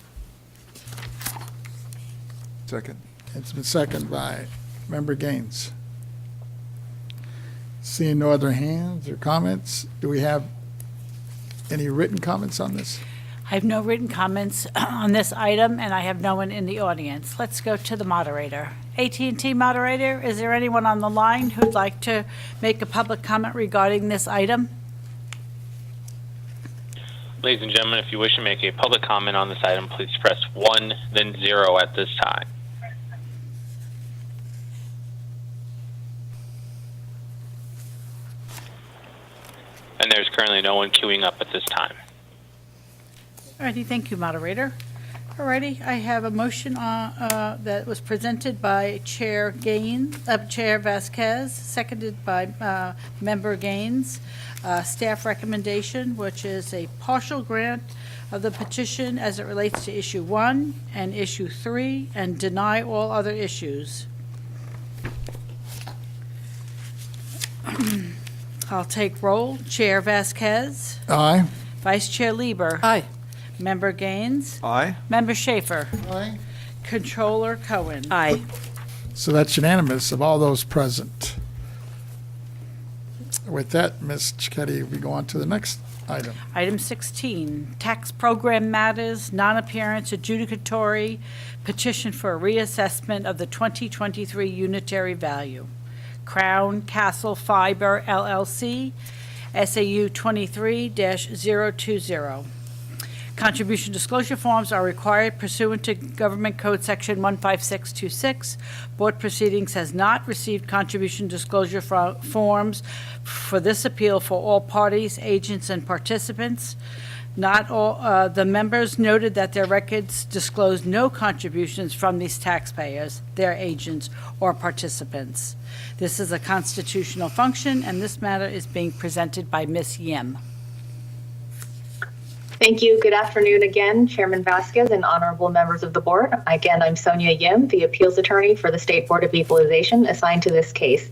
Second. It's been seconded by Member Gaines. Seeing no other hands or comments, do we have any written comments on this? I have no written comments on this item, and I have no one in the audience. Let's go to the moderator. AT&T moderator, is there anyone on the line who'd like to make a public comment regarding this item? Ladies and gentlemen, if you wish to make a public comment on this item, please press 1, then 0 at this time. And there's currently no one queuing up at this time. Alrighty, thank you, moderator. Alrighty, I have a motion that was presented by Chair Vasquez, seconded by Member Gaines. Staff recommendation, which is a partial grant of the petition as it relates to issue 1 and issue 3, and deny all other issues. I'll take roll. Chair Vasquez. Aye. Vice Chair Lieber. Aye. Member Gaines. Aye. Member Schaefer. Aye. Controller Cohen. Aye. So that's unanimous of all those present. With that, Ms. Cicchetti, we go on to the next item. Item 16, tax program matters, non-appearance adjudicatory petition for a reassessment of the 2023 unitary value. Crown Castle Fiber LLC, SAU 23-020. Contribution disclosure forms are required pursuant to Government Code Section 15626. Board Proceedings has not received contribution disclosure forms for this appeal for all parties, agents, and participants. Not all, the members noted that their records disclose no contributions from these taxpayers, their agents, or participants. This is a constitutional function, and this matter is being presented by Ms. Yim. Thank you. Good afternoon again, Chairman Vasquez and honorable members of the board. Again, I'm Sonia Yim, the appeals attorney for the State Board of Equalization assigned to this case.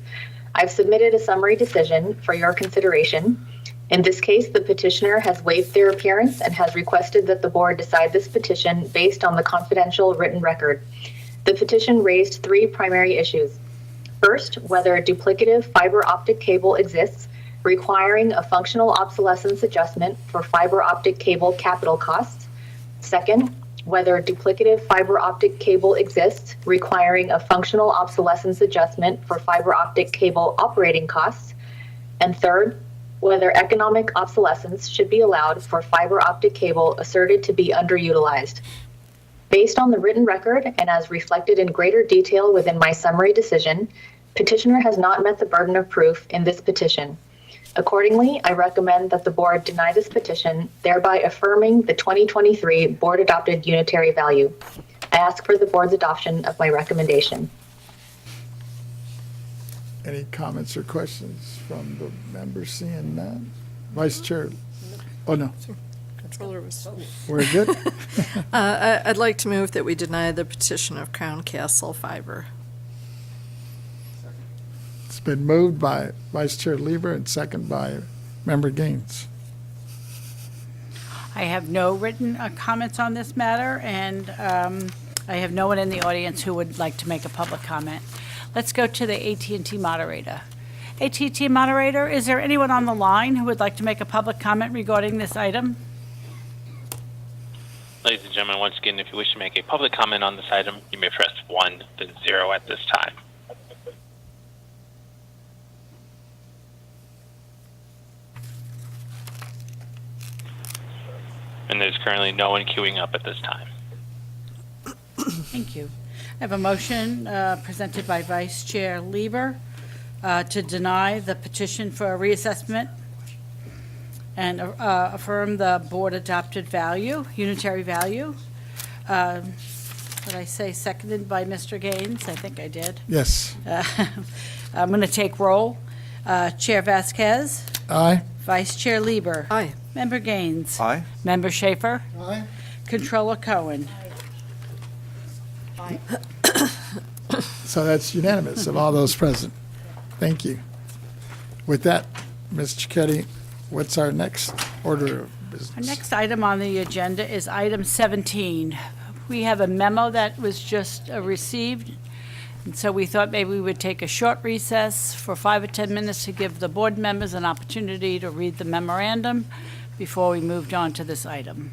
I've submitted a summary decision for your consideration. In this case, the petitioner has waived their appearance and has requested that the board decide this petition based on the confidential written record. The petition raised 3 primary issues. First, whether a duplicative fiber optic cable exists, requiring a functional obsolescence adjustment for fiber optic cable capital costs. Second, whether a duplicative fiber optic cable exists, requiring a functional obsolescence adjustment for fiber optic cable operating costs. And third, whether economic obsolescence should be allowed for fiber optic cable asserted to be underutilized. Based on the written record and as reflected in greater detail within my summary decision, petitioner has not met the burden of proof in this petition. Accordingly, I recommend that the board deny this petition, thereby affirming the 2023 board-adopted unitary value. I ask for the board's adoption of my recommendation. Any comments or questions from the members? Seeing none? Vice Chair? Oh, no. Controller was. We're good? I'd like to move that we deny the petition of Crown Castle Fiber. been moved by Vice Chair Lieber and second by Member Gaines. I have no written comments on this matter, and I have no one in the audience who would like to make a public comment. Let's go to the AT&T moderator. AT&T moderator, is there anyone on the line who would like to make a public comment regarding this item? Ladies and gentlemen, once again, if you wish to make a public comment on this item, you may press 1, then 0 at this time. And there's currently no one queuing up at this time. Thank you. I have a motion presented by Vice Chair Lieber to deny the petition for a reassessment and affirm the board-adopted value, unitary value. Did I say seconded by Mr. Gaines? I think I did. Yes. I'm going to take roll. Chair Vasquez. Aye. Vice Chair Lieber. Aye. Member Gaines. Aye. Member Schaefer. Aye. Controller Cohen. So that's unanimous of all those present. Thank you. With that, Ms. Cicchetti, what's our next order of business? Our next item on the agenda is item 17. We have a memo that was just received, and so we thought maybe we would take a short recess for 5 or 10 minutes to give the board members an opportunity to read the memorandum before we moved on to this item.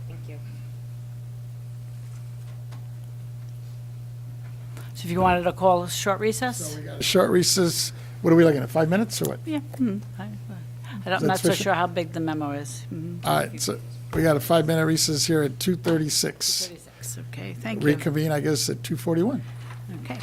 Thank you. So if you wanted to call a short recess? A short recess, what are we looking at, 5 minutes or what? Yeah. I'm not so sufficient? sure how big the memo is. All right, so we got a 5-minute recess here at 2:36. 36, okay, thank you. Reconvene, I guess, at 2:41. Okay.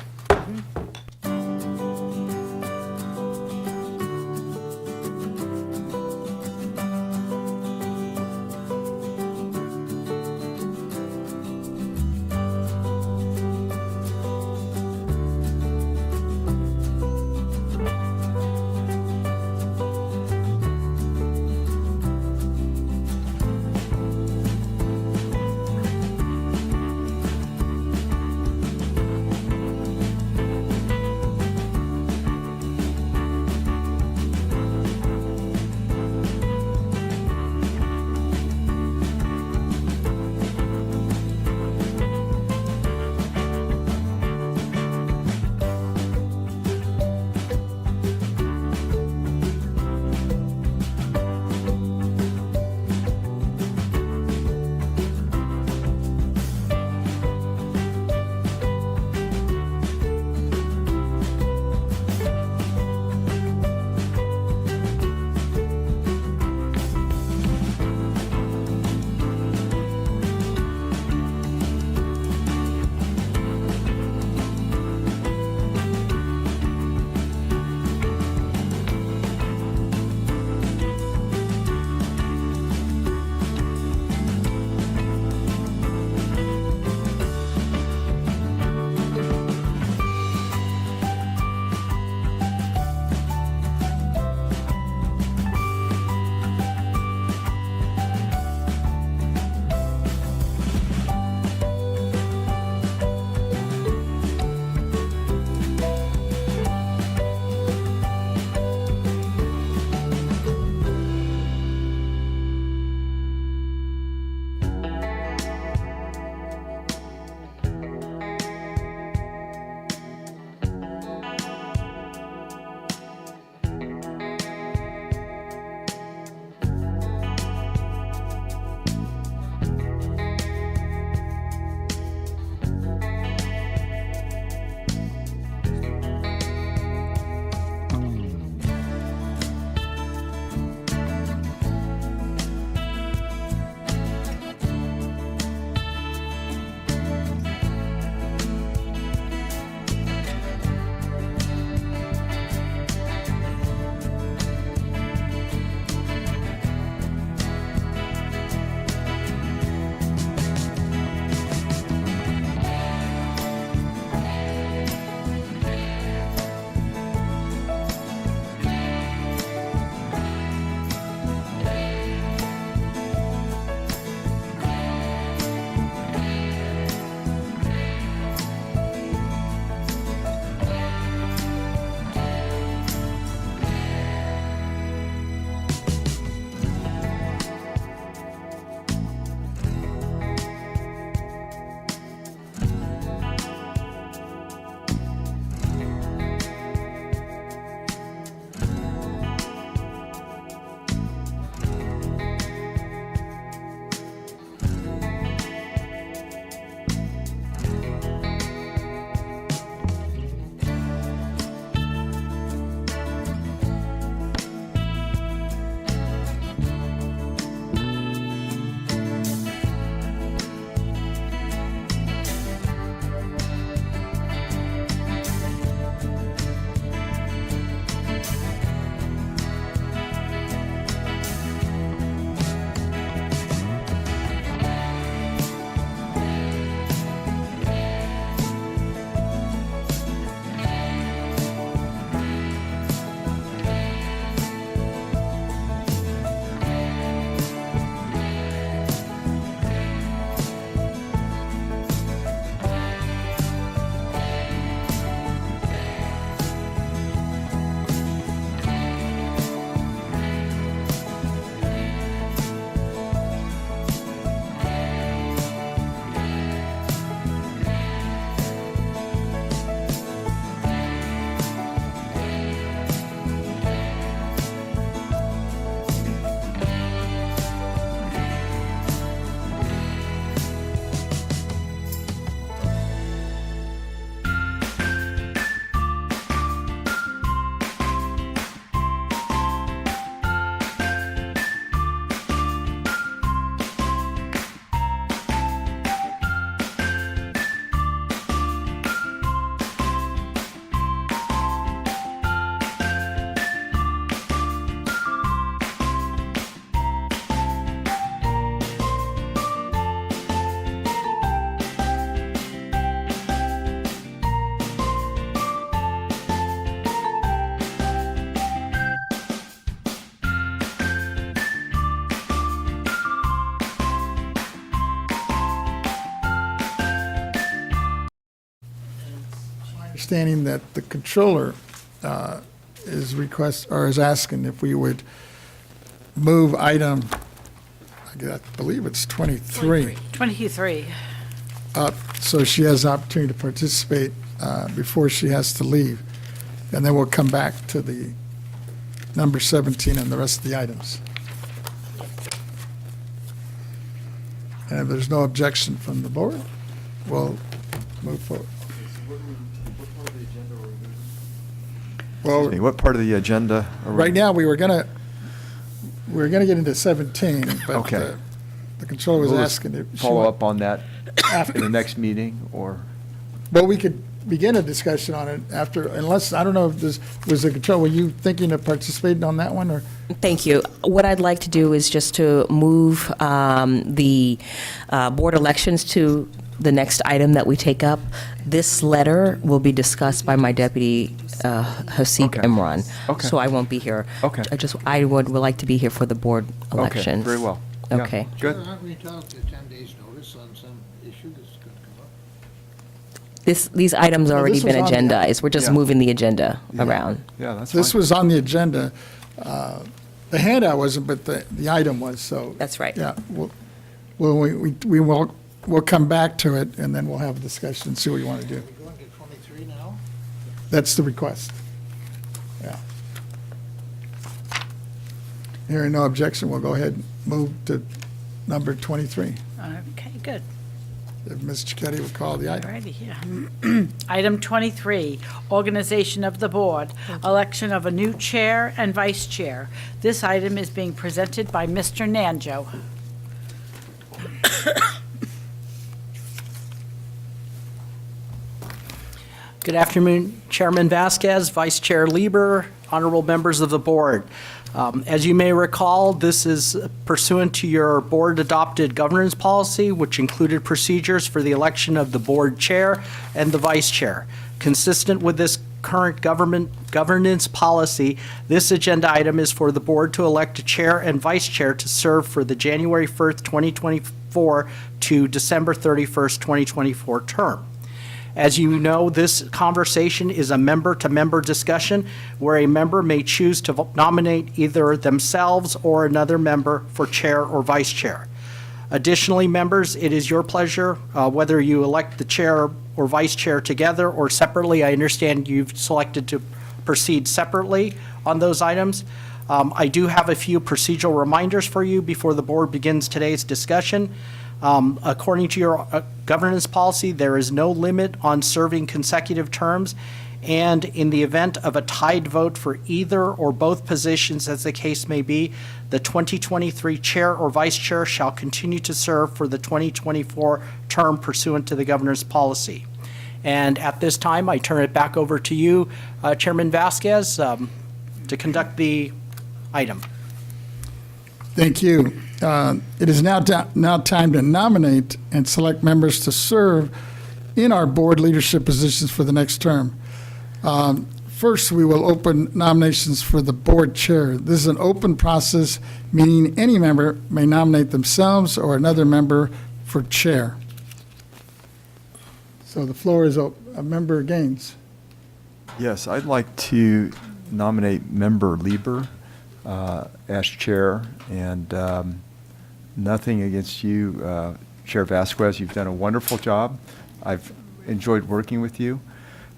understanding that the controller is asking if we would move item, I believe it's 23, 23. up so she has the opportunity to participate before she has to leave. And then we'll come back to the number 17 and the rest of the items. And if there's no objection from the board, we'll move forward. Well, What part of the agenda? are we- right now, we were gonna get into 17, but Okay. the controller was We'll just asking if she follow want- up on that in the next meeting, or? Well, we could begin a discussion on it after, unless, I don't know if this, was the control, were you thinking of participating on that one, or? Thank you. What I'd like to do is just to move the board elections to the next item that we take up. This letter will be discussed by my deputy, Hasik Okay. Imran. Okay. So I won't be here. Okay. I would like to be here for the board elections. Okay, very well. Yeah, Okay. Good. Aren't we entitled to 10 days' notice on some issue that's going to come up? These items Well, already this was been on the- agendized. We're just Yeah. moving the agenda around. Yeah, that's fine. This was on the agenda. The handout wasn't, but the item was, so. That's right. Yeah, we'll come back to it, and then we'll have a discussion and see what you want to do. Are we going to 23 now? That's the request. Yeah. Hearing no objection, we'll go ahead and move to number 23. Okay, good. If Ms. Cicchetti would call the item. Alrighty, yeah. Item 23, organization of the board, election of a new chair and vice chair. This item is being presented by Mr. Nanjo. Good afternoon, Chairman Vasquez, Vice Chair Lieber, honorable members of the board. As you may recall, this is pursuant to your board-adopted governance policy, which included procedures for the election of the board chair and the vice chair. Consistent with this current governance policy, this agenda item is for the board to elect a chair and vice chair to serve for the January 1st, 2024 to December 31st, 2024 term. As you know, this conversation is a member-to-member discussion where a member may choose to nominate either themselves or another member for chair or vice chair. Additionally, members, it is your pleasure whether you elect the chair or vice chair together or separately. I understand you've selected to proceed separately on those items. I do have a few procedural reminders for you before the board begins today's discussion. According to your governance policy, there is no limit on serving consecutive terms, and in the event of a tied vote for either or both positions, as the case may be, the 2023 chair or vice chair shall continue to serve for the 2024 term pursuant to the governor's policy. And at this time, I turn it back over to you, Chairman Vasquez, to conduct the item. Thank you. It is now time to nominate and select members to serve in our board leadership positions for the next term. First, we will open nominations for the board chair. This is an open process, meaning any member may nominate themselves or another member for chair. So the floor is open. Member Gaines. Yes, I'd like to nominate Member Lieber as chair, and nothing against you, Chair Vasquez. You've done a wonderful job. I've enjoyed working with you,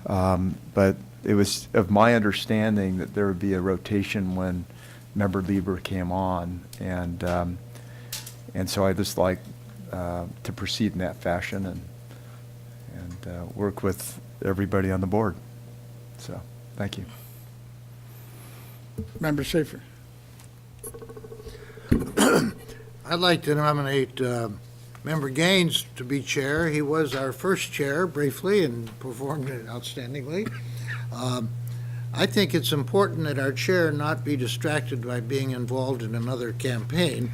but it was of my understanding that there would be a rotation when Member Lieber came on, and so I just like to proceed in that fashion and work with everybody on the board. So, thank you. Member Schaefer. I'd like to nominate Member Gaines to be chair. He was our first chair briefly and performed it outstandingly. I think it's important that our chair not be distracted by being involved in another campaign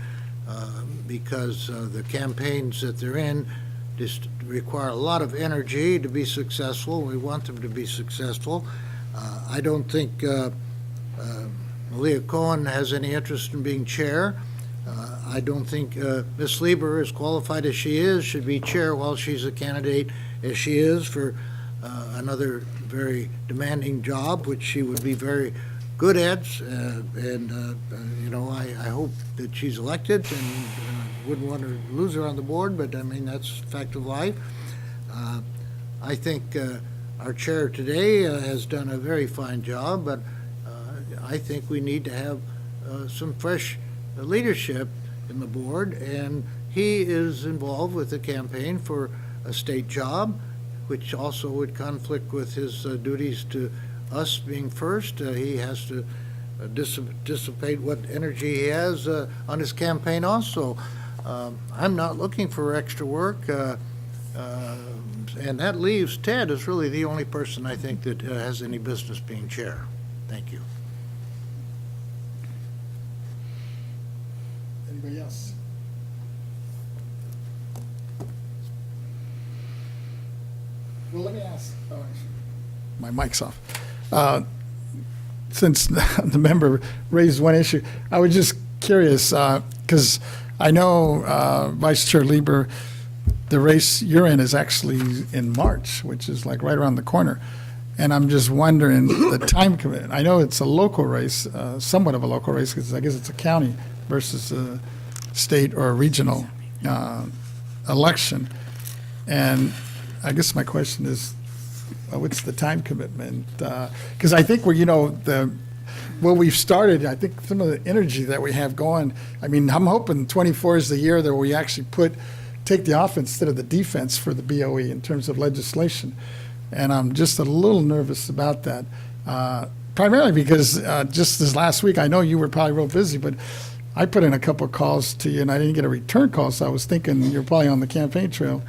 because the campaigns that they're in just require a lot of energy to be successful. We want them to be successful. I don't think Malia Cohen has any interest in being chair. I don't think Ms. Lieber, as qualified as she is, should be chair while she's a candidate as she is for another very demanding job, which she would be very good at, I hope that she's elected, and wouldn't want to lose her on the board, but I mean, that's a fact of life. I think our chair today has done a very fine job, but I think we need to have some fresh leadership in the board, and he is involved with the campaign for a state job, which also would conflict with his duties to us being first. He has to dissipate what energy he has on his campaign also. I'm not looking for extra work, and that leaves Ted as really the only person I think that has any business being chair. Thank you. Anybody else? Well, let me ask. Oh, my mic's off. Since the member raised one issue, I was just curious because I know Vice Chair Lieber, the race you're in is actually in March, which is like right around the corner. And I'm just wondering the time commitment. I know it's a local race, somewhat of a local race, because I guess it's a county versus a state or a regional election. And I guess my question is, what's the time commitment? Because I think what we've started, I think some of the energy that we have going, I mean, I'm hoping 24 is the year that we actually take the offense instead of the defense for the BOE in terms of legislation. And I'm just a little nervous about that, primarily because just this last week, I know you were probably real busy, but I put in a couple of calls to you and I didn't get a return call, so I was thinking you're probably on the campaign trail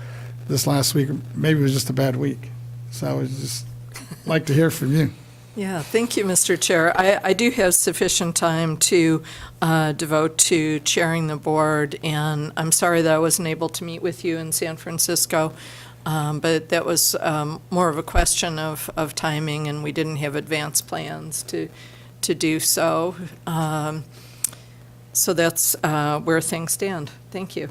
this last week. Maybe it was just a bad week. So I would just like to hear from you. Yeah, thank you, Mr. Chair. I do have sufficient time to devote to chairing the board, and I'm sorry that I wasn't able to meet with you in San Francisco, but that was more of a question of timing, and we didn't have advanced plans to do so. So that's where things stand. Thank you.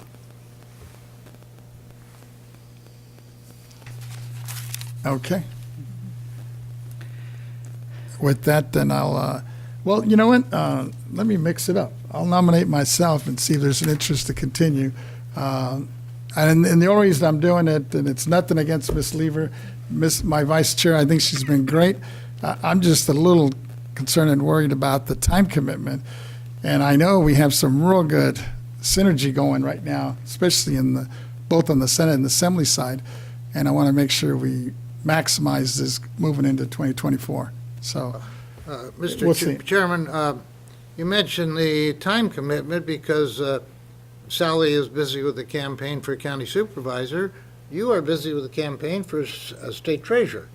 Okay. With that, then I'll, well, you know what? Let me mix it up. I'll nominate myself and see if there's an interest to continue. And the only reason I'm doing it, and it's nothing against Ms. Lever, my vice chair, I think she's been great. I'm just a little concerned and worried about the time commitment. And I know we have some real good synergy going right now, especially both on the Senate and the Assembly side. And I want to make sure we maximize this moving into 2024. So, Mr. Chairman, you mentioned the time commitment because Sally is busy with the campaign for county supervisor. You are busy with the campaign for a state treasurer.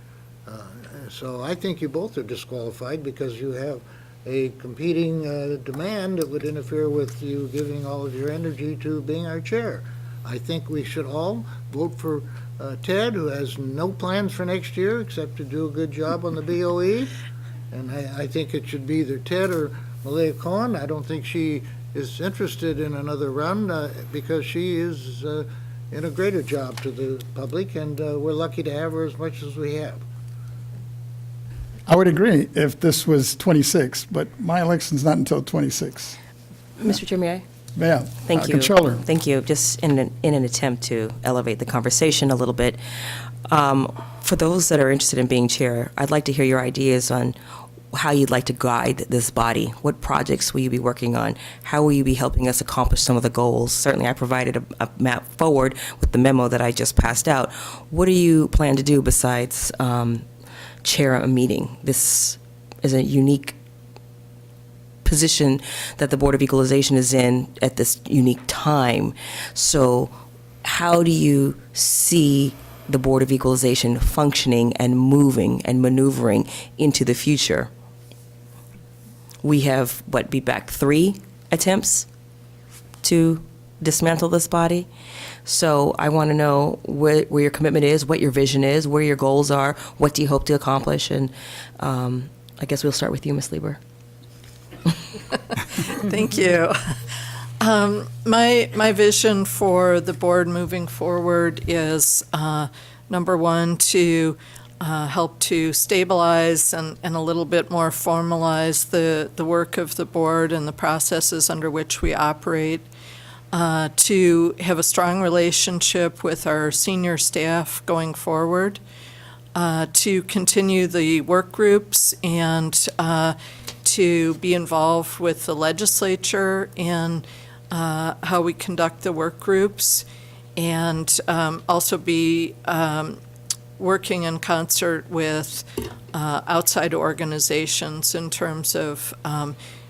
So I think you both are disqualified because you have a competing demand that would interfere with you giving all of your energy to being our chair. I think we should all vote for Ted, who has no plans for next year except to do a good job on the BOE. And I think it should be either Ted or Malia Cohen. I don't think she is interested in another run because she is in a greater job to the public, and we're lucky to have her as much as we have. I would agree if this was 26, but my election's not until 26. Mr. Chair, may I? Yeah. Thank you. Controller. Thank you. Just in an attempt to elevate the conversation a little bit, for those that are interested in being chair, I'd like to hear your ideas on how you'd like to guide this body. What projects will you be working on? How will you be helping us accomplish some of the goals? Certainly, I provided a map forward with the memo that I just passed out. What do you plan to do besides chair a meeting? This is a unique position that the Board of Equalization is in at this unique time. So how do you see the Board of Equalization functioning and moving and maneuvering into the future? We have, be back 3 attempts to dismantle this body. So I want to know where your commitment is, what your vision is, where your goals are, what do you hope to accomplish, and I guess we'll start with you, Ms. Lieber. Thank you. My vision for the board moving forward is, number one, to help to stabilize and a little bit more formalize the work of the board and the processes under which we operate, to have a strong relationship with our senior staff going forward, to continue the work groups and to be involved with the legislature in how we conduct the work groups, and also be working in concert with outside organizations in terms of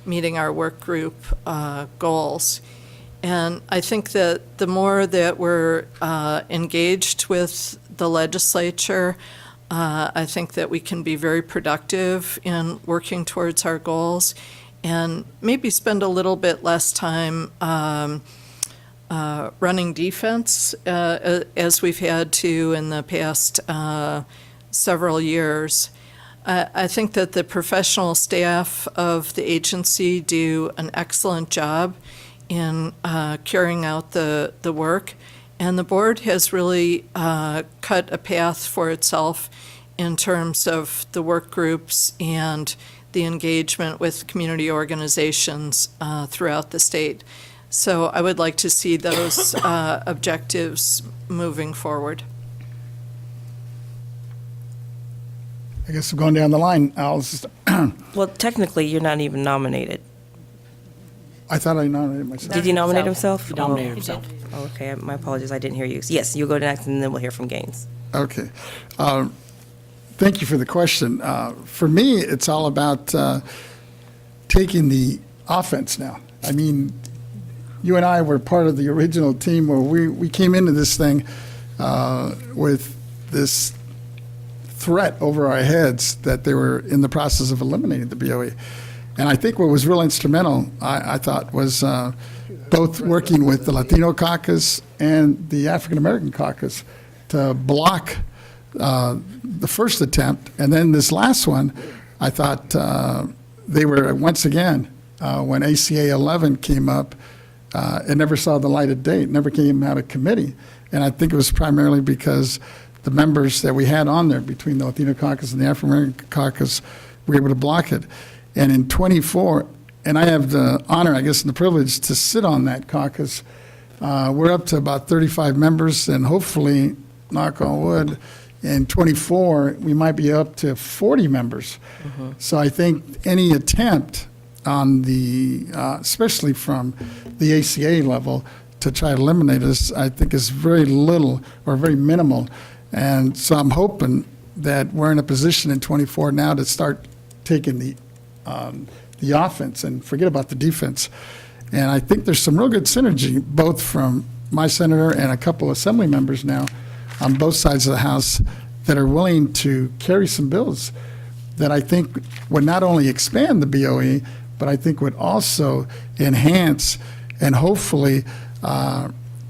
meeting our work group goals. And I think that the more that we're engaged with the legislature, I think that we can be very productive in working towards our goals and maybe spend a little bit less time running defense as we've had to in the past several years. I think that the professional staff of the agency do an excellent job in carrying out the work, and the board has really cut a path for itself in terms of the work groups and the engagement with community organizations throughout the state. So I would like to see those objectives moving forward. I guess we're going down the line. Well, technically, you're not even nominated. I thought I nominated myself. Did you nominate himself? He nominated himself. Oh, okay, my apologies, I didn't hear you. Yes, you'll go next, and then we'll hear from Gaines. Okay. Thank you for the question. For me, it's all about taking the offense now. I mean, you and I were part of the original team where we came into this thing with this threat over our heads that they were in the process of eliminating the BOE. And I think what was real instrumental, I thought, was both working with the Latino caucus and the African American caucus to block the first attempt. And then this last one, I thought they were, once again, when ACA 11 came up, it never saw the light of day. It never came out of committee. And I think it was primarily because the members that we had on there between the Latino caucus and the African American caucus were able to block it. And in 24, and I have the honor, I guess, and the privilege to sit on that caucus, we're up to about 35 members, and hopefully, knock on wood, in 24, we might be up to 40 members. So I think any attempt on the, especially from the ACA level, to try to eliminate us, I think is very little or very minimal. And so I'm hoping that we're in a position in 24 now to start taking the offense and forget about the defense. And I think there's some real good synergy, both from my senator and a couple assembly members now on both sides of the House that are willing to carry some bills that I think would not only expand the BOE, but I think would also enhance and hopefully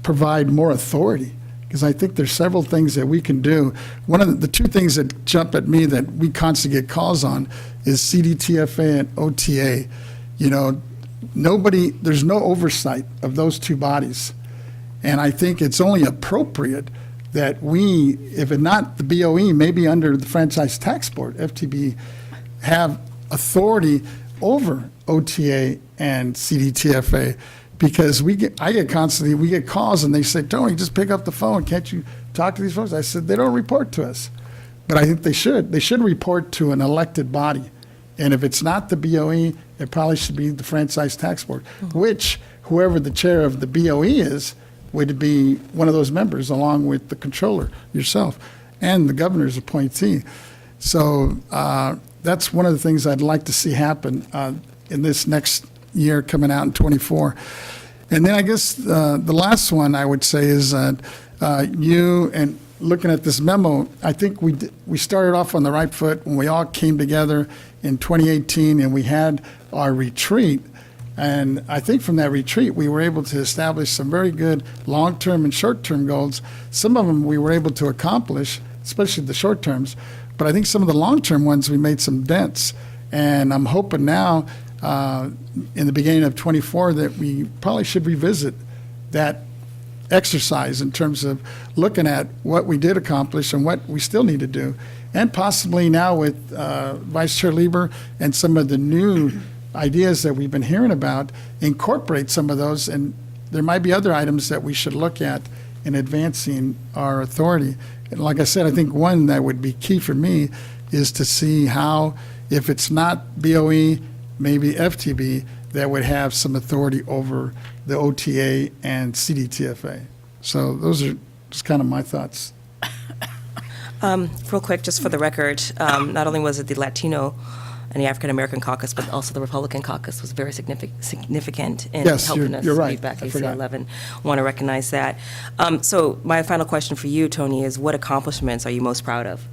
provide more authority. Because I think there's several things that we can do. One of the two things that jump at me that we constantly get calls on is CDTFA and OTA. You know, there's no oversight of those two bodies. And I think it's only appropriate that we, if it not the BOE, maybe under the Franchise Tax Board, FTB, have authority over OTA and CDTFA. Because we get calls and they say, Tony, just pick up the phone. Can't you talk to these folks? I said, they don't report to us. But I think they should. They should report to an elected body. And if it's not the BOE, it probably should be the Franchise Tax Board, which whoever the chair of the BOE is would be one of those members, along with the controller, yourself, and the governor's appointee. So that's one of the things I'd like to see happen in this next year coming out in 24. And then I guess the last one I would say is you, and looking at this memo, I think we started off on the right foot when we all came together in 2018 and we had our retreat. And I think from that retreat, we were able to establish some very good long-term and short-term goals. Some of them we were able to accomplish, especially the short terms. But I think some of the long-term ones, we made some dents. And I'm hoping now, in the beginning of 24, that we probably should revisit that exercise in terms of looking at what we did accomplish and what we still need to do. And possibly now with Vice Chair Lieber and some of the new ideas that we've been hearing about, incorporate some of those. And there might be other items that we should look at in advancing our authority. And like I said, I think one that would be key for me is to see how, if it's not BOE, maybe FTB, that would have some authority over the OTA and CDTFA. So those are just kind of my thoughts. Real quick, just for the record, not only was it the Latino and the African American caucus, but also the Republican caucus was very significant in Yes, helping us you're right. beat back I AC forgot. 11. Want to recognize that. So my final question for you, Tony, is what accomplishments are you most proud of?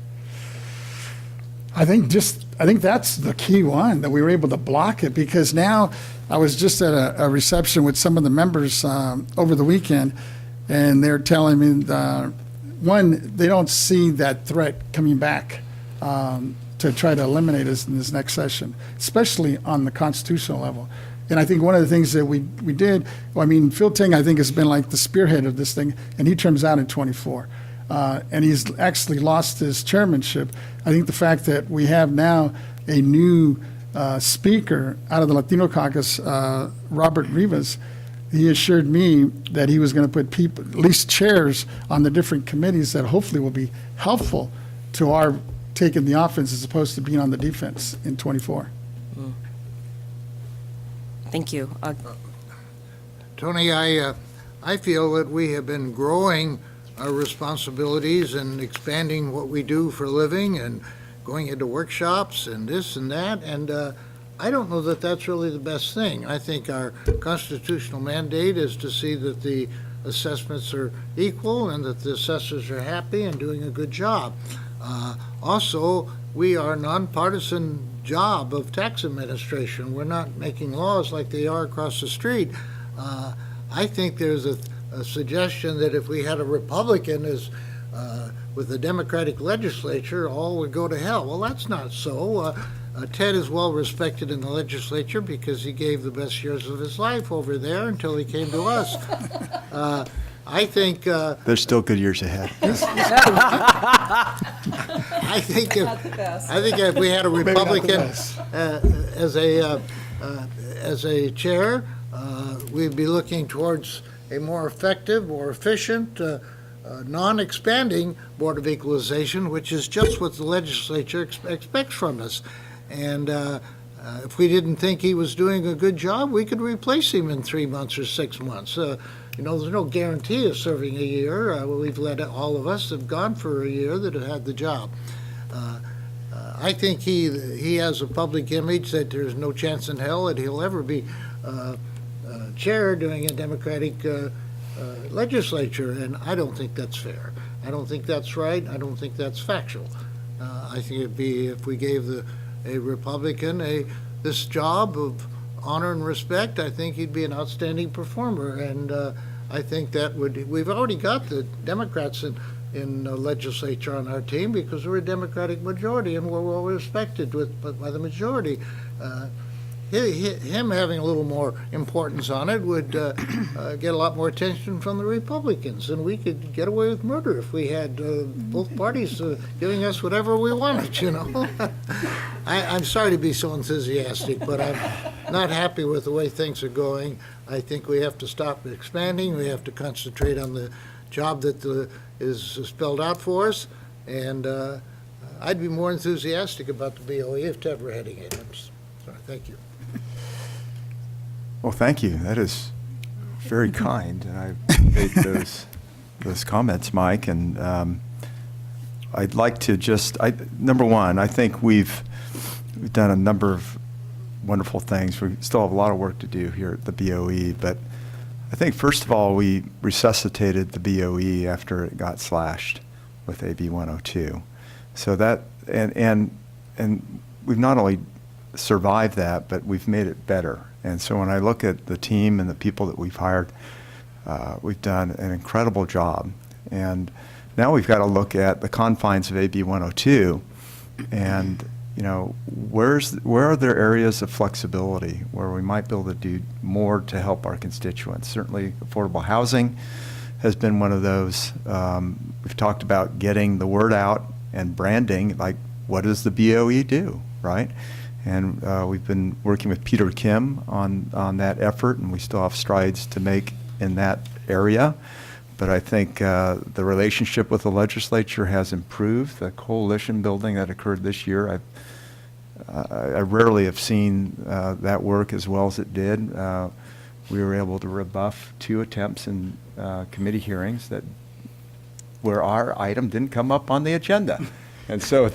I think that's the key one, that we were able to block it, because now I was just at a reception with some of the members over the weekend, and they're telling me, one, they don't see that threat coming back to try to eliminate us in this next session, especially on the constitutional level. And I think one of the things that we did, Phil Ting, I think, has been like the spearhead of this thing, and he terms out in 24. And he's actually lost his chairmanship. I think the fact that we have now a new speaker out of the Latino caucus, Robert Rivas, he assured me that he was going to put people, at least chairs, on the different committees that hopefully will be helpful to our taking the offense as opposed to being on the defense in 24. Thank you. Tony, I feel that we have been growing our responsibilities and expanding what we do for a living and going into workshops and this and that, and I don't know that that's really the best thing. I think our constitutional mandate is to see that the assessments are equal and that the assessors are happy and doing a good job. Also, we are a nonpartisan job of tax administration. We're not making laws like they are across the street. I think there's a suggestion that if we had a Republican as with the Democratic legislature, all would go to hell. Well, that's not so. Ted is well respected in the legislature because he gave the best years of his life over there until he came to us. I think There's still good years ahead. I think if we had a Republican as a chair, we'd be looking towards a more effective, more efficient, non-expanding Board of Equalization, which is just what the legislature expects from us. And if we didn't think he was doing a good job, we could replace him in 3 months or 6 months. There's no guarantee of serving a year. We've let all of us have gone for a year that have had the job. I think he has a public image that there's no chance in hell that he'll ever be chair doing a Democratic legislature, and I don't think that's fair. I don't think that's right. I don't think that's factual. I think it'd be, if we gave a Republican this job of honor and respect, I think he'd be an outstanding performer, and I think that we've already got the Democrats in the legislature on our team because we're a Democratic majority and we're well respected by the majority. Him having a little more importance on it would get a lot more attention from the Republicans, and we could get away with murder if we had both parties giving us whatever we wanted, I'm sorry to be so enthusiastic, but I'm not happy with the way things are going. I think we have to stop expanding. We have to concentrate on the job that is spelled out for us, and I'd be more enthusiastic about the BOE if Ted were heading it. Sorry, thank you. Well, thank you. That is very kind, and I appreciate those comments, Mike. And I'd like to number one, I think we've done a number of wonderful things. We still have a lot of work to do here at the BOE, but I think first of all, we resuscitated the BOE after it got slashed with AB 102. So that and we've not only survived that, but we've made it better. And so when I look at the team and the people that we've hired, we've done an incredible job. And now we've got to look at the confines of AB 102 and, where are there areas of flexibility where we might be able to do more to help our constituents? Certainly affordable housing has been one of those. We've talked about getting the word out and branding, like what does the BOE do, right? And we've been working with Peter Kim on that effort, and we still have strides to make in that area. But I think the relationship with the legislature has improved. The coalition building that occurred this year, I rarely have seen that work as well as it did. We were able to rebuff 2 attempts in committee hearings where our item didn't come up on the agenda. And so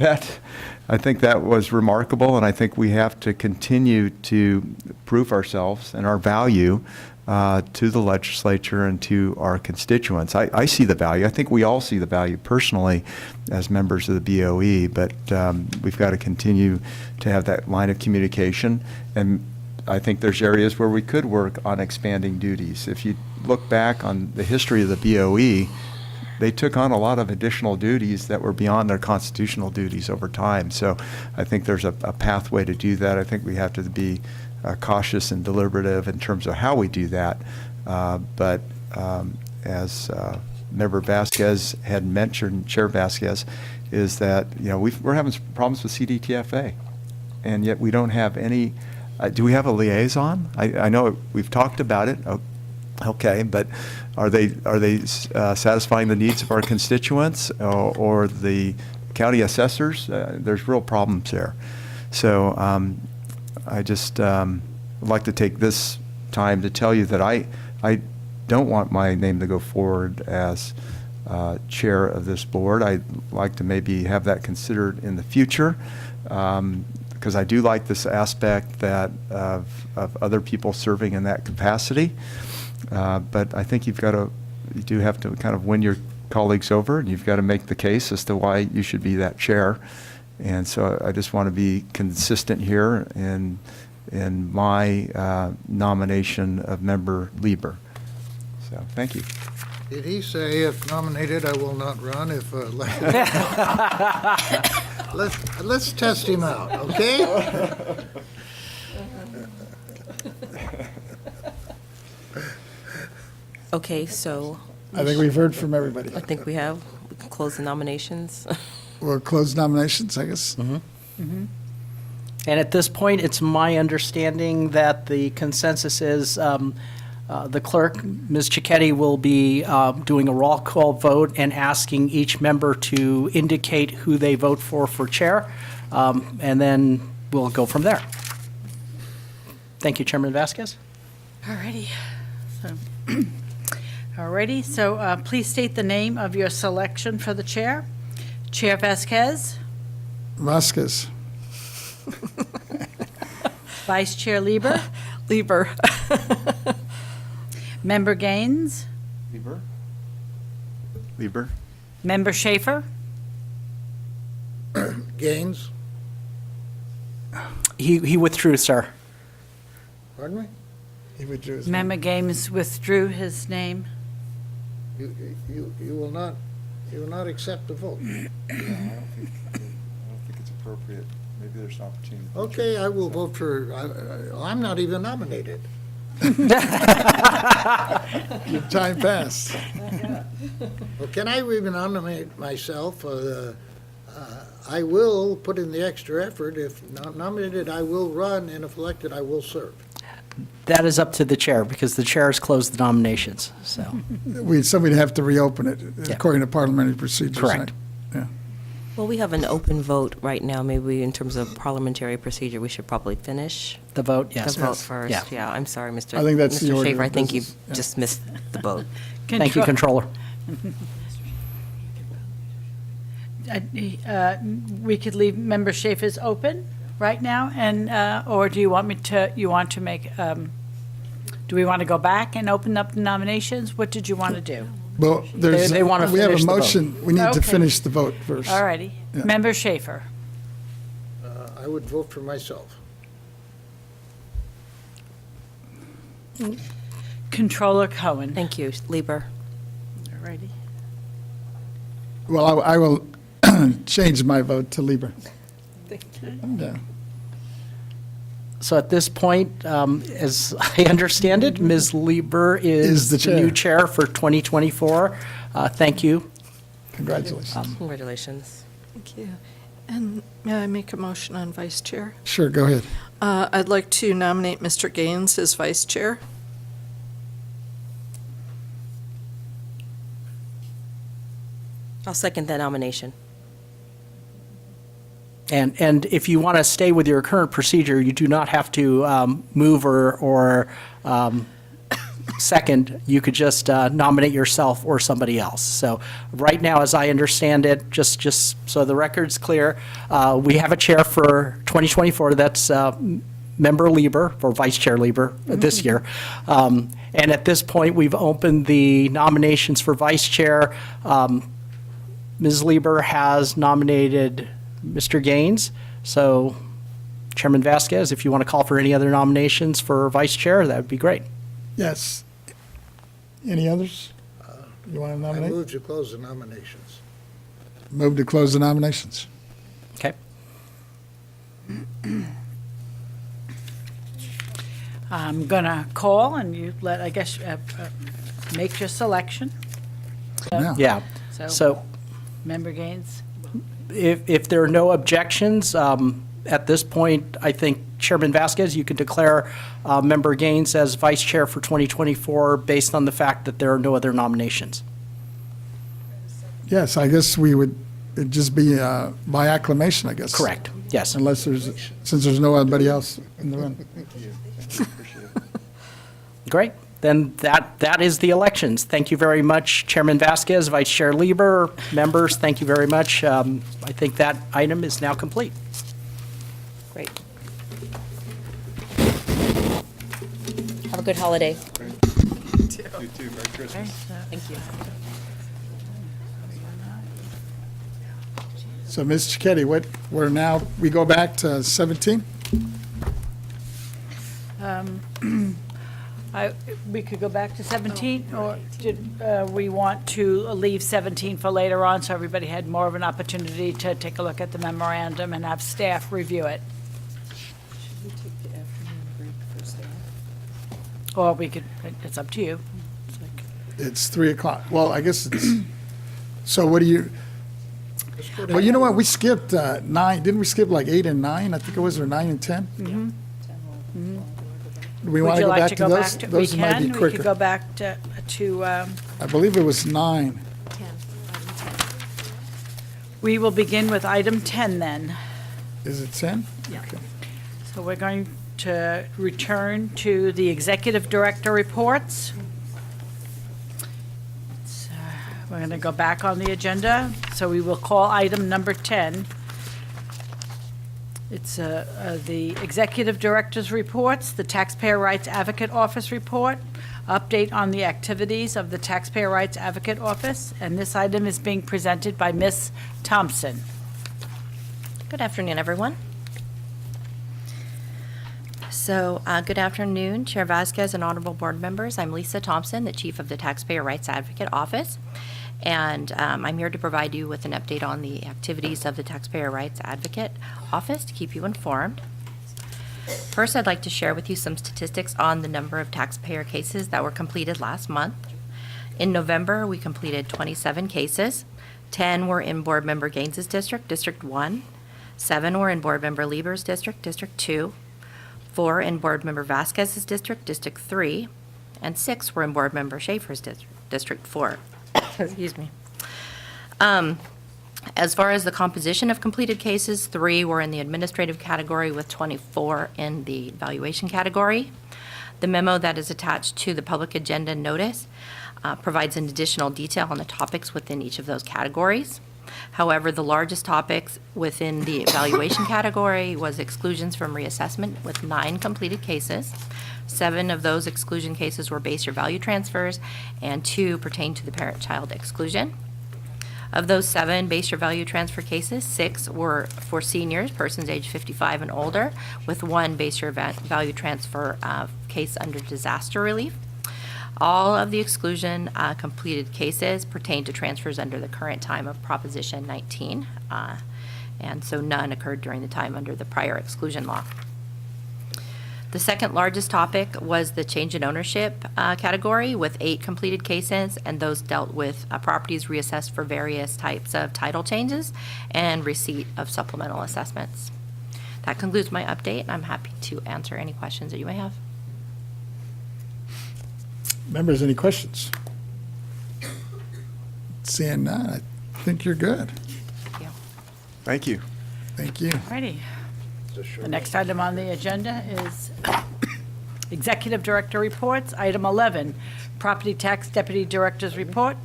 I think that was remarkable, and I think we have to continue to prove ourselves and our value to the legislature and to our constituents. I see the value. I think we all see the value personally as members of the BOE, but we've got to continue to have that line of communication. And I think there's areas where we could work on expanding duties. If you look back on the history of the BOE, they took on a lot of additional duties that were beyond their constitutional duties over time. So I think there's a pathway to do that. I think we have to be cautious and deliberative in terms of how we do that. But as Member Vasquez had mentioned, Chair Vasquez, is that we're having some problems with CDTFA, and yet we don't have any. Do we have a liaison? I know we've talked about it. Okay, but are they satisfying the needs of our constituents or the county assessors? There's real problems there. So I just would like to take this time to tell you that I don't want my name to go forward as chair of this board. I'd like to maybe have that considered in the future, because I do like this aspect of other people serving in that capacity. But I think you do have to kind of win your colleagues over, and you've got to make the case as to why you should be that chair. And so I just want to be consistent here in my nomination of Member Lieber. So thank you. Did he say, if nominated, I will not run? If let's test him out, okay? Okay, so I think we've heard from everybody. I think we have. We can close the nominations. We'll close nominations, I guess. And at this point, it's my understanding that the consensus is the clerk, Ms. Cicchetti, will be doing a roll call vote and asking each member to indicate who they vote for chair, and then we'll go from there. Thank you, Chairman Vasquez. Alrighty. Alrighty, so please state the name of your selection for the chair. Chair Vasquez. Vasquez. Vice Chair Lieber. Lieber. Member Gaines. Lieber. Lieber. Member Schaefer. Gaines? He withdrew, sir. Pardon me? He withdrew his Member Gaines withdrew his name. You will not accept the vote. I don't think it's appropriate. Maybe there's an opportunity. Okay, I will vote for, I'm not even nominated. Your time passed. Well, can I even nominate myself? I will put in the extra effort. If not nominated, I will run, and if elected, I will serve. That is up to the chair, because the chair has closed the nominations, so. Somebody'd have to reopen it Yeah. according to parliamentary procedures. Correct. Yeah. Well, we have an open vote right now. Maybe in terms of parliamentary procedure, we should probably finish The vote, yes. the vote Yes. first. Yeah. Yeah, I'm sorry, Mr. I think that's the Mr. order Schaefer. of I think you business. Yeah. just missed the vote. Thank you, Controller. We could leave Member Schaefer's open right now, and or do you want me to? You want to make? Do we want to go back and open up the nominations? What did you want to do? Well, there's, They wanna we have a finish the vote. motion. We need to Okay. finish the vote first. All righty. Yeah. Member Schaefer. I would vote for myself. Controller Cohen. Thank you, Lieber. All righty. Well, I will change my vote to Lieber. Thank you. Yeah. So at this point, as I understand it, Ms. Lieber is the the new chair. chair for 2024. Thank you. Congratulations. Congratulations. Thank you. And may I make a motion on vice chair? Sure, go ahead. I'd like to nominate Mr. Gaines as vice chair. I'll second that nomination. And if you want to stay with your current procedure, you do not have to move or second. You could just nominate yourself or somebody else. So right now, as I understand it, just so the record's clear, we have a chair for 2024. That's Member Lieber, or Vice Chair Lieber this year. And at this point, we've opened the nominations for Vice Chair. Ms. Lieber has nominated Mr. Gaines. So Chairman Vasquez, if you want to call for any other nominations for Vice Chair, that would be great. Yes. Any others? You want to I nominate? move to close the nominations. Move to close the nominations. Okay. I'm going to call, and you let, I guess, make your selection. Yeah. So Member Gaines? if there are no objections, at this point, I think Chairman Vasquez, you can declare Member Gaines as Vice Chair for 2024 based on the fact that there are no other nominations. Yes, I guess we would, it'd just be by acclamation, I guess. Correct. Yes. Unless since there's no anybody else in the room. Great. Then that is the elections. Thank you very much, Chairman Vasquez, Vice Chair Lieber, members, thank you very much. I think that item is now complete. Great. Have a good holiday. You too. Merry Christmas. Thank you. So, Ms. Cicchetti, we go back to 17? We could go back to 17, or did we want to leave 17 for later on, so everybody had more of an opportunity to take a look at the memorandum and have staff review it? Should we take the afternoon break for staff? Or we could, it's up to you. It's 3 o'clock. Well, I guess it's, so what do you, well, you know what, we skipped 9, didn't we skip like 8 and 9, I think it was, or 9 and 10? Do we want to go back to those? Those might be We quicker. could go back to I believe it was 9. we will begin with item 10 then. Is it 10? Yeah. Okay. So we're going to return to the executive director reports. So we're going to go back on the agenda. So we will call item number 10. It's the executive director's reports, the Taxpayer Rights Advocate Office report, update on the activities of the Taxpayer Rights Advocate Office, and this item is being presented by Ms. Thompson. Good afternoon, everyone. So, good afternoon, Chair Vasquez and honorable board members. I'm Lisa Thompson, the Chief of the Taxpayer Rights Advocate Office, and I'm here to provide you with an update on the activities of the Taxpayer Rights Advocate Office to keep you informed. First, I'd like to share with you some statistics on the number of taxpayer cases that were completed last month. In November, we completed 27 cases. 10 were in Board Member Gaines's district, District 1. 7 were in Board Member Lieber's district, District 2. 4 in Board Member Vasquez's district, District 3. And 6 were in Board Member Schaefer's district, District 4. Excuse me. As far as the composition of completed cases, 3 were in the administrative category with 24 in the evaluation category. The memo that is attached to the public agenda notice provides an additional detail on the topics within each of those categories. However, the largest topics within the evaluation category was exclusions from reassessment with 9 completed cases. 7 of those exclusion cases were base year value transfers, and 2 pertained to the parent-child exclusion. Of those 7 base year value transfer cases, 6 were for seniors, persons age 55 and older, with 1 base year value transfer case under disaster relief. All of the exclusion completed cases pertain to transfers under the current time of Proposition 19, and so none occurred during the time under the prior exclusion law. The second largest topic was the change in ownership category with 8 completed cases, and those dealt with properties reassessed for various types of title changes and receipt of supplemental assessments. That concludes my update, and I'm happy to answer any questions that you may have. Members, any questions? Seeing none, I think you're good. Thank you. Thank you. Alrighty. The next item on the agenda is Executive Director Reports. Item 11, Property Tax Deputy Director's Report.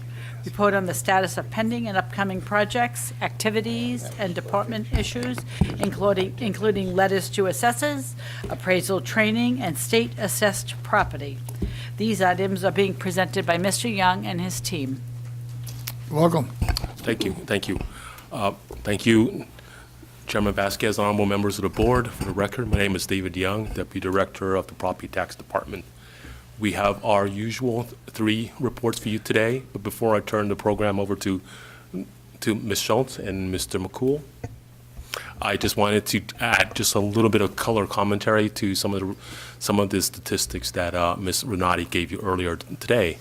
Report on the status of pending and upcoming projects, activities, and department issues, including letters to assessors, appraisal training, and state-assessed property. These items are being presented by Mr. Young and his team. Welcome. Thank you. Thank you. Thank you, Chairman Vasquez, honorable members of the board. For the record, my name is David Young, Deputy Director of the Property Tax Department. We have our usual 3 reports for you today, but before I turn the program over to Ms. Schultz and Mr. McCool, I just wanted to add just a little bit of color commentary to some of the statistics that Ms. Renati gave you earlier today.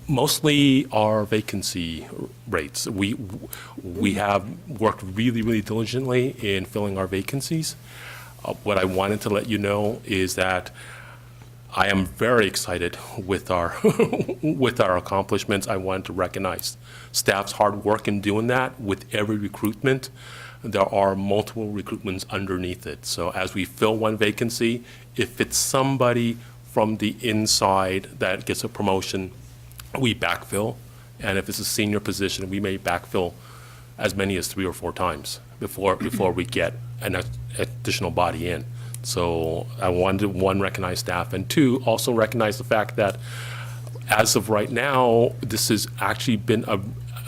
Mostly our vacancy rates. We have worked really, really diligently in filling our vacancies. What I wanted to let you know is that I am very excited with our with our accomplishments. I wanted to recognize staff's hard work in doing that. With every recruitment, there are multiple recruitments underneath it. So as we fill one vacancy, if it's somebody from the inside that gets a promotion, we backfill. And if it's a senior position, we may backfill as many as 3 or 4 times before we get an additional body in. So I wanted to, 1, recognize staff, and 2, also recognize the fact that as of right now, this has actually been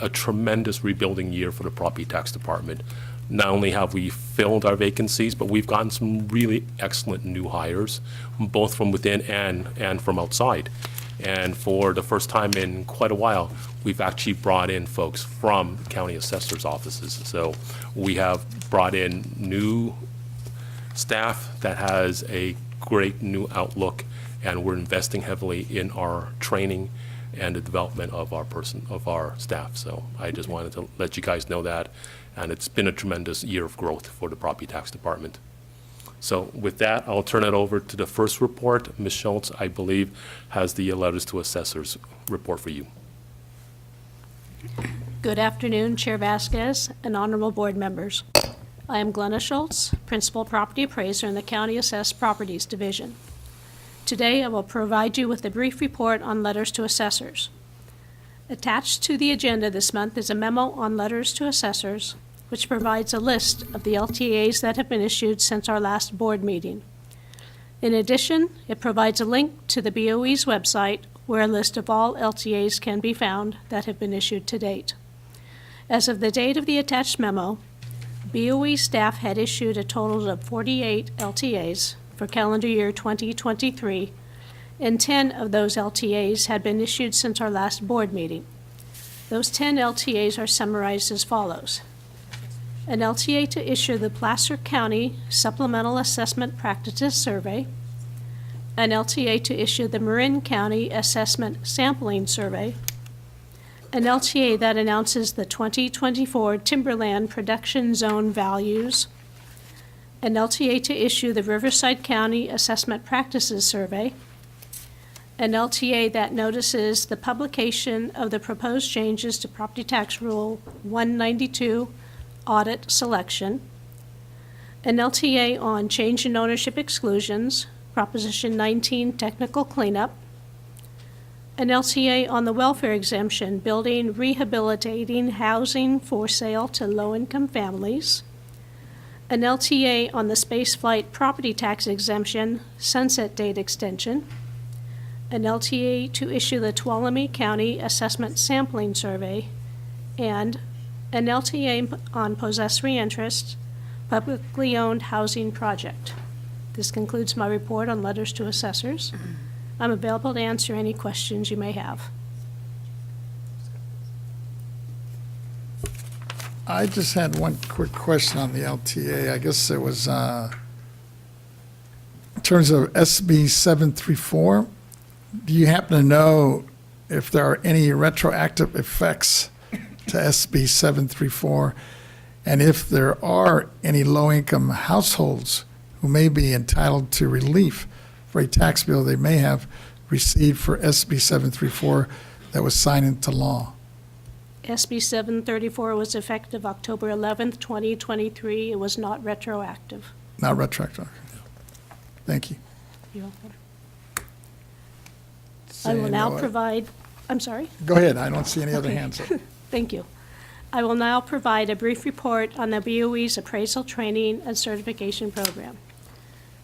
a tremendous rebuilding year for the Property Tax Department. Not only have we filled our vacancies, but we've gotten some really excellent new hires, both from within and from outside. And for the first time in quite a while, we've actually brought in folks from county assessors' offices. So we have brought in new staff that has a great new outlook, and we're investing heavily in our training and the development of our staff. So I just wanted to let you guys know that, and it's been a tremendous year of growth for the Property Tax Department. So with that, I'll turn it over to the first report. Ms. Schultz, I believe, has the letters to assessors report for you. Good afternoon, Chair Vasquez and honorable board members. I am Glenna Schultz, Principal Property Appraiser in the County Assessed Properties Division. Today, I will provide you with a brief report on letters to assessors. Attached to the agenda this month is a memo on letters to assessors, which provides a list of the LTAs that have been issued since our last board meeting. In addition, it provides a link to the BOE's website where a list of all LTAs can be found that have been issued to date. As of the date of the attached memo, BOE staff had issued a total of 48 LTAs for calendar year 2023, and 10 of those LTAs had been issued since our last board meeting. Those 10 LTAs are summarized as follows. An LTA to issue the Placer County Supplemental Assessment Practices Survey, an LTA to issue the Marin County Assessment Sampling Survey, an LTA that announces the 2024 Timberland Production Zone values, an LTA to issue the Riverside County Assessment Practices Survey, an LTA that notices the publication of the proposed changes to Property Tax Rule 192 Audit Selection, an LTA on change in ownership exclusions, Proposition 19 Technical Cleanup, an LTA on the welfare exemption, building rehabilitating housing for sale to low-income families, an LTA on the spaceflight property tax exemption, sunset date extension, an LTA to issue the Tuolumne County Assessment Sampling Survey, and an LTA on possessory interest, publicly owned housing project. This concludes my report on letters to assessors. I'm available to answer any questions you may have. I just had one quick question on the LTA. I guess it was terms of SB 734, do you happen to know if there are any retroactive effects to SB 734? And if there are any low-income households who may be entitled to relief for a tax bill they may have received for SB 734 that was signed into law? SB 734 was effective October 11th, 2023. It was not retroactive. Not retroactive. Thank you. You're welcome. I will now provide, I'm sorry? Go ahead. I don't see any other hands up. Thank you. I will now provide a brief report on the BOE's appraisal training and certification program.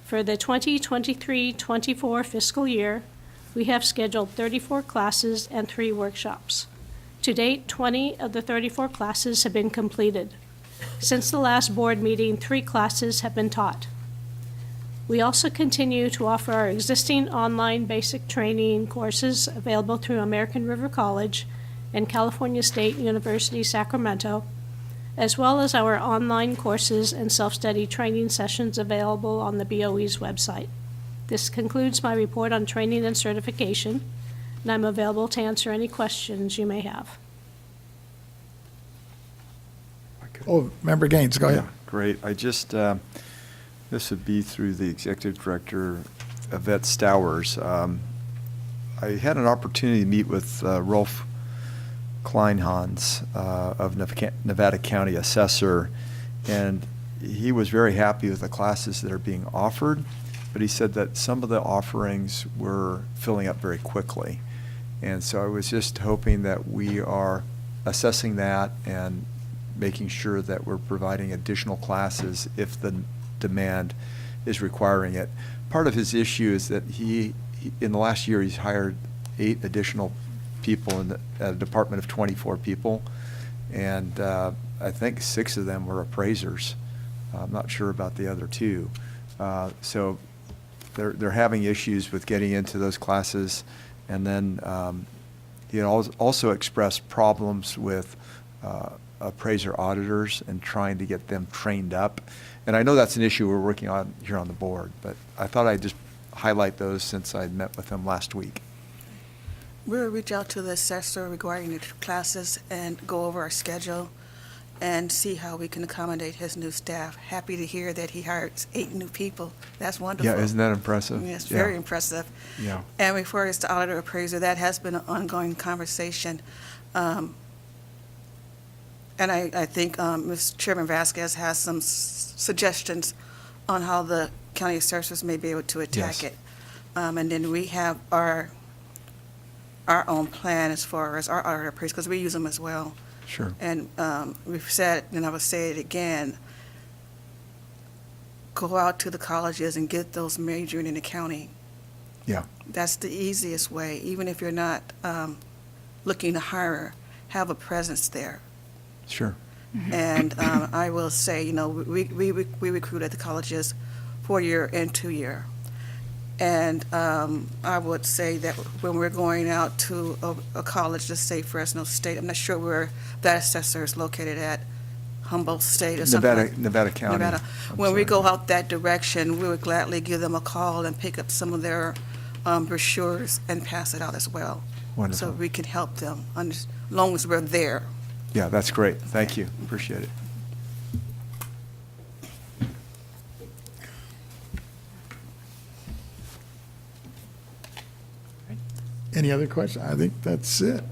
For the 2023-24 fiscal year, we have scheduled 34 classes and 3 workshops. To date, 20 of the 34 classes have been completed. Since the last board meeting, 3 classes have been taught. We also continue to offer our existing online basic training courses available through American River College and California State University, Sacramento, as well as our online courses and self-study training sessions available on the BOE's website. This concludes my report on training and certification, and I'm available to answer any questions you may have. Oh, Member Gaines, go ahead. Yeah, great. I just, this would be through the Executive Director, Yvette Stowers. I had an opportunity to meet with Rolf Kleinhans of Nevada County Assessor, and he was very happy with the classes that are being offered, but he said that some of the offerings were filling up very quickly. And so I was just hoping that we are assessing that and making sure that we're providing additional classes if the demand is requiring it. Part of his issue is that he in the last year, he's hired 8 additional people in a department of 24 people, and I think 6 of them were appraisers. I'm not sure about the other 2. So they're having issues with getting into those classes, and then he also expressed problems with appraiser auditors and trying to get them trained up. And I know that's an issue we're working on here on the board, but I thought I'd just highlight those since I met with them last week. We'll reach out to the assessor regarding the classes and go over our schedule and see how we can accommodate his new staff. Happy to hear that he hired 8 new people. That's wonderful. Yeah, isn't that impressive? Yes, Yeah. very impressive. Yeah. And before it's the auditor appraiser, that has been an ongoing conversation. And I think Ms. Chairman Vasquez has some suggestions on how the county assessors may be able to attack it. And then we have our own plan as far as our auditor appraisers, because we use them as well. Sure. And we've said, and I will say it again, go out to the colleges and get those majoring in accounting. Yeah. That's the easiest way, even if you're not looking to hire, have a presence there. Sure. And I will say, you know, we recruit at the colleges 4-year and 2-year. And I would say that when we're going out to a college, let's say Fresno State, I'm not sure where that assessor is located at, Humboldt State or something. Nevada County. Nevada. When we go out that direction, we would gladly give them a call and pick up some of their brochures and pass it out as well. Wonderful. So we can help them, as long as we're there. Yeah, that's great. Thank you. Appreciate it. Any other questions? I think that's it.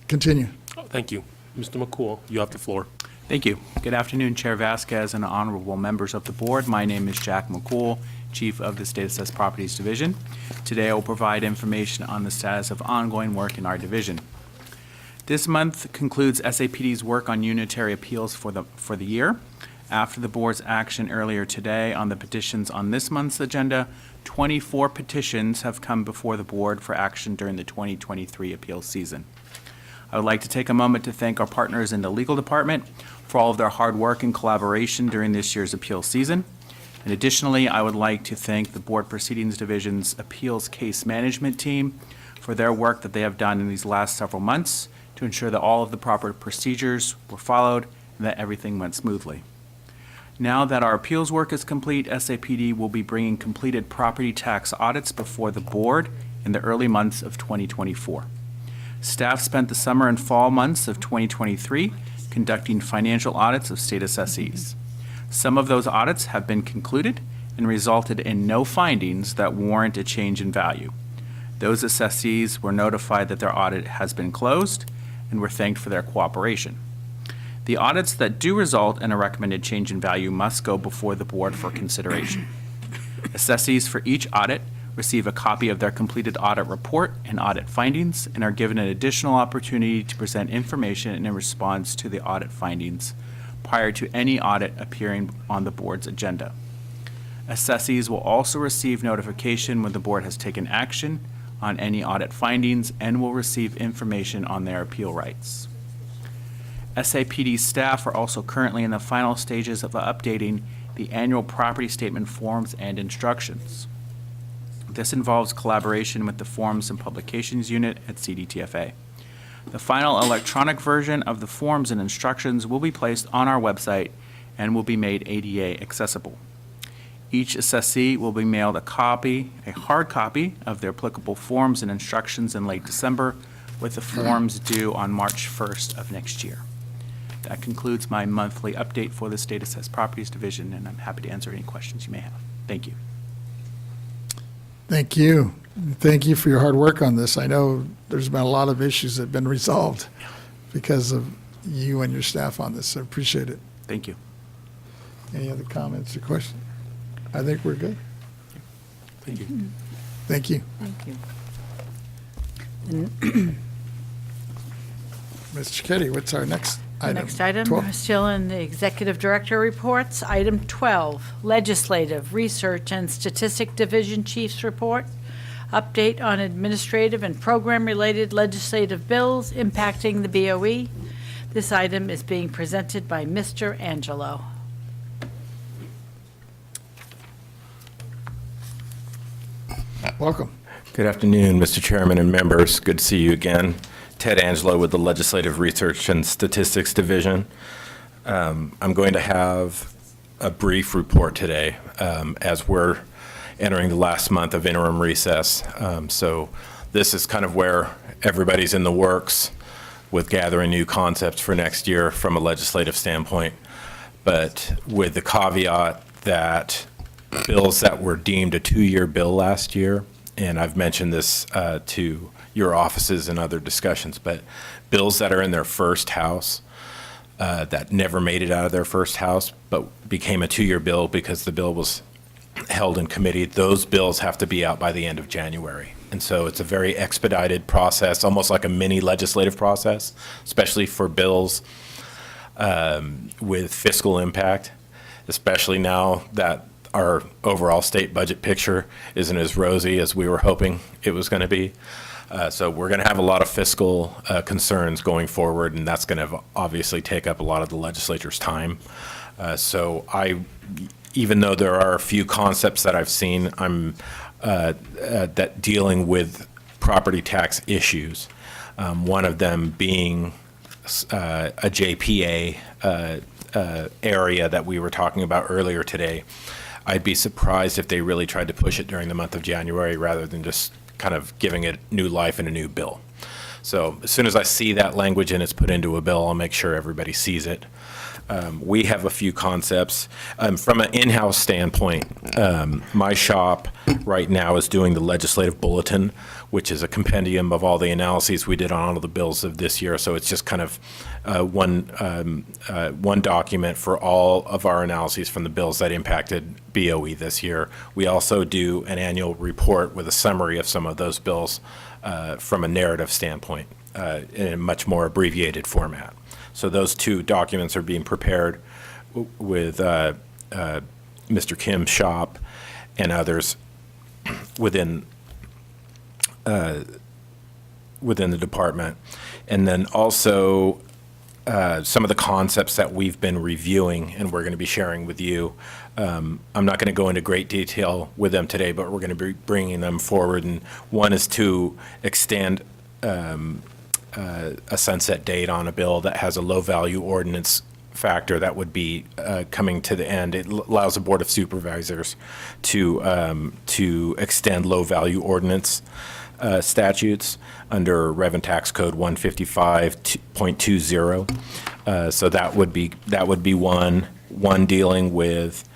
Continue. Thank you. Mr. McCool, you have the floor. Thank you. Good afternoon, Chair Vasquez and honorable members of the board. My name is Jack McCool, Chief of the State Assessed Properties Division. Today I will provide information on the status of ongoing work in our division. This month concludes SAPD's work on unitary appeals for the year. After the board's action earlier today on the petitions on this month's agenda, 24 petitions have come before the board for action during the 2023 appeals season. I would like to take a moment to thank our partners in the legal department for all of their hard work and collaboration during this year's appeals season. And additionally, I would like to thank the Board Proceedings Division's Appeals Case Management Team for their work that they have done in these last several months to ensure that all of the proper procedures were followed and that everything went smoothly. Now that our appeals work is complete, SAPD will be bringing completed property tax audits before the board in the early months of 2024. Staff spent the summer and fall months of 2023 conducting financial audits of state assessees. Some of those audits have been concluded and resulted in no findings that warrant a change in value. Those assessees were notified that their audit has been closed and were thanked for their cooperation. The audits that do result in a recommended change in value must go before the board for consideration. Assessees for each audit receive a copy of their completed audit report and audit findings and are given an additional opportunity to present information in response to the audit findings prior to any audit appearing on the board's agenda. Assessees will also receive notification when the board has taken action on any audit findings and will receive information on their appeal rights. SAPD staff are also currently in the final stages of updating the annual property statement forms and instructions. This involves collaboration with the Forms and Publications Unit at CDTFA. The final electronic version of the forms and instructions will be placed on our website and will be made ADA accessible. Each assessee will be mailed a hard copy of their applicable forms and instructions in late December, with the forms due on March 1st of next year. That concludes my monthly update for the State Assessed Properties Division, and I'm happy to answer any questions you may have. Thank you. Thank you. Thank you for your hard work on this. I know there's been a lot of issues that have been resolved because of you and your staff on this. I appreciate it. Thank you. Any other comments or questions? I think we're good. Thank you. Thank you. Thank you. Ms. Cicchetti, what's our next item? Next item, 12. we're still in the Executive Director reports. Item 12, Legislative, Research, and Statistic Division Chief's Report. Update on administrative and program-related legislative bills impacting the BOE. This item is being presented by Mr. Angelo. Welcome. Good afternoon, Mr. Chairman and members. Good to see you again. Ted Angelo with the Legislative Research and Statistics Division. I'm going to have a brief report today as we're entering the last month of interim recess. So this is kind of where everybody's in the works with gathering new concepts for next year from a legislative standpoint, but with the caveat that bills that were deemed a 2-year bill last year, and I've mentioned this to your offices and other discussions, but bills that are in their first house that never made it out of their first house but became a 2-year bill because the bill was held in committee, those bills have to be out by the end of January. And so it's a very expedited process, almost like a mini legislative process, especially for bills with fiscal impact, especially now that our overall state budget picture isn't as rosy as we were hoping it was going to be. So we're going to have a lot of fiscal concerns going forward, and that's going to obviously take up a lot of the legislature's time. So even though there are a few concepts that I've seen, I'm that dealing with property tax issues. One of them being a JPA area that we were talking about earlier today. I'd be surprised if they really tried to push it during the month of January rather than just kind of giving it new life in a new bill. So as soon as I see that language and it's put into a bill, I'll make sure everybody sees it. We have a few concepts. From an in-house standpoint, my shop right now is doing the legislative bulletin, which is a compendium of all the analyses we did on all of the bills of this year. So it's just kind of one document for all of our analyses from the bills that impacted BOE this year. We also do an annual report with a summary of some of those bills from a narrative standpoint in a much more abbreviated format. So those two documents are being prepared with Mr. Kim's shop and others within the department. And then also some of the concepts that we've been reviewing and we're going to be sharing with you. I'm not going to go into great detail with them today, but we're going to be bringing them forward. And one is to extend a sunset date on a bill that has a low-value ordinance factor that would be coming to the end. It allows the Board of Supervisors to extend low-value ordinance statutes under Rev and Tax Code 155.20. So that would be one dealing with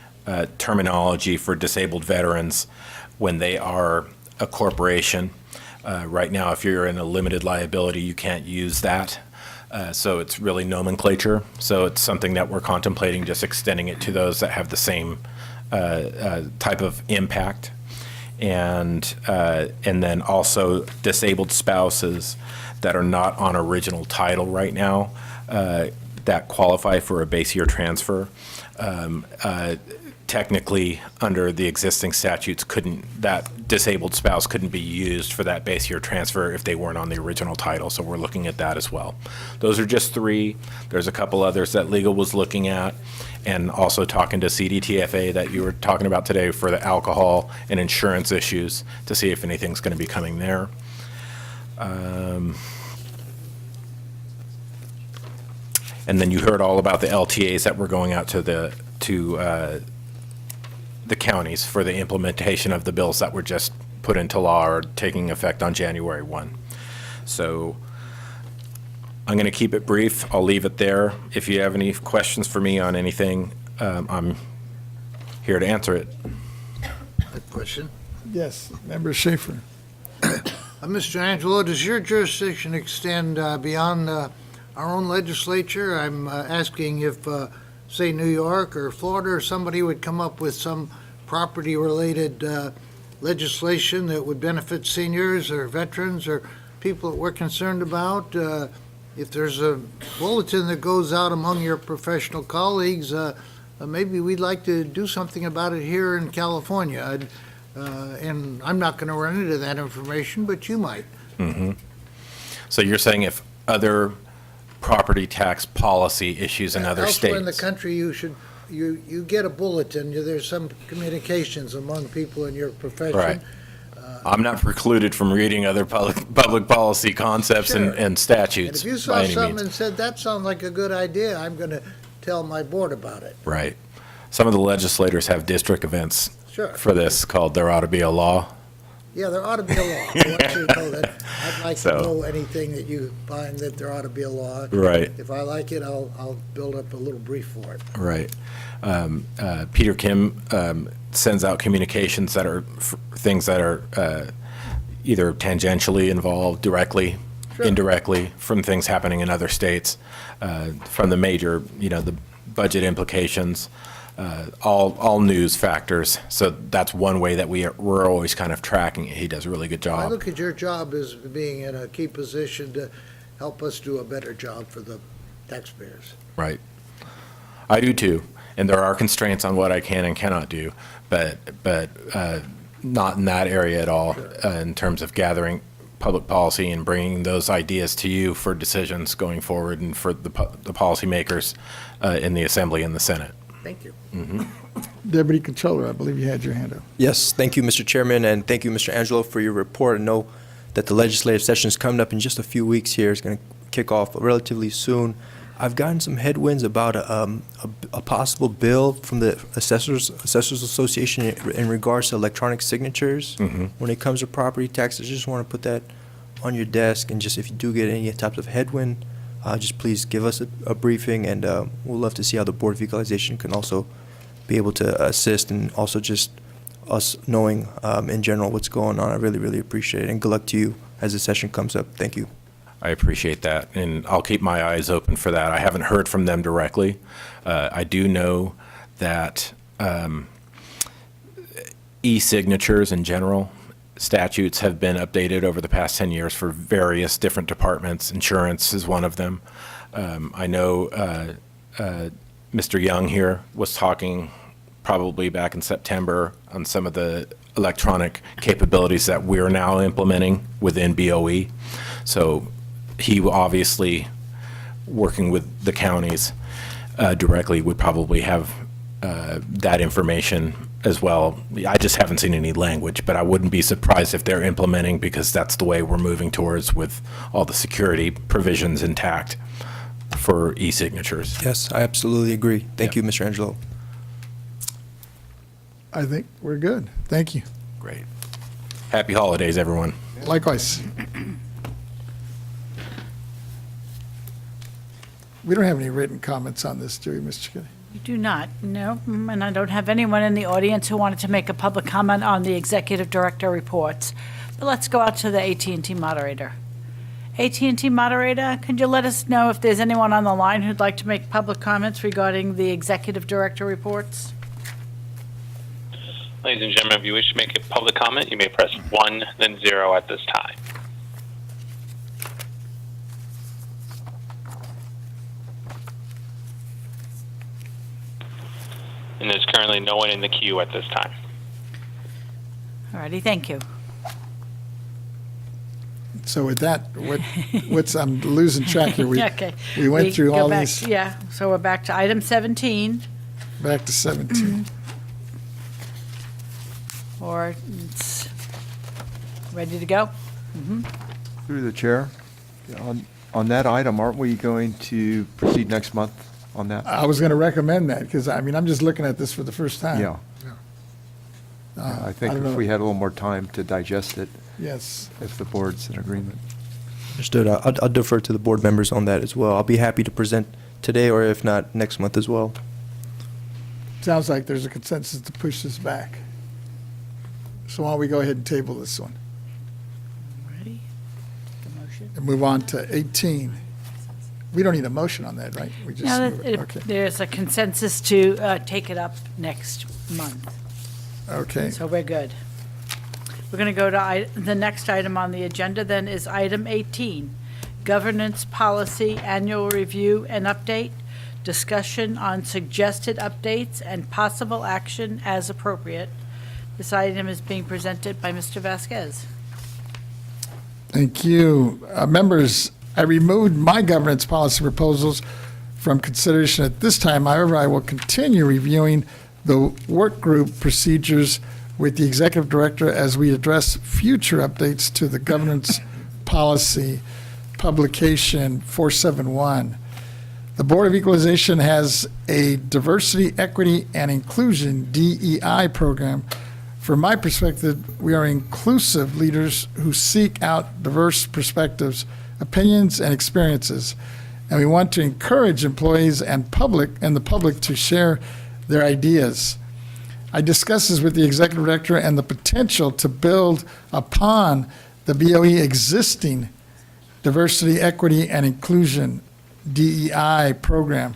terminology for disabled veterans when they are a corporation. Right now, if you're in a limited liability, you can't use that. So it's really nomenclature. So it's something that we're contemplating, just extending it to those that have the same type of impact. And then also disabled spouses that are not on original title right now that qualify for a base year transfer. Technically, under the existing statutes, that disabled spouse couldn't be used for that base year transfer if they weren't on the original title. So we're looking at that as well. Those are just three. There's a couple others that legal was looking at, and also talking to CDTFA that you were talking about today for the alcohol and insurance issues to see if anything's going to be coming there. And then you heard all about the LTAs that were going out to the counties for the implementation of the bills that were just put into law or taking effect on January 1. So I'm going to keep it brief. I'll leave it there. If you have any questions for me on anything, I'm here to answer it. A question? Yes, Member Schaefer. Mr. Angelo, does your jurisdiction extend beyond our own legislature? I'm asking if say New York or Florida or somebody would come up with some property-related legislation that would benefit seniors or veterans or people that we're concerned about. If there's a bulletin that goes out among your professional colleagues, maybe we'd like to do something about it here in California. And I'm not going to run into that information, but you might. Mm-hmm. So you're saying if other property tax policy issues in other states. Elsewhere in the country, you get a bulletin. There's some communications among people in your profession. Right. I'm not precluded from reading other public policy concepts and statutes. And if you saw something and said, that sounds like a good idea, I'm going to tell my board about it. Right. Some of the legislators have district events Sure. for this called There Ought to Be a Law. Yeah, there ought to be a law. I want you to know that. I'd like to know anything that you find that there ought to be a law. Right. If I like it, I'll build up a little brief for it. Right. Peter Kim sends out communications that are things that are either tangentially involved, directly, indirectly, from things happening in other states, from the major, the budget implications. All news factors. So that's one way that we're always kind of tracking it. He does a really good job. I look at your job as being in a key position to help us do a better job for the taxpayers. Right. I do too. And there are constraints on what I can and cannot do, but not in that area at all in terms of gathering public policy and bringing those ideas to you for decisions going forward and for the policymakers in the Assembly and the Senate. Thank you. Mm-hmm. Deputy Controller, I believe you had your hand up. Yes, thank you, Mr. Chairman, and thank you, Mr. Angelo, for your report. I know that the legislative session is coming up in just a few weeks here. It's going to kick off relatively soon. I've gotten some headwinds about a possible bill from the Assessors Association in regards to electronic signatures when it comes to property taxes. I just want to put that on your desk, and just if you do get any types of headwind, just please give us a briefing, and we'll love to see how the Board of Equalization can also be able to assist, and also just us knowing in general what's going on. I really, really appreciate it, and good luck to you as the session comes up. Thank you. I appreciate that, and I'll keep my eyes open for that. I haven't heard from them directly. I do know that e-signatures in general, statutes have been updated over the past 10 years for various different departments. Insurance is one of them. I know Mr. Young here was talking probably back in September on some of the electronic capabilities that we're now implementing within BOE. So he obviously, working with the counties directly, would probably have that information as well. I just haven't seen any language, but I wouldn't be surprised if they're implementing, because that's the way we're moving towards with all the security provisions intact. for e-signatures. Yes, I absolutely agree. Thank you, Mr. Angelo. I think we're good. Thank you. Great. Happy holidays, everyone. Likewise. We don't have any written comments on this, do we, Mr. Chickadee? You do not, no. And I don't have anyone in the audience who wanted to make a public comment on the executive director reports. But let's go out to the AT&T moderator. AT&T moderator, could you let us know if there's anyone on the line who'd like to make public comments regarding the executive director reports? Ladies and gentlemen, if you wish to make a public comment, you may press 1, then 0 at this time. And there's currently no one in the queue at this time. All righty, thank you. So with that, I'm losing track here. Okay. We went through go all back- these, Yeah, so we're back to item 17, back to 17. or it's ready to go? Through the chair, on that item, aren't we going to proceed next month on that? I was going to recommend that, because, I mean, I'm just looking at this for the first time. Yeah. I think don't if know. we had a little more time to digest it, Yes. if the board's in agreement. Understood. I'll defer to the board members on that as well. I'll be happy to present today, or if not, next month as well. Sounds like there's a consensus to push this back. So why don't we go ahead and table this one Ready? The motion? and move on to 18. We don't need a motion on that, right? We just No, move it. Okay. there's a consensus to take it up next month. Okay. So we're good. We're going to go to the next item on the agenda then is item 18, Governance Policy Annual Review and Update, discussion on suggested updates and possible action as appropriate. This item is being presented by Mr. Vasquez. Thank you. Members, I removed my governance policy proposals from consideration at this time. However, I will continue reviewing the work group procedures with the executive director as we address future updates to the governance policy publication 471. The Board of Equalization has a diversity, equity, and inclusion DEI program. From my perspective, we are inclusive leaders who seek out diverse perspectives, opinions, and experiences. And we want to encourage employees and the public to share their ideas. I discussed this with the executive director and the potential to build upon the BOE existing diversity, equity, and inclusion DEI program.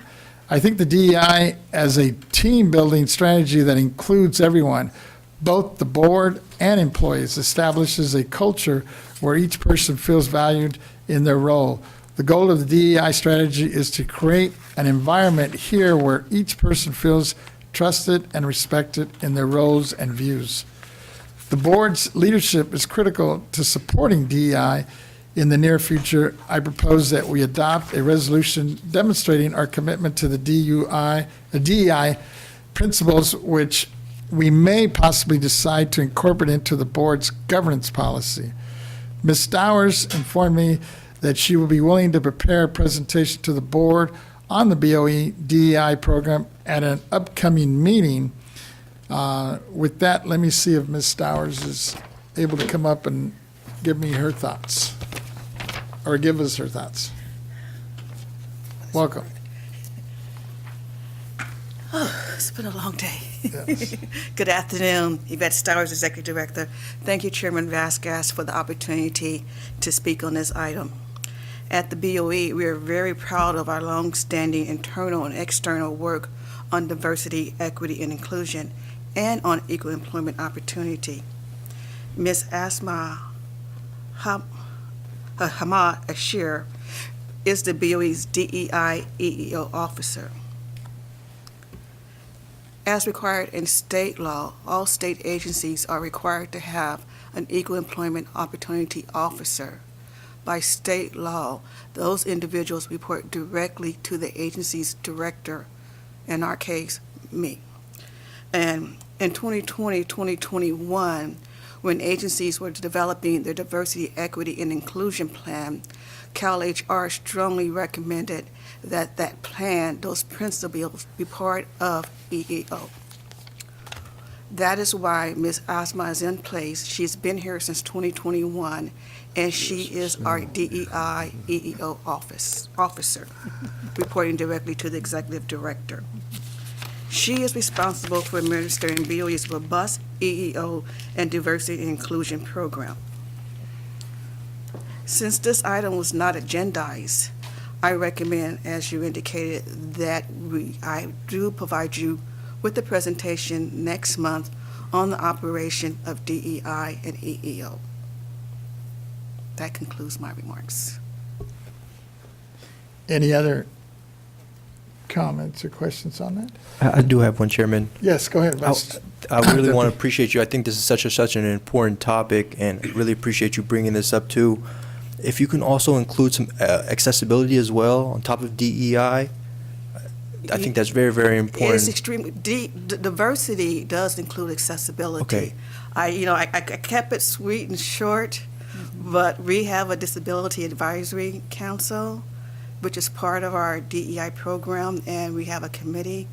I think the DEI as a team-building strategy that includes everyone, both the board and employees, establishes a culture where each person feels valued in their role. The goal of the DEI strategy is to create an environment here where each person feels trusted and respected in their roles and views. The board's leadership is critical to supporting DEI. In the near future, I propose that we adopt a resolution demonstrating our commitment to the DEI principles, which we may possibly decide to incorporate into the board's governance policy. Ms. Stowers informed me that she will be willing to prepare a presentation to the board on the BOE DEI program at an upcoming meeting. With that, let me see if Ms. Stowers is able to come up and give me her thoughts, or give us her thoughts. Welcome. Oh, it's been a long day. Yes. Good afternoon, Yvette Stowers, Executive Director. Thank you, Chairman Vasquez, for the opportunity to speak on this item. At the BOE, we are very proud of our long-standing internal and external work on diversity, equity, and inclusion, and on equal employment opportunity. Ms. Asma Hamad Ashir is the BOE's DEI EEO officer. As required in state law, all state agencies are required to have an equal employment opportunity officer. By state law, those individuals report directly to the agency's director, in our case, me. And in 2020-2021, when agencies were developing their diversity, equity, and inclusion plan, Cal HR strongly recommended that that plan, those principles, be part of EEO. That is why Ms. Asma is in place. She's been here since 2021, and she is our DEI EEO officer, reporting directly to the executive director. She is responsible for administering BOE's robust EEO and diversity and inclusion program. Since this item was not agendized, I recommend, as you indicated, that I do provide you with the presentation next month on the operation of DEI and EEO. That concludes my remarks. Any other comments or questions on that? I do have one, Chairman. Yes, go ahead. I really want to appreciate you. I think this is such an important topic, and I really appreciate you bringing this up too. If you can also include some accessibility as well on top of DEI, I think that's very, very important. It is extremely diversity does include accessibility. Okay. I kept it sweet and short, but we have a disability advisory council, which is part of our DEI program, and we have a committee,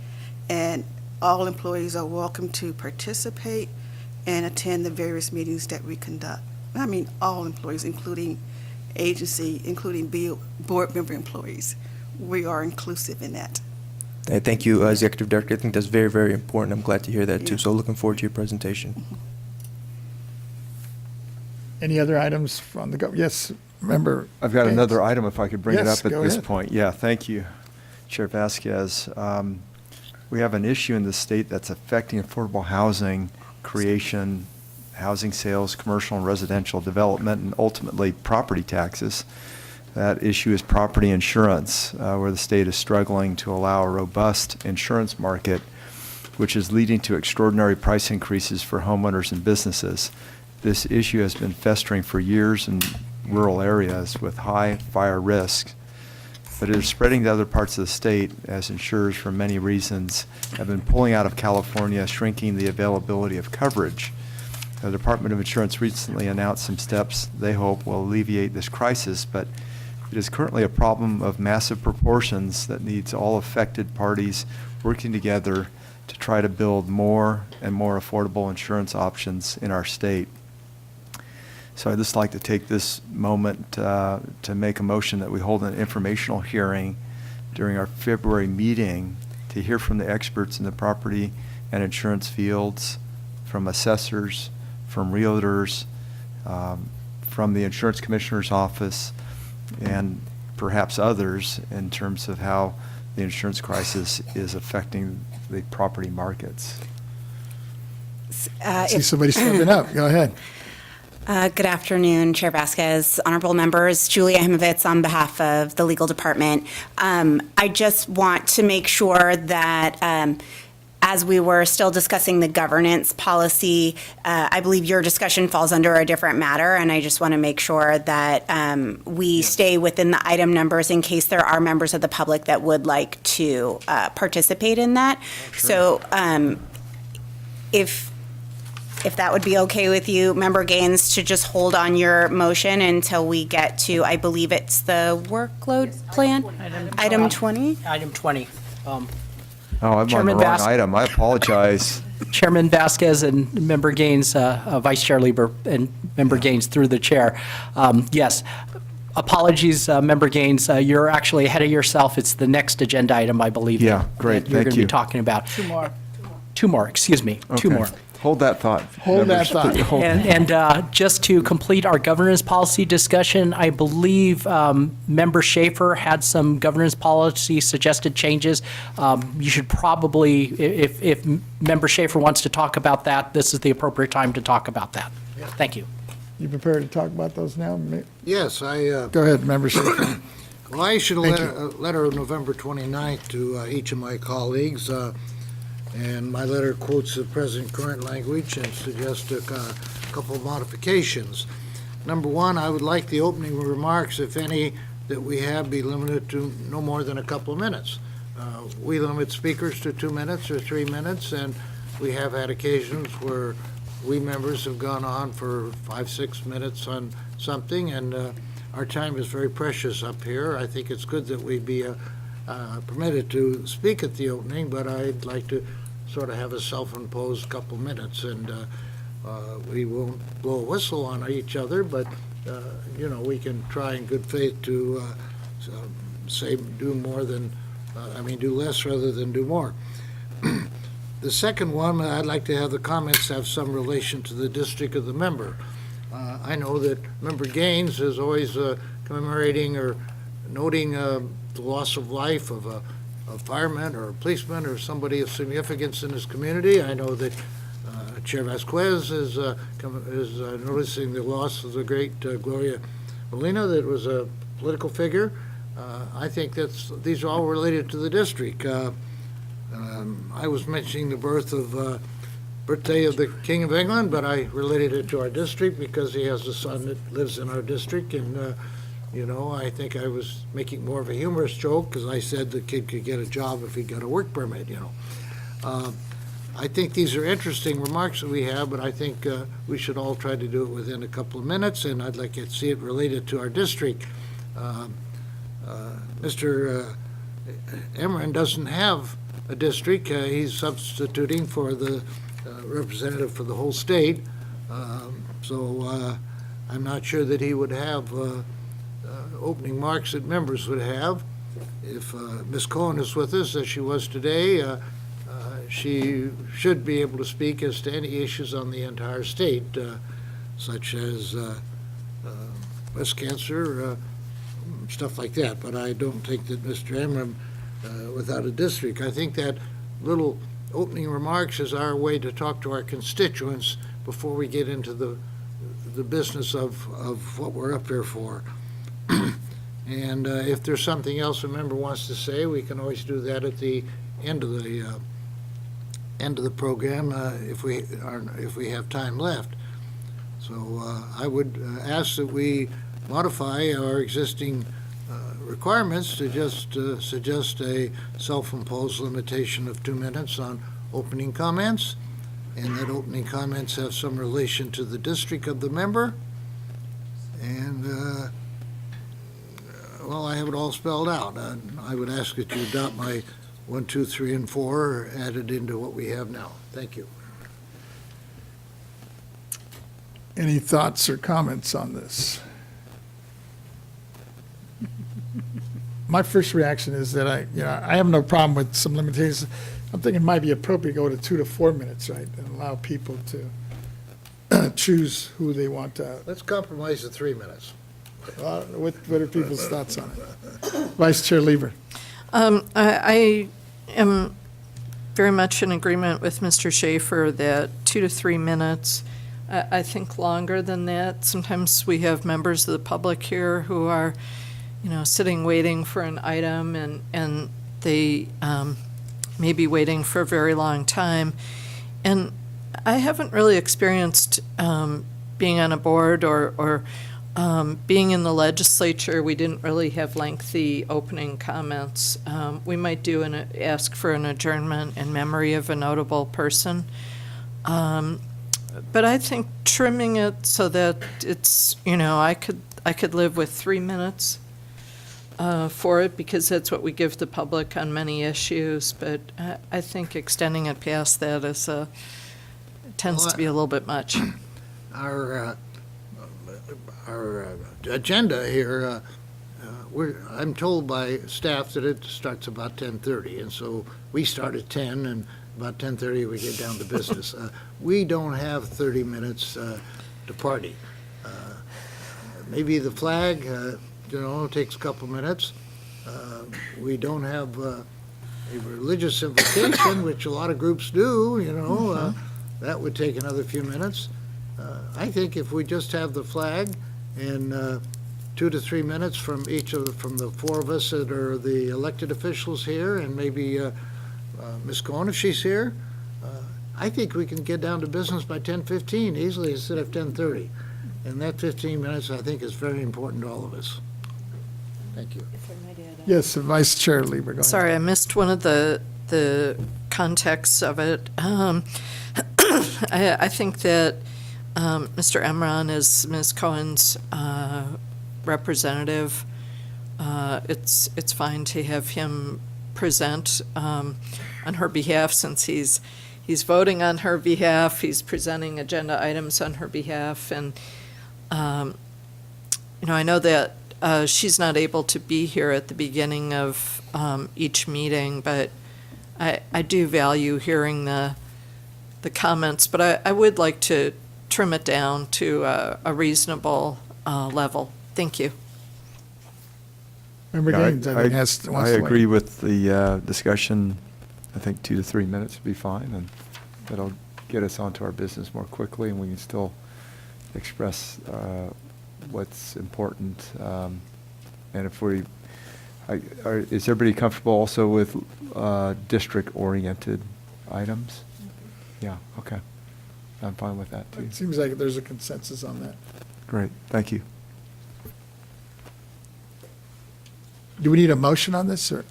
and all employees are welcome to participate and attend the various meetings that we conduct. I mean, all employees, including board member employees. We are inclusive in that. Thank you, Executive Director. I think that's very, very important. I'm glad to hear that too. So looking forward to your presentation. Any other items from the government? Yes, Member I've got Gaines. another item if I could bring it Yes, up at go this ahead. point. Yeah, thank you, Chair Vasquez. We have an issue in the state that's affecting affordable housing creation, housing sales, commercial and residential development, and ultimately property taxes. That issue is property insurance, where the state is struggling to allow a robust insurance market, which is leading to extraordinary price increases for homeowners and businesses. This issue has been festering for years in rural areas with high fire risks, but it is spreading to other parts of the state as insurers, for many reasons, have been pulling out of California, shrinking the availability of coverage. The Department of Insurance recently announced some steps they hope will alleviate this crisis, but it is currently a problem of massive proportions that needs all affected parties working together to try to build more and more affordable insurance options in our state. So I'd just like to take this moment to make a motion that we hold an informational hearing during our February meeting to hear from the experts in the property and insurance fields, from assessors, from realtors, from the insurance commissioner's office, and perhaps others in terms of how the insurance crisis is affecting the property markets. I see somebody stepping up. Go ahead. Good afternoon, Chair Vasquez, honorable members. Julia Himovitz on behalf of the legal department. I just want to make sure that as we were still discussing the governance policy, I believe your discussion falls under a different matter, and I just want to make sure that we stay within the item numbers in case there are members of the public that would like to participate in that. So if that would be okay with you, Member Gaines, to just hold on your motion until we get to, I believe it's the workload plan? Item 20? Item 20. Oh, I'm on the Chairman wrong item. I apologize. Chairman Vasquez and Member Gaines, Vice Chair Lieber and Member Gaines through the chair. Yes, apologies, Member Gaines. You're actually ahead of yourself. It's the next agenda item, I believe. Yeah, great. that You're Thank going to you. be talking about. Two more, excuse me. Two Okay. more. Hold that thought. Hold that members. thought. Hold- And just to complete our governance policy discussion, I believe Member Schaefer had some governance policy suggested changes. You should probably, if Member Schaefer wants to talk about that, this is the appropriate time to talk about that. Thank you. You prepared to talk about those now? Yes, Go ahead, Member Schaefer. well, I issued Thank a letter of November 29th to each of my colleagues, and my letter quotes the present current language and suggests a couple of modifications. Number one, I would like the opening remarks, if any, that we have be limited to no more than a couple of minutes. We limit speakers to 2 minutes or 3 minutes, and we have had occasions where we members have gone on for 5-6 minutes on something, and our time is very precious up here. I think it's good that we be permitted to speak at the opening, but I'd like to sort of have a self-imposed couple minutes, and we won't blow a whistle on each other, but we can try in good faith to do less rather than do more. The second one, I'd like to have the comments have some relation to the district of the member. I know that Member Gaines is always commemorating or noting the loss of life of a fireman or a policeman or somebody of significance in his community. I know that Chair Vasquez is noticing the loss of the great Gloria Molina, that was a political figure. I think these are all related to the district. I was mentioning the birthday of the King of England, but I related it to our district because he has a son that lives in our district, and I think I was making more of a humorous joke because I said the kid could get a job if he got a work permit. I think these are interesting remarks that we have, but I think we should all try to do it within a couple of minutes, and I'd like to see it related to our district. Mr. Emeren doesn't have a district. He's substituting for the representative for the whole state. So I'm not sure that he would have opening remarks that members would have. If Ms. Cohen is with us, as she was today, she should be able to speak as to any issues on the entire state, such as breast cancer, stuff like that. But I don't think that Mr. Emeren, without a district, I think that little opening remarks is our way to talk to our constituents before we get into the business of what we're up here for. And if there's something else a member wants to say, we can always do that at the end of the program if we have time left. So I would ask that we modify our existing requirements to just suggest a self-imposed limitation of 2 minutes on opening comments, and that opening comments have some relation to the district of the member. And I have it all spelled out. I would ask that you adopt my 1, 2, 3, and 4 added into what we have now. Thank you. Any thoughts or comments on this? My first reaction is that I have no problem with some limitations. I'm thinking it might be appropriate to go to 2 to 4 minutes, right, and allow people to choose who they want to. Let's compromise at 3 minutes. What are people's thoughts on it? Vice Chair Lieber. I am very much in agreement with Mr. Schaefer that 2 to 3 minutes. I think longer than that. Sometimes we have members of the public here who are sitting waiting for an item, and they may be waiting for a very long time. And I haven't really experienced being on a board or being in the legislature. We didn't really have lengthy opening comments. We might ask for an adjournment in memory of a notable person. But I think trimming it so that it's, I could live with 3 minutes for it, because that's what we give the public on many issues. But I think extending it past that tends to be a little bit much. Our agenda here, I'm told by staff that it starts about 10:30, and so we start at 10, and about 10:30 we get down to business. We don't have 30 minutes to party. Maybe the flag, takes a couple minutes. We don't have a religious invocation, which a lot of groups do, that would take another few minutes. I think if we just have the flag and 2 to 3 minutes from from the 4 of us that are the elected officials here, and maybe Ms. Cohen, if she's here, I think we can get down to business by 10:15 easily instead of 10:30. And that 15 minutes, I think, is very important to all of us. Thank you. Yes, Vice Chair Lieber, go ahead. Sorry, I missed one of the contexts of it. I think that Mr. Emron is Ms. Cohen's representative. It's fine to have him present on her behalf, since he's voting on her behalf, he's presenting agenda items on her behalf, and I know that she's not able to be here at the beginning of each meeting, but I do value hearing the comments, but I would like to trim it down to a reasonable level. Thank you. Member Gaines, I think, wants I to agree weigh. with the discussion. I think 2 to 3 minutes would be fine, and that'll get us onto our business more quickly, and we can still express what's important. And if is everybody comfortable also with district-oriented items? Yeah, okay. I'm fine with that, too. It seems like there's a consensus on that. Great, thank you. Do we need a motion on this, or?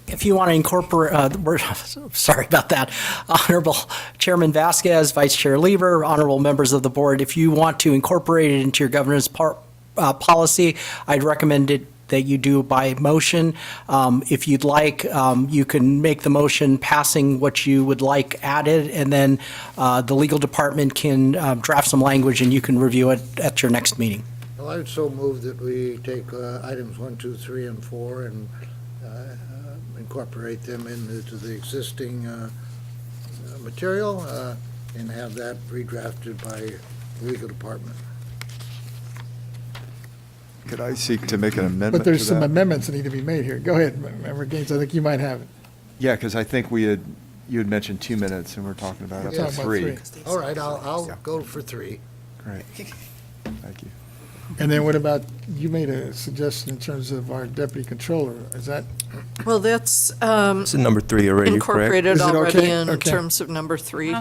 If you want to incorporate, sorry about that, Honorable Chairman Vasquez, Vice Chair Lieber, honorable members of the board, if you want to incorporate it into your governance policy, I'd recommend that you do by motion. If you'd like, you can make the motion passing what you would like added, and then the legal department can draft some language and you can review it at your next meeting. Well, I would so move that we take items 1, 2, 3, and 4 and incorporate them into the existing material and have that redrafted by the legal department. Could I seek to make an amendment to that? But there's some amendments that need to be made here. Go ahead, Member Gaines, I think you might have it. Yeah, because I think you had mentioned 2 minutes, and we're talking about up Yeah, to about 3. All right, I'll go for 3. Great, thank you. And then what about, you made a suggestion in terms of our deputy controller. Is that? Well, that's It's in number 3 already, correct? incorporated Is it already okay? in Okay. terms of number 3.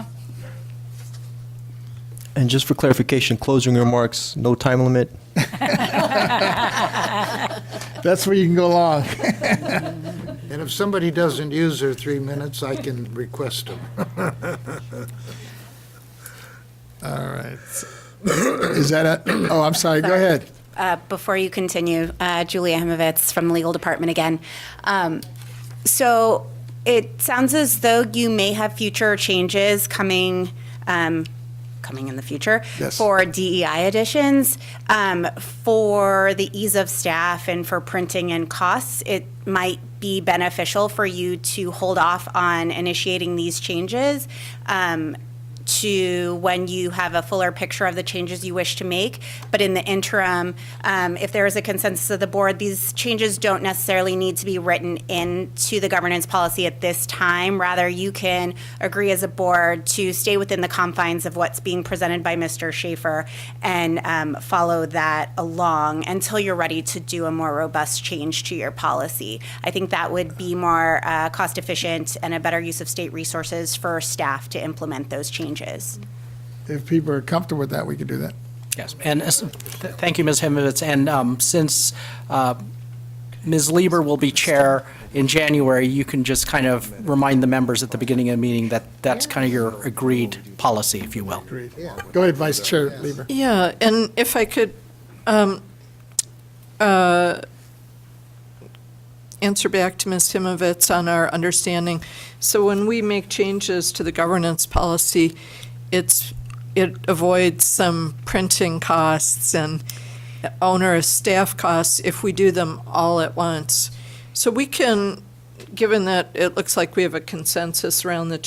And just for clarification, closing remarks, no time limit? That's where you can go long. And if somebody doesn't use their 3 minutes, I can request them. All right. Is that oh, I'm sorry, go ahead. Before you continue, Julia Himovitz from the legal department again. So it sounds as though you may have future changes coming in the future Yes. for DEI additions. For the ease of staff and for printing and costs, it might be beneficial for you to hold off on initiating these changes to when you have a fuller picture of the changes you wish to make. But in the interim, if there is a consensus of the board, these changes don't necessarily need to be written into the governance policy at this time. Rather, you can agree as a board to stay within the confines of what's being presented by Mr. Schaefer and follow that along until you're ready to do a more robust change to your policy. I think that would be more cost efficient and a better use of state resources for staff to implement those changes. If people are comfortable with that, we could do that. Yes, and thank you, Ms. Himovitz. And since Ms. Lieber will be chair in January, you can just kind of remind the members at the beginning of the meeting that that's kind of your agreed policy, if you will. Agreed. Go ahead, Vice Chair Lieber. Yeah, and if I could answer back to Ms. Himovitz on our understanding. So when we make changes to the governance policy, it avoids some printing costs and onerous staff costs if we do them all at once. So we can, given that it looks like we have a consensus around the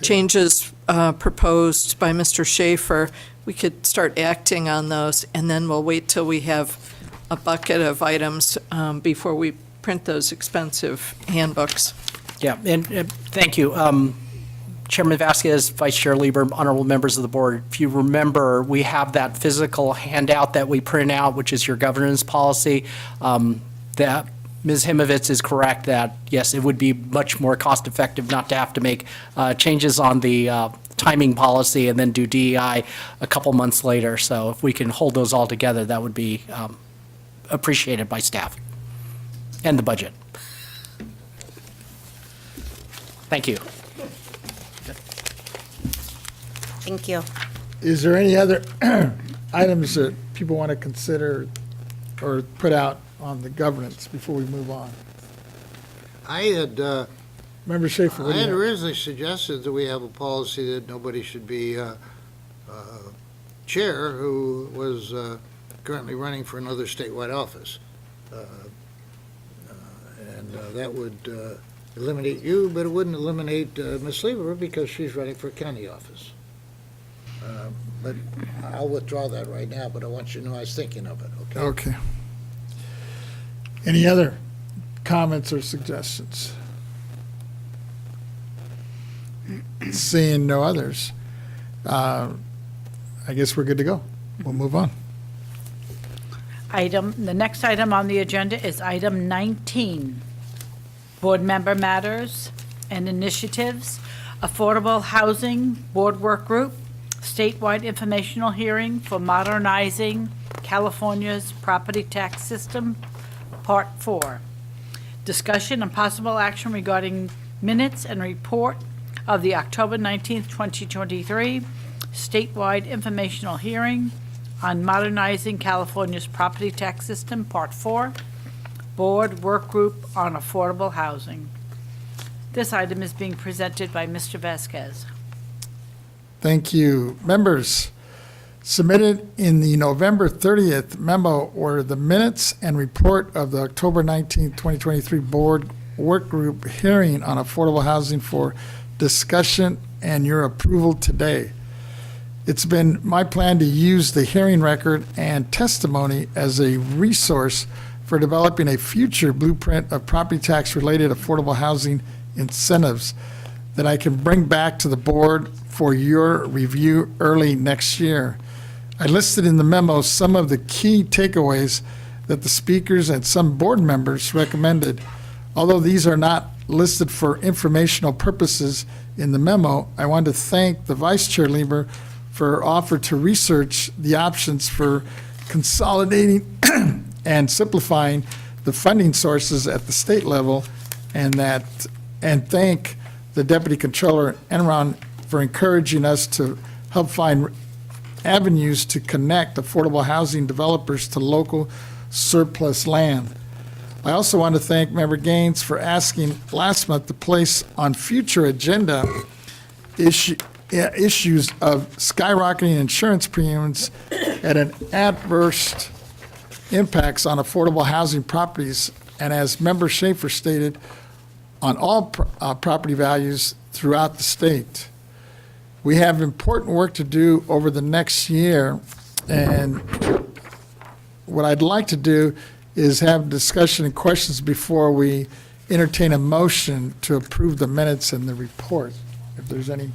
changes proposed by Mr. Schaefer, we could start acting on those, and then we'll wait till we have a bucket of items before we print those expensive handbooks. Yeah, and thank you. Chairman Vasquez, Vice Chair Lieber, honorable members of the board, if you remember, we have that physical handout that we print out, which is your governance policy. That Ms. Himovitz is correct that, yes, it would be much more cost-effective not to have to make changes on the timing policy and then do DEI a couple months later. So if we can hold those all together, that would be appreciated by staff and the budget. Thank you. Thank you. Is there any other items that people want to consider or put out on the governance before we move on? I had, Member Schaefer, what I do you had have? originally suggested that we have a policy that nobody should be chair who was currently running for another statewide office. And that would eliminate you, but it wouldn't eliminate Ms. Lieber because she's running for county office. But I'll withdraw that right now, but I want you to know I was thinking of it, okay? Okay. Any other comments or suggestions? Seeing no others, I guess we're good to go. We'll move on. The next item on the agenda is item 19. Board member matters and initiatives, Affordable Housing Board Work Group, statewide informational hearing for modernizing California's property tax system, Part 4. Discussion and possible action regarding minutes and report of the October 19th, 2023 statewide informational hearing on modernizing California's property tax system, Part 4, Board Work Group on Affordable Housing. This item is being presented by Mr. Vasquez. Thank you. Members, submitted in the November 30th memo were the minutes and report of the October 19th, 2023 Board Work Group hearing on affordable housing for discussion and your approval today. It's been my plan to use the hearing record and testimony as a resource for developing a future blueprint of property tax-related affordable housing incentives that I can bring back to the board for your review early next year. I listed in the memo some of the key takeaways that the speakers and some board members recommended. Although these are not listed for informational purposes in the memo, I want to thank the Vice Chair Lieber for her offer to research the options for consolidating and simplifying the funding sources at the state level, and thank the Deputy Controller Enron for encouraging us to help find avenues to connect affordable housing developers to local surplus land. I also want to thank Member Gaines for asking last month to place on future agenda issues of skyrocketing insurance premiums and an adverse impacts on affordable housing properties, and as Member Schaefer stated, on all property values throughout the state. We have important work to do over the next year, and what I'd like to do is have discussion and questions before we entertain a motion to approve the minutes and the report, if there's any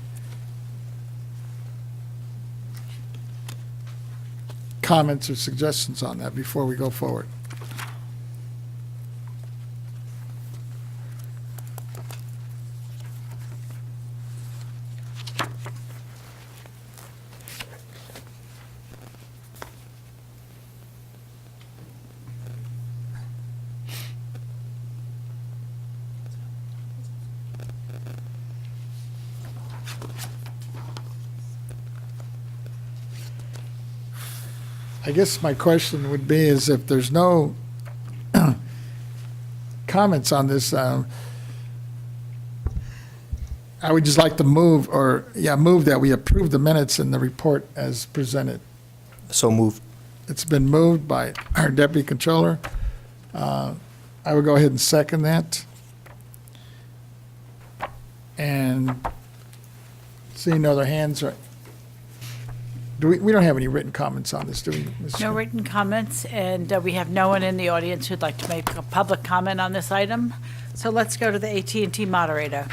comments or suggestions on that before we go forward. I guess my question would be is if there's no comments on this, I would just like to move that we approve the minutes and the report as presented. So moved. It's been moved by our Deputy Controller. I would go ahead and second that. And seeing no other hands, we don't have any written comments on this, do we, Ms. No written comments, and we have no one in the audience who'd like to make a public comment on this item. So let's go to the AT&T moderator.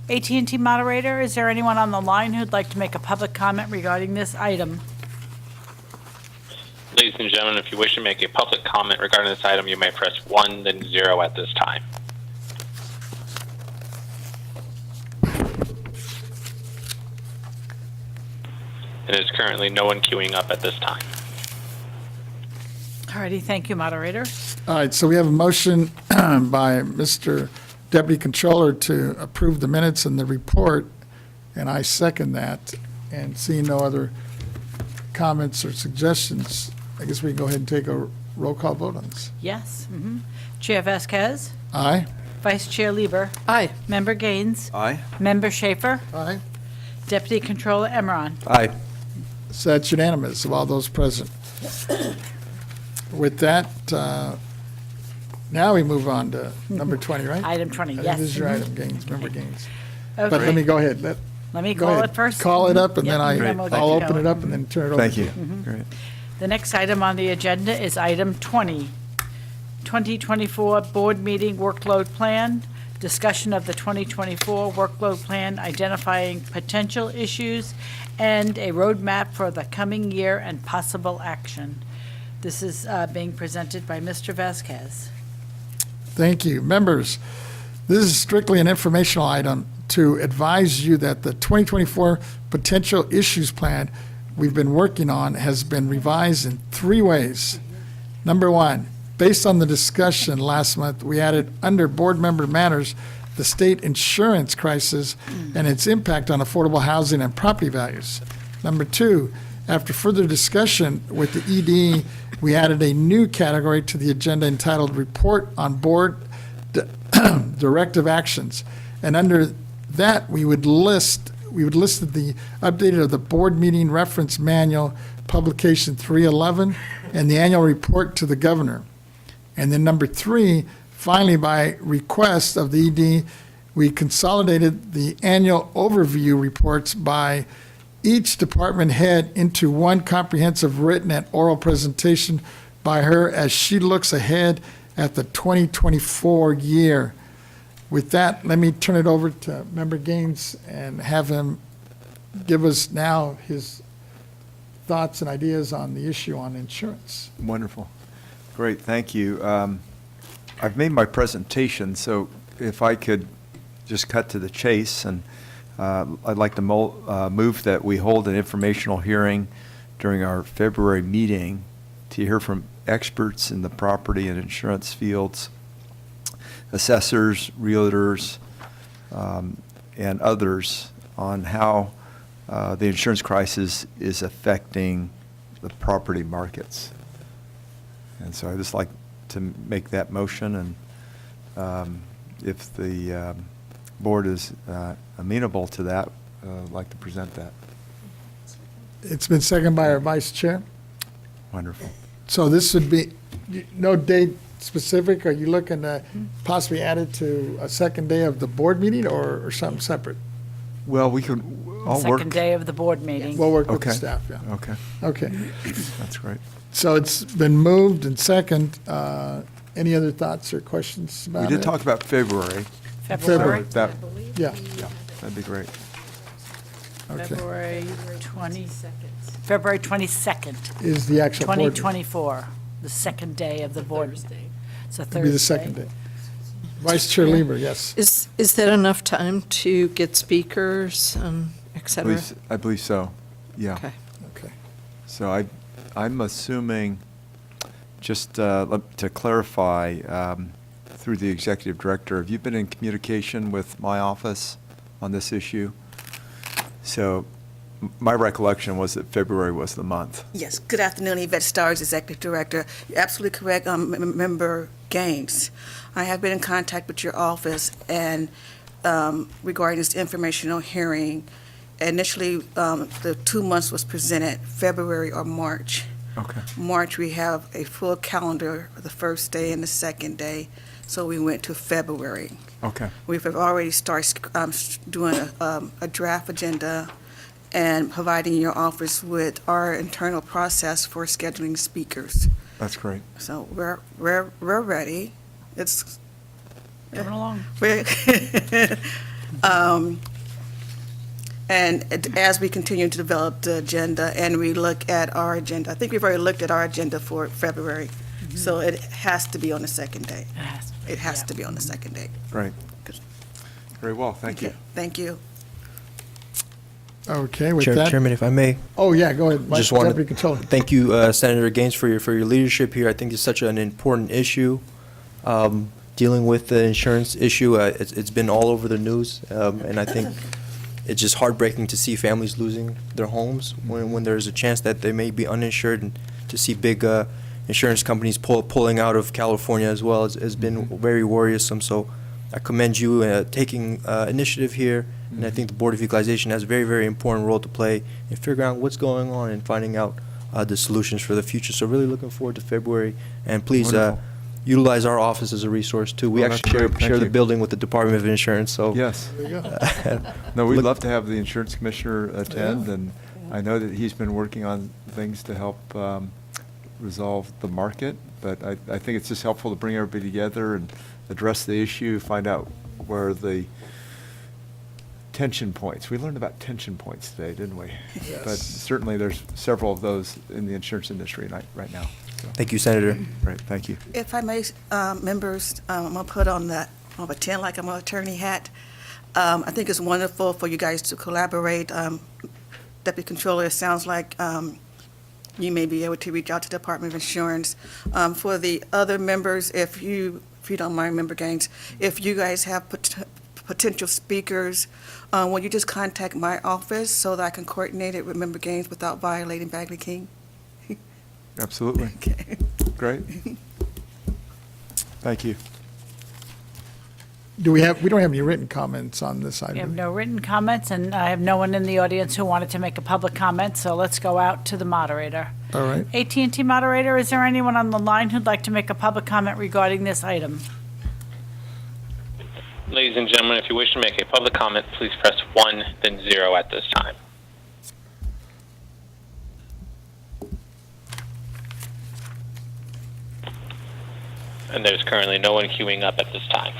AT&T moderator, is there anyone on the line who'd like to make a public comment regarding this item? Ladies and gentlemen, if you wish to make a public comment regarding this item, you may press 1, then 0 at this time. And there's currently no one queuing up at this time. All righty, thank you, moderator. All right, so we have a motion by Mr. Deputy Controller to approve the minutes and the report, and I second that. And seeing no other comments or suggestions, I guess we can go ahead and take a roll call vote on this. Yes. Chair Vasquez? Aye? Vice Chair Lieber? Aye. Member Gaines? Aye. Member Schaefer? Aye. Deputy Controller Emron? Aye. So that's unanimous of all those present. With that, now we move on to number 20, right? Item 20, I think yes. This is your item, Gaines, member Gaines. But Okay. let me go ahead. Let me Go call ahead. it first. Call it up, and Yep, then then we'll I'll get open going. it up and then turn it over Thank to you. you. Great. The next item on the agenda is item 20, 2024 Board Meeting Workload Plan, discussion of the 2024 workload plan, identifying potential issues, and a roadmap for the coming year and possible action. This is being presented by Mr. Vasquez. Thank you. Members, this is strictly an informational item to advise you that the 2024 Potential Issues Plan we've been working on has been revised in 3 ways. Number 1, based on the discussion last month, we added under board member matters the state insurance crisis and its impact on affordable housing and property values. Number 2, after further discussion with the ED, we added a new category to the agenda entitled Report on Board Directive Actions. And under that, we would listed the updated of the board meeting reference manual, publication 311, and the annual report to the governor. And then number 3, finally, by request of the ED, we consolidated the annual overview reports by each department head into one comprehensive written and oral presentation by her as she looks ahead at the 2024 year. With that, let me turn it over to Member Gaines and have him give us now his thoughts and ideas on the issue on insurance. Wonderful. Great, thank you. I've made my presentation, so if I could just cut to the chase, and I'd like to move that we hold an informational hearing during our February meeting to hear from experts in the property and insurance fields, assessors, realtors, and others on how the insurance crisis is affecting the property markets. And so I'd just like to make that motion, and if the board is amenable to that, I'd like to present that. It's been seconded by our vice chair. Wonderful. So this would be, no date specific? Are you looking to possibly add it to a second day of the board meeting or something separate? Well, we could all work. Second day of the board meeting. We'll work with the Okay. staff, yeah. Okay. Okay. That's great. So it's been moved and second. Any other thoughts or questions about it? We did talk about February. February? That, Yeah. that'd be great. Okay. February 22nd. February 22nd. Is the actual board meeting. 2024, the second day of the board. It's a Thursday. It'd be the second day. Vice Chair Lieber, yes. Is that enough time to get speakers and et cetera? I believe so, yeah. Okay. Okay. So I'm assuming, just to clarify, through the executive director, have you been in communication with my office on this issue? So my recollection was that February was the month. Yes, good afternoon, Yvette Stars, Executive Director. You're absolutely correct, Member Gaines. I have been in contact with your office and regarding this informational hearing. Initially, the 2 months was presented, February or March. Okay. March, we have a full calendar for the first day and the second day, so we went to February. Okay. We've already started doing a draft agenda and providing your office with our internal process for scheduling speakers. That's great. So we're ready. It's Coming along. And as we continue to develop the agenda and we look at our agenda, I think we've already looked at our agenda for February. So it has to be on the second day. It has to be on the second day. Right. Very well, thank you. Thank you. Okay, with that. Chairman, if I may. Oh, yeah, go ahead. Just want Deputy to Controller. thank you, Senator Gaines, for your leadership here. I think it's such an important issue. Dealing with the insurance issue, it's been all over the news, and I think it's just heartbreaking to see families losing their homes when there's a chance that they may be uninsured, and to see big insurance companies pulling out of California as well has been very worrisome. So I commend you taking initiative here, and I think the Board of Equalization has a very, very important role to play in figuring out what's going on and finding out the solutions for the future. So really looking forward to February, and please utilize our office as a resource too. We Well, that's actually great. share Thank the you. building with the Department of Insurance, so. Yes. No, we'd love to have the insurance commissioner attend, and I know that he's been working on things to help resolve the market, but I think it's just helpful to bring everybody together and address the issue, find out where the tension points. We learned about tension points today, didn't we? Yes. But certainly there's several of those in the insurance industry right now. So, Thank you, Senator. great, thank you. If I may, members, I'm going to put on that, I'm going to pretend like I'm an attorney hat. I think it's wonderful for you guys to collaborate. Deputy Controller, it sounds like you may be able to reach out to the Department of Insurance. For the other members, if you don't mind, Member Gaines, if you guys have potential speakers, will you just contact my office so that I can coordinate it with Member Gaines without violating Bagley King? Absolutely. Okay. Great. Thank you. We don't have any written comments on this We have item. no written comments, and I have no one in the audience who wanted to make a public comment, so let's go out to the moderator. All right. AT&T moderator, is there anyone on the line who'd like to make a public comment regarding this item? Ladies and gentlemen, if you wish to make a public comment, please press 1, then 0 at this time. And there's currently no one queuing up at this time.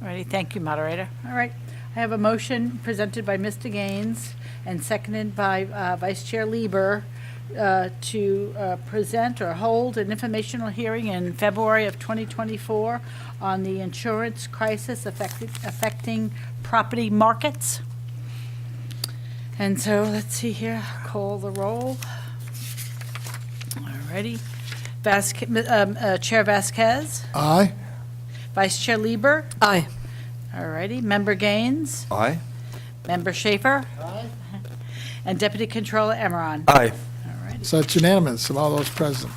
Alrighty, thank you, moderator. All right, I have a motion presented by Mr. Gaines and seconded by Vice Chair Lieber to present or hold an informational hearing in February of 2024 on the insurance crisis affecting property markets. And so, let's see here, call the roll. Alrighty. Chair Vasquez? Aye. Vice Chair Lieber? Aye. All righty. Member Gaines? Aye. Member Schaefer? Aye. And Deputy Controller Emeron? Aye. All righty. So it's unanimous of all those present.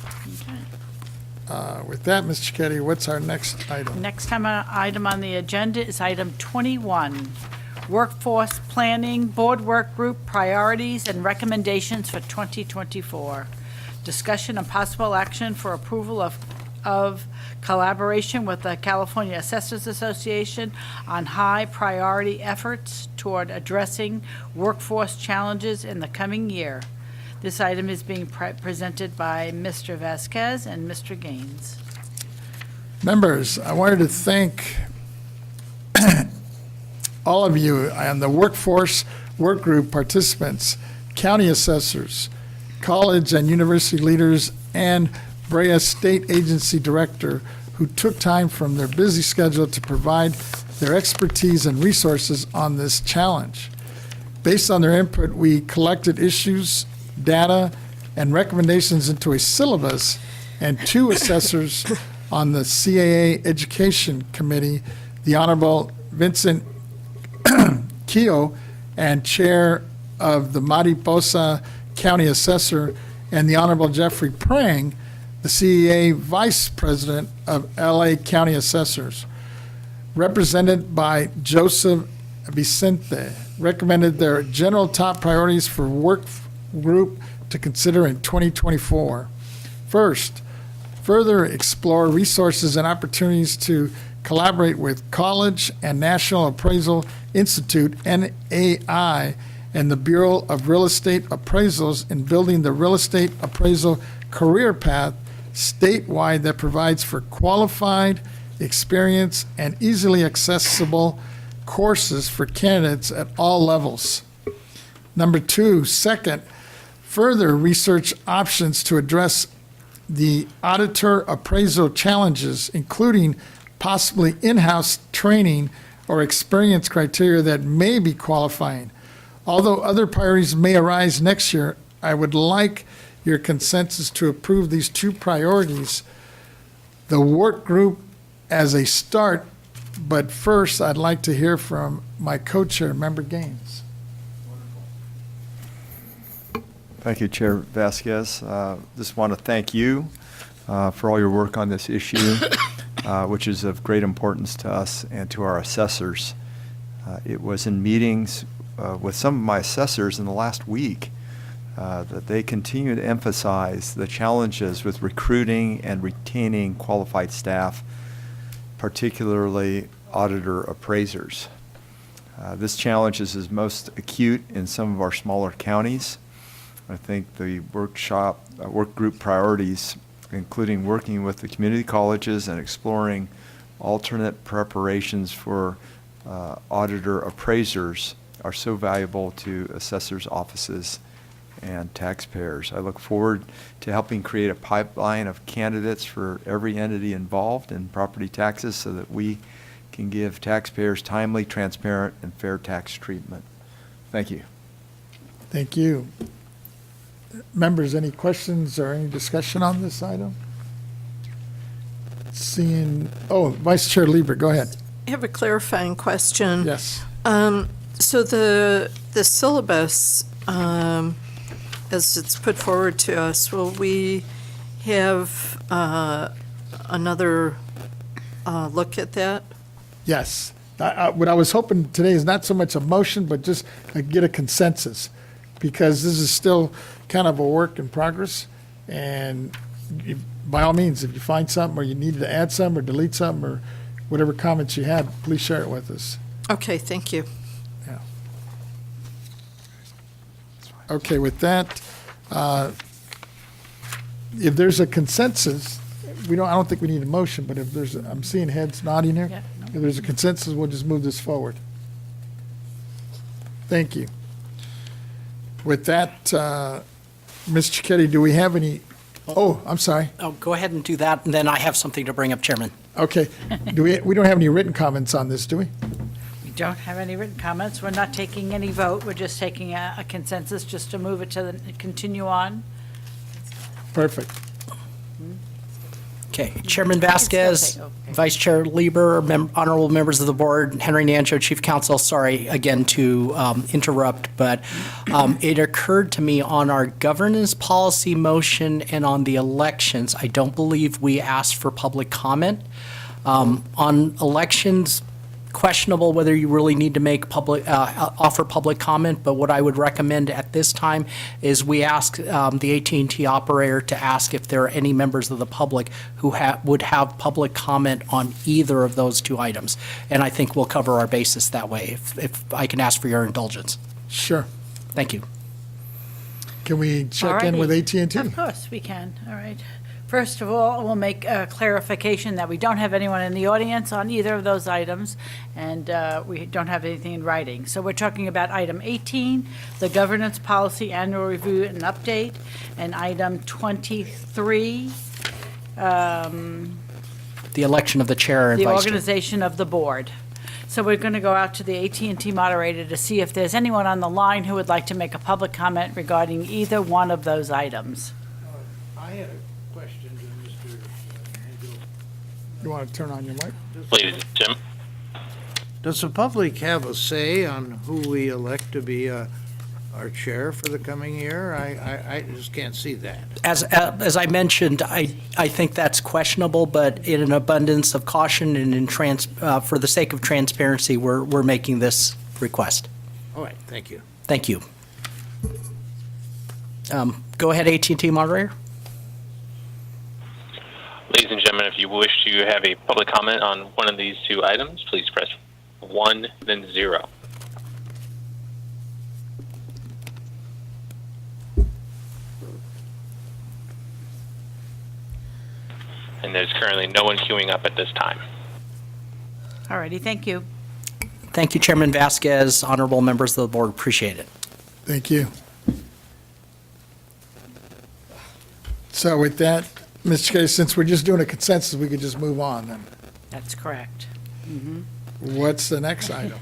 With that, Mr. Chickadee, what's our next item? Next item on the agenda is item 21, Workforce Planning Board Work Group Priorities and Recommendations for 2024. Discussion and possible action for approval of collaboration with the California Assessors Association on high priority efforts toward addressing workforce challenges in the coming year. This item is being presented by Mr. Vasquez and Mr. Gaines. Members, I wanted to thank all of you and the workforce work group participants, county assessors, college and university leaders, and Brea State Agency Director who took time from their busy schedule to provide their expertise and resources on this challenge. Based on their input, we collected issues, data, and recommendations into a syllabus, and 2 assessors on the CAA Education Committee, the Honorable Vincent Keogh, and Chair of the Mariposa County Assessor, and the Honorable Jeffrey Prang, the CEA Vice President of LA County Assessors, represented by Joseph Vicente, recommended their general top priorities for work group to consider in 2024. First, further explore resources and opportunities to collaborate with College and National Appraisal Institute, NAI, and the Bureau of Real Estate Appraisals in building the real estate appraisal career path statewide that provides for qualified, experienced, and easily accessible courses for candidates at all levels. Number 2, second, further research options to address the auditor appraisal challenges, including possibly in-house training or experience criteria that may be qualifying. Although other priorities may arise next year, I would like your consensus to approve these 2 priorities. The work group as a start But first, I'd like to hear from my co-chair, Member Gaines. Thank you, Chair Vasquez. Just want to thank you for all your work on this issue, which is of great importance to us and to our assessors. It was in meetings with some of my assessors in the last week that they continue to emphasize the challenges with recruiting and retaining qualified staff, particularly auditor appraisers. This challenge is most acute in some of our smaller counties. I think the work group priorities, including working with the community colleges and exploring alternate preparations for auditor appraisers, are so valuable to assessors' offices and taxpayers. I look forward to helping create a pipeline of candidates for every entity involved in property taxes so that we can give taxpayers timely, transparent, and fair tax treatment. Thank you. Thank you. Members, any questions or any discussion on this item? Vice Chair Lieber, go ahead. I have a clarifying question. Yes. So the syllabus, as it's put forward to us, will we have another look at that? Yes. What I was hoping today is not so much a motion, but just get a consensus, because this is still kind of a work in progress. And by all means, if you find something or you need to add some or delete some or whatever comments you had, please share it with us. Okay, thank you. Yeah. Okay, with that, if there's a consensus, I don't think we need a motion, but if there's, I'm seeing heads nodding here. Yeah, no. If there's a consensus, we'll just move this forward. Thank you. With that, Ms. Cicchetti, do we have any, I'm sorry. Oh, go ahead and do that, and then I have something to bring up, Chairman. Okay. We don't have any written comments on this, do we? We don't have any written comments. We're not taking any vote. We're just taking a consensus just to move it to continue on. Perfect. Okay, Chairman Vasquez, Vice Chair Lieber, honorable members of the board, Henry Nancho, Chief Counsel, sorry again to interrupt, but it occurred to me on our governance policy motion and on the elections, I don't believe we asked for public comment. On elections, questionable whether you really need to make offer public comment, but what I would recommend at this time is we ask the AT&T operator to ask if there are any members of the public who would have public comment on either of those two items. And I think we'll cover our basis that way, if I can ask for your indulgence. Sure. Thank you. Can we check in with AT&T? Of course, we can. All right. First of all, we'll make a clarification that we don't have anyone in the audience on either of those items, and we don't have anything in writing. So we're talking about item 18, the governance policy annual review and update, and item 23, The election of the chair and the vice chair. organization of the board. So we're going to go out to the AT&T moderator to see if there's anyone on the line who would like to make a public comment regarding either one of those items. I had a question to Mr. Engel. You want to turn on your mic? Please, Jim. Does the public have a say on who we elect to be our chair for the coming year? I just can't see that. As I mentioned, I think that's questionable, but in an abundance of caution and for the sake of transparency, we're making this request. All right, thank you. Thank you. Go ahead, AT&T moderator. Ladies and gentlemen, if you wish to have a public comment on one of these two items, please press 1, then 0. And there's currently no one queuing up at this time. All righty, thank you. Thank you, Chairman Vasquez, honorable members of the board. Appreciate it. Thank you. So with that, Mr. Case, since we're just doing a consensus, we could just move on then. That's correct. What's the next item?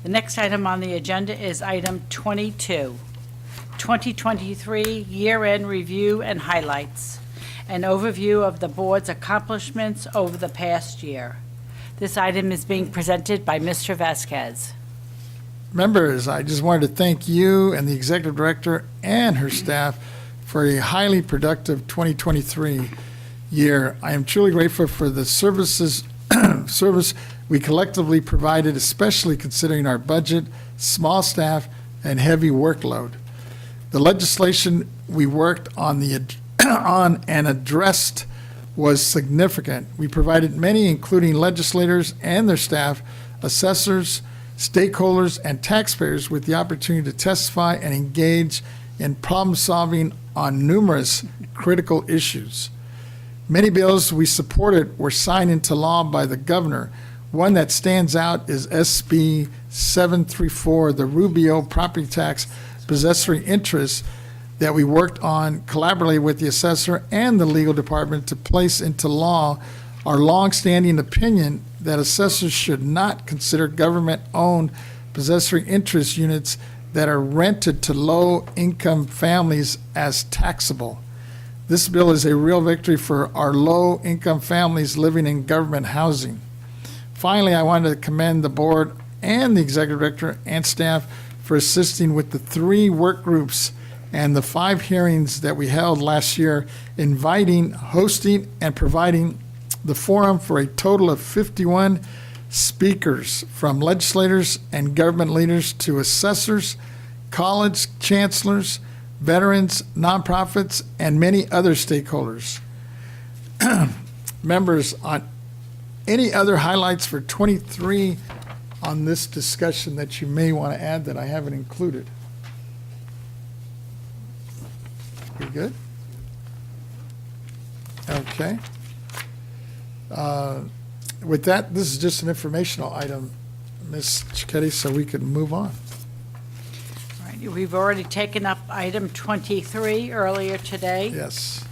The next item on the agenda is item 22, 2023 Year-End Review and Highlights, an overview of the board's accomplishments over the past year. This item is being presented by Mr. Vasquez. Members, I just wanted to thank you and the executive director and her staff for a highly productive 2023 year. I am truly grateful for the service we collectively provided, especially considering our budget, small staff, and heavy workload. The legislation we worked on and addressed was significant. We provided many, including legislators and their staff, assessors, stakeholders, and taxpayers with the opportunity to testify and engage in problem solving on numerous critical issues. Many bills we supported were signed into law by the governor. One that stands out is SB 734, the Rubio property tax possessory interest that we worked on collaboratively with the assessor and the legal department to place into law our longstanding opinion that assessors should not consider government-owned possessory interest units that are rented to low-income families as taxable. This bill is a real victory for our low-income families living in government housing. Finally, I wanted to commend the board and the executive director and staff for assisting with the 3 work groups and the 5 hearings that we held last year, inviting, hosting, and providing the forum for a total of 51 speakers, from legislators and government leaders to assessors, college chancellors, veterans, nonprofits, and many other stakeholders. Members, on any other highlights for 23 on this discussion that you may want to add that I haven't included? We good? Okay. With that, this is just an informational item, Ms. Cicchetti, so we can move on. All right, we've already taken up item 23 earlier today. Yes.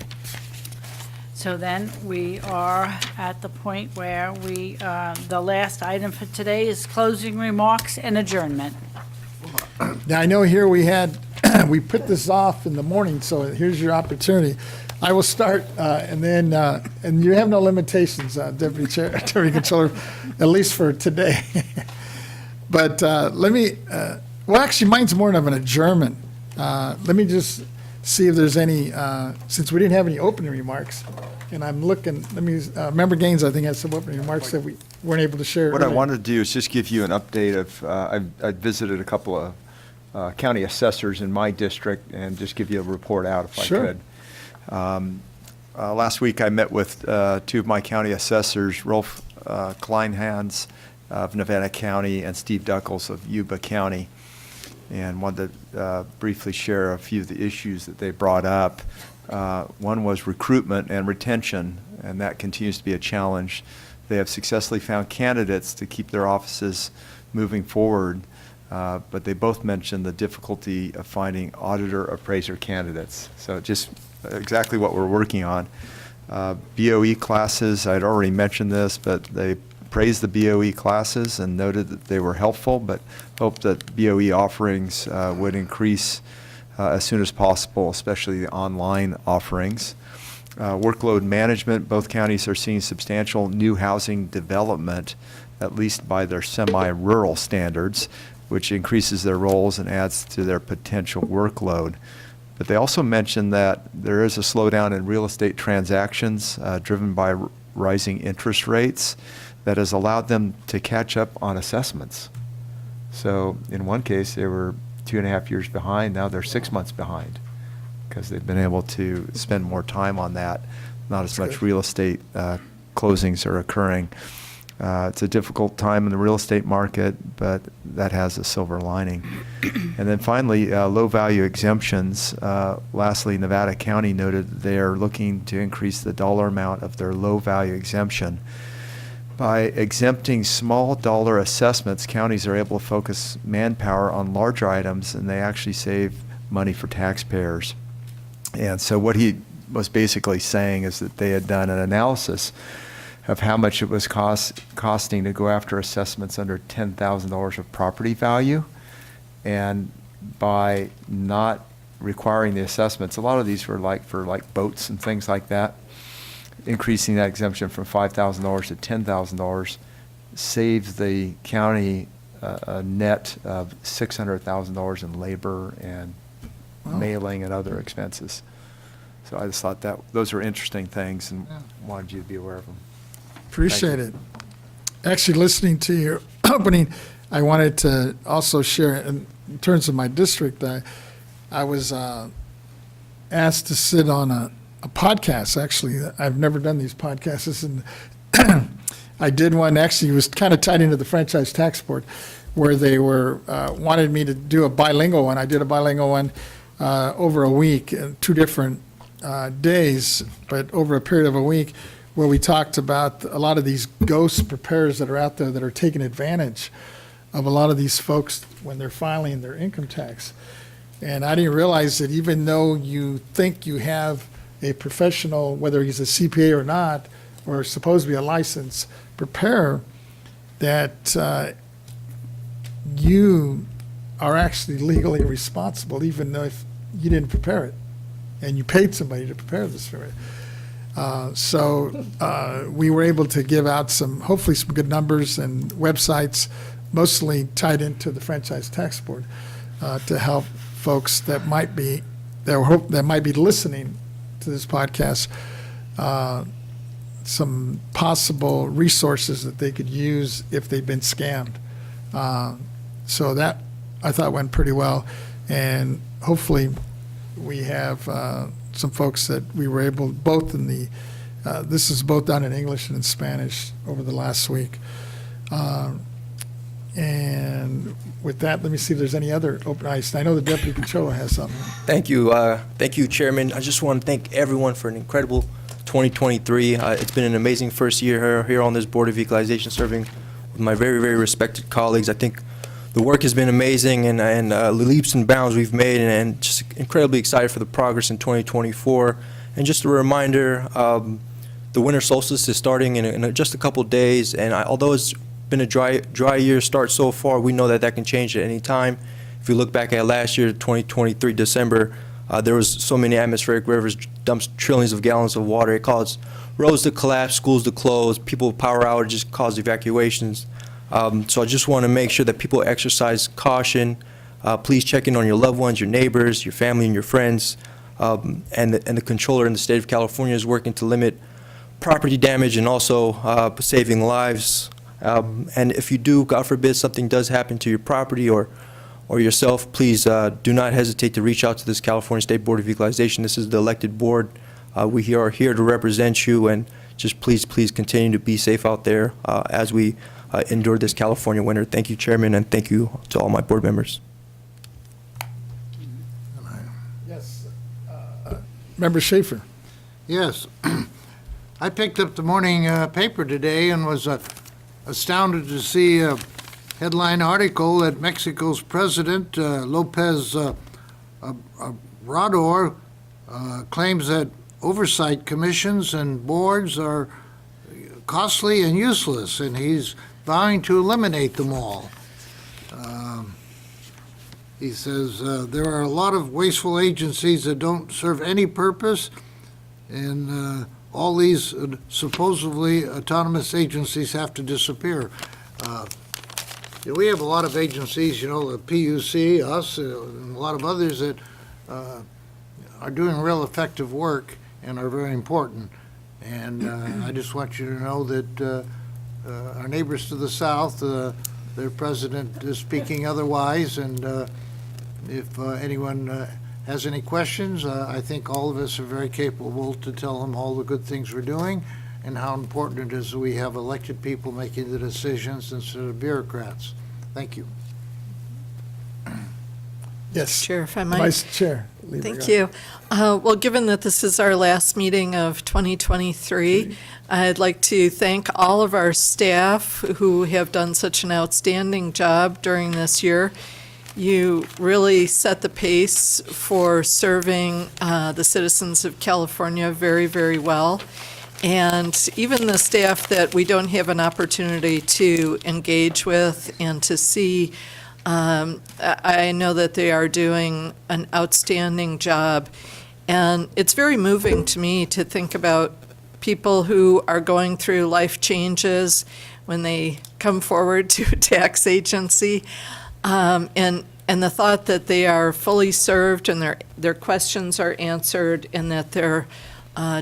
So then we are at the point where the last item for today is closing remarks and adjournment. Now, I know here we put this off in the morning, so here's your opportunity. I will start, and then, and you have no limitations, Deputy Chair, Deputy Controller, at least for today. But let me, well, actually, mine's more of an adjournment. Let me just see if there's any, since we didn't have any opening remarks, and I'm looking, Member Gaines, I think, has some opening remarks that we weren't able to share. What I wanted to do is just give you an update of, I visited a couple of county assessors in my district and just give you a report out if I could. Last week I met with 2 of my county assessors, Rolf Kleinhans of Nevada County and Steve Duckles of Yuba County, and wanted to briefly share a few of the issues that they brought up. One was recruitment and retention, and that continues to be a challenge. They have successfully found candidates to keep their offices moving forward, but they both mentioned the difficulty of finding auditor appraiser candidates. So just exactly what we're working on. BOE classes, I'd already mentioned this, but they praised the BOE classes and noted that they were helpful, but hoped that BOE offerings would increase as soon as possible, especially the online offerings. Workload management, both counties are seeing substantial new housing development, at least by their semi-rural standards, which increases their roles and adds to their potential workload. But they also mentioned that there is a slowdown in real estate transactions driven by rising interest rates that has allowed them to catch up on assessments. So in one case, they were 2.5 years behind. Now they're 6 months behind because they've been able to spend more time on that. Not as much real estate closings are occurring. It's a difficult time in the real estate market, but that has a silver lining. And then finally, low-value exemptions. Lastly, Nevada County noted that they are looking to increase the dollar amount of their low-value exemption. By exempting small dollar assessments, counties are able to focus manpower on larger items, and they actually save money for taxpayers. And so what he was basically saying is that they had done an analysis of how much it was costing to go after assessments under $10,000 of property value. And by not requiring the assessments, a lot of these were for boats and things like that, increasing that exemption from $5,000 to $10,000, saves the county a net of $600,000 in labor and mailing and other expenses. So I just thought that those are interesting things and wanted you to be aware of them. Appreciate it. Actually, listening to your opening, I wanted to also share, in terms of my district, I was asked to sit on a podcast, actually. I've never done these podcasts, and I did one, actually, it was kind of tied into the franchise tax board, where they wanted me to do a bilingual one. I did a bilingual one over a week, 2 different days, but over a period of a week, where we talked about a lot of these ghost preparers that are out there that are taking advantage of a lot of these folks when they're filing their income tax. And I didn't realize that even though you think you have a professional, whether he's a CPA or not, or supposed to be a licensed preparer, that you are actually legally responsible, even though if you didn't prepare it and you paid somebody to prepare this for it. So we were able to give out hopefully some good numbers and websites, mostly tied into the franchise tax board, to help folks that might be listening to this podcast, some possible resources that they could use if they've been scammed. So that I thought went pretty well, and hopefully we have some folks that we were able, both in the, this is both done in English and in Spanish over the last week. And with that, let me see if there's any other open items. I know the Deputy Controller has something. Thank you, Chairman. I just want to thank everyone for an incredible 2023. It's been an amazing first year here on this Board of Equalization, serving with my very, very respected colleagues. I think the work has been amazing, and the leaps and bounds we've made, and just incredibly excited for the progress in 2024. And just a reminder, the winter solstice is starting in just a couple days, and although it's been a dry year start so far, we know that can change at any time. If you look back at last year, 2023 December, there was so many atmospheric rivers, dumps trillions of gallons of water. It caused roads to collapse, schools to close, people with power outages, caused evacuations. So I just want to make sure that people exercise caution. Please check in on your loved ones, your neighbors, your family, and your friends. And the controller in the state of California is working to limit property damage and also saving lives. And if you do, God forbid, something does happen to your property or yourself, please do not hesitate to reach out to this California State Board of Equalization. This is the elected board. We are here to represent you, and just please continue to be safe out there as we endure this California winter. Thank you, Chairman, and thank you to all my board members. Yes. Member Schaefer. Yes. I picked up the morning paper today and was astounded to see a headline article that Mexico's President Lopez Obrador claims that oversight commissions and boards are costly and useless, and he's vowing to eliminate them all. He says there are a lot of wasteful agencies that don't serve any purpose, and all these supposedly autonomous agencies have to disappear. We have a lot of agencies, the PUC, us, and a lot of others that are doing real effective work and are very important. And I just want you to know that our neighbors to the south, their president is speaking otherwise, and if anyone has any questions, I think all of us are very capable to tell them all the good things we're doing and how important it is that we have elected people making the decisions instead of bureaucrats. Thank you. Yes. Chair, if I might. Vice Chair. Thank you. Well, given that this is our last meeting of 2023, I'd like to thank all of our staff who have done such an outstanding job during this year. You really set the pace for serving the citizens of California very, very well. And even the staff that we don't have an opportunity to engage with and to see, I know that they are doing an outstanding job. And it's very moving to me to think about people who are going through life changes when they come forward to a tax agency. And the thought that they are fully served and their questions are answered and that they're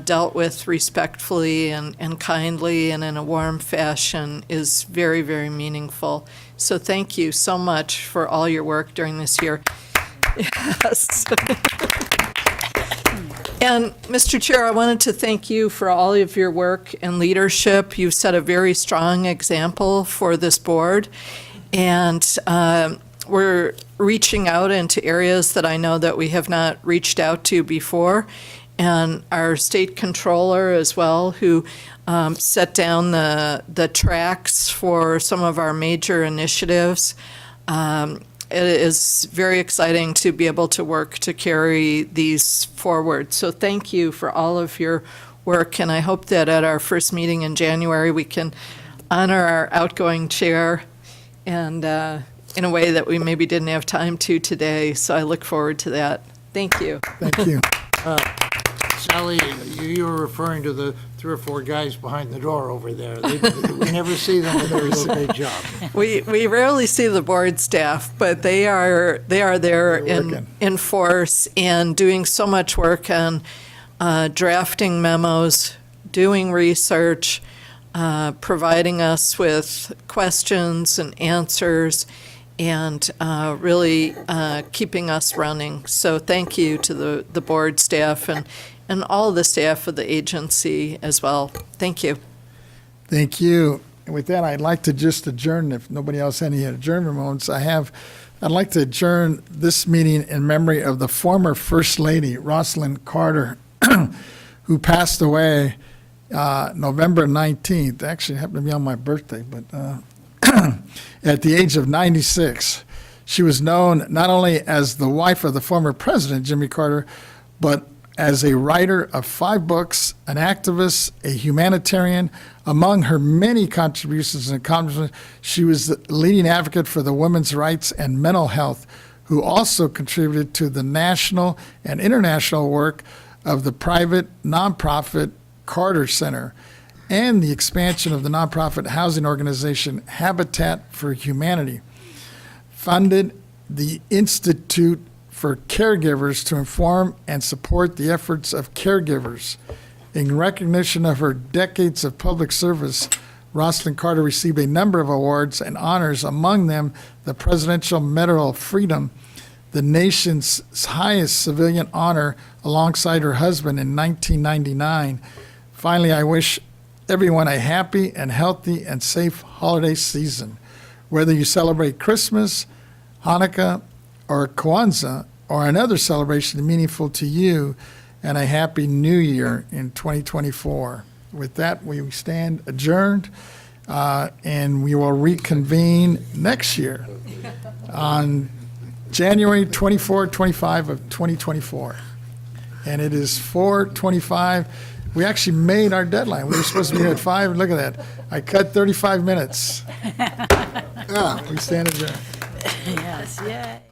dealt with respectfully and kindly and in a warm fashion is very, very meaningful. So thank you so much for all your work during this year. Yes. And Mr. Chair, I wanted to thank you for all of your work and leadership. You've set a very strong example for this board. And we're reaching out into areas that I know that we have not reached out to before. And our state controller as well, who set down the tracks for some of our major initiatives. It is very exciting to be able to work to carry these forward. So thank you for all of your work, and I hope that at our first meeting in January, we can honor our outgoing chair and in a way that we maybe didn't have time to today. So I look forward to that. Thank you. Thank you. Sally, you were referring to the 3 or 4 guys behind the door over there. We never see them, but they do a great job. We rarely see the board staff, but they are there in force and doing so much work on drafting memos, doing research, providing us with questions and answers, and really keeping us running. So thank you to the board staff and all the staff of the agency as well. Thank you. Thank you. And with that, I'd like to just adjourn, if nobody else has any adjournment moments. I'd like to adjourn this meeting in memory of the former First Lady, Rosalind Carter, who passed away November 19th. Actually, it happened to be on my birthday, but at the age of 96. She was known not only as the wife of the former president, Jimmy Carter, but as a writer of 5 books, an activist, a humanitarian. Among her many contributions and accomplishments, she was the leading advocate for the women's rights and mental health, who also contributed to the national and international work of the private nonprofit Carter Center and the expansion of the nonprofit housing organization Habitat for Humanity. Funded the Institute for Caregivers to inform and support the efforts of caregivers. In recognition of her decades of public service, Rosalind Carter received a number of awards and honors, among them the Presidential Medal of Freedom, the nation's highest civilian honor, alongside her husband in 1999. Finally, I wish everyone a happy and healthy and safe holiday season. Whether you celebrate Christmas, Hanukkah, or Kwanzaa, or another celebration meaningful to you, and a happy new year in 2024. With that, we stand adjourned, and we will reconvene next year on January 24, 25 of 2024. And it is 4:25. We actually made our deadline. We were supposed to be here at 5. Look at that. I cut 35 minutes. We stand adjourned. Yes, yay.